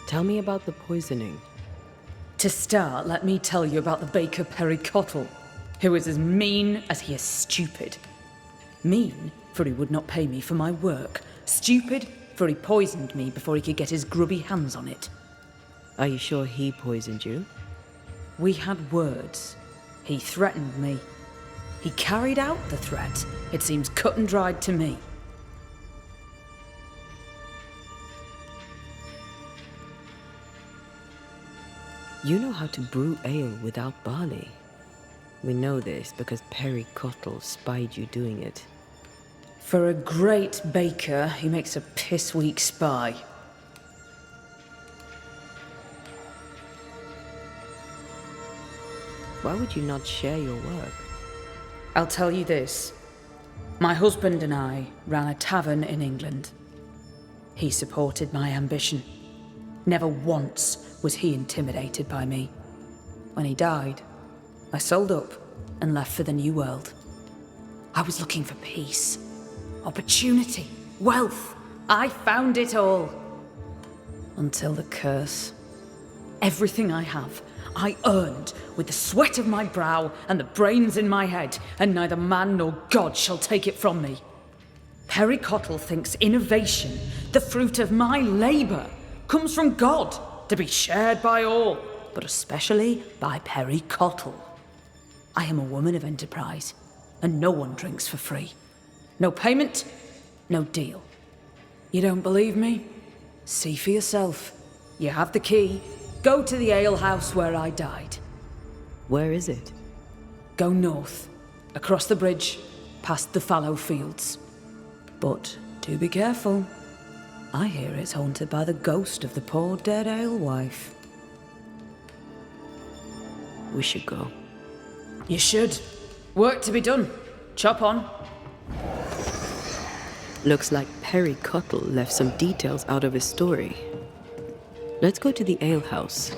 Tell me about the poisoning. To start, let me tell you about the baker Perry Cottle, who is as mean as he is stupid. Mean, for he would not pay me for my work. Stupid, for he poisoned me before he could get his grubby hands on it. Are you sure he poisoned you? We had words. He threatened me. He carried out the threat. It seems cut and dried to me. You know how to brew ale without barley. We know this because Perry Cottle spied you doing it. For a great baker, he makes a piss-weak spy. Why would you not share your work? I'll tell you this. My husband and I ran a tavern in England. He supported my ambition. Never once was he intimidated by me. When he died, I sold up and left for the New World. I was looking for peace, opportunity, wealth. I found it all. Until the curse. Everything I have, I earned with the sweat of my brow and the brains in my head, and neither man nor God shall take it from me. Perry Cottle thinks innovation, the fruit of my labour, comes from God, to be shared by all, but especially by Perry Cottle. I am a woman of enterprise, and no one drinks for free. No payment, no deal. You don't believe me? See for yourself. You have the key. Go to the alehouse where I died. Where is it? Go north, across the bridge, past the fallow fields. But do be careful. I hear it's haunted by the ghost of the poor dead alewife. We should go. You should. Work to be done. Chop on. Looks like Perry Cottle left some details out of his story. Let's go to the alehouse.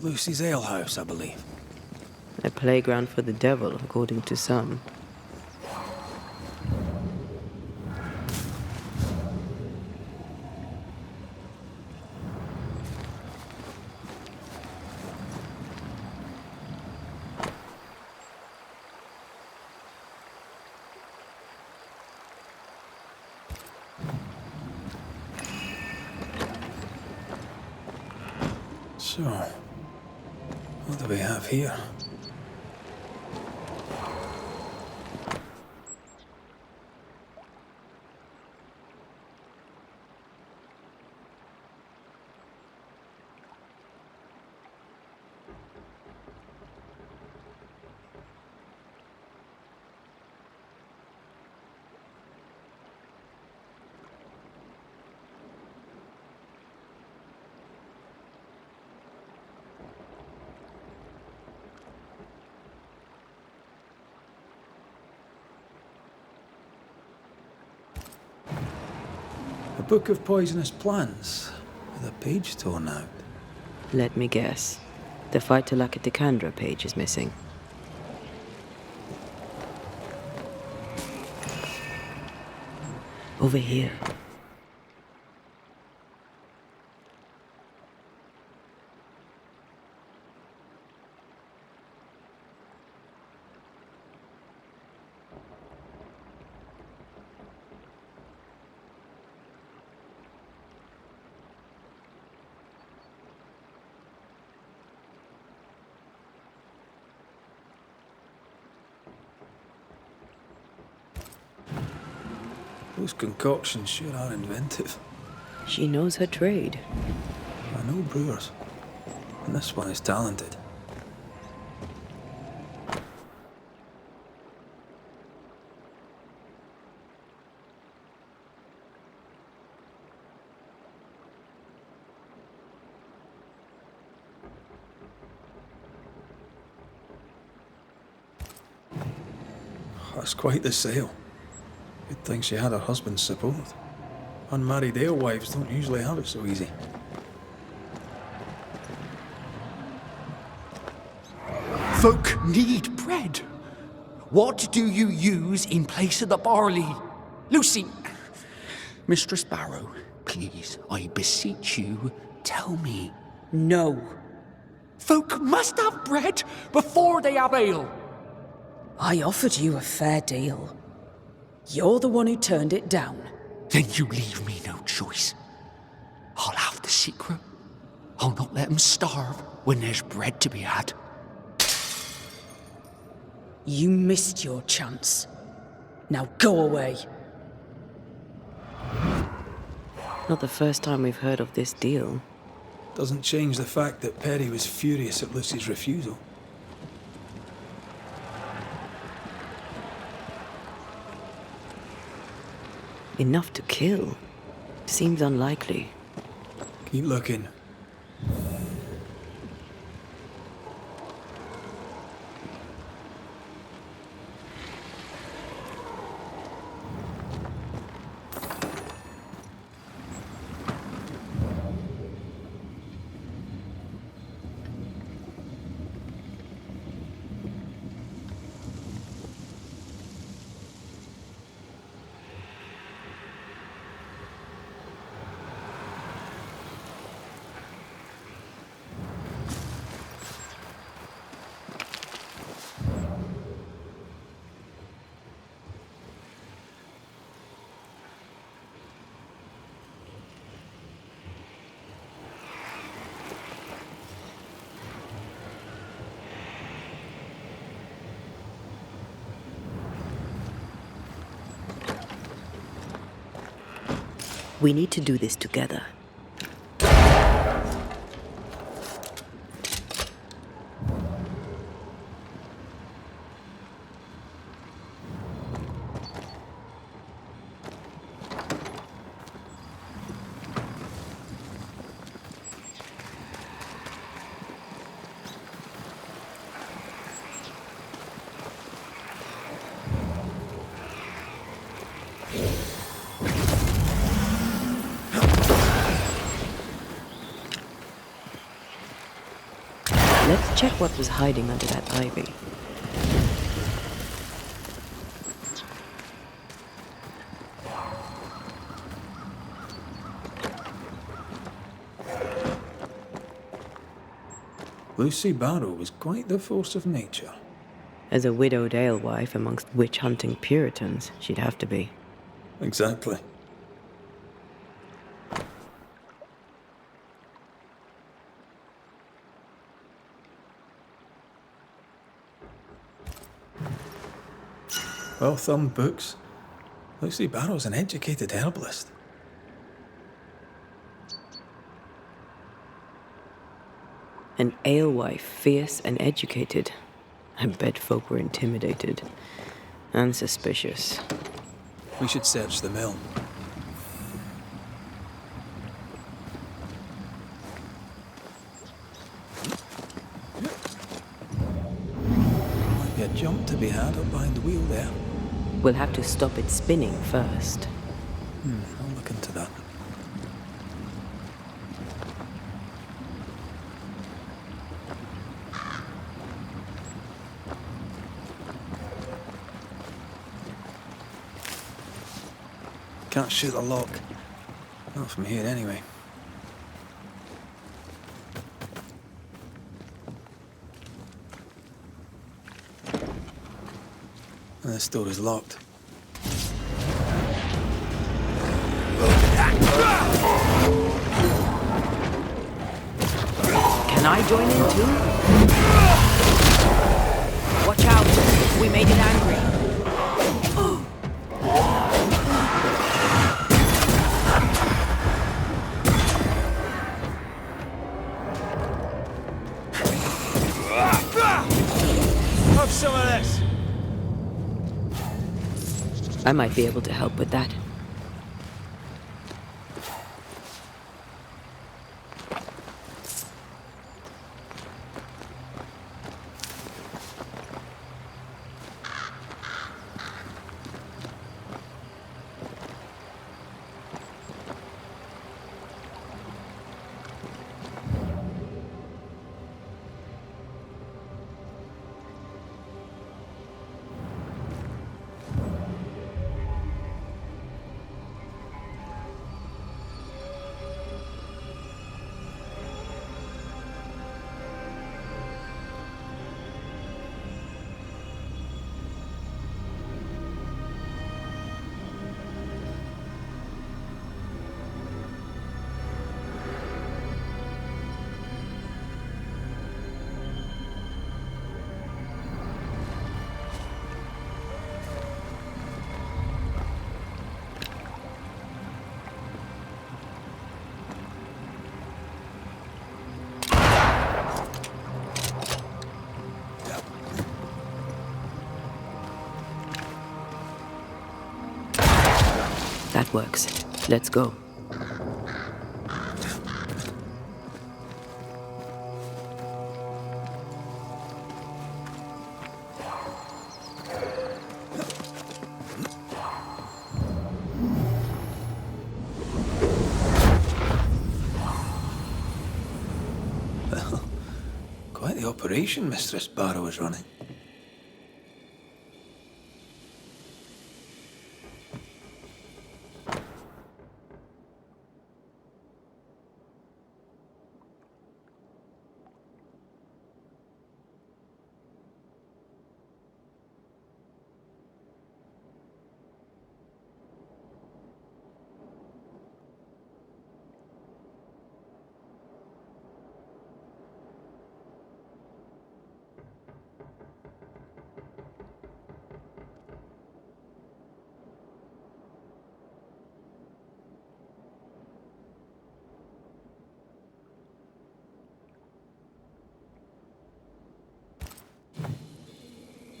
Lucy's alehouse, I believe. A playground for the devil, according to some. So, what do we have here? book of poisonous plants with a page torn out. Let me guess. The fight to Lakatacandra page is missing. Over here. Those concoctions sure are inventive. She knows her trade. I know brewers, and this one is talented. That's quite the sale. Good thing she had her husband's support. Unmarried alewives don't usually have it so easy. Folk need bread. What do you use in place of the barley? Lucy! Mistress Barrow, please, I beseech you, tell me. No. Folk must have bread before they have ale. I offered you a fair deal. You're the one who turned it down. Then you leave me no choice. I'll have the secret. I'll not let them starve when there's bread to be had. You missed your chance. Now go away. Not the first time we've heard of this deal. Doesn't change the fact that Perry was furious at Lucy's refusal. Enough to kill? Seems unlikely. Keep looking. We need to do this together. Let's check what was hiding under that ivy. Lucy Barrow was quite the force of nature. As a widowed alewife amongst witch-hunting Puritans, she'd have to be. Exactly. Well-thumbed books. Lucy Barrow's an educated herbalist. An alewife, fierce and educated. I bet folk were intimidated. And suspicious. We should search the mill. Might be a jump to be had up behind the wheel there. We'll have to stop it spinning first. I'll look into that. can't shoot the lock. Not from here, anyway. And this door is locked. Can I join in too? Watch out! We made it angry. Have some of this! I might be able to help with that. That works. Let's go. Well, quite the operation Mistress Barrow is running.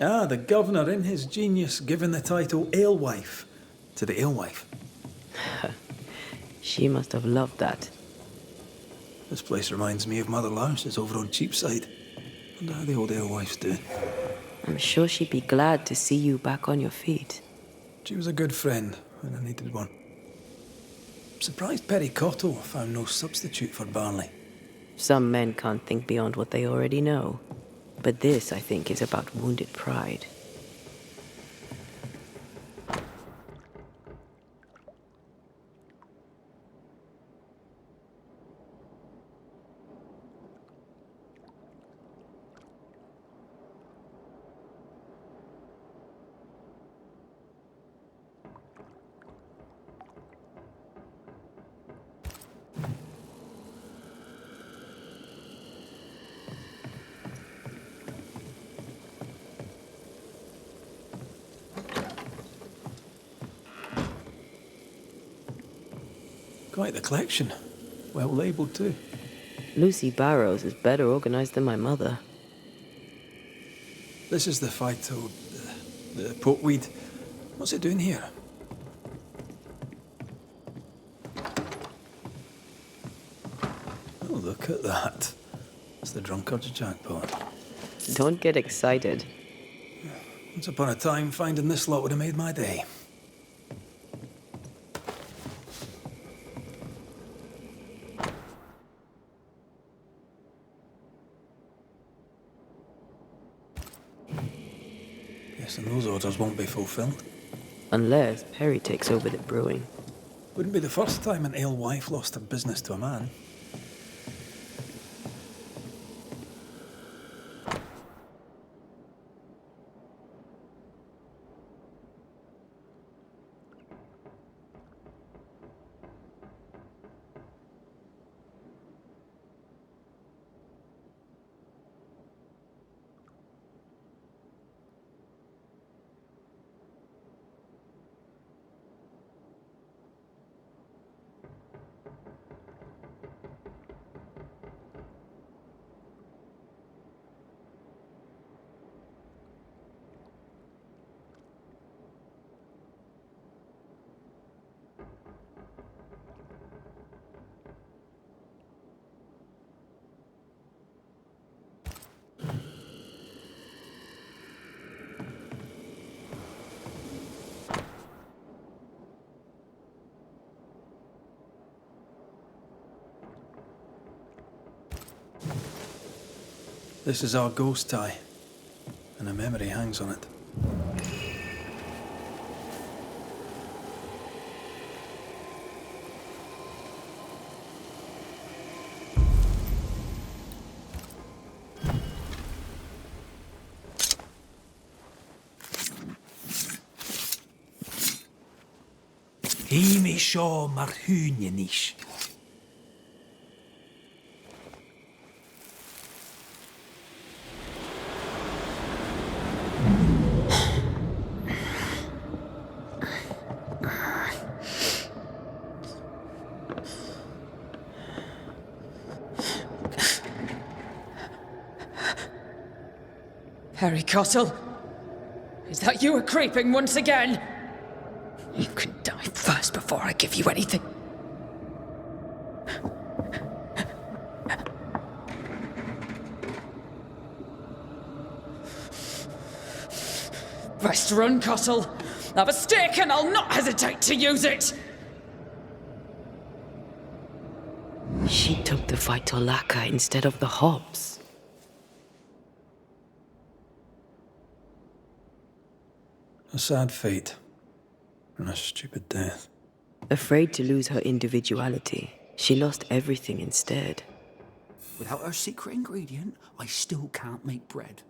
Ah, the governor, in his genius, given the title Alewife to the alewife. She must have loved that. This place reminds me of Mother Louse's over on Cheapside. Wonder how the old alewife's doing. I'm sure she'd be glad to see you back on your feet. She was a good friend when I needed one. I'm surprised Perry Cottle found no substitute for Barley. Some men can't think beyond what they already know. But this, I think, is about wounded pride. Quite the collection. Well labelled too. Lucy Barrows is better organized than my mother. This is the phyto... the pokeweed. What's it doing here? Oh, look at that. It's the drunkard's jackpot. Don't get excited. Once upon a time, finding this lot would have made my day. Guessing those orders won't be fulfilled. Unless Perry takes over the brewing. Wouldn't be the first time an alewife lost her business to a man. This is our ghost tie, and a memory hangs on it. Hí seo mar húne níos. Harry Cottle? Is that you creeping once again? You can die first before I give you anything. Best run, Cottle. Have a stick and I'll not hesitate to use it! She took the fight to Laka instead of the Hobbs. A sad fate. And a stupid death. Afraid to lose her individuality, she lost everything instead. Without her secret ingredient, I still can't make bread.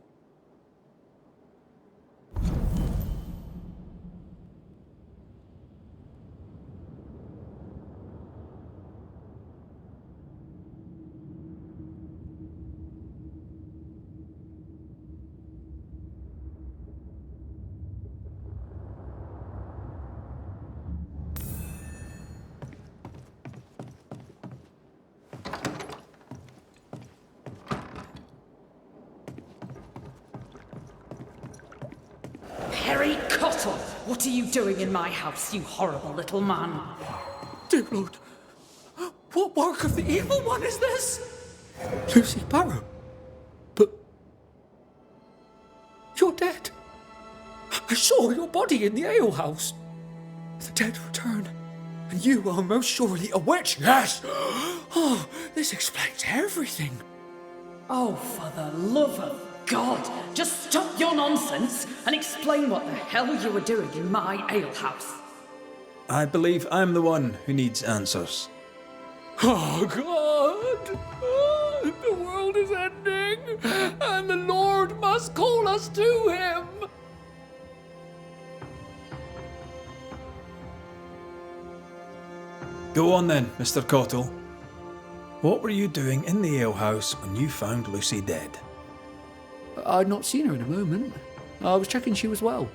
Harry Cottle! What are you doing in my house, you horrible little man? Dear Lord, what work of the evil one is this? Lucy Barrow? But you're dead. I saw your body in the alehouse. The dead return, and you are most surely a witch. Yes! Oh, this explains everything. Oh, for the love of God, just stop your nonsense and explain what the hell you were doing in my alehouse. I believe I'm the one who needs answers. Oh, God! Oh, the world is ending, and the Lord must call us to him! Go on then, Mr. Cottle. What were you doing in the alehouse when you found Lucy dead? I'd not seen her in a moment. I was checking she was well.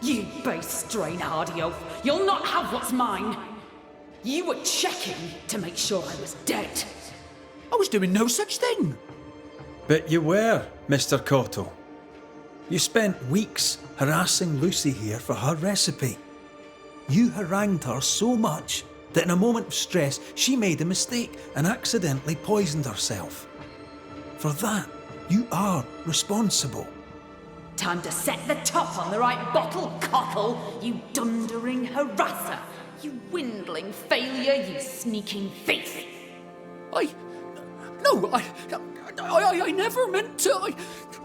You base strain-hardy oaf, you'll not have what's mine. You were checking to make sure I was dead. I was doing no such thing. But you were, Mr. Cottle. You spent weeks harassing Lucy here for her recipe. You harangued her so much that in a moment of stress, she made a mistake and accidentally poisoned herself. For that, you are responsible. Time to set the top on the right bottle, Cottle, you dundering harasser. You dwindling failure, you sneaking thief. I never meant to.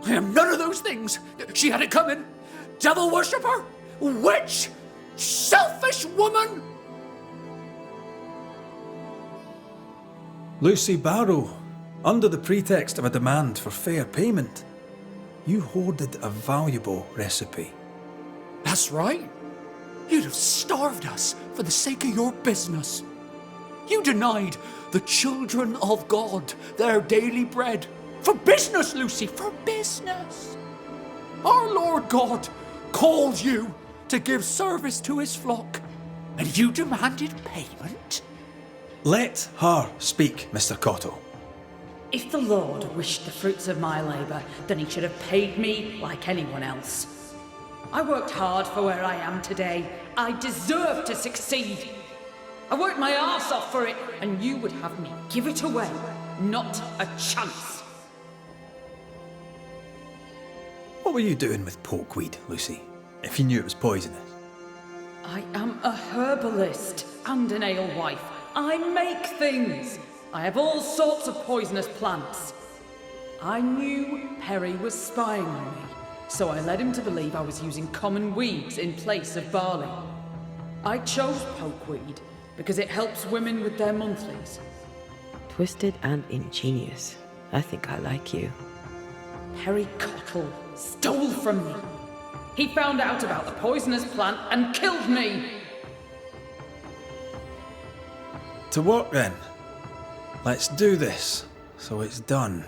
I am none of those things. She had it coming. Devil worshipper, witch, selfish woman. Lucy Barrow, under the pretext of a demand for fair payment, you hoarded a valuable recipe. That's right. You'd have starved us for the sake of your business. You denied the children of God their daily bread. For business, Lucy, for business. Our Lord God called you to give service to his flock, and you demanded payment? Let her speak, Mr. Cottle. If the Lord wished the fruits of my labour, then he should have paid me like anyone else. I worked hard for where I am today. I deserve to succeed. I worked my arse off for it, and you would have me give it away. Not a chance. What were you doing with porkweed, Lucy, if you knew it was poisonous? I am a herbalist and an alewife. I make things. I have all sorts of poisonous plants. I knew Perry was spying on me, so I led him to believe I was using common weeds in place of barley. I chose pokeweed because it helps women with their monthlies. Twisted and ingenious. I think I like you. Perry Cottle stole from me. He found out about the poisonous plant and killed me. To work then. Let's do this, so it's done.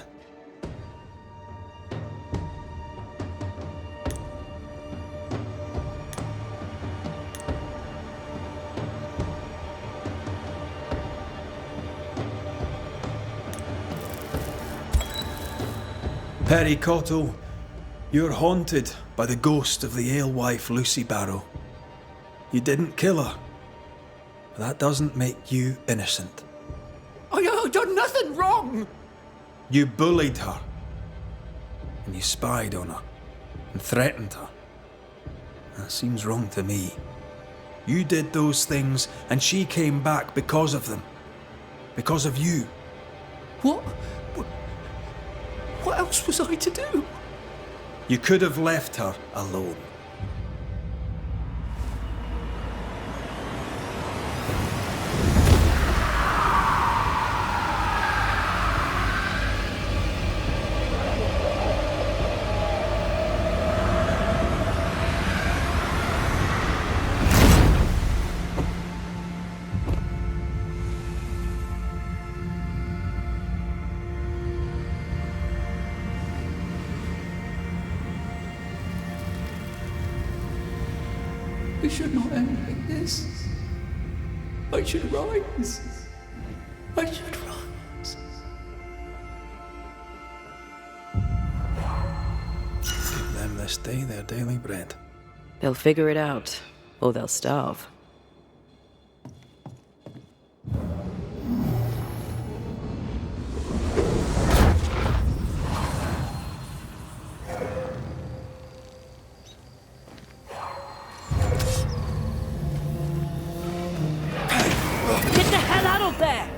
Perry Cottle, you're haunted by the ghost of the alewife Lucy Barrow. You didn't kill her, but that doesn't make you innocent. I done nothing wrong. You bullied her, and you spied on her, and threatened her. That seems wrong to me. You did those things, and she came back because of them. Because of you. What else was I to do? You could have left her alone. It should not end like this. I should rise. I should rise. Give them this day their daily bread. They'll figure it out, or they'll starve. Get the hell out of there!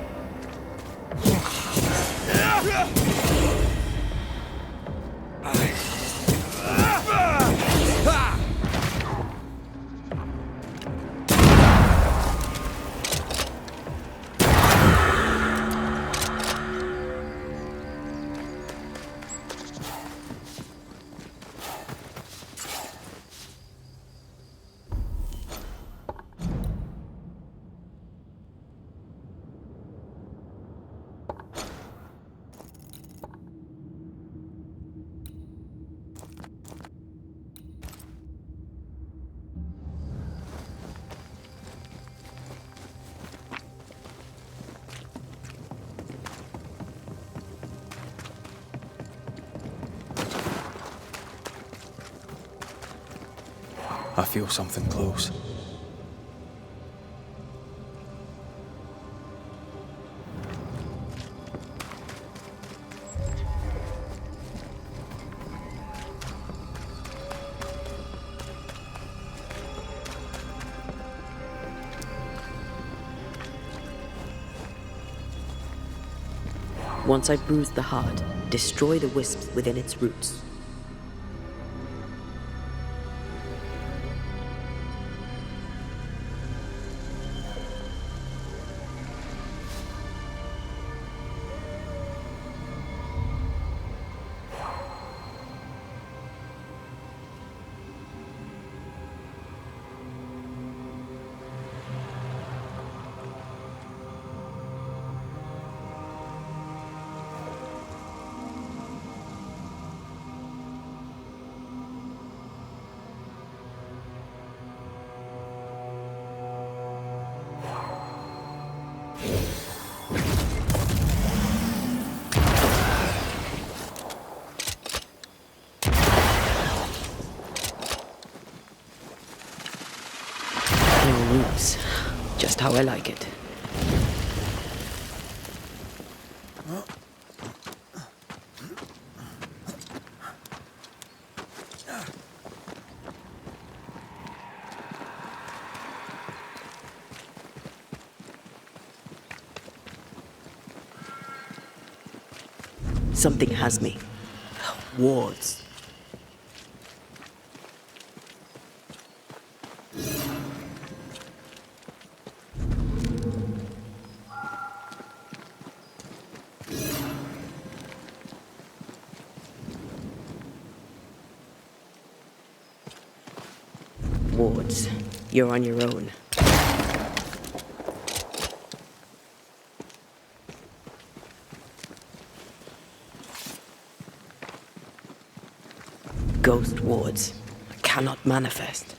I feel something close. Once I bruise the heart, destroy the wisps within its roots. how I like it. Something has me. Wards. Wards, you're on your own. Ghost wards cannot manifest.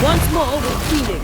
Once more, we're feeding.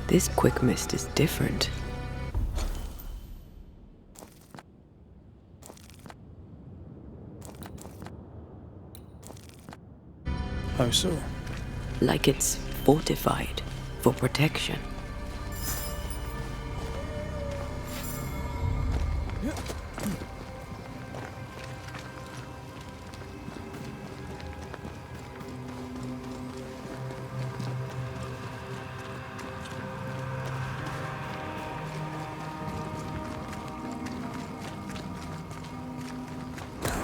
This quick mist is different. How so? Like it's fortified for protection.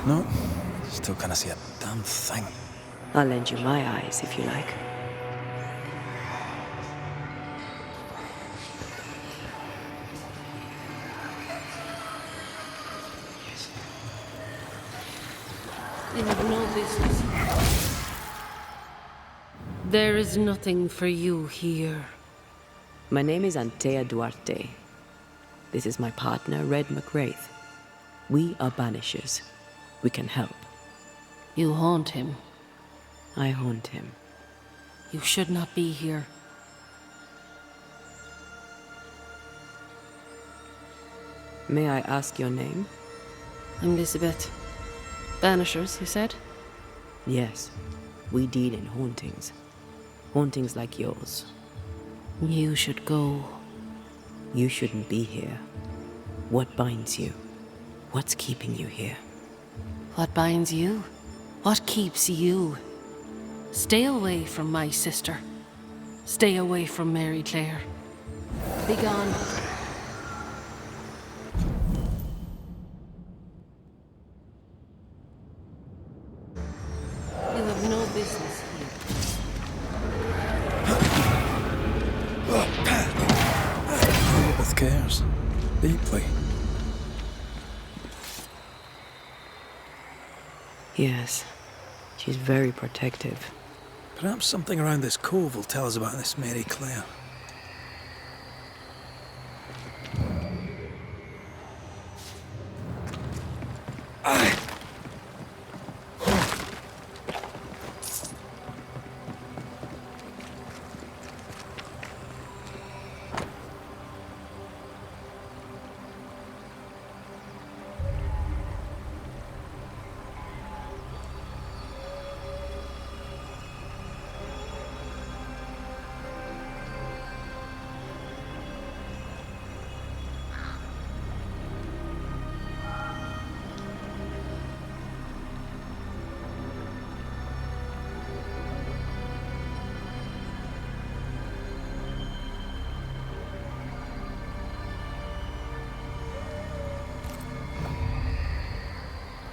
No, still can't see a damn thing. I'll lend you my eyes if you like. You have no business. There is nothing for you here. My name is Antea Duarte. This is my partner, Red McWraith. We are Banishers. We can help. You haunt him. I haunt him. You should not be here. May I ask your name? I'm Elizabeth. Banishers, you said? Yes. We deal in hauntings. Hauntings like yours. You should go. You shouldn't be here. What binds you? What's keeping you here? What binds you? What keeps you? Stay away from my sister. Stay away from Mary Claire. Be gone. You have no business here. Elizabeth cares. Deeply. Yes. She's very protective. Perhaps something around this cove will tell us about this Mary Claire.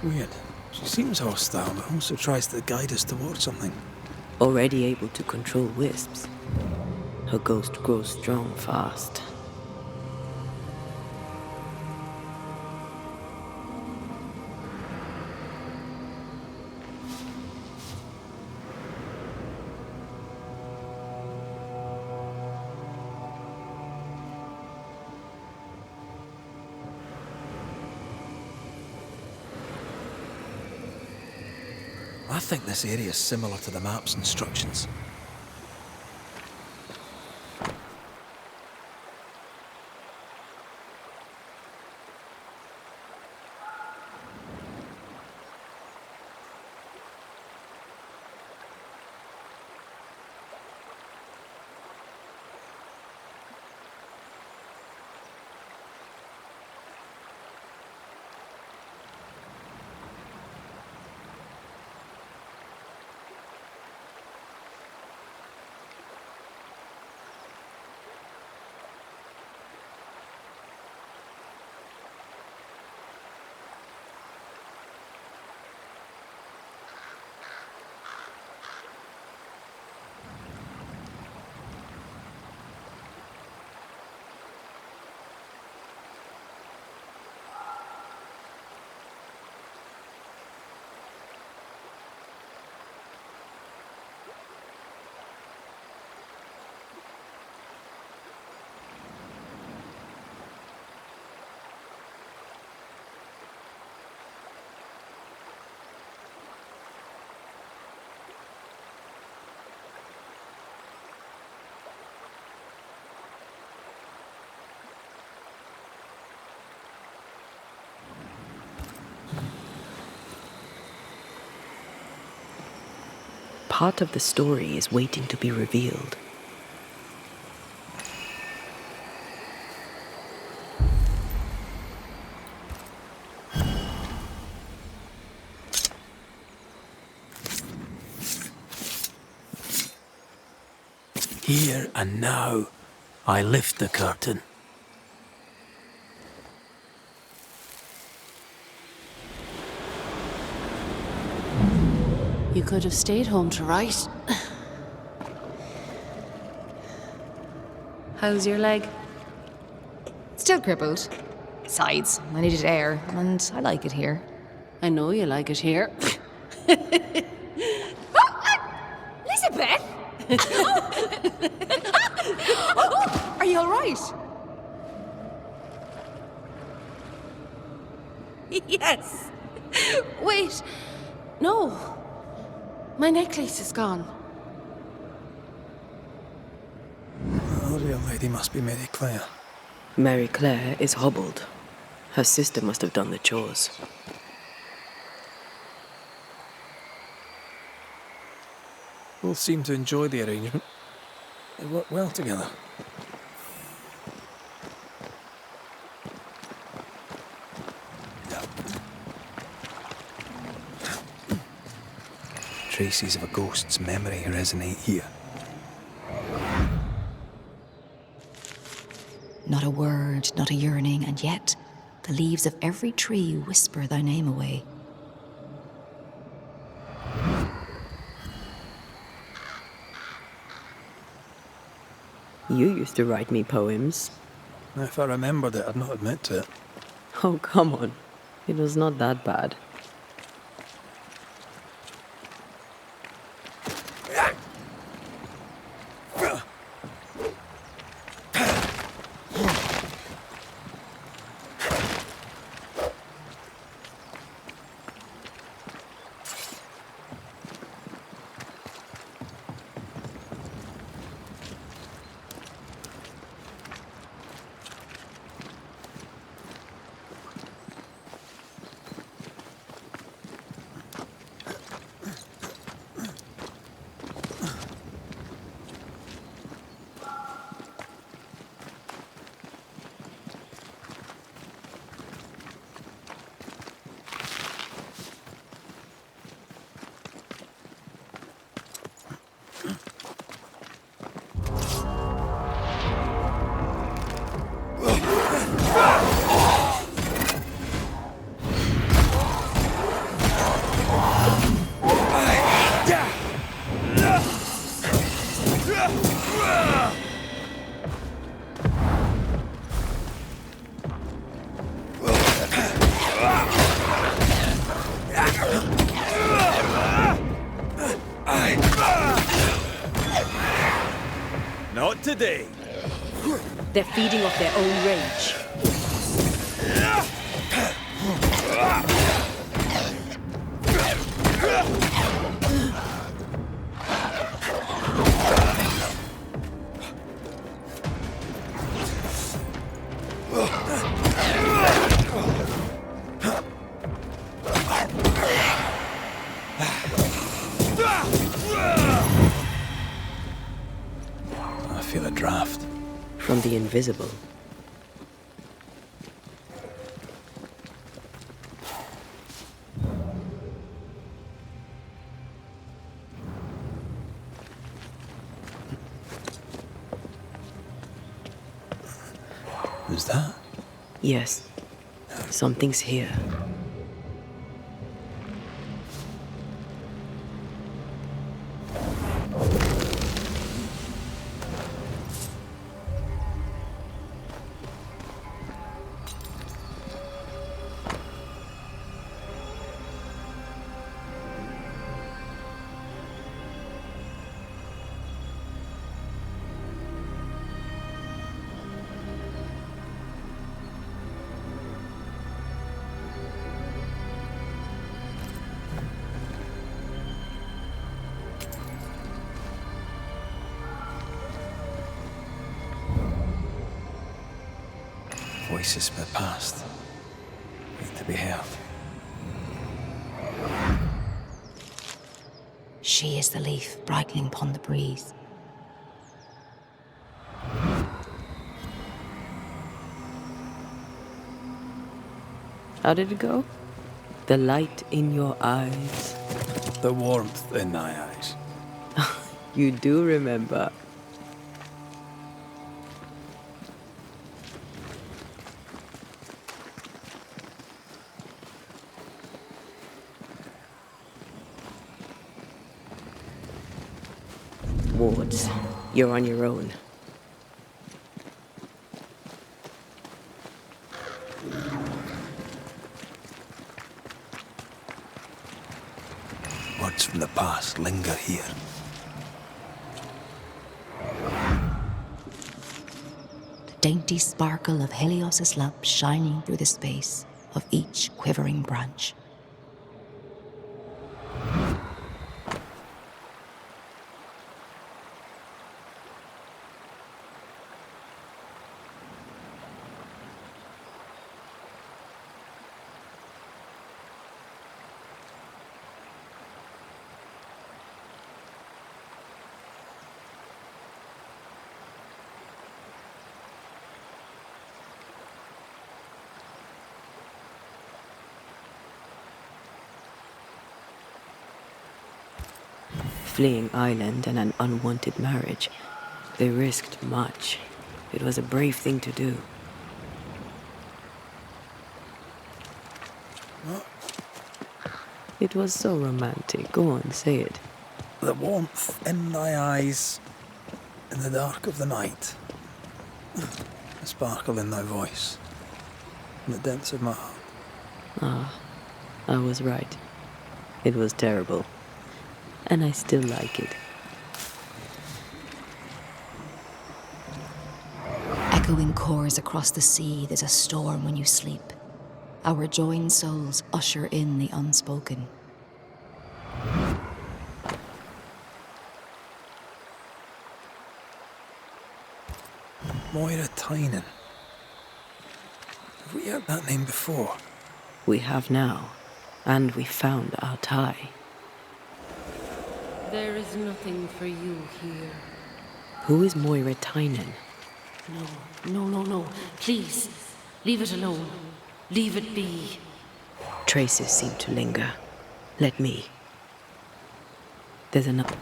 Weird. She seems hostile, but also tries to guide us towards something. Already able to control wisps. Her ghost grows strong fast. I think this area is similar to the map's instructions. part of the story is waiting to be revealed. Here and now, I lift the curtain. You could have stayed home to write. How's your leg? Still crippled. Besides, I needed air, and I like it here. I know you like it here. Elizabeth! Are you all right? Yes. Wait. No. My necklace is gone. The real lady must be Mary Claire. Mary Claire is hobbled. Her sister must have done the chores. Both seem to enjoy the arrangement. They work well together. Traces of a ghost's memory resonate here. Not a word, not a yearning, and yet the leaves of every tree whisper thy name away. You used to write me poems. If I remembered it, I'd not admit to it. Oh, come on. It was not that bad. Not today. They're feeding off their own rage. I feel a draft. From the invisible. Who's that? Yes. Something's here. Voices from the past. Need to be heard. She is the leaf brightening upon the breeze. How did it go? The light in your eyes. The warmth in my eyes. You do remember. Wards, you're on your own. Words from the past linger here. The dainty sparkle of Helios's lamp shining through the space of each quivering branch. Fleeing island and an unwanted marriage. They risked much. It was a brave thing to do. It was so romantic. Go on, say it. The warmth in thy eyes, in the dark of the night. The sparkle in thy voice, in the depths of my heart. Ah, I was right. It was terrible. And I still like it. Echoing chords across the sea, there's a storm when you sleep. Our joined souls usher in the unspoken. Moira Tynan. Have we heard that name before? We have now. And we found our tie. There is nothing for you here. Who is Moira Tynan? No. Please, leave it alone. Leave it be. Traces seem to linger. Let me. There's another.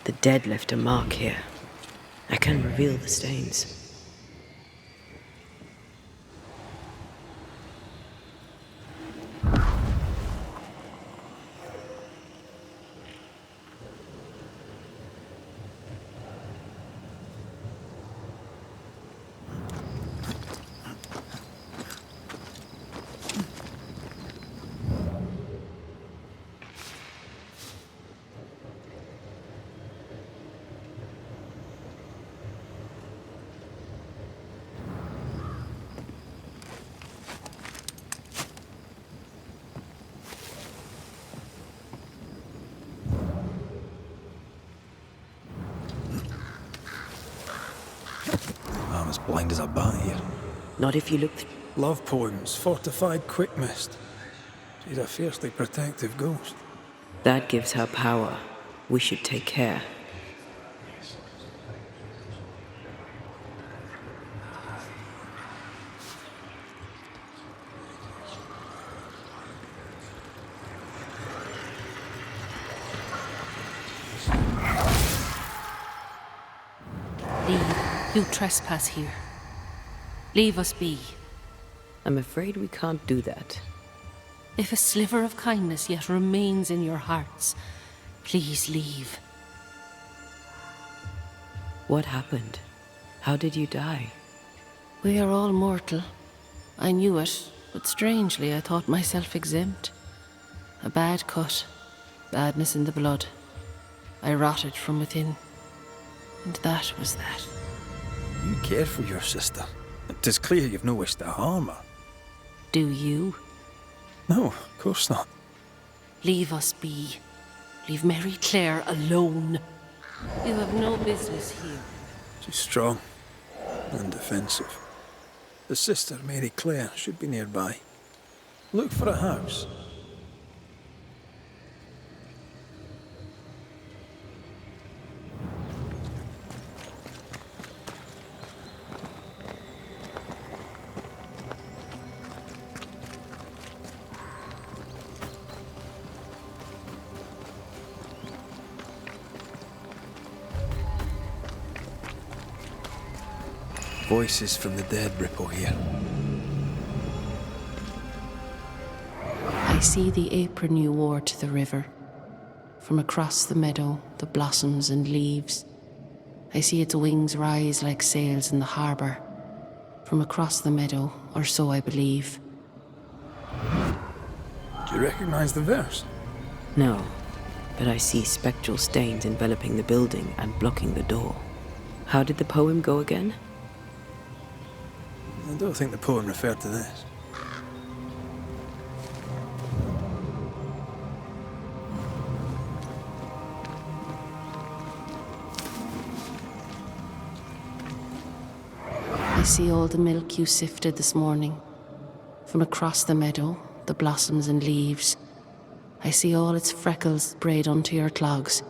The dead left a mark here. I can reveal the stains. I'm as blind as a bat here. Not if you look. Love poems, fortified quick mist. She's a fiercely protective ghost. That gives her power. We should take care. Leave. You trespass here. Leave us be. I'm afraid we can't do that. If a sliver of kindness yet remains in your hearts, please leave. What happened? How did you die? We are all mortal. I knew it, but strangely I thought myself exempt. A bad cut, badness in the blood. I rotted from within. And that was that. You care for your sister. Tis clear you've no wish to harm her. Do you? No, of course not. Leave us be. Leave Mary Claire alone. You have no business here. She's strong and defensive. The sister, Mary Claire, should be nearby. Look for a house. Voices from the dead ripple here. I see the apron you wore to the river. From across the meadow, the blossoms and leaves. I see its wings rise like sails in the harbour. From across the meadow, or so I believe. Do you recognize the verse? No, but I see spectral stains enveloping the building and blocking the door. How did the poem go again? I don't think the poem referred to this. I see all the milk you sifted this morning. From across the meadow, the blossoms and leaves. I see all its freckles braid onto your clogs.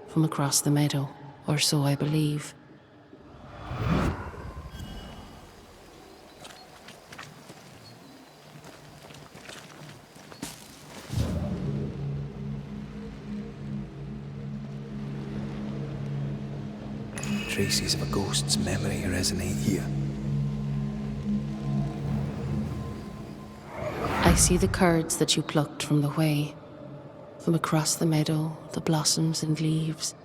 From across the meadow, or so I believe. Traces of a ghost's memory resonate here. I see the curds that you plucked from the way. From across the meadow, the blossoms and leaves.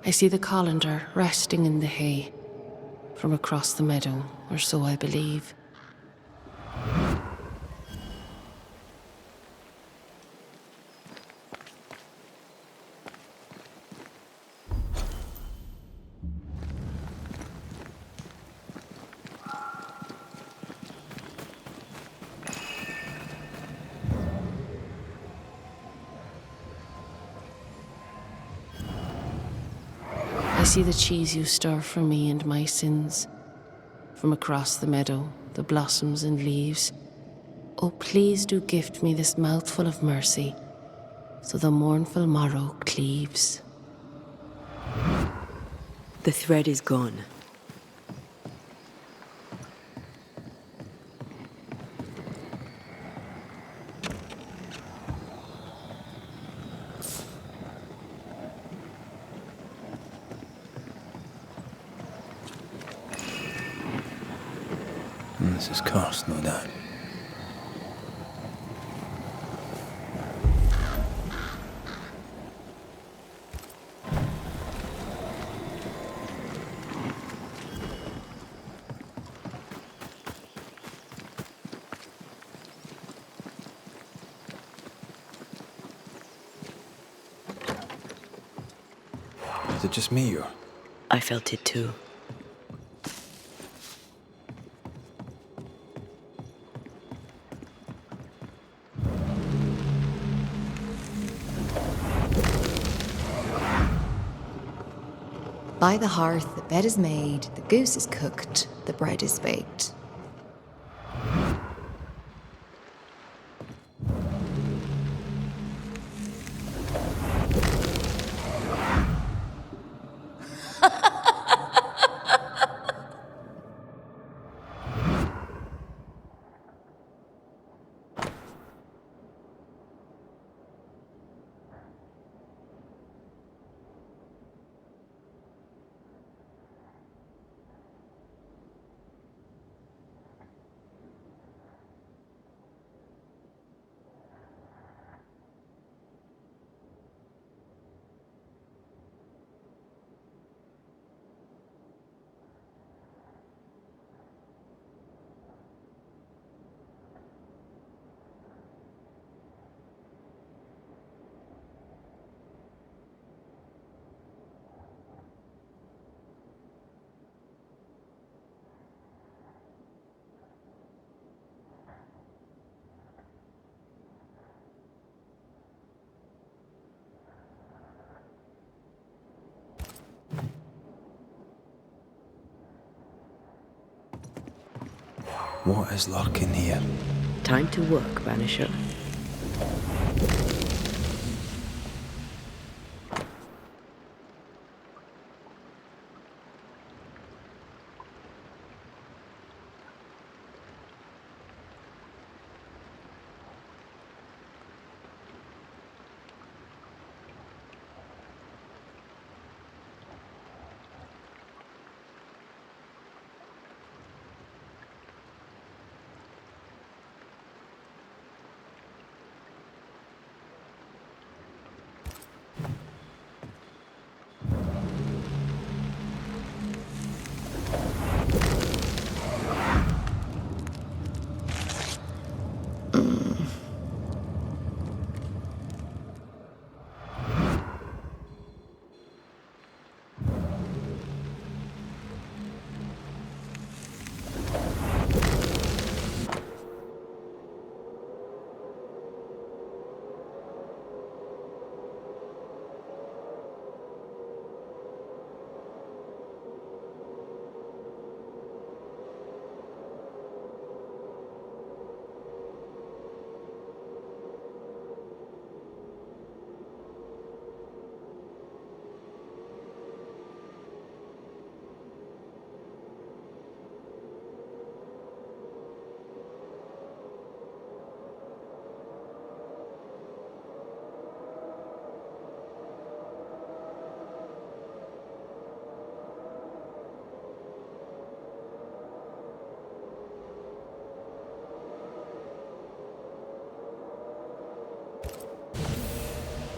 I see the colander resting in the hay. From across the meadow, or so I believe. I see the cheese you stir for me and my sins. From across the meadow, the blossoms and leaves. Oh, please do gift me this mouthful of mercy, so the mournful morrow cleaves. The thread is gone. This is cursed, no doubt. Is it just me, or? I felt it too. By the hearth, the bed is made, the goose is cooked, the bread is baked. What is lurking here? Time to work, Banisher.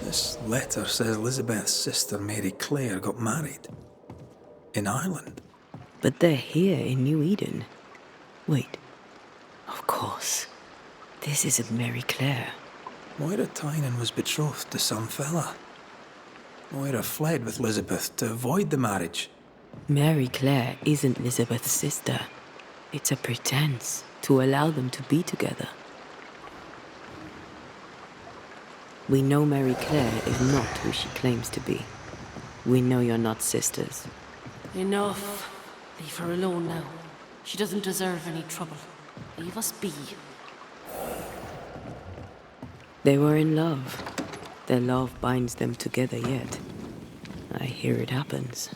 This letter says Elizabeth's sister Mary Clare got married. In Ireland. But they're here in New Eden. Wait. Of course. This isn't Mary Clare. Moira Tynan was betrothed to some fella. Moira fled with Elizabeth to avoid the marriage. Mary Clare isn't Elizabeth's sister. It's a pretense to allow them to be together. We know Mary Clare is not who she claims to be. We know you're not sisters. Enough. Leave her alone now. She doesn't deserve any trouble. Leave us be. They were in love. Their love binds them together yet. I hear it happens.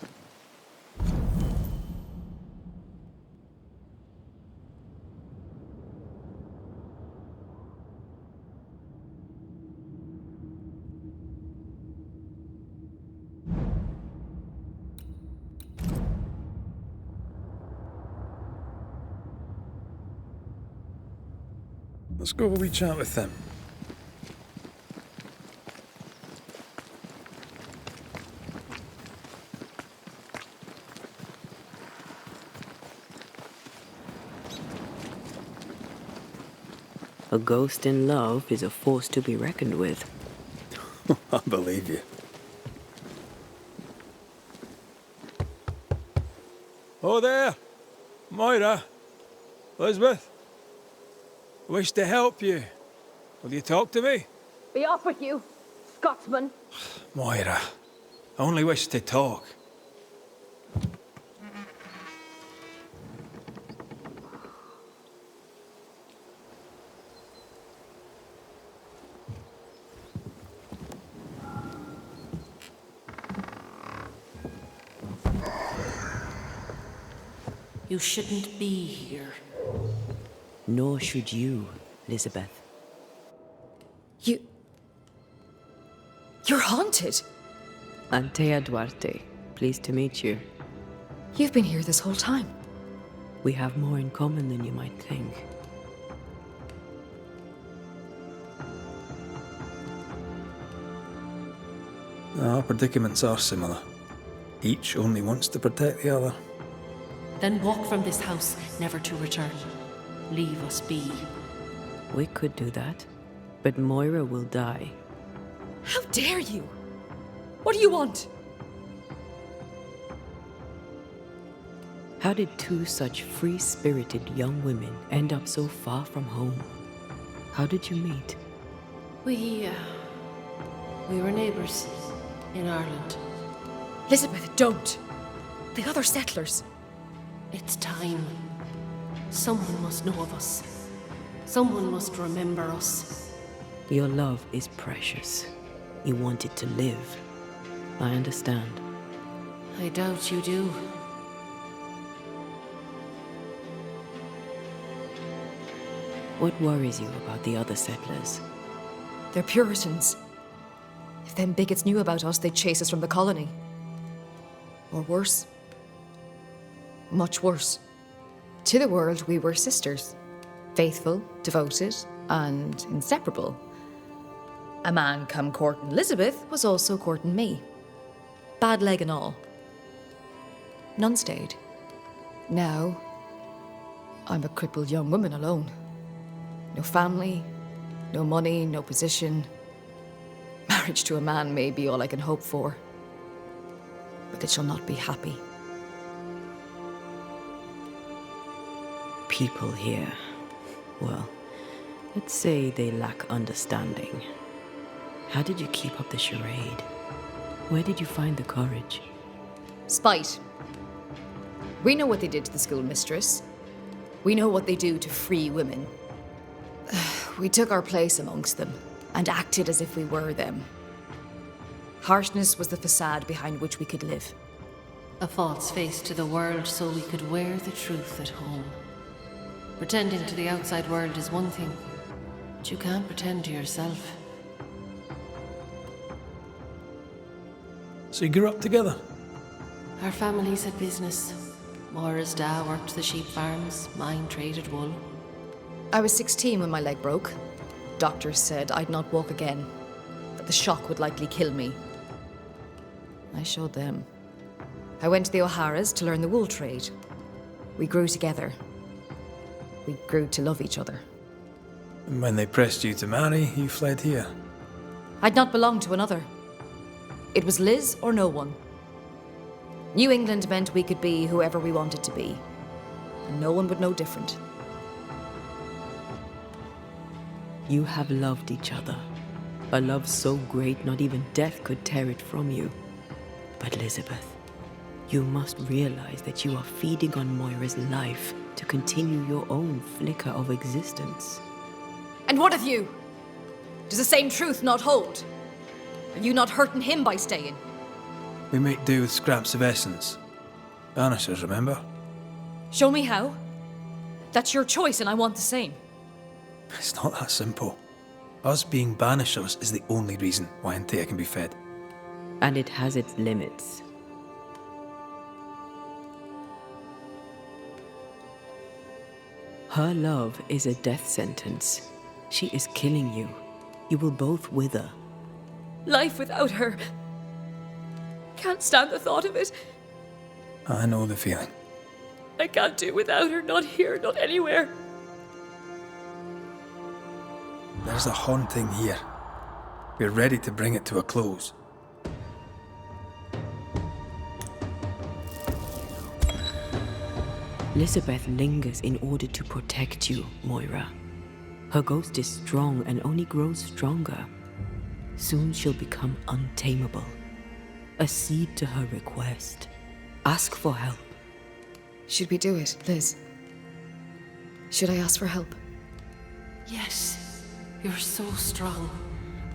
Let's go have a wee chat with them. A ghost in love is a force to be reckoned with. I believe you. Oh there! Moira! Elizabeth! Wish to help you. Will you talk to me? Be off with you, Scotsman. Moira, I only wish to talk. You shouldn't be here. Nor should you, Elizabeth. You're haunted. Antea Duarte, pleased to meet you. You've been here this whole time. We have more in common than you might think. Our predicaments are similar. Each only wants to protect the other. Then walk from this house, never to return. Leave us be. We could do that, but Moira will die. How dare you? What do you want? How did two such free-spirited young women end up so far from home? How did you meet? We were neighbors in Ireland. Elizabeth, don't. The other settlers. It's time. Someone must know of us. Someone must remember us. Your love is precious. You want it to live. I understand. I doubt you do. What worries you about the other settlers? They're Puritans. If them bigots knew about us, they'd chase us from the colony. Or worse. Much worse. To the world, we were sisters. Faithful, devoted, and inseparable. A man come courting Elizabeth was also courting me. Bad leg and all. None stayed. Now, I'm a crippled young woman alone. No family, no money, no position. Marriage to a man may be all I can hope for. But it shall not be happy. People here, well, let's say they lack understanding. How did you keep up the charade? Where did you find the courage? Spite. We know what they did to the schoolmistress. We know what they do to free women. We took our place amongst them and acted as if we were them. Harshness was the facade behind which we could live. A false face to the world so we could wear the truth at home. Pretending to the outside world is one thing, but you can't pretend to yourself. So you grew up together? Our families had business. Maura's dad worked the sheep farms, mine traded wool. I was 16 when my leg broke. Doctors said I'd not walk again, that the shock would likely kill me. I showed them. I went to the O'Haras to learn the wool trade. We grew together. We grew to love each other. And when they pressed you to marry, you fled here. I'd not belonged to another. It was Liz or no one. New England meant we could be whoever we wanted to be. And no one would know different. You have loved each other. A love so great not even death could tear it from you. But Elizabeth, you must realize that you are feeding on Moira's life to continue your own flicker of existence. And what of you? Does the same truth not hold? Are you not hurting him by staying? We make do with scraps of essence. Banishers, remember? Show me how. That's your choice and I want the same. It's not that simple. Us being Banishers is the only reason why Antea can be fed. And it has its limits. Her love is a death sentence. She is killing you. You will both wither. Life without her. Can't stand the thought of it. I know the feeling. I can't do without her, not here, not anywhere. There's a haunting here. We're ready to bring it to a close. Elizabeth lingers in order to protect you, Moira. Her ghost is strong and only grows stronger. Soon she'll become untamable. Accede to her request. Ask for help. Should we do it, Liz? Should I ask for help? Yes, you're so strong.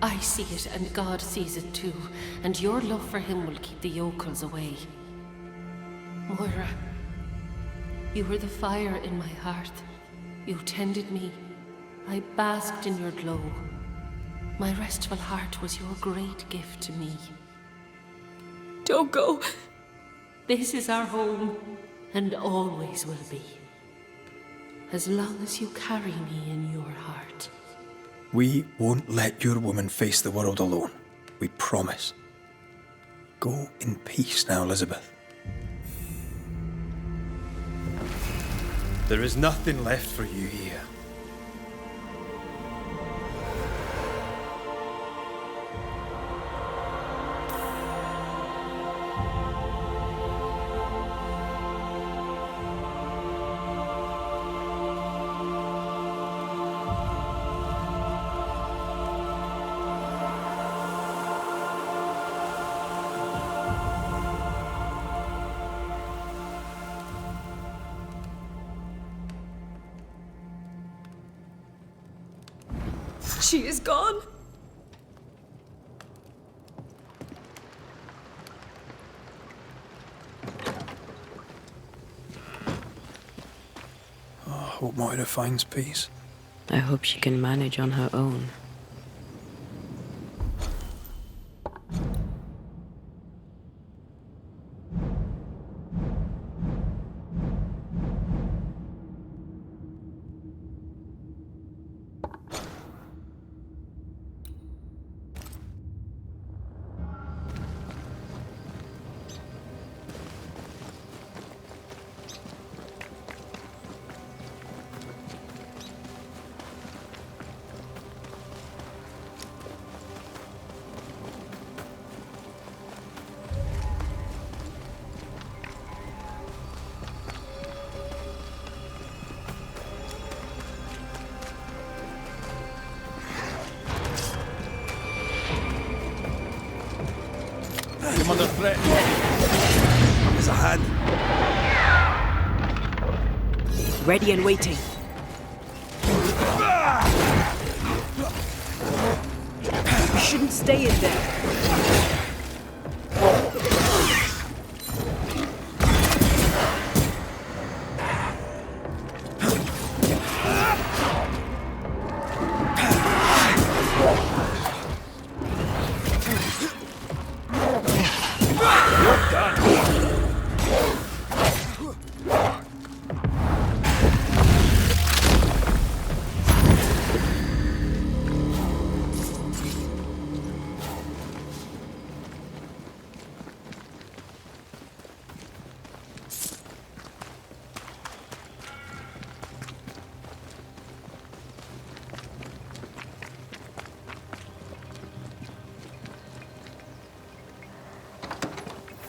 I see it and God sees it too, and your love for him will keep the yokels away. Moira, you were the fire in my heart. You tended me. I basked in your glow. My restful heart was your great gift to me. Don't go. This is our home, and always will be. As long as you carry me in your heart. We won't let your woman face the world alone. We promise. Go in peace now, Elizabeth. There is nothing left for you here. She is gone. Oh, I hope Moira finds peace. I hope she can manage on her own. I'm under threat. There's a hand. Ready and waiting. You shouldn't stay in there.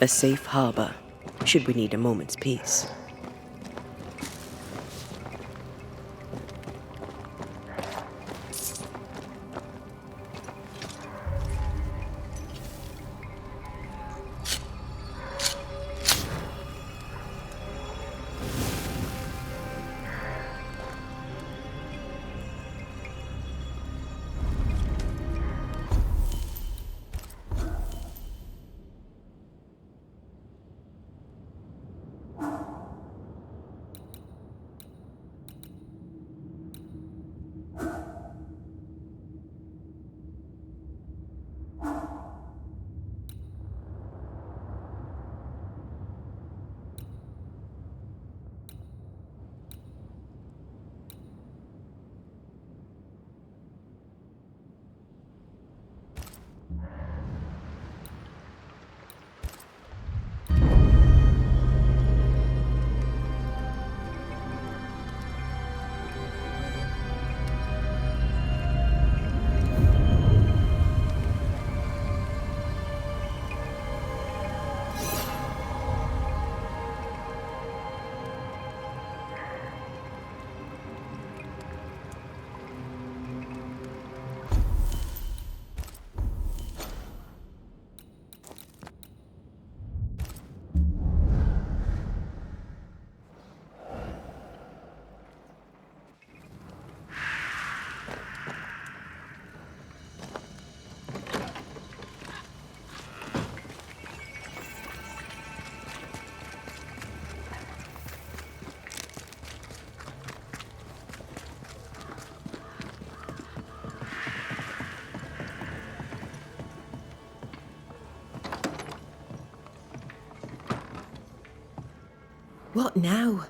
A safe harbor, should we need a moment's peace. What now?